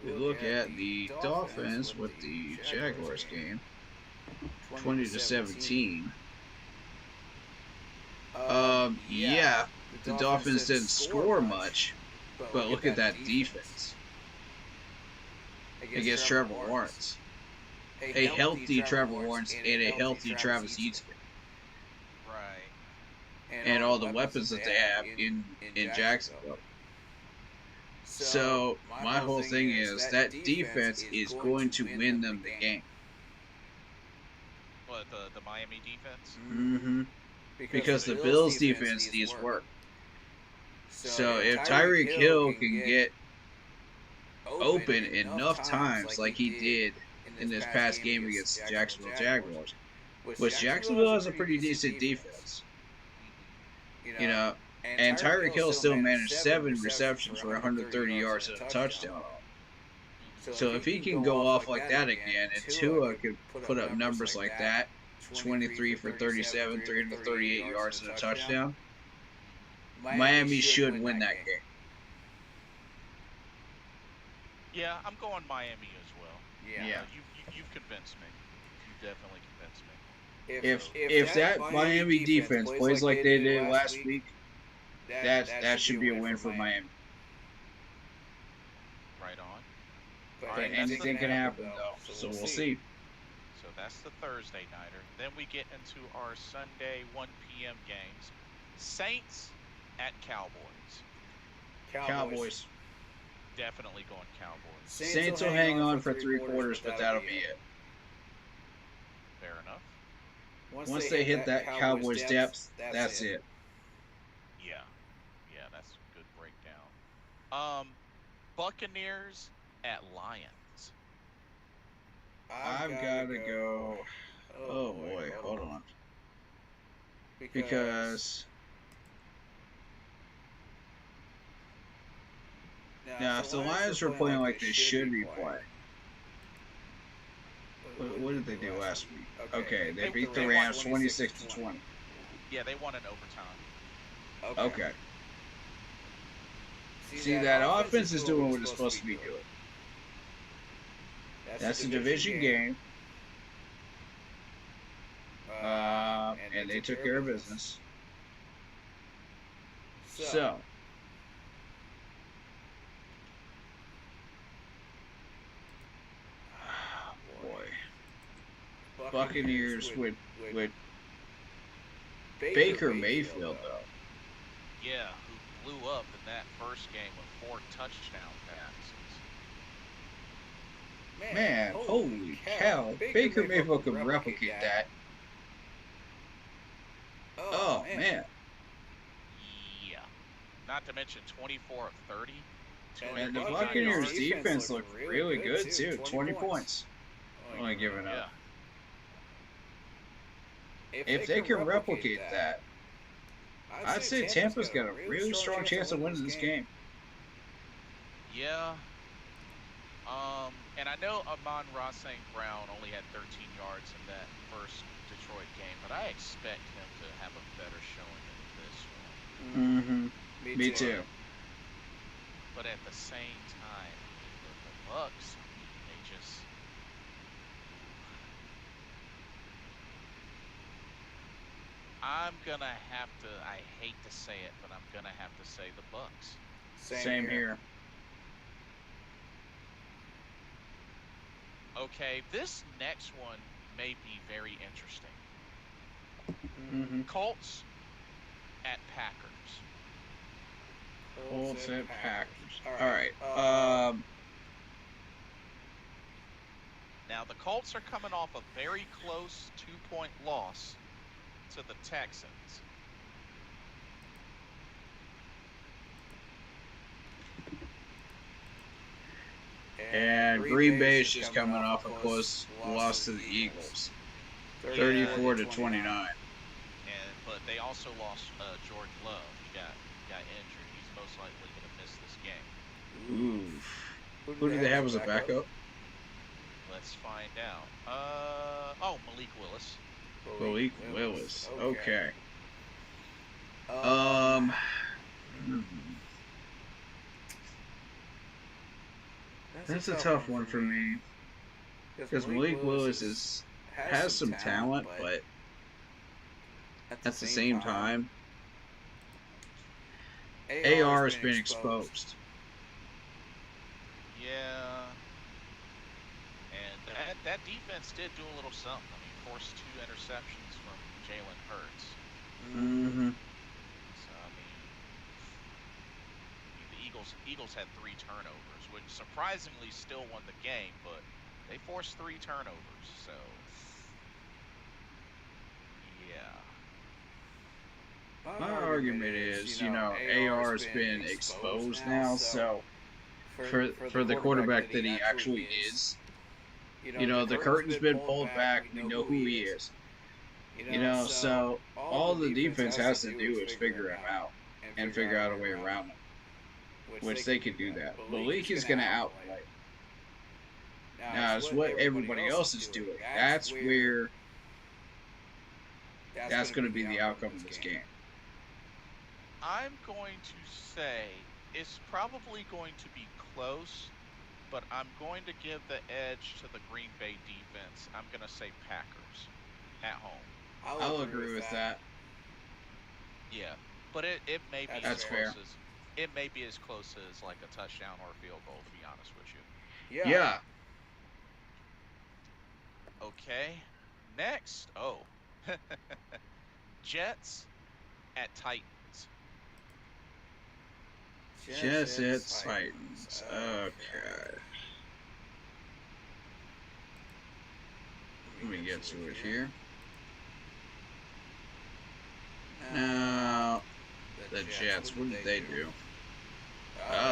we look at the Dolphins with the Jaguars game, 20-17. Yeah, the Dolphins didn't score much, but look at that defense against Trevor Lawrence. A healthy Trevor Lawrence and a healthy Travis Etienne. Right. And all the weapons that they have in Jacksonville. So my whole thing is that defense is going to win them the game. What, the Miami defense? Mm-hmm. Because the Bills defense needs work. So if Tyreek Hill can get open enough times like he did in this past game against the Jacksonville Jaguars, which Jacksonville has a pretty decent defense, and Tyreek Hill still managed 7 receptions for 130 yards and a touchdown. So if he can go off like that again, and Tua could put up numbers like that, 23 for 37, 338 yards and a touchdown, Miami should win that game. Yeah, I'm going Miami as well. Yeah. You've convinced me. You definitely convinced me. If that Miami defense plays like they did last week, that should be a win for Miami. Right on. But anything can happen though, so we'll see. So that's the Thursday nighter. Then we get into our Sunday 1 p.m. games. Saints at Cowboys. Cowboys. Definitely going Cowboys. Saints will hang on for 3 quarters, but that'll be it. Fair enough. Once they hit that Cowboys depth, that's it. Yeah, that's a good breakdown. Buccaneers at Lions. I've got to go. Oh boy, hold on. Because now, if the Lions were playing like they should be playing, what did they do last week? Okay, they beat the Rams 26-20. Yeah, they won in overtime. Okay. See, that offense is doing what it's supposed to be doing. That's a division game. And they took care of business. So, boy, Buccaneers with Baker Mayfield though. Yeah, blew up in that first game with 4 touchdown passes. Man, holy cow. Baker Mayfield could replicate that. Oh, man. Yeah. Not to mention 24 of 30. And the 289 Buccaneers yards. defense looked really good, too. 20 points. Only giving up. If they can replicate that, I'd say Tampa's got a really strong chance of winning this game. Yeah. And I know Amon-Ra St. Brown only had 13 yards in that first Detroit game, but I expect him to have a better showing in this one. Mm-hmm. Me too. But at the same time, the Bucks, they just... I'm gonna have to, I hate to say it, but I'm gonna have to say the Bucks. Same here. Okay, this next one may be very interesting. Mm-hmm. Colts at Packers. Colts at Packers. All right. Now, the Colts are coming off a very close 2-point loss to the Texans. And Green Bay is just coming off a close loss to the Eagles, 34-29. But they also lost Jordan Love. He got injured. He's most likely going to miss this game. Ooh. Who do they have as a backup? Let's find out. Malik Willis. Malik Willis. Okay. That's a tough one for me. Because Malik Willis has some talent, but at the same time, AR has been exposed. Yeah. And that defense did do a little something. I mean, forced 2 interceptions from Jalen Hurts. Mm-hmm. So, I mean, the Eagles had 3 turnovers, which surprisingly still won the game, but they forced 3 turnovers, so yeah. My argument is, AR has been exposed now, so for the quarterback that he actually is, the curtain's been pulled back. We know who he is. So all the defense has to do is figure him out and figure out a way around him, which they can do that. Malik is going to outplay. Now, it's what everybody else is doing. That's where that's going to be the outcome of this game. I'm going to say it's probably going to be close, but I'm going to give the edge to the Green Bay defense. I'm going to say Packers at home. I'll agree with that. Yeah, but it may be That's as fair. close as it may be as close as like a touchdown or a field goal, to be honest with you. Yeah. Okay. Next, Jets at Titans. Jets at Titans. Okay. Let me get to it here. Now, the Jets, what did they do?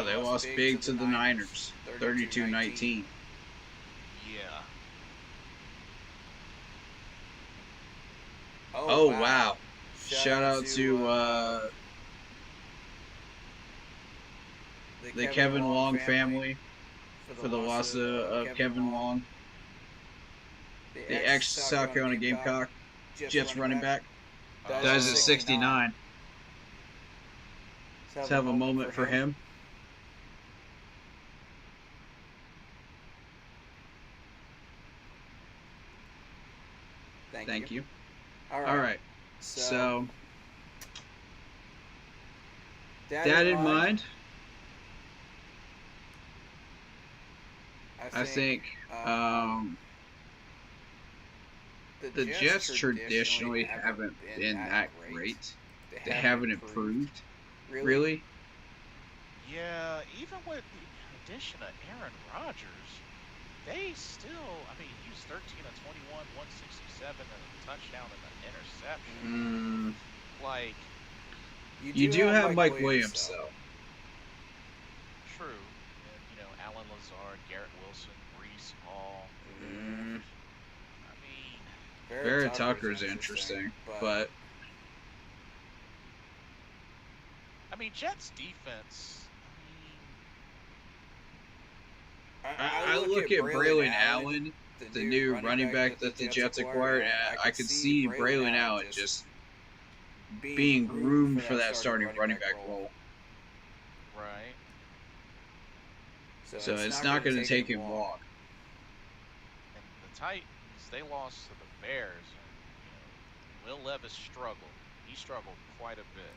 They lost big to the Niners, 32-19. Yeah. Oh, wow. Shout out to the Kevin Long family for the loss of Kevin Long, the ex-South Carolina Gamecock, Jets running back. Dies at 69. Let's have a moment for him. Thank you. All right. So, that in mind, I think the Jets traditionally haven't been that great. They haven't improved, really. Yeah, even with the addition of Aaron Rodgers, they still, I mean, he was 13 of 21, 167, and a touchdown and an interception. Like, You do have Mike Williams, though. true. And, you know, Alan Lazard, Garrett Wilson, Brees Hall. Mm, I mean, Vera Tucker's interesting, but Jets defense. I look at Braylon Allen, the new running back that the Jets acquired, and I could see Braylon Allen just being groomed for that starting running back role. Right. So it's not going to take him long. And the Titans, they lost to the Bears. And, you know, Will Levis struggled. He struggled quite a bit.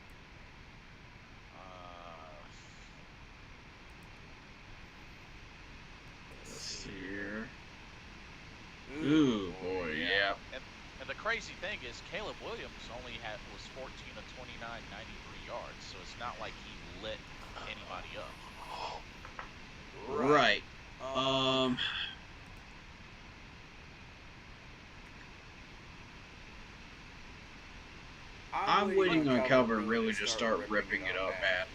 Let's see here. Ooh, boy, yeah. And the crazy thing is, Caleb Williams was 14 of 29, 93 yards. So it's not like he lit anybody up. Right. I'm waiting on Calvin really to start ripping it up, man.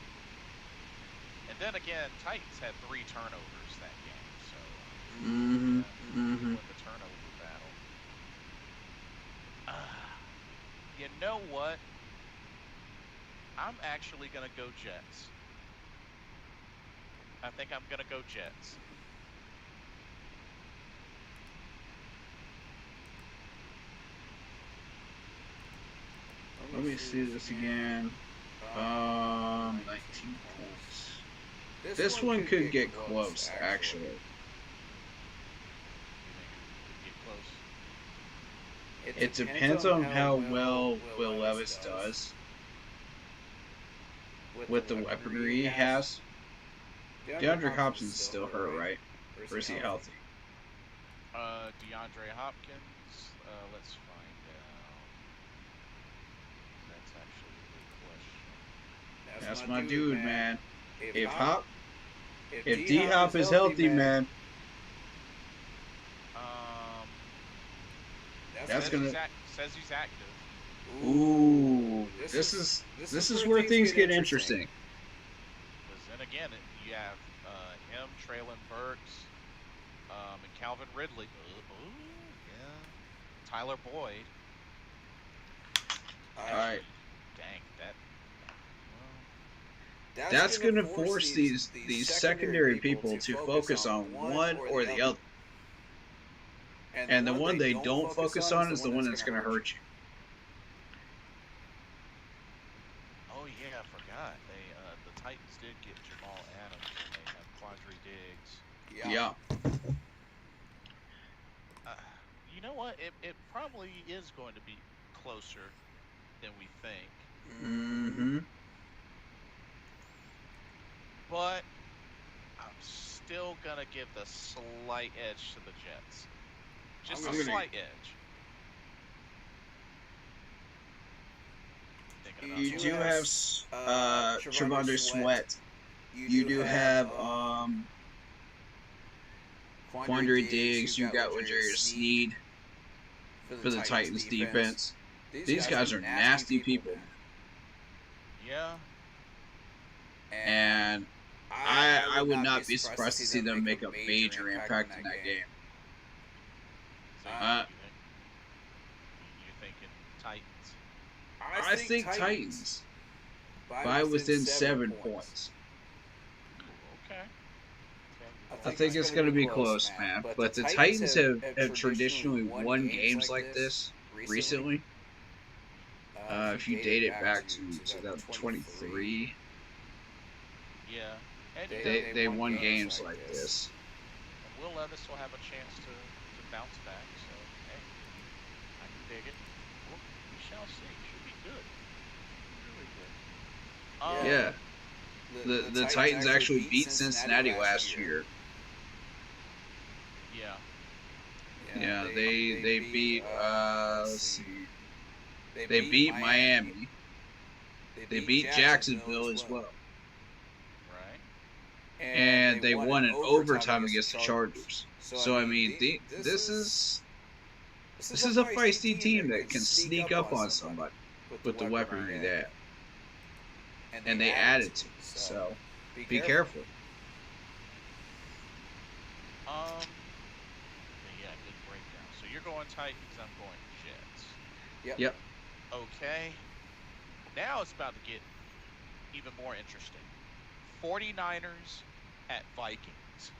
And then again, Titans had 3 turnovers that game, so Mm-hmm. with the turnover battle. You know what? I'm actually gonna go Jets. I think I'm gonna go Jets. Let me see this again. 19 points. This one could get close, actually. It depends on how well Will Levis does with the weaponry he has. DeAndre Hopkins is still hurt, right? Or is he healthy? DeAndre Hopkins. Let's find out. That's actually a good question. That's my dude, man. If D-Hop is healthy, man, that's gonna. Says he's active. Ooh, this is where things get interesting. Because then again, you have him, Traylon Burks, and Calvin Ridley. Ooh, yeah. Tyler Boyd. All right. Dang, That's going to force these secondary people to focus on one or the other. And the one they don't focus on is the one that's going to hurt you. Oh yeah, I forgot. The Titans did get Jamal Adams, and they have Quandre Diggs. Yeah. You know what? It probably is going to be closer than we think. Mm-hmm. But I'm still gonna give the slight edge to the Jets. Just a slight edge. You do have Trevonder Sweat. You do have Quandre Diggs. You got L'Jarius Sneed for the Titans defense. These guys are nasty people. Yeah. And I would not be surprised to see them make a major impact in that game. You're thinking Titans? I think Titans by within 7 points. Okay. I think it's going to be close, man. But the Titans have traditionally won games like this recently. If you date it back to 2023. Yeah. They won games like this. And Will Levis will have a chance to bounce back. So, hey, I can dig it. Well, we shall see. Should be good. Really good. Yeah. The Titans actually beat Cincinnati last year. Yeah. Yeah, they beat let's see. They beat Miami. They beat Jacksonville as well. Right. and they won in overtime against the Chargers. So I mean, this is a feisty team that can sneak up on somebody with the weaponry they have, and they added to it. So be careful. Yeah, good breakdown. So you're going Titans, I'm going Jets. Yep. Okay. Now it's about to get even more interesting. 49ers at Vikings.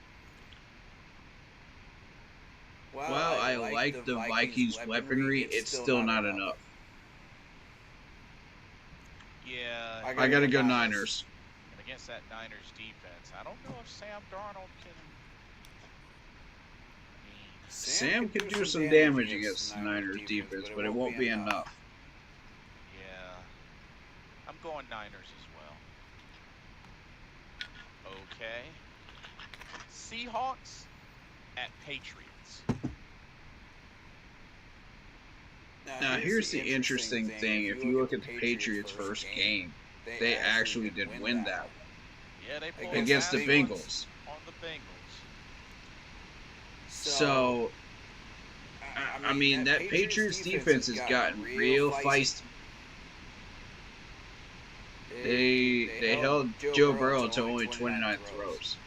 While I like the Vikings' weaponry, it's still not enough. Yeah. I gotta go Niners. And against that Niners defense, I don't know if Sam Darnold can. Sam can do some damage against the Niners defense, but it won't be enough. Yeah. I'm going Niners as well. Okay. Seahawks at Patriots. Now, here's the interesting thing. If you look at the Patriots' first game, they actually did win that one. Yeah, they pulled against the last Bengals. On the Bengals. So, I mean, that Patriots defense has gotten real feisty. They held Joe Burrow to only 29 throws.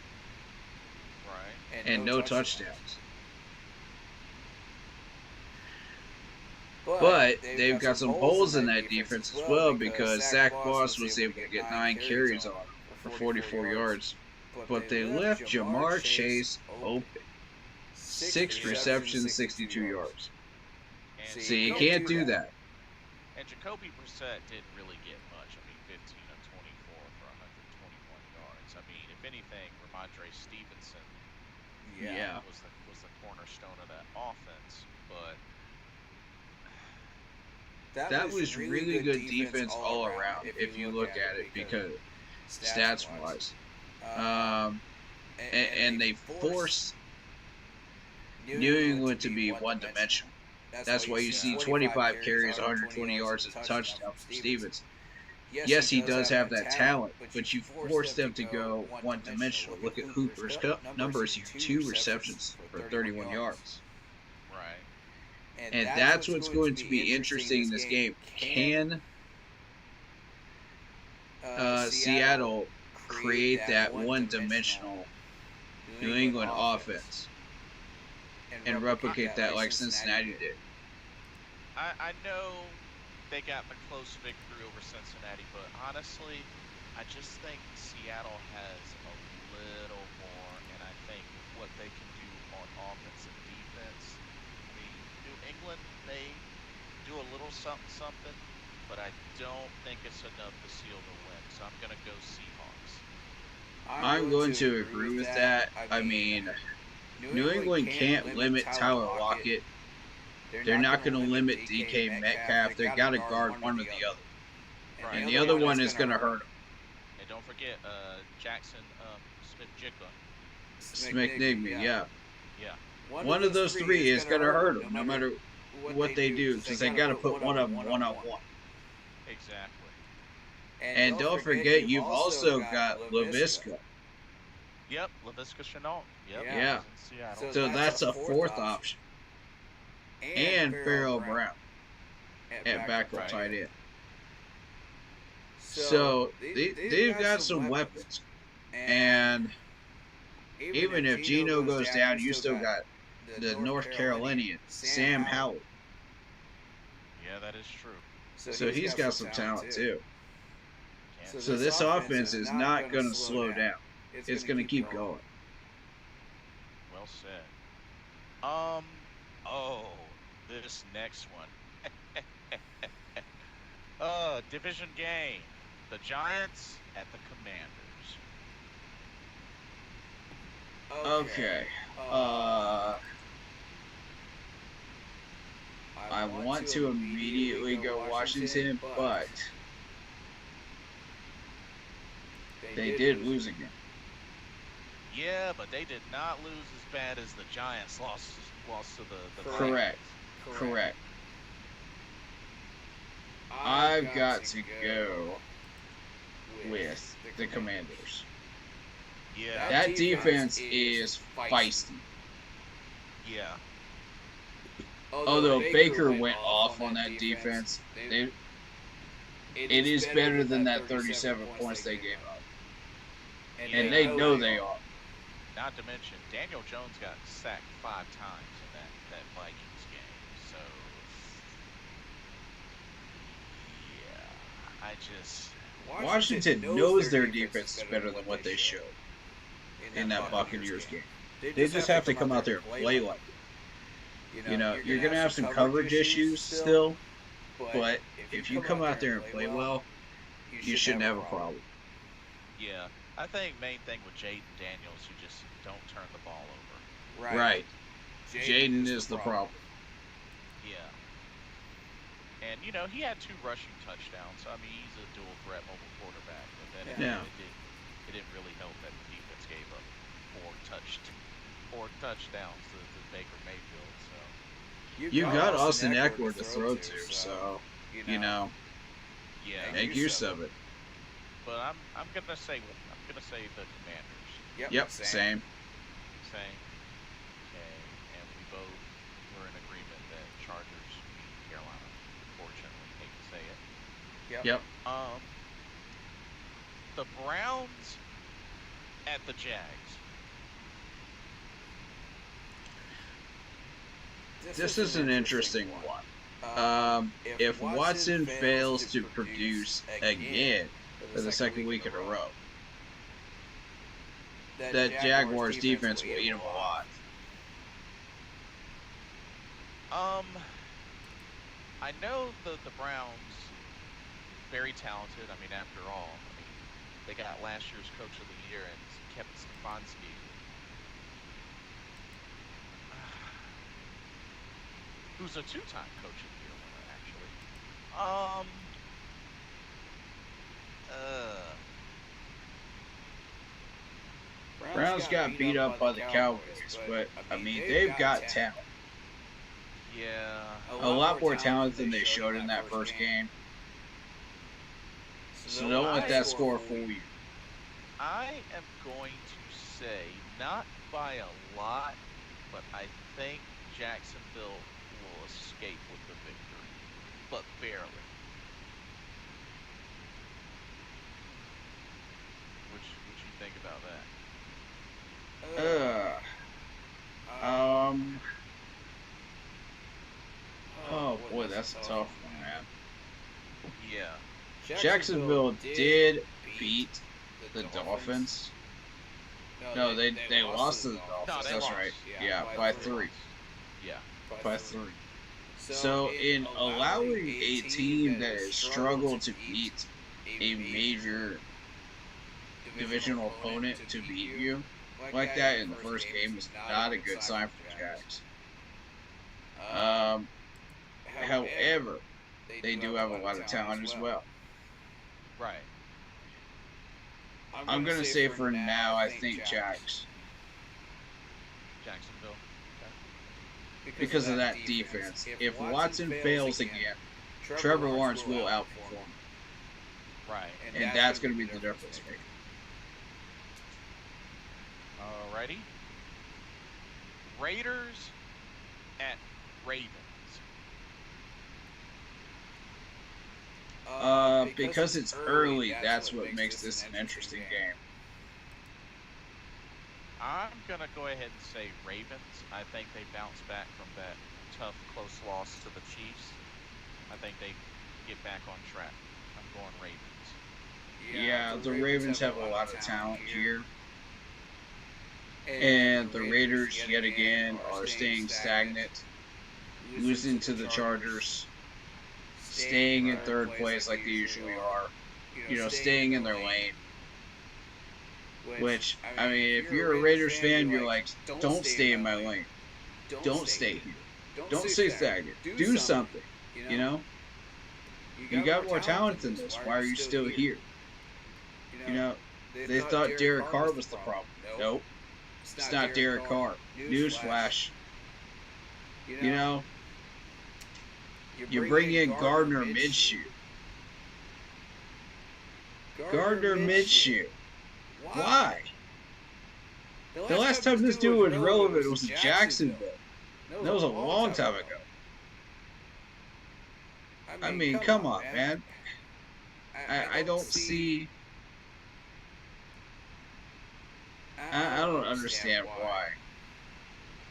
Right. And no touchdowns. But they've got some holes in that defense as well because Zach Moss was able to get 9 carries on him for 44 yards. But they left Jamar Chase open. 6 receptions, 62 yards. And So you can't do that. And Jacoby Brissett didn't really get much. I mean, 15 of 24 for 121 yards. I mean, if anything, Ramondre Stevenson was the cornerstone of that offense. But that was really good defense all around if you look at it, because stats-wise. And they forced New England to be one-dimensional. That's why you see 25 carries, 120 yards, and a touchdown from Stevens. Yes, he does have that talent, but you force them to go one-dimensional. Look at Hooper's numbers here: 2 receptions for 31 yards. right. And that's what's going to be interesting in this game. Can Seattle create that one-dimensional New England offense and replicate that like Cincinnati did? I know they got the close victory over Cincinnati, but honestly, I just think Seattle has a little more, and I think what they can do on offense and defense. I mean, New England, they do a little something, but I don't think it's enough to seal the win. So I'm going to go Seahawks. I'm going to agree with that. I mean, New England can't limit Tyler Lockett. They're not going to limit DK Metcalf. They've got to guard one or the other. Right. And the other one is going to hurt them. And don't forget Jackson Smith-Jigba. Smith-Nigma, yeah. Yeah. One of those three is going to hurt them, no matter what they do, because they got to put one of them one-on-one. Exactly. And don't forget, you've also got LaVisca. Yep, Laviska Shenault. Yep. Yeah. He's in Seattle. So that's a fourth option. And Farrell Brown at backup tight end. So they've got some weapons. And even if Geno goes down, you still got the North Carolinian, Sam Howell. Yeah, that is true. So he's got some talent too. So this offense is not going to slow down. It's going to keep going. Well said. This next one. Division game. The Giants at the Commanders. Okay. I want to immediately go Washington, but they did lose again. Yeah, but they did not lose as bad as the Giants lost to the Correct. Correct. I've got to go with the Commanders. Yeah. That defense is feisty. Yeah. Although Baker went off on that defense, it is better than that 37 points they gave up. And they know they are. Not to mention, Daniel Jones got sacked 5 times in that Vikings game. So, yeah, I just... Washington knows their defense is better than what they showed in that Buccaneers game. They just have to come out there and play like it. You know, you're going to have some coverage issues still, but if you come out there and play well, you shouldn't have a problem. Yeah, I think main thing with Jaden Daniels, you just don't turn the ball over. Right. Jaden is the problem. Yeah. And, you know, he had 2 rushing touchdowns. So, I mean, he's a dual threat mobile quarterback. But then it didn't really help that the defense gave up 4 touchdowns to Baker Mayfield. So You've got Austin Eckler to throw to, so, you know, make use of it. But I'm gonna say the Commanders. Yep, same. Okay, and we both were in agreement that Chargers beat Carolina. Unfortunately, hate to say it. Yep. The Browns at the Jags. This is an interesting one. If Watson fails to produce again for the second week in a row, that Jaguars defense will eat him alive. I know the Browns very talented. I mean, after all, they got last year's Coach of the Year and Kevin Stefanski. Who's a 2-time Coach of the Year winner, actually. Browns got beat up by the Cowboys, but, I mean, they've got talent. Yeah. A lot more talent than they showed in that first game. So don't let that score fool you. I am going to say, not by a lot, but I think Jacksonville will escape with the victory, but barely. What you think about that? Oh boy, that's a tough one, man. Yeah. Jacksonville did beat the Dolphins. No, they lost to the Dolphins. No, That's lost. right. Yeah, by 3. Yeah. By 3. So in allowing a team that has struggled to beat a major divisional opponent to beat you like that in the first game is not a good sign for the Jags. However, they do have a lot of talent as well. Right. I'm going to say for now, I think Jags. Jacksonville. Okay. Because of that defense. If Watson fails again, Trevor Lawrence will outperform. Right. And that's going to be the difference maker. Alrighty. Raiders at Ravens. Because it's early, that's what makes this an interesting game. I'm going to go ahead and say Ravens. I think they bounce back from that tough, close loss to the Chiefs. I think they get back on track. I'm going Ravens. Yeah, the Ravens have a lot of talent here. And the Raiders, yet again, are staying stagnant. Losing to the Chargers. Staying in third place like they usually are. You know, staying in their lane. Which, I mean, if you're a Raiders fan, you're like, don't stay in my lane. Don't stay here. Don't stay stagnant. Do something. You know? You got more talent than this. Why are you still here? You know, they thought Derek Carr was the problem. Nope. It's not Derek Carr. Newsflash. You know, you bring in Gardner Minshew. Gardner Minshew. Why? The last time this dude was relevant was in Jacksonville. That was a long time ago. I mean, come on, man. I don't see. I don't understand why.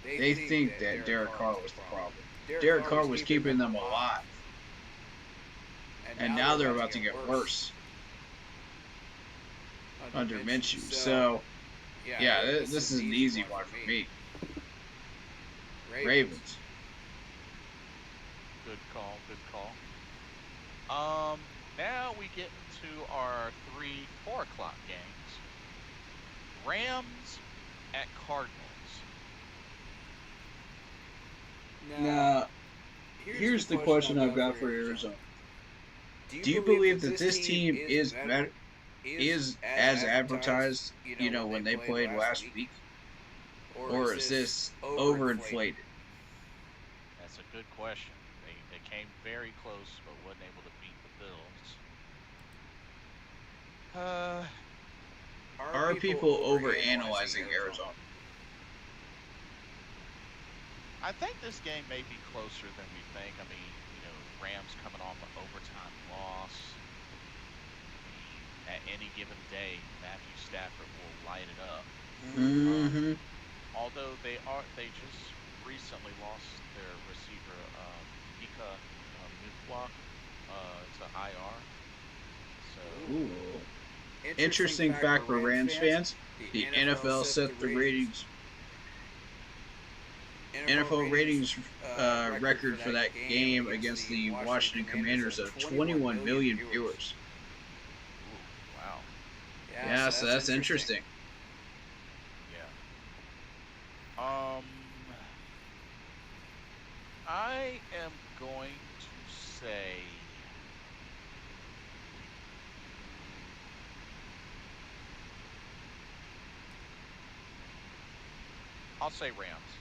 They think that Derek Carr was the problem. Derek Carr was keeping them alive. And now they're about to get worse under Minshew. So, yeah, this is an easy one for me. Ravens. Good call. Good call. Now we get into our 3-4 o'clock games. Rams at Cardinals. Now, here's the question I've got for Arizona. Do you believe that this team is better, is as advertised, when they played last week? Or is this overinflated? That's a good question. They came very close, but wasn't able to beat the Bills. Are people overanalyzing Arizona? I think this game may be closer than we think. I mean, Rams coming off an overtime loss. At any given day, Matthew Stafford will light it up. Mm-hmm. Although they just recently lost their receiver, Ika Mufwa, to IR. So. Ooh. Interesting fact for Rams fans: the NFL set the ratings. NFL ratings record for that game against the Washington Commanders of 21 million viewers. Ooh, wow. Yeah, so that's interesting. Yeah. I am going to say. I'll say Rams.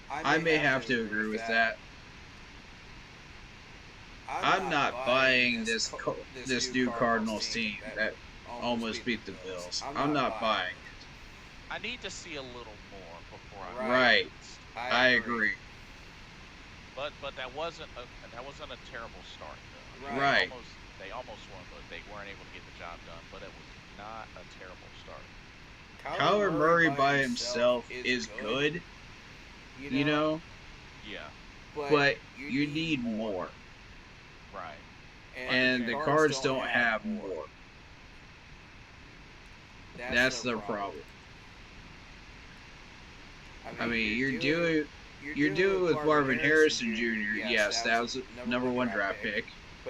I may have to agree with that. I'm not buying this new Cardinals team that almost beat the Bills. I'm not buying it. I need to see a little more before I. Right. I agree. But that wasn't a terrible start though. Right. They almost won, but they weren't able to get the job done. But it was not a terrible start. Kyler Murray by himself is good, Yeah. but you need more. Right. And the Cards don't have more. That's their problem. I mean, you're dealing with Marvin Harrison Jr. Yes, that was a number 1 draft pick,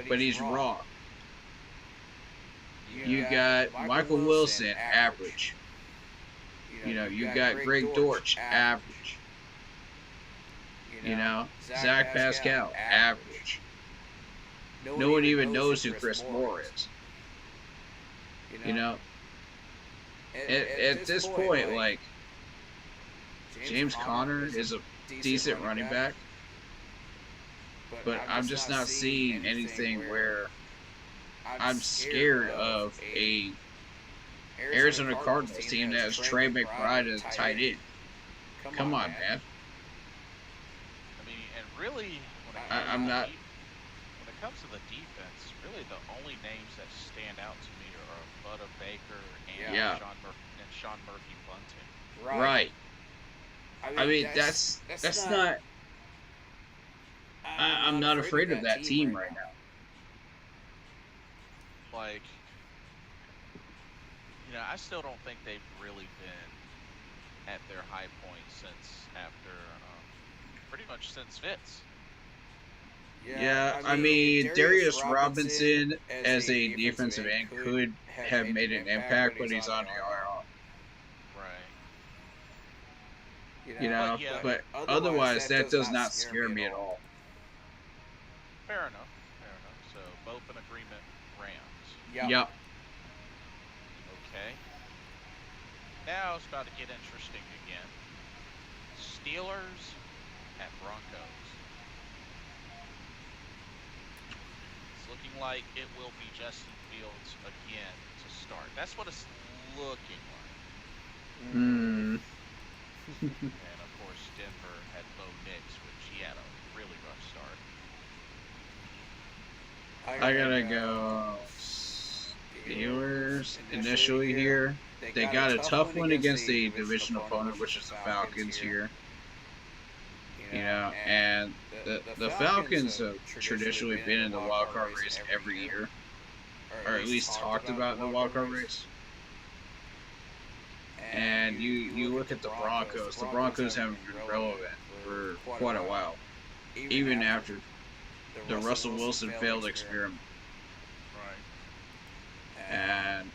but he's raw. You got Michael Wilson, average. You got Greg Dortch, average. Zach Pascal, average. No one even knows who Chris Moore is. At this point, like, James Conner is a decent running back, but I'm just not seeing anything where I'm scared of a Arizona Cardinals team that has Trey McBride as a tight end. Come on, man. I mean, and really, I'm not. When it comes to the defense, really the only names that stand out to me are Buda Baker and Sean Murphy Bunting. Right. I mean, that's not. I'm not afraid of that team right now. Like, I still don't think they've really been at their high point pretty much since Fitz. Yeah, I mean, Darius Robinson as a defensive end could have made an impact, but he's on the IR. Right. But otherwise, that does not scare me at all. Fair enough. So, both in agreement, Rams. Yep. Okay. Now it's about to get interesting again. Steelers at Broncos. looking like it will be Justin Fields again to start. That's what it's looking like. Hmm. And of course, Denver had Bo Nix, which he had a really rough start. I gotta go Steelers initially here. They got a tough one against a division opponent, which is the Falcons here. And the Falcons have traditionally been in the wild card race every year, or at least talked about in the wild card race. And you look at the Broncos haven't been relevant for quite a while, even after the Russell Wilson failed experiment. Right. And,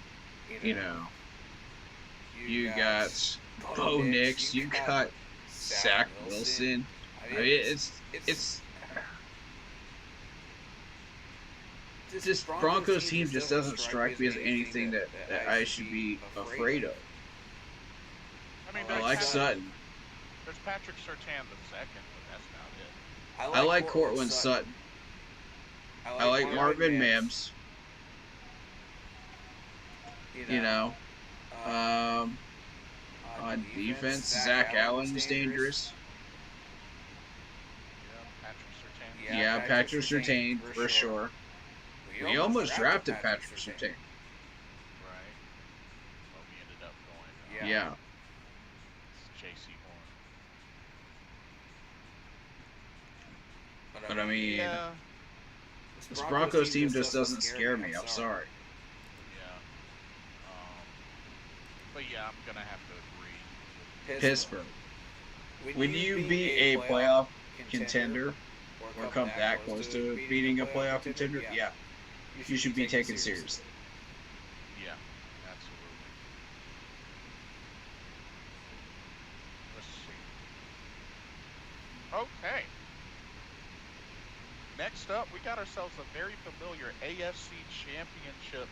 you got Bo Nix, you got Zach Wilson. I mean, it's this Broncos team just doesn't strike me as anything that I should be afraid of. I mean, I like Sutton. There's Patrick Surtain the second, but that's about it. I like Cortland Sutton. I like Marvin Mims. On defense, Zach Allen is dangerous. Yeah, Patrick Surtain for sure. We almost drafted Patrick Surtain. Right. Well, we ended up going. Yeah. J.C. Horn. But I mean, Yeah. this Broncos team just doesn't scare me. I'm sorry. Yeah. But yeah, I'm gonna have to agree. Pittsburgh. When you beat a playoff contender or come that close to beating a playoff contender, yeah, you should be taken seriously. Yeah, absolutely. Let's see. Okay. Next up, we got ourselves a very familiar AFC Championship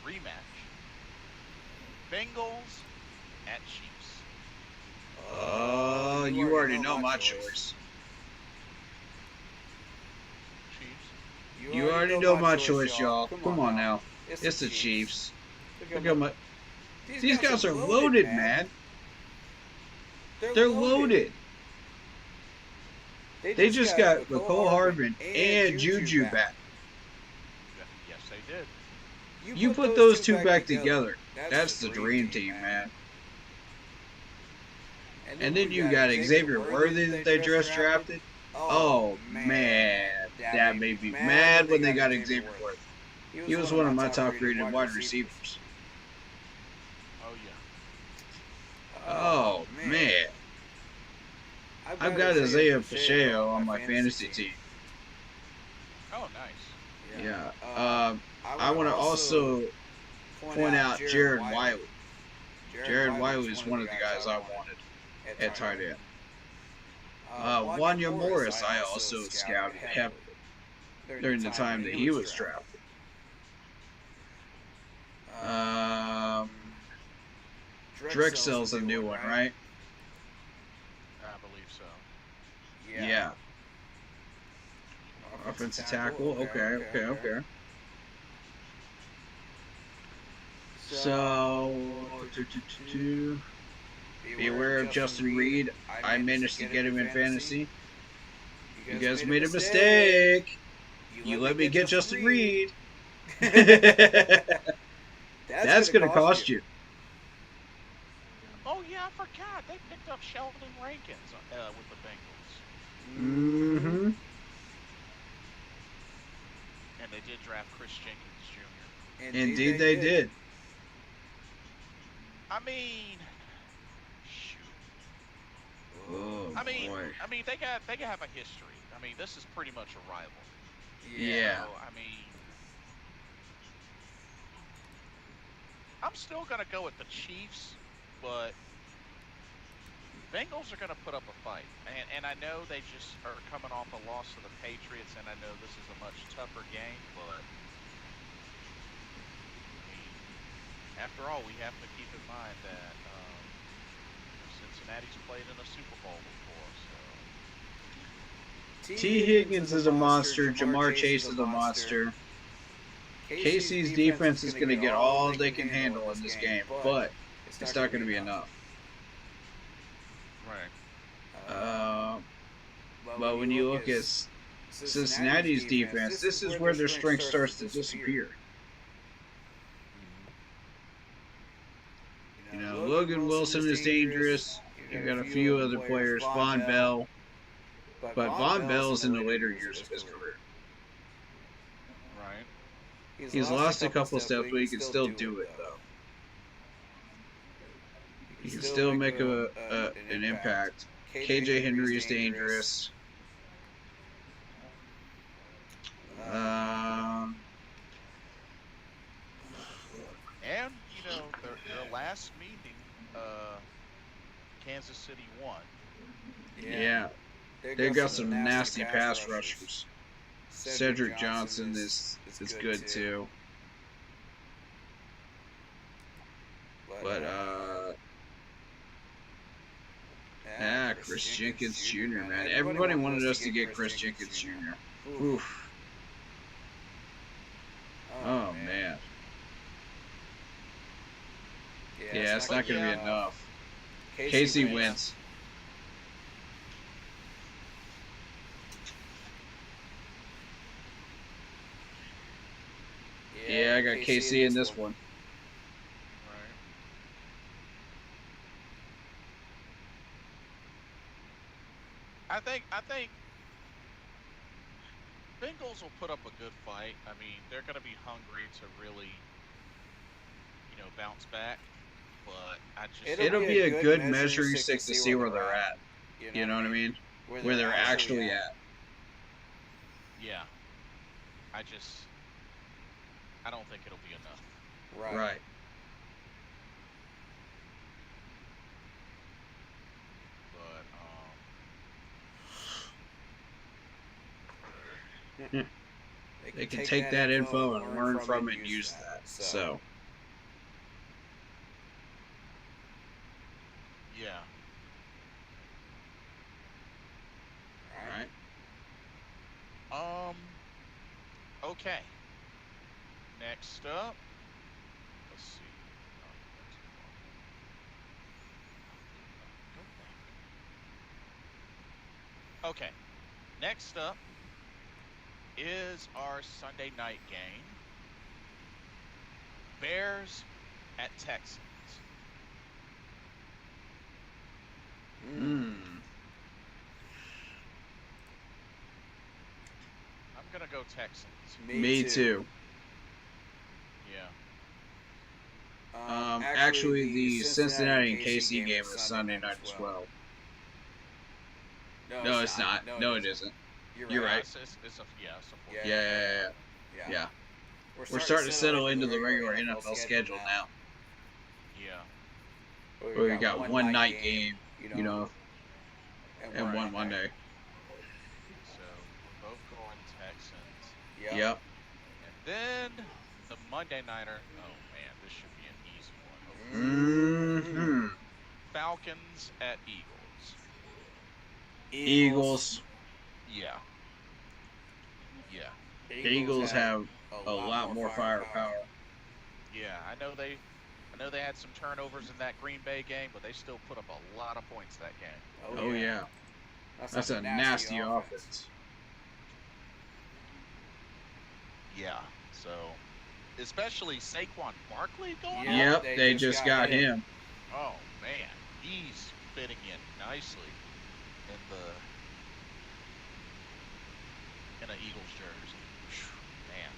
rematch. Bengals at Chiefs. You already know my choice. Chiefs. You already know my choice, y'all. Come on now. It's the Chiefs. Look at my. These guys are loaded, man. They're loaded. They just got Mecole Hardman and Juju back. Yes, they did. You put those two back together. That's the dream team, man. And then you got Xavier Worthy that they just drafted. Oh, man. That made me mad when they got Xavier Worthy. He was one of my top rated wide receivers. Oh, yeah. Oh, man. I've got Isaiah Pacheco on my fantasy team. Oh, nice. Yeah. I want to also point out Jared Wiley. Jared Wiley is one of the guys I wanted at tight end. Wanya Morris I also scouted heavily during the time that he was drafted. Drexel's a new one, right? I believe so. Yeah. Offensive tackle. Okay. So, be aware of Justin Reed. I managed to get him in fantasy. You guys made a mistake. You let me get Justin Reed. That's going to cost you. Oh, yeah, I forgot. They picked up Sheldon Rankins with the Bengals. Mm-hmm. And they did draft Chris Jenkins Jr. Indeed they did. I mean, shoot. Oh, I mean, boy. they have a history. I mean, this is pretty much a rival. Yeah. So, I mean, I'm still gonna go with the Chiefs, but Bengals are gonna put up a fight. And I know they just are coming off a loss to the Patriots, and I know this is a much tougher game, but after all, we have to keep in mind that Cincinnati's played in a Super Bowl before, so T. Higgins is a monster. Jamar Chase is a monster. KC's defense is going to get all they can handle in this game, but it's not going to be enough. Right. But when you look at Cincinnati's defense, this is where their strength starts to disappear. You know, Logan Wilson is dangerous. You got a few other players, Von Bell. But Von Bell's in the later years of his career. Right. He's lost a couple steps, but he can still do it, though. He can still make an impact. KJ Henry is dangerous. And, you know, their last meeting, Kansas City won. Yeah. They've got some nasty pass rushers. Cedric Johnson is good, too. But, Chris Jenkins Jr., man. Everybody wanted us to get Chris Jenkins Jr. Oof. Oh, man. Yeah, it's not going to be enough. Casey wins. Yeah, I got KC in this one. I think Bengals will put up a good fight. I mean, they're going to be hungry to really, you know, bounce back. But I just it'll be a good measuring stick to see where they're at. You know what I mean? Where they're actually at. Yeah. I don't think it'll be enough. Right. They can take that info and learn from it and use that. So. Yeah. All right. Okay. Next up. Let's see. Okay. Next up is our Sunday night game. Bears at Texans. I'm gonna go Texans. Me too. Yeah. Actually, the Cincinnati and KC game is Sunday night as well. No, it's not. No, it isn't. You're right. It's a Yeah. We're starting to settle into the regular NFL schedule now. Yeah. Where we got one night game, you know, and one Monday. So we're both going Texans. Yep. And then the Monday nighter. Oh man, this should be an easy one. Falcons at Eagles. Eagles. Yeah. Eagles have a lot more firepower. Yeah, I know they had some turnovers in that Green Bay game, but they still put up a lot of points that game. Oh yeah. That's a nasty offense. Yeah. So, especially Saquon Barkley going. Yep, they just got him. Oh man, he's fitting in nicely in an Eagles jersey. Man.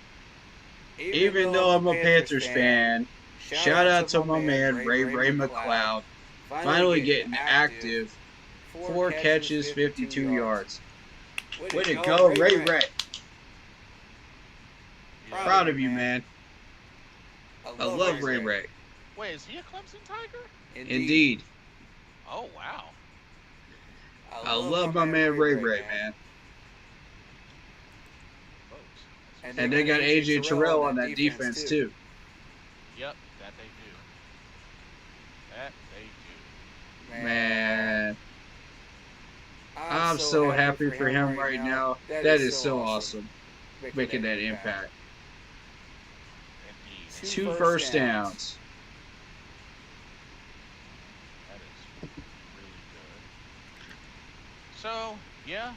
Even though I'm a Panthers fan, shout out to my man Ray McLeod, finally getting active. 4 catches, 52 yards. Way to go, Ray. Proud of you, man. I love Ray. Wait, is he a Clemson Tiger? Indeed. Oh wow. I love my man Ray, man. And they got AJ Terrell on that defense too. Yep, that they do. Man. I'm so happy for him right now. That is so awesome. Making that impact. Indeed. 2 first downs. That is really good. So yeah,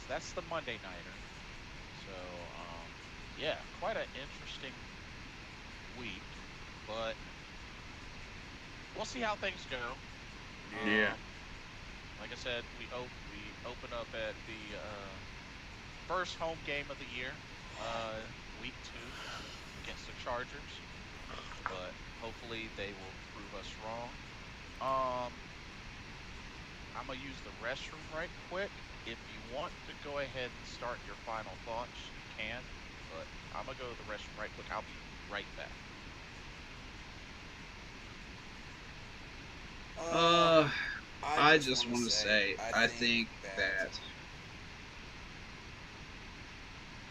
that's the Monday nighter. So yeah, quite an interesting week, but we'll see how things go. Yeah. Like I said, we open up at the first home game of the year, week 2 against the Chargers, but hopefully they will prove us wrong. Um, I'm gonna use the restroom right quick. If you want to go ahead and start your final thoughts, you can, but I'm gonna go to the restroom right quick. I'll be right back. I just want to say, I think that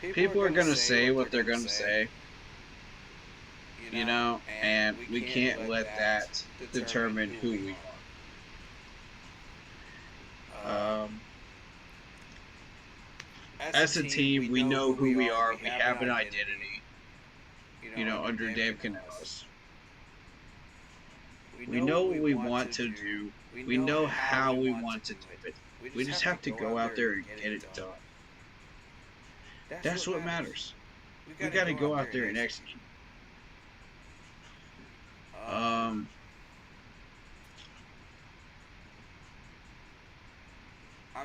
people are going to say what they're going to say, and we can't let that determine who we are. As a team, we know who we are. We have an identity, under Dave Canales. We know what we want to do. We know how we want to do it. We just have to go out there and get it done. That's what matters. We got to go out there and execute.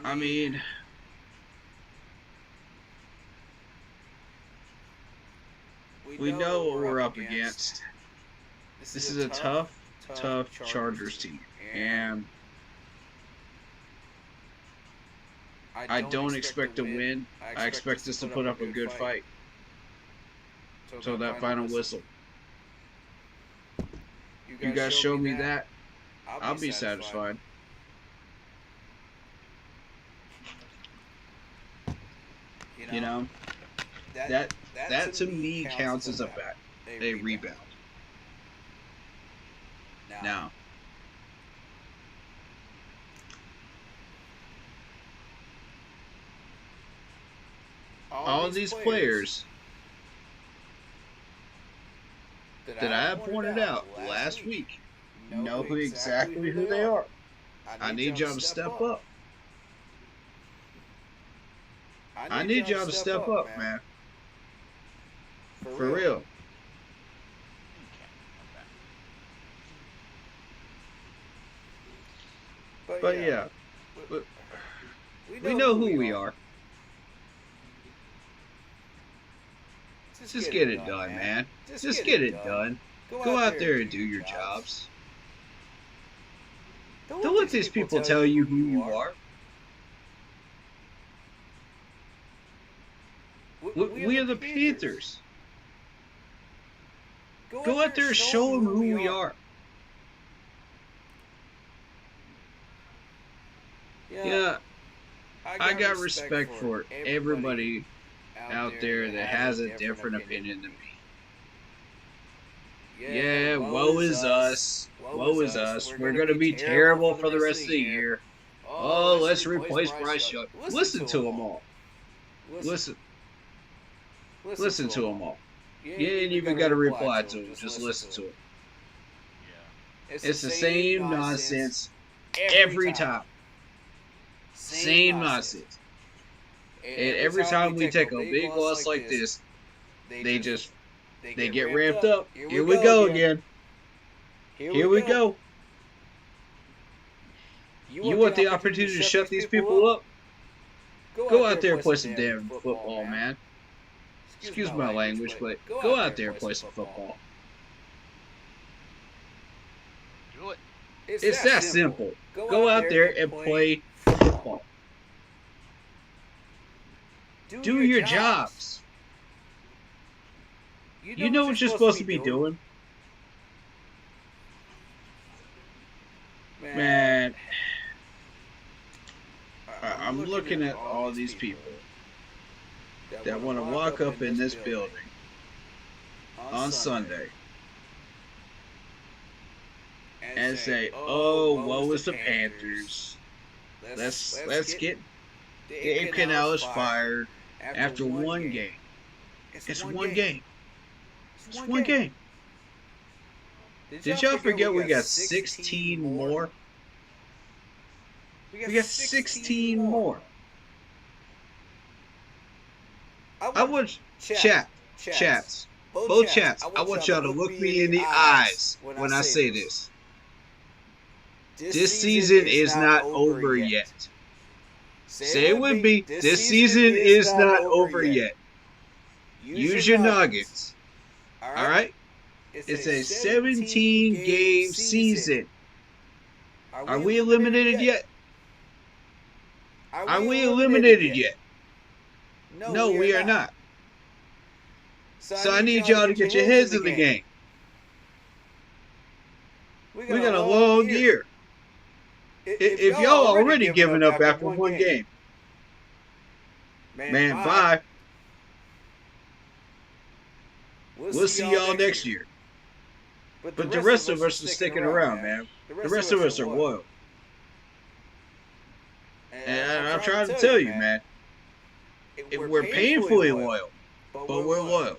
I mean, we know what we're up against. This is a tough Chargers team, and I don't expect to win. I expect us to put up a good fight. So that final whistle. You guys show me that, I'll be satisfied. That to me counts as a rebound. Now, all these players that I have pointed out last week know exactly who they are. I need y'all to step up. I need y'all to step up, man. For real. But yeah, we know who we are. Just get it done, man. Just get it done. Go out there and do your jobs. Don't let these people tell you who you are. We are the Panthers. Go out there and show them who we are. Yeah, I got respect for everybody out there that has a different opinion than me. Yeah, woe is us. Woe is us. We're going to be terrible for the rest of the year. Oh, let's replace Bryce Young. Listen to them all. Listen to them all. You ain't even got to reply to them. Just listen to it. It's the same nonsense every time. Same nonsense. And every time we take a big loss like this, they get ramped up. Here we go again. Here we go. You want the opportunity to shut these people up? Go out there and play some damn football, man. Excuse my language, but go out there and play some football. Do it. It's that simple. Go out there and play football. Do your jobs. You know what you're supposed to be doing? Man, I'm looking at all these people that want to walk up in this building on Sunday and say, oh, woe is the Panthers. let's get Dave Canales fired after one game. It's one game. It's one game. Did y'all forget we got 16 more? We got 16 more. I want chats, both chats. I want y'all to look me in the eyes when I say this. This season is not over yet. Say it with me. This season is not over yet. Use your nuggets. All right? It's a 17-game season. Are we eliminated yet? Are we eliminated yet? No, we are not. So I need y'all to get your heads in the game. We got a long year. If y'all already giving up after one game, man, bye. We'll see y'all next year. But the rest of us are sticking around, man. The rest of us are loyal. And I'm trying to tell you, man. We're painfully loyal, but we're loyal.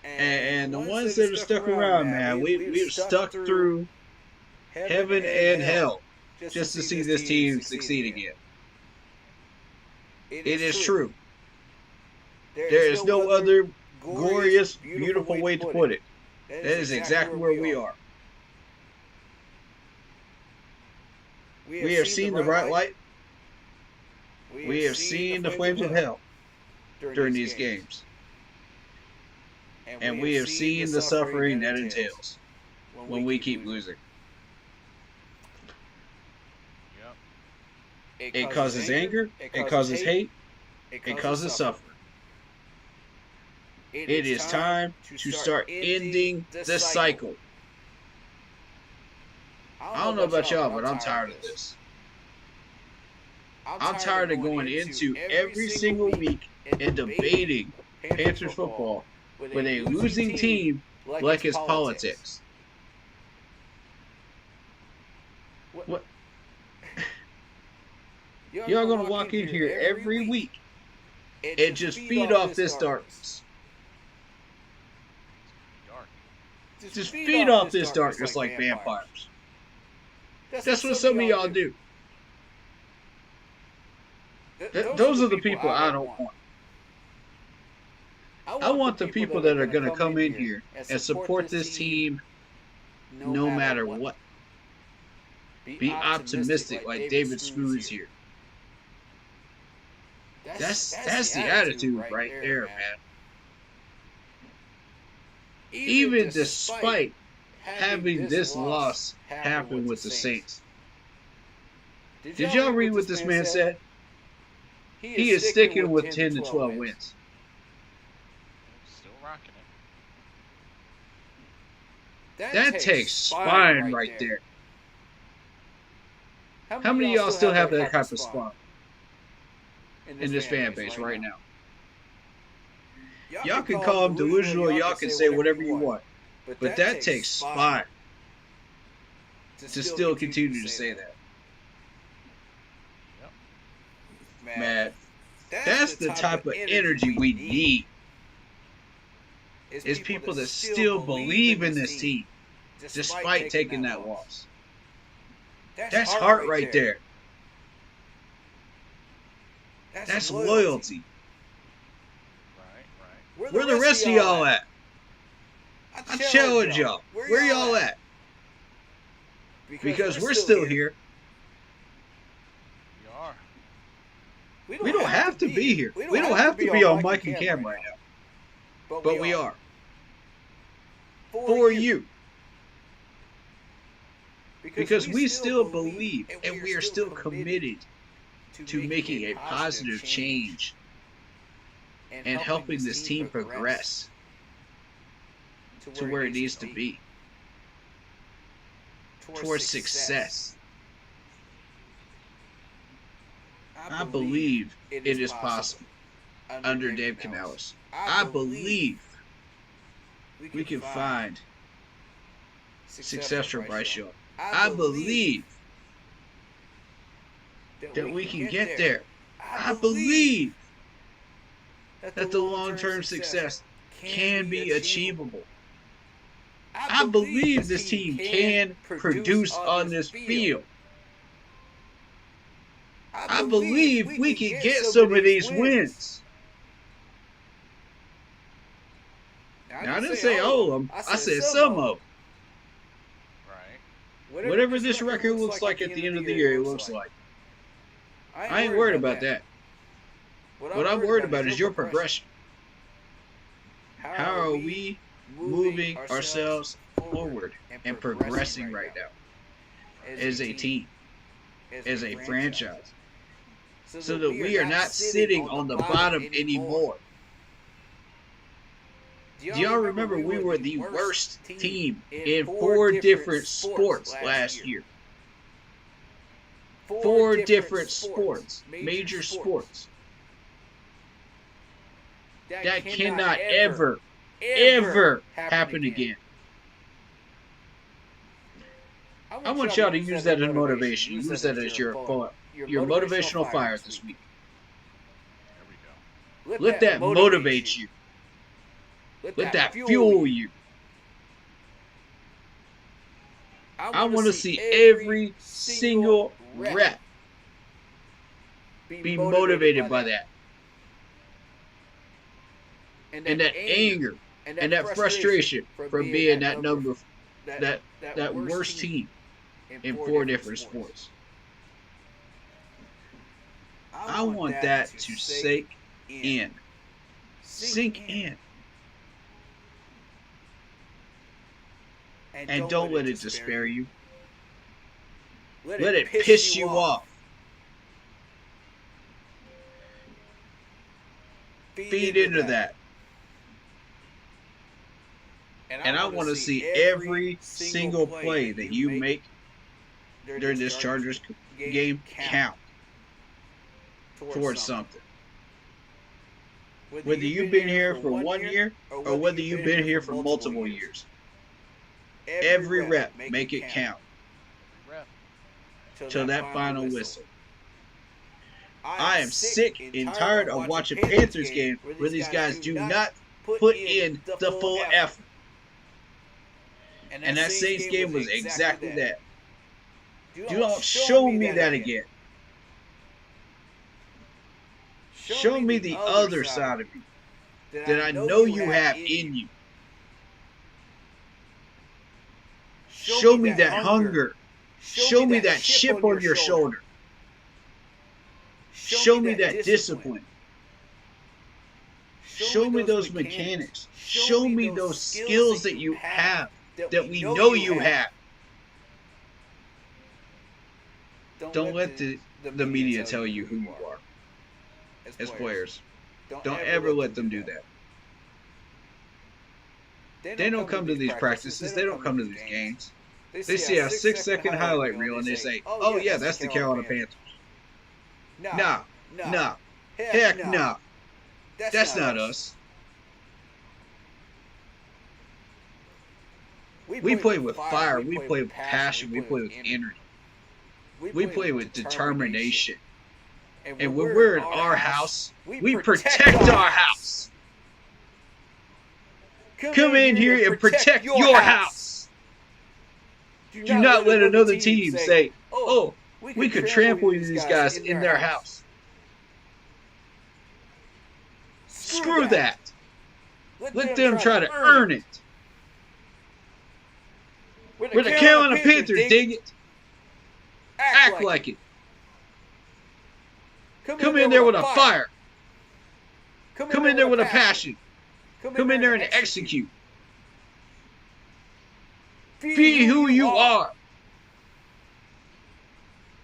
And the ones that are stuck around, man, we've stuck through heaven and hell just to see this team succeed again. It is true. There is no other glorious, beautiful way to put it. That is exactly where we are. We have seen the bright light. We have seen the flames of hell during these games. And we have seen the suffering that entails when we keep losing. It causes anger. It causes hate. It causes suffering. It is time to start ending the cycle. I don't know about y'all, but I'm tired of this. I'm tired of going into every single week and debating Panthers football with a losing team like it's politics. What? Y'all gonna walk in here every week and just feed off this darkness. Just feed off this darkness like vampires. That's what some of y'all do. Those are the people I don't want. I want the people that are going to come in here and support this team no matter what. Be optimistic like David Smooth's here. That's the attitude right there, man. Even despite having this loss happen with the Saints. Did y'all read what this man said? He is sticking with 10 to 12 wins. Still rocking it. That takes spine right there. How many of y'all still have that type of spine in this fan base right now? Y'all can call him delusional, y'all can say whatever you want. But that takes spine to still continue to say that. Man, that's the type of energy we need. Is people that still believe in this team despite taking that loss. That's heart right there. That's loyalty. Right. Where the rest of y'all at? I challenge y'all. Where y'all at? Because we're still here. We are. We don't have to be here. We don't have to be on mic and cam right now. But we are. For you. Because we still believe and we are still committed to making a positive change and helping this team progress to where it needs to be. Towards success. I believe it is possible under Dave Canales. I believe we can find success for Bryce Young. I believe that we can get there. I believe that the long-term success can be achievable. I believe this team can produce on this field. I believe we can get some of these wins. Now, I didn't say all of them. I said some of them. Right. Whatever this record looks like at the end of the year, it looks like. I ain't worried about that. What I'm worried about is your progression. How are we moving ourselves forward and progressing right now as a team, as a franchise, so that we are not sitting on the bottom anymore? Do y'all remember we were the worst team in 4 different sports last year? 4 different sports, major sports. That cannot ever happen again. I want y'all to use that as motivation. Use that as your motivational fire this week. There we go. Let that motivate you. Let that fuel you. I want to see every single rep be motivated by that. And that anger and that frustration from being that number, that worst team in 4 different sports. I want that to sink in. Sink in. And don't let it despair you. Let it piss you off. Feed into that. And I want to see every single play that you make during this Chargers game count towards something. Whether you've been here for 1 year or whether you've been here for multiple years. Every rep, make it count. Till that final whistle. I am sick and tired of watching Panthers games where these guys do not put in the full effort. And that Saints game was exactly that. Do not show me that again. Show me the other side of you that I know you have in you. Show me that hunger. Show me that chip on your shoulder. Show me that discipline. Show me those mechanics. Show me those skills that you have, that we know you have. Don't let the media tell you who you are as players. Don't ever let them do that. They don't come to these practices. They don't come to these games. They see a 6-second highlight reel and they say, oh yeah, that's the Carolina Panthers. No. Heck no. That's not us. We play with fire. We play with passion. We play with energy. We play with determination. And when we're in our house, we protect our house. Come in here and protect your house. Do not let another team say, oh, we could trample these guys in their house. Screw that. Let them try to earn it. We're the Carolina Panthers, dig it. Act like it. Come in there with a fire. Come in there with a passion. Come in there and execute. Be who you are.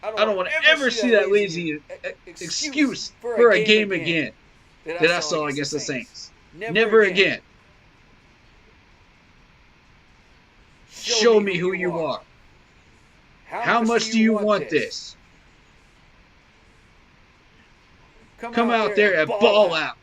I don't want to ever see that lazy excuse for a game again that I saw against the Saints. Never again. Show me who you are. How much do you want this? Come out there and ball out.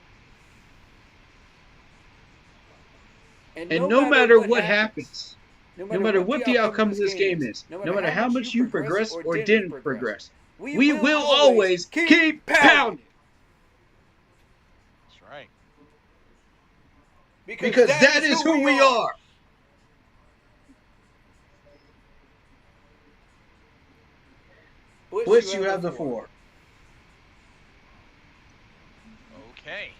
And no matter what happens, no matter what the outcome of this game is, no matter how much you progress or didn't progress, We will always keep pounding. That's right. Because that is who we are. Blitz, you have the floor. Okay.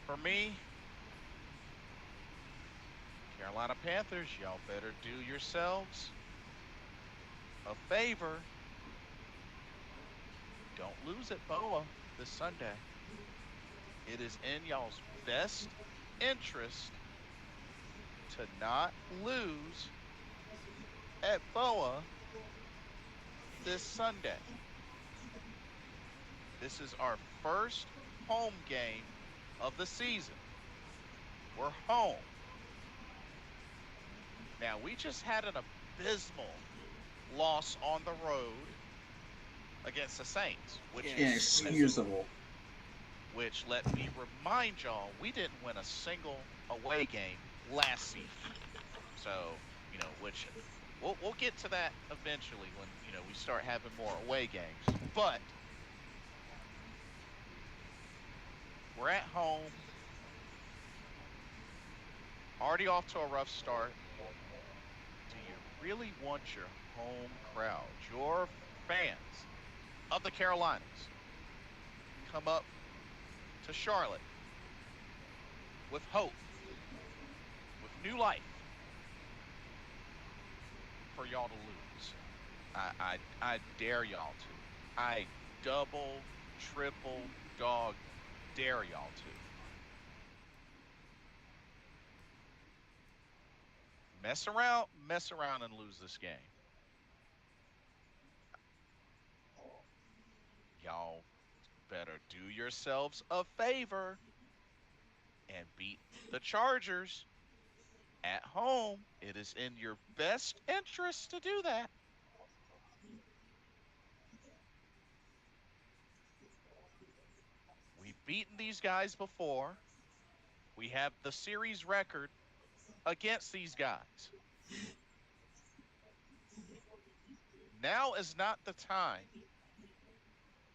For me, Carolina Panthers, y'all better do yourselves a favor. Don't lose at BOA this Sunday. It is in y'all's best interest to not lose at BOA this Sunday. This is our first home game of the season. We're home. Now, we just had an abysmal loss on the road against the Saints, which Inexcusable. Which, let me remind y'all, we didn't win a single away game last season. So, which we'll get to that eventually when, we start having more away games. But we're at home, already off to a rough start. Do you really want your home crowd, your fans of the Carolinas, come up to Charlotte with hope, with new life, for y'all to lose? I dare y'all to. I double, triple, dog dare y'all to. Mess around and lose this game. Y'all better do yourselves a favor and beat the Chargers at home. It is in your best interest to do that. We've beaten these guys before. We have the series record against these guys. Now is not the time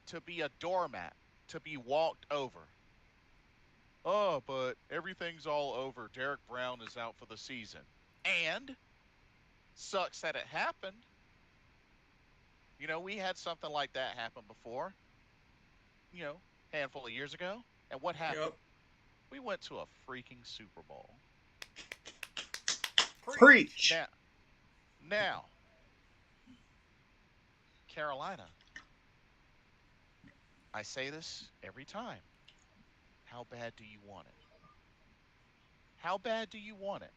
to be a doormat, to be walked over. Oh, but everything's all over. Derek Brown is out for the season. And sucks that it happened. We had something like that happen before, handful of years ago. And what happened? Yep. We went to a freaking Super Bowl. Preach. Now, Carolina, I say this every time. How bad do you want it? How bad do you want it?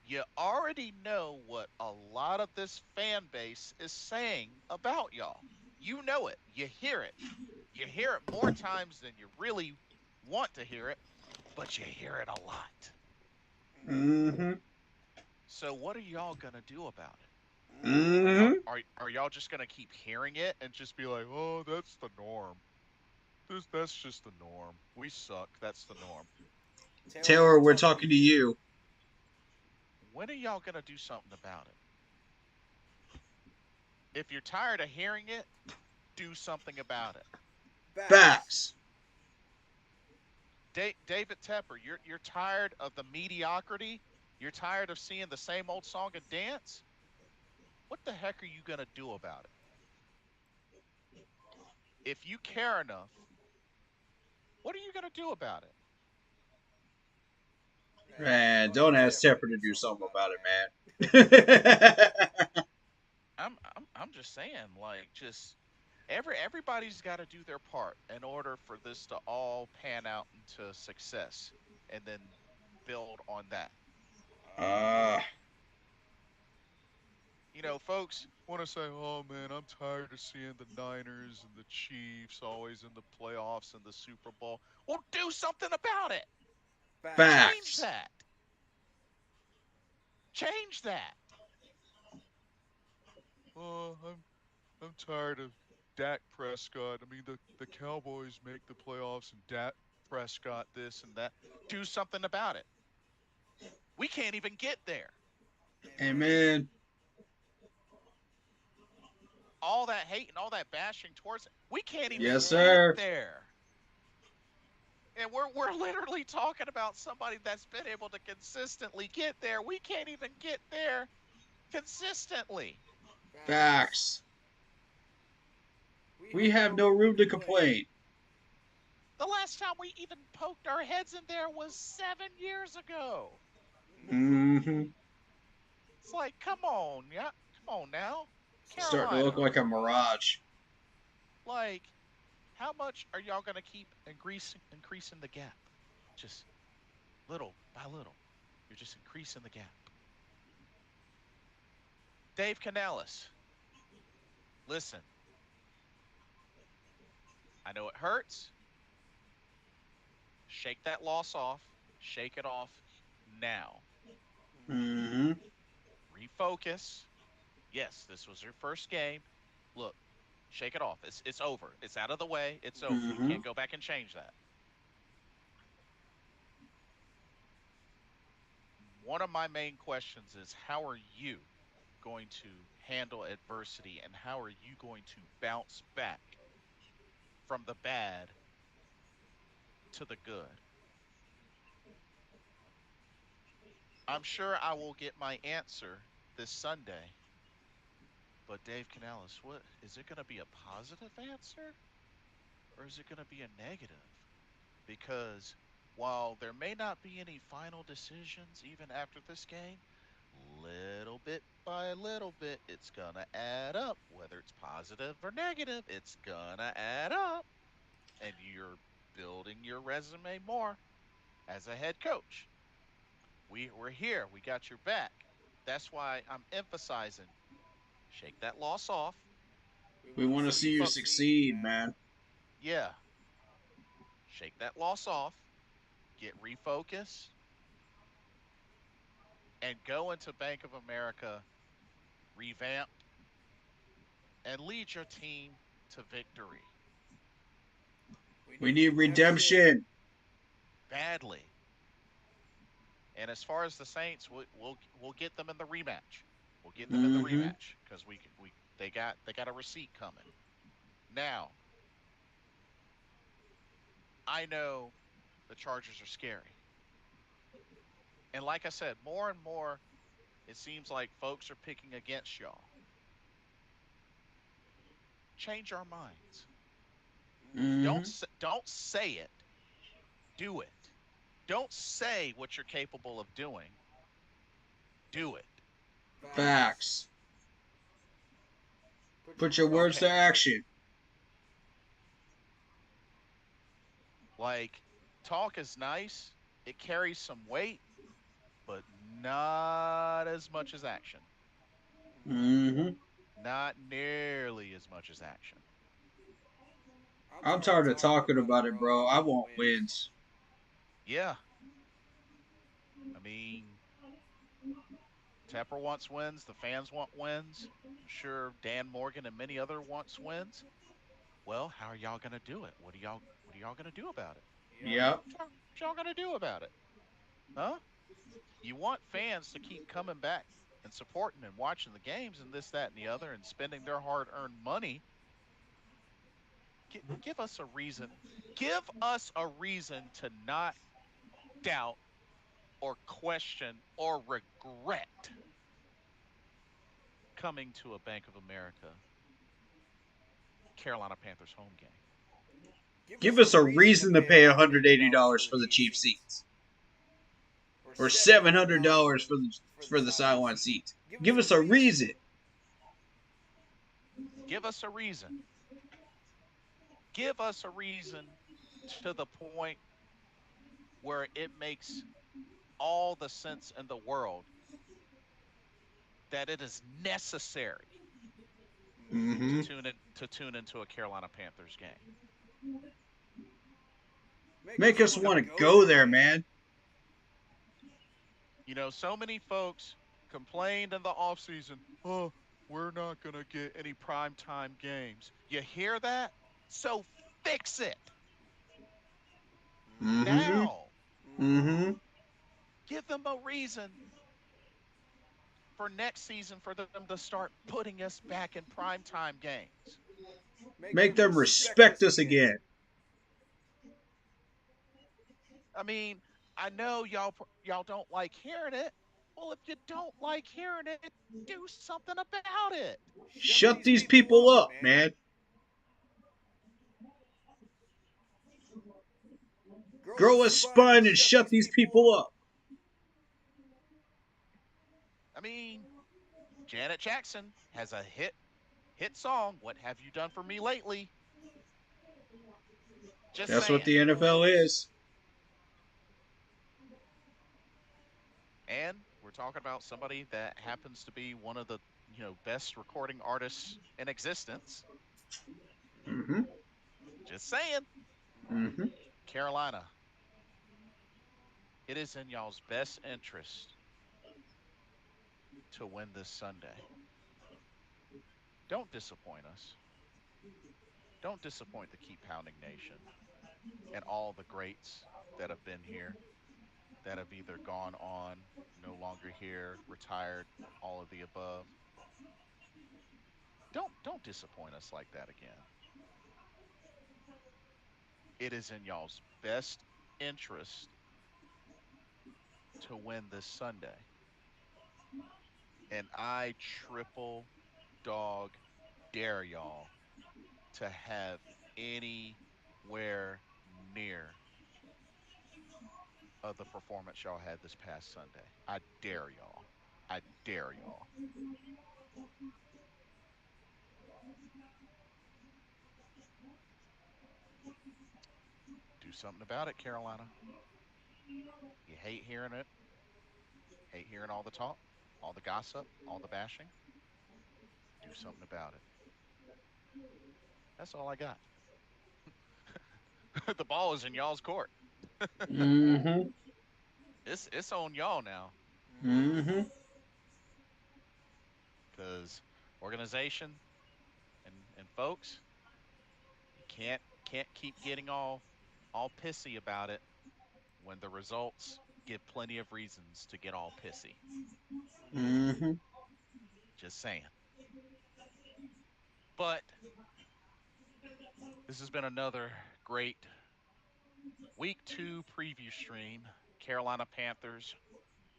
You already know what a lot of this fan base is saying about y'all. You know it. You hear it. You hear it more times than you really want to hear it, but you hear it a lot. Mm-hmm. So what are y'all going to do about it? Mm-hmm. Are y'all just going to keep hearing it and just be like, oh, that's the norm? That's just the norm. We suck. That's the norm. Taylor, we're talking to you. When are y'all going to do something about it? If you're tired of hearing it, do something about it. Facts. David Tepper, you're tired of the mediocrity? You're tired of seeing the same old song and dance? What the heck are you going to do about it? If you care enough, what are you going to do about it? Man, don't ask Tepper to do something about it, man. I'm just saying, just everybody's got to do their part in order for this to all pan out into success, and then build on that. Folks want to say, oh man, I'm tired of seeing the Niners and the Chiefs always in the playoffs and the Super Bowl. Well, do something about it. Change Facts. that. Change that. Oh, I'm tired of Dak Prescott. I mean, the Cowboys make the playoffs and Dak Prescott this and that. Do something about it. We can't even get there. Amen. all that hate and all that bashing towards it, we can't even Yes, get sir. there. And we're literally talking about somebody that's been able to consistently get there. We can't even get there consistently. Facts. We have no room to complain. The last time we even poked our heads in there was 7 years ago. Mm-hmm. It's like, come on, yeah, come on now, Starting to look Carolina. like a mirage. Like, how much are y'all gonna keep increasing the gap? Just little by little, you're just increasing the gap. Dave Canales, listen, I know it hurts. Shake that loss off. Shake it off now. Mm-hmm. Refocus. Yes, this was your first game. Look, shake it off. It's over. It's out of the way. It's over. You Mm-hmm. can't go back and change that. One of my main questions is how are you going to handle adversity and how are you going to bounce back from the bad to the good? I'm sure I will get my answer this Sunday. But Dave Canales, what is it going to be a positive answer or is it going to be a negative? Because while there may not be any final decisions even after this game, little bit by little bit, it's going to add up. Whether it's positive or negative, it's going to add up. And you're building your resume more as a head coach. We're here. We got your back. That's why I'm emphasizing shake that loss off. We want to see you succeed, man. Yeah, shake that loss off, get refocused, and go into Bank of America revamped and lead your team to victory We need redemption. badly. And as far as the Saints, we'll get them in the rematch. We'll get them in the Mm-hmm. rematch because we they got a receipt coming. Now, I know the Chargers are scary. And like I said, more and more it seems like folks are picking against y'all. Change our minds. Mm-hmm. Don't say it. Do it. Don't say what you're capable of doing. Do it. Facts. Put your words to Okay. action. Like talk is nice. It carries some weight, but not as much as action. Mm-hmm. Not nearly as much as action. I'm tired of talking about it, bro. I want wins. Yeah. I mean, Tepper wants wins. The fans want wins. I'm sure Dan Morgan and many other wants wins. Well, how are y'all gonna do it? What are y'all gonna do about it? Yep. What y'all gonna do about it? Huh? You want fans to keep coming back and supporting and watching the games and this, that, and the other and spending their hard earned money. Give us a reason. Give us a reason to not doubt or question or regret coming to a Bank of America Carolina Panthers home game. Give us a reason to pay $180 for the cheap seats, or $700 for the sideline seats. Give us a reason. Give us a reason. Give us a reason to the point where it makes all the sense in the world that it is necessary Mm-hmm. to tune into a Carolina Panthers game. Make us want to go there, man. You know, so many folks complained in the offseason, oh, we're not going to get any primetime games. You hear that? So fix it Mm-hmm. now. Mm-hmm. Give them a reason. for next season for them to start putting us back in primetime games. Make them respect us again. I mean, I know y'all don't like hearing it. Well, if you don't like hearing it, do something about it. Shut these people up, man. Grow a spine and shut these people up. I mean, Janet Jackson has a hit song. What have you done for me lately? Just That's what saying. the NFL is. And we're talking about somebody that happens to be one of the best recording artists in existence. Mm-hmm. Just saying. Mm-hmm. Carolina, it is in y'all's best interest to win this Sunday. Don't disappoint us. Don't disappoint the Keep Pounding Nation and all the greats that have been here, that have either gone on, no longer here, retired, all of the above. Don't disappoint us like that again. It is in y'all's best interest to win this Sunday. And I triple dog dare y'all to have anywhere near of the performance y'all had this past Sunday. I dare y'all. I dare y'all. Do something about it, Carolina. You hate hearing it, hate hearing all the talk, all the gossip, all the bashing. Do something about it. That's all I got. The ball is in y'all's court. Mm-hmm. It's on y'all now, Mm-hmm. because organization and folks, you can't keep getting all pissy about it when the results give plenty of reasons to get all pissy. Mm-hmm. Just saying. But this has been another great week 2 preview stream. Carolina Panthers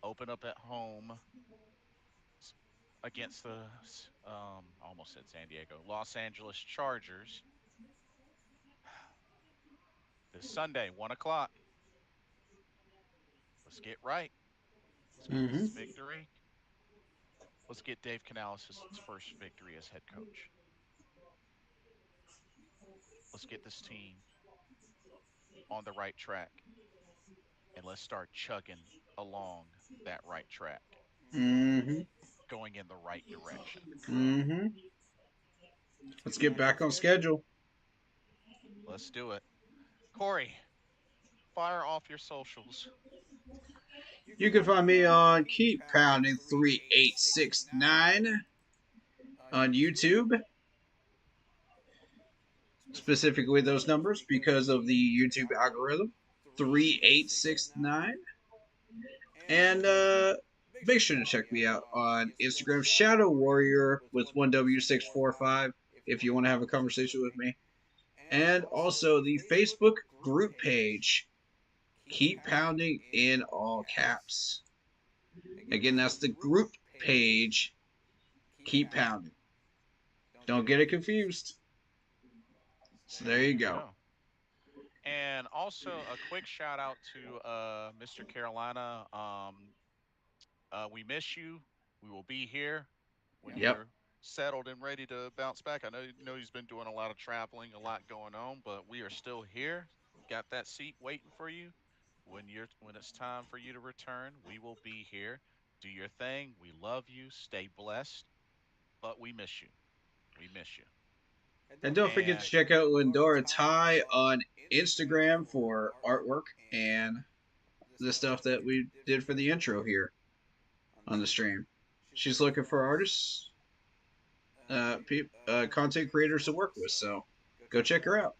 open up at home against the almost said San Diego, Los Angeles Chargers this Sunday, 1 o'clock. Let's get right. Let's get Mm-hmm. this victory. Let's get Dave Canales' first victory as head coach. Let's get this team on the right track, and let's start chugging along that right track, Mm-hmm. going in the right direction. Mm-hmm. Let's get back on schedule. Let's do it. Corey, fire off your socials. You can find me on Keep Pounding 3869 on YouTube. Specifically those numbers because of the YouTube algorithm. 3869. And make sure to check me out on Instagram, Shadow Warrior with 1W645 if you want to have a conversation with me. And also the Facebook group page, Keep Pounding in all caps. Again, that's the group page, Keep Pounding. Don't get it confused. So there you go. And also a quick shout out to Mr. Carolina. We miss you. We will be here when Yep. you're settled and ready to bounce back. I know he's been doing a lot of traveling, a lot going on, but we are still here. Got that seat waiting for you. When it's time for you to return, we will be here. Do your thing. We love you. Stay blessed, but we miss you. We miss you. And don't forget to And check out Lindora Ty on Instagram for artwork and the stuff that we did for the intro here on the stream. She's looking for artists, content creators to work with, so go check her out.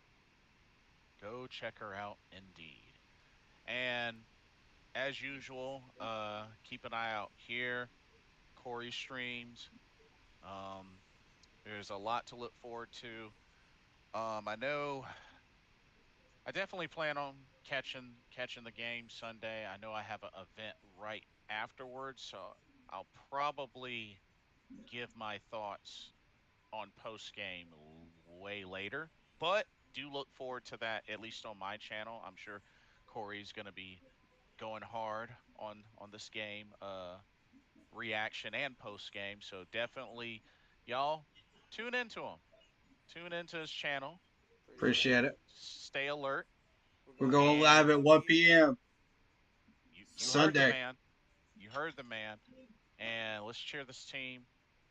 go check her out indeed. And as usual, keep an eye out here. Corey streams. Um, there's a lot to look forward to. I know I definitely plan on catching the game Sunday. I know I have an event right afterwards, so I'll probably give my thoughts on post game way later. But do look forward to that at least on my channel. I'm sure Corey's going to be going hard on this game reaction and post game. So definitely, y'all tune into him. Tune into his channel. Appreciate it. Stay alert. We're going And live at 1 p.m. you heard the Sunday. man. You heard the man. And let's cheer this team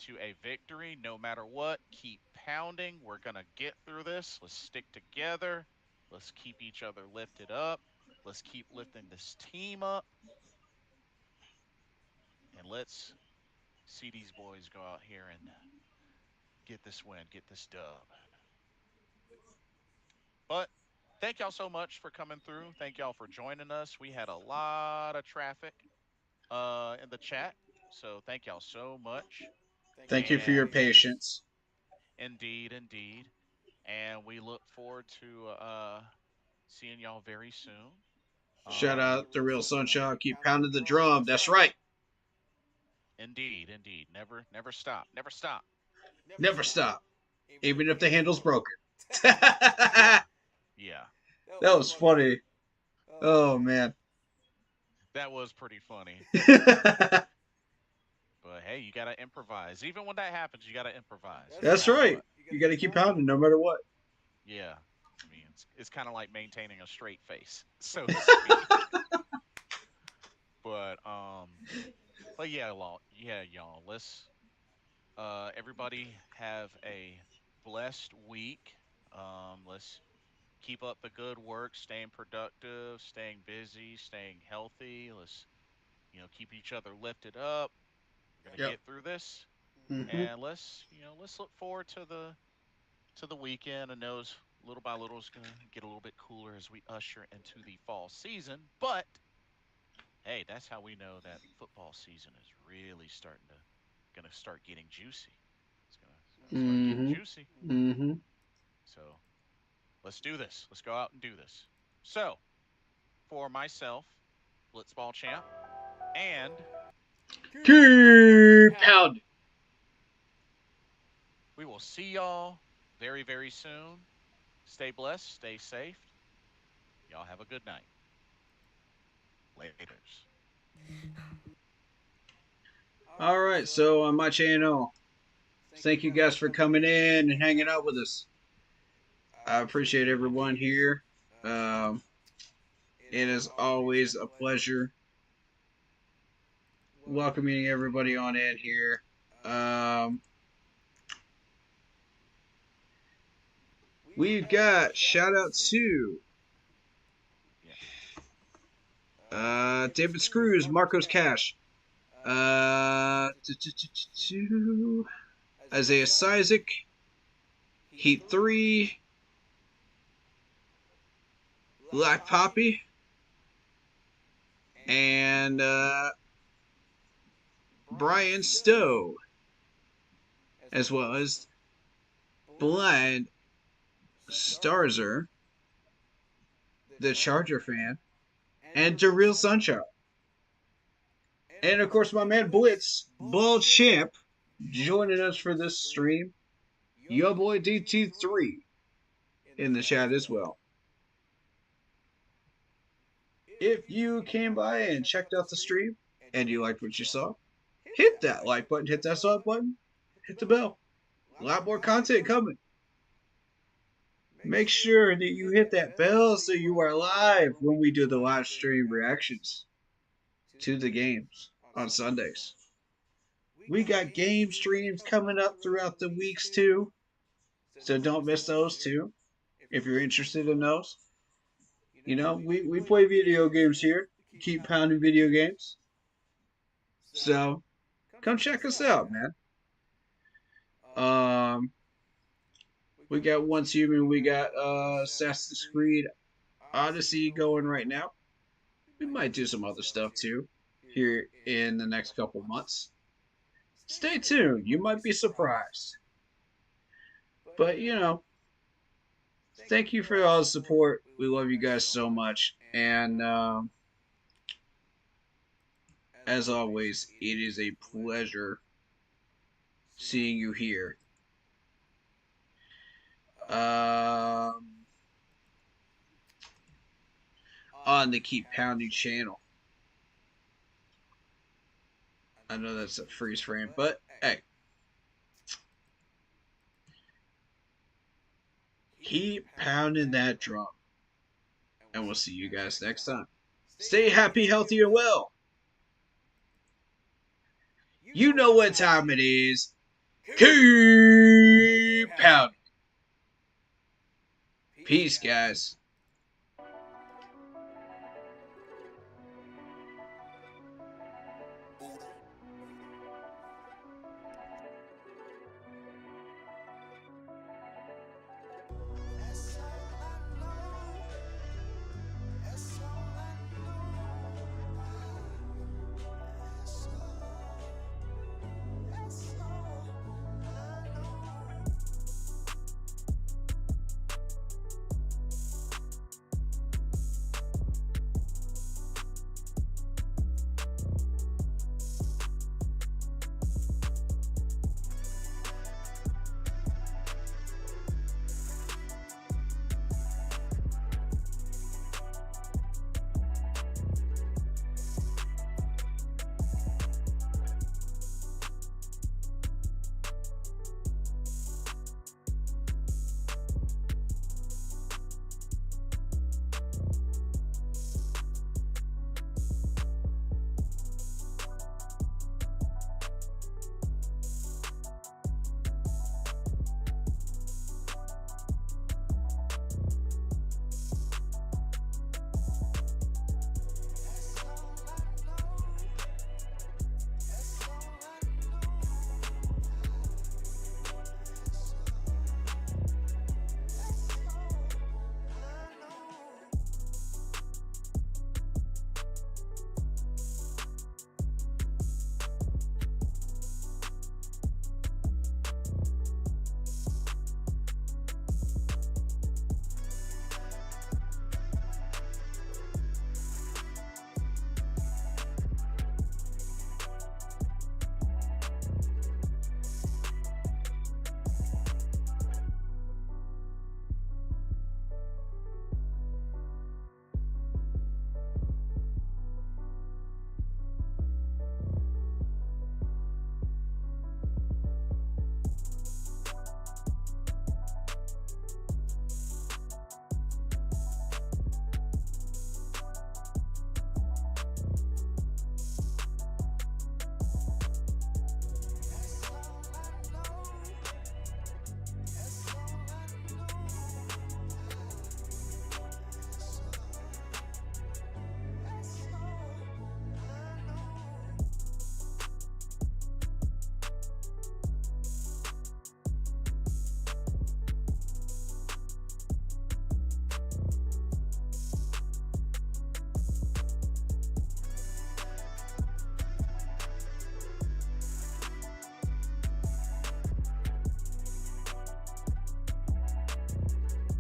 to a victory no matter what. Keep pounding. We're going to get through this. Let's stick together. Let's keep each other lifted up. Let's keep lifting this team up. And let's see these boys go out here and get this win, get this dub. But thank y'all so much for coming through. Thank y'all for joining us. We had a lot of traffic in the chat. So thank y'all so much. Thank you for your And patience. indeed, indeed. And we look forward to seeing y'all very soon. Shout out to Real Sunshine. Keep pounding the drum. That's right. Indeed, indeed. Never stop. Never stop. Never stop. Even if the handle's broken. Yeah. Yeah. That was funny. Oh, man. That was pretty funny. But hey, you gotta improvise. Even when that happens, you gotta improvise. That's no matter right. what. You got to keep pounding no matter what. Yeah. I mean, it's kind of like maintaining a straight face, so to speak. But y'all. Let's everybody have a blessed week. Let's keep up the good work, staying productive, staying busy, staying healthy. Let's keep each other lifted up. We're gonna Yep. get through this, Mm-hmm. and let's look forward to the weekend. And knows little by little is gonna get a little bit cooler as we usher into the fall season. But hey, that's how we know that football season is really gonna start getting juicy. It's gonna start getting Mm-hmm. juicy. Mm-hmm. So let's do this. Let's go out and do this. So for myself, Blitzball Champ, and Keep pounding. we will see y'all very, very soon. Stay blessed, stay safe. Y'all have a good night. Laters. All right. So on my channel, thank you guys for coming in and hanging out with us. I appreciate everyone here. It is always a pleasure welcoming everybody on in here. We've got shout out to David Screws, Marcos Cash, Isaiah Sizik, Heat 3, Black Poppy, and Brian Stowe, as well as Blind Starzer, the Charger fan, and DeReal Sunshine. And of course, my man Blitz, Ball Champ, joining us for this stream. Yo boy DT3 in the chat as well. If you came by and checked out the stream and you liked what you saw, hit that like button, hit that sub button, hit the bell. A lot more content coming. Make sure that you hit that bell so you are live when we do the live stream reactions to the games on Sundays. We got game streams coming up throughout the weeks too, so don't miss those too if you're interested in those. You know, we play video games here, keep pounding video games. So come check us out, man. We got Once Human, we got Assassin's Creed Odyssey going right now. We might do some other stuff too here in the next couple months. Stay tuned. You might be surprised. But, you know, thank you for all the support. We love you guys so much. And as always, it is a pleasure seeing you here. On the Keep Pounding channel. I know that's a freeze frame, but hey. Keep pounding that drum. And we'll see you guys next time. Stay happy, healthy, and well. You know what time it is. Keep pounding. Peace, guys.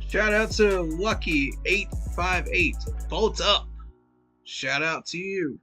Shout out to Lucky858. Bolt up. Shout out to you.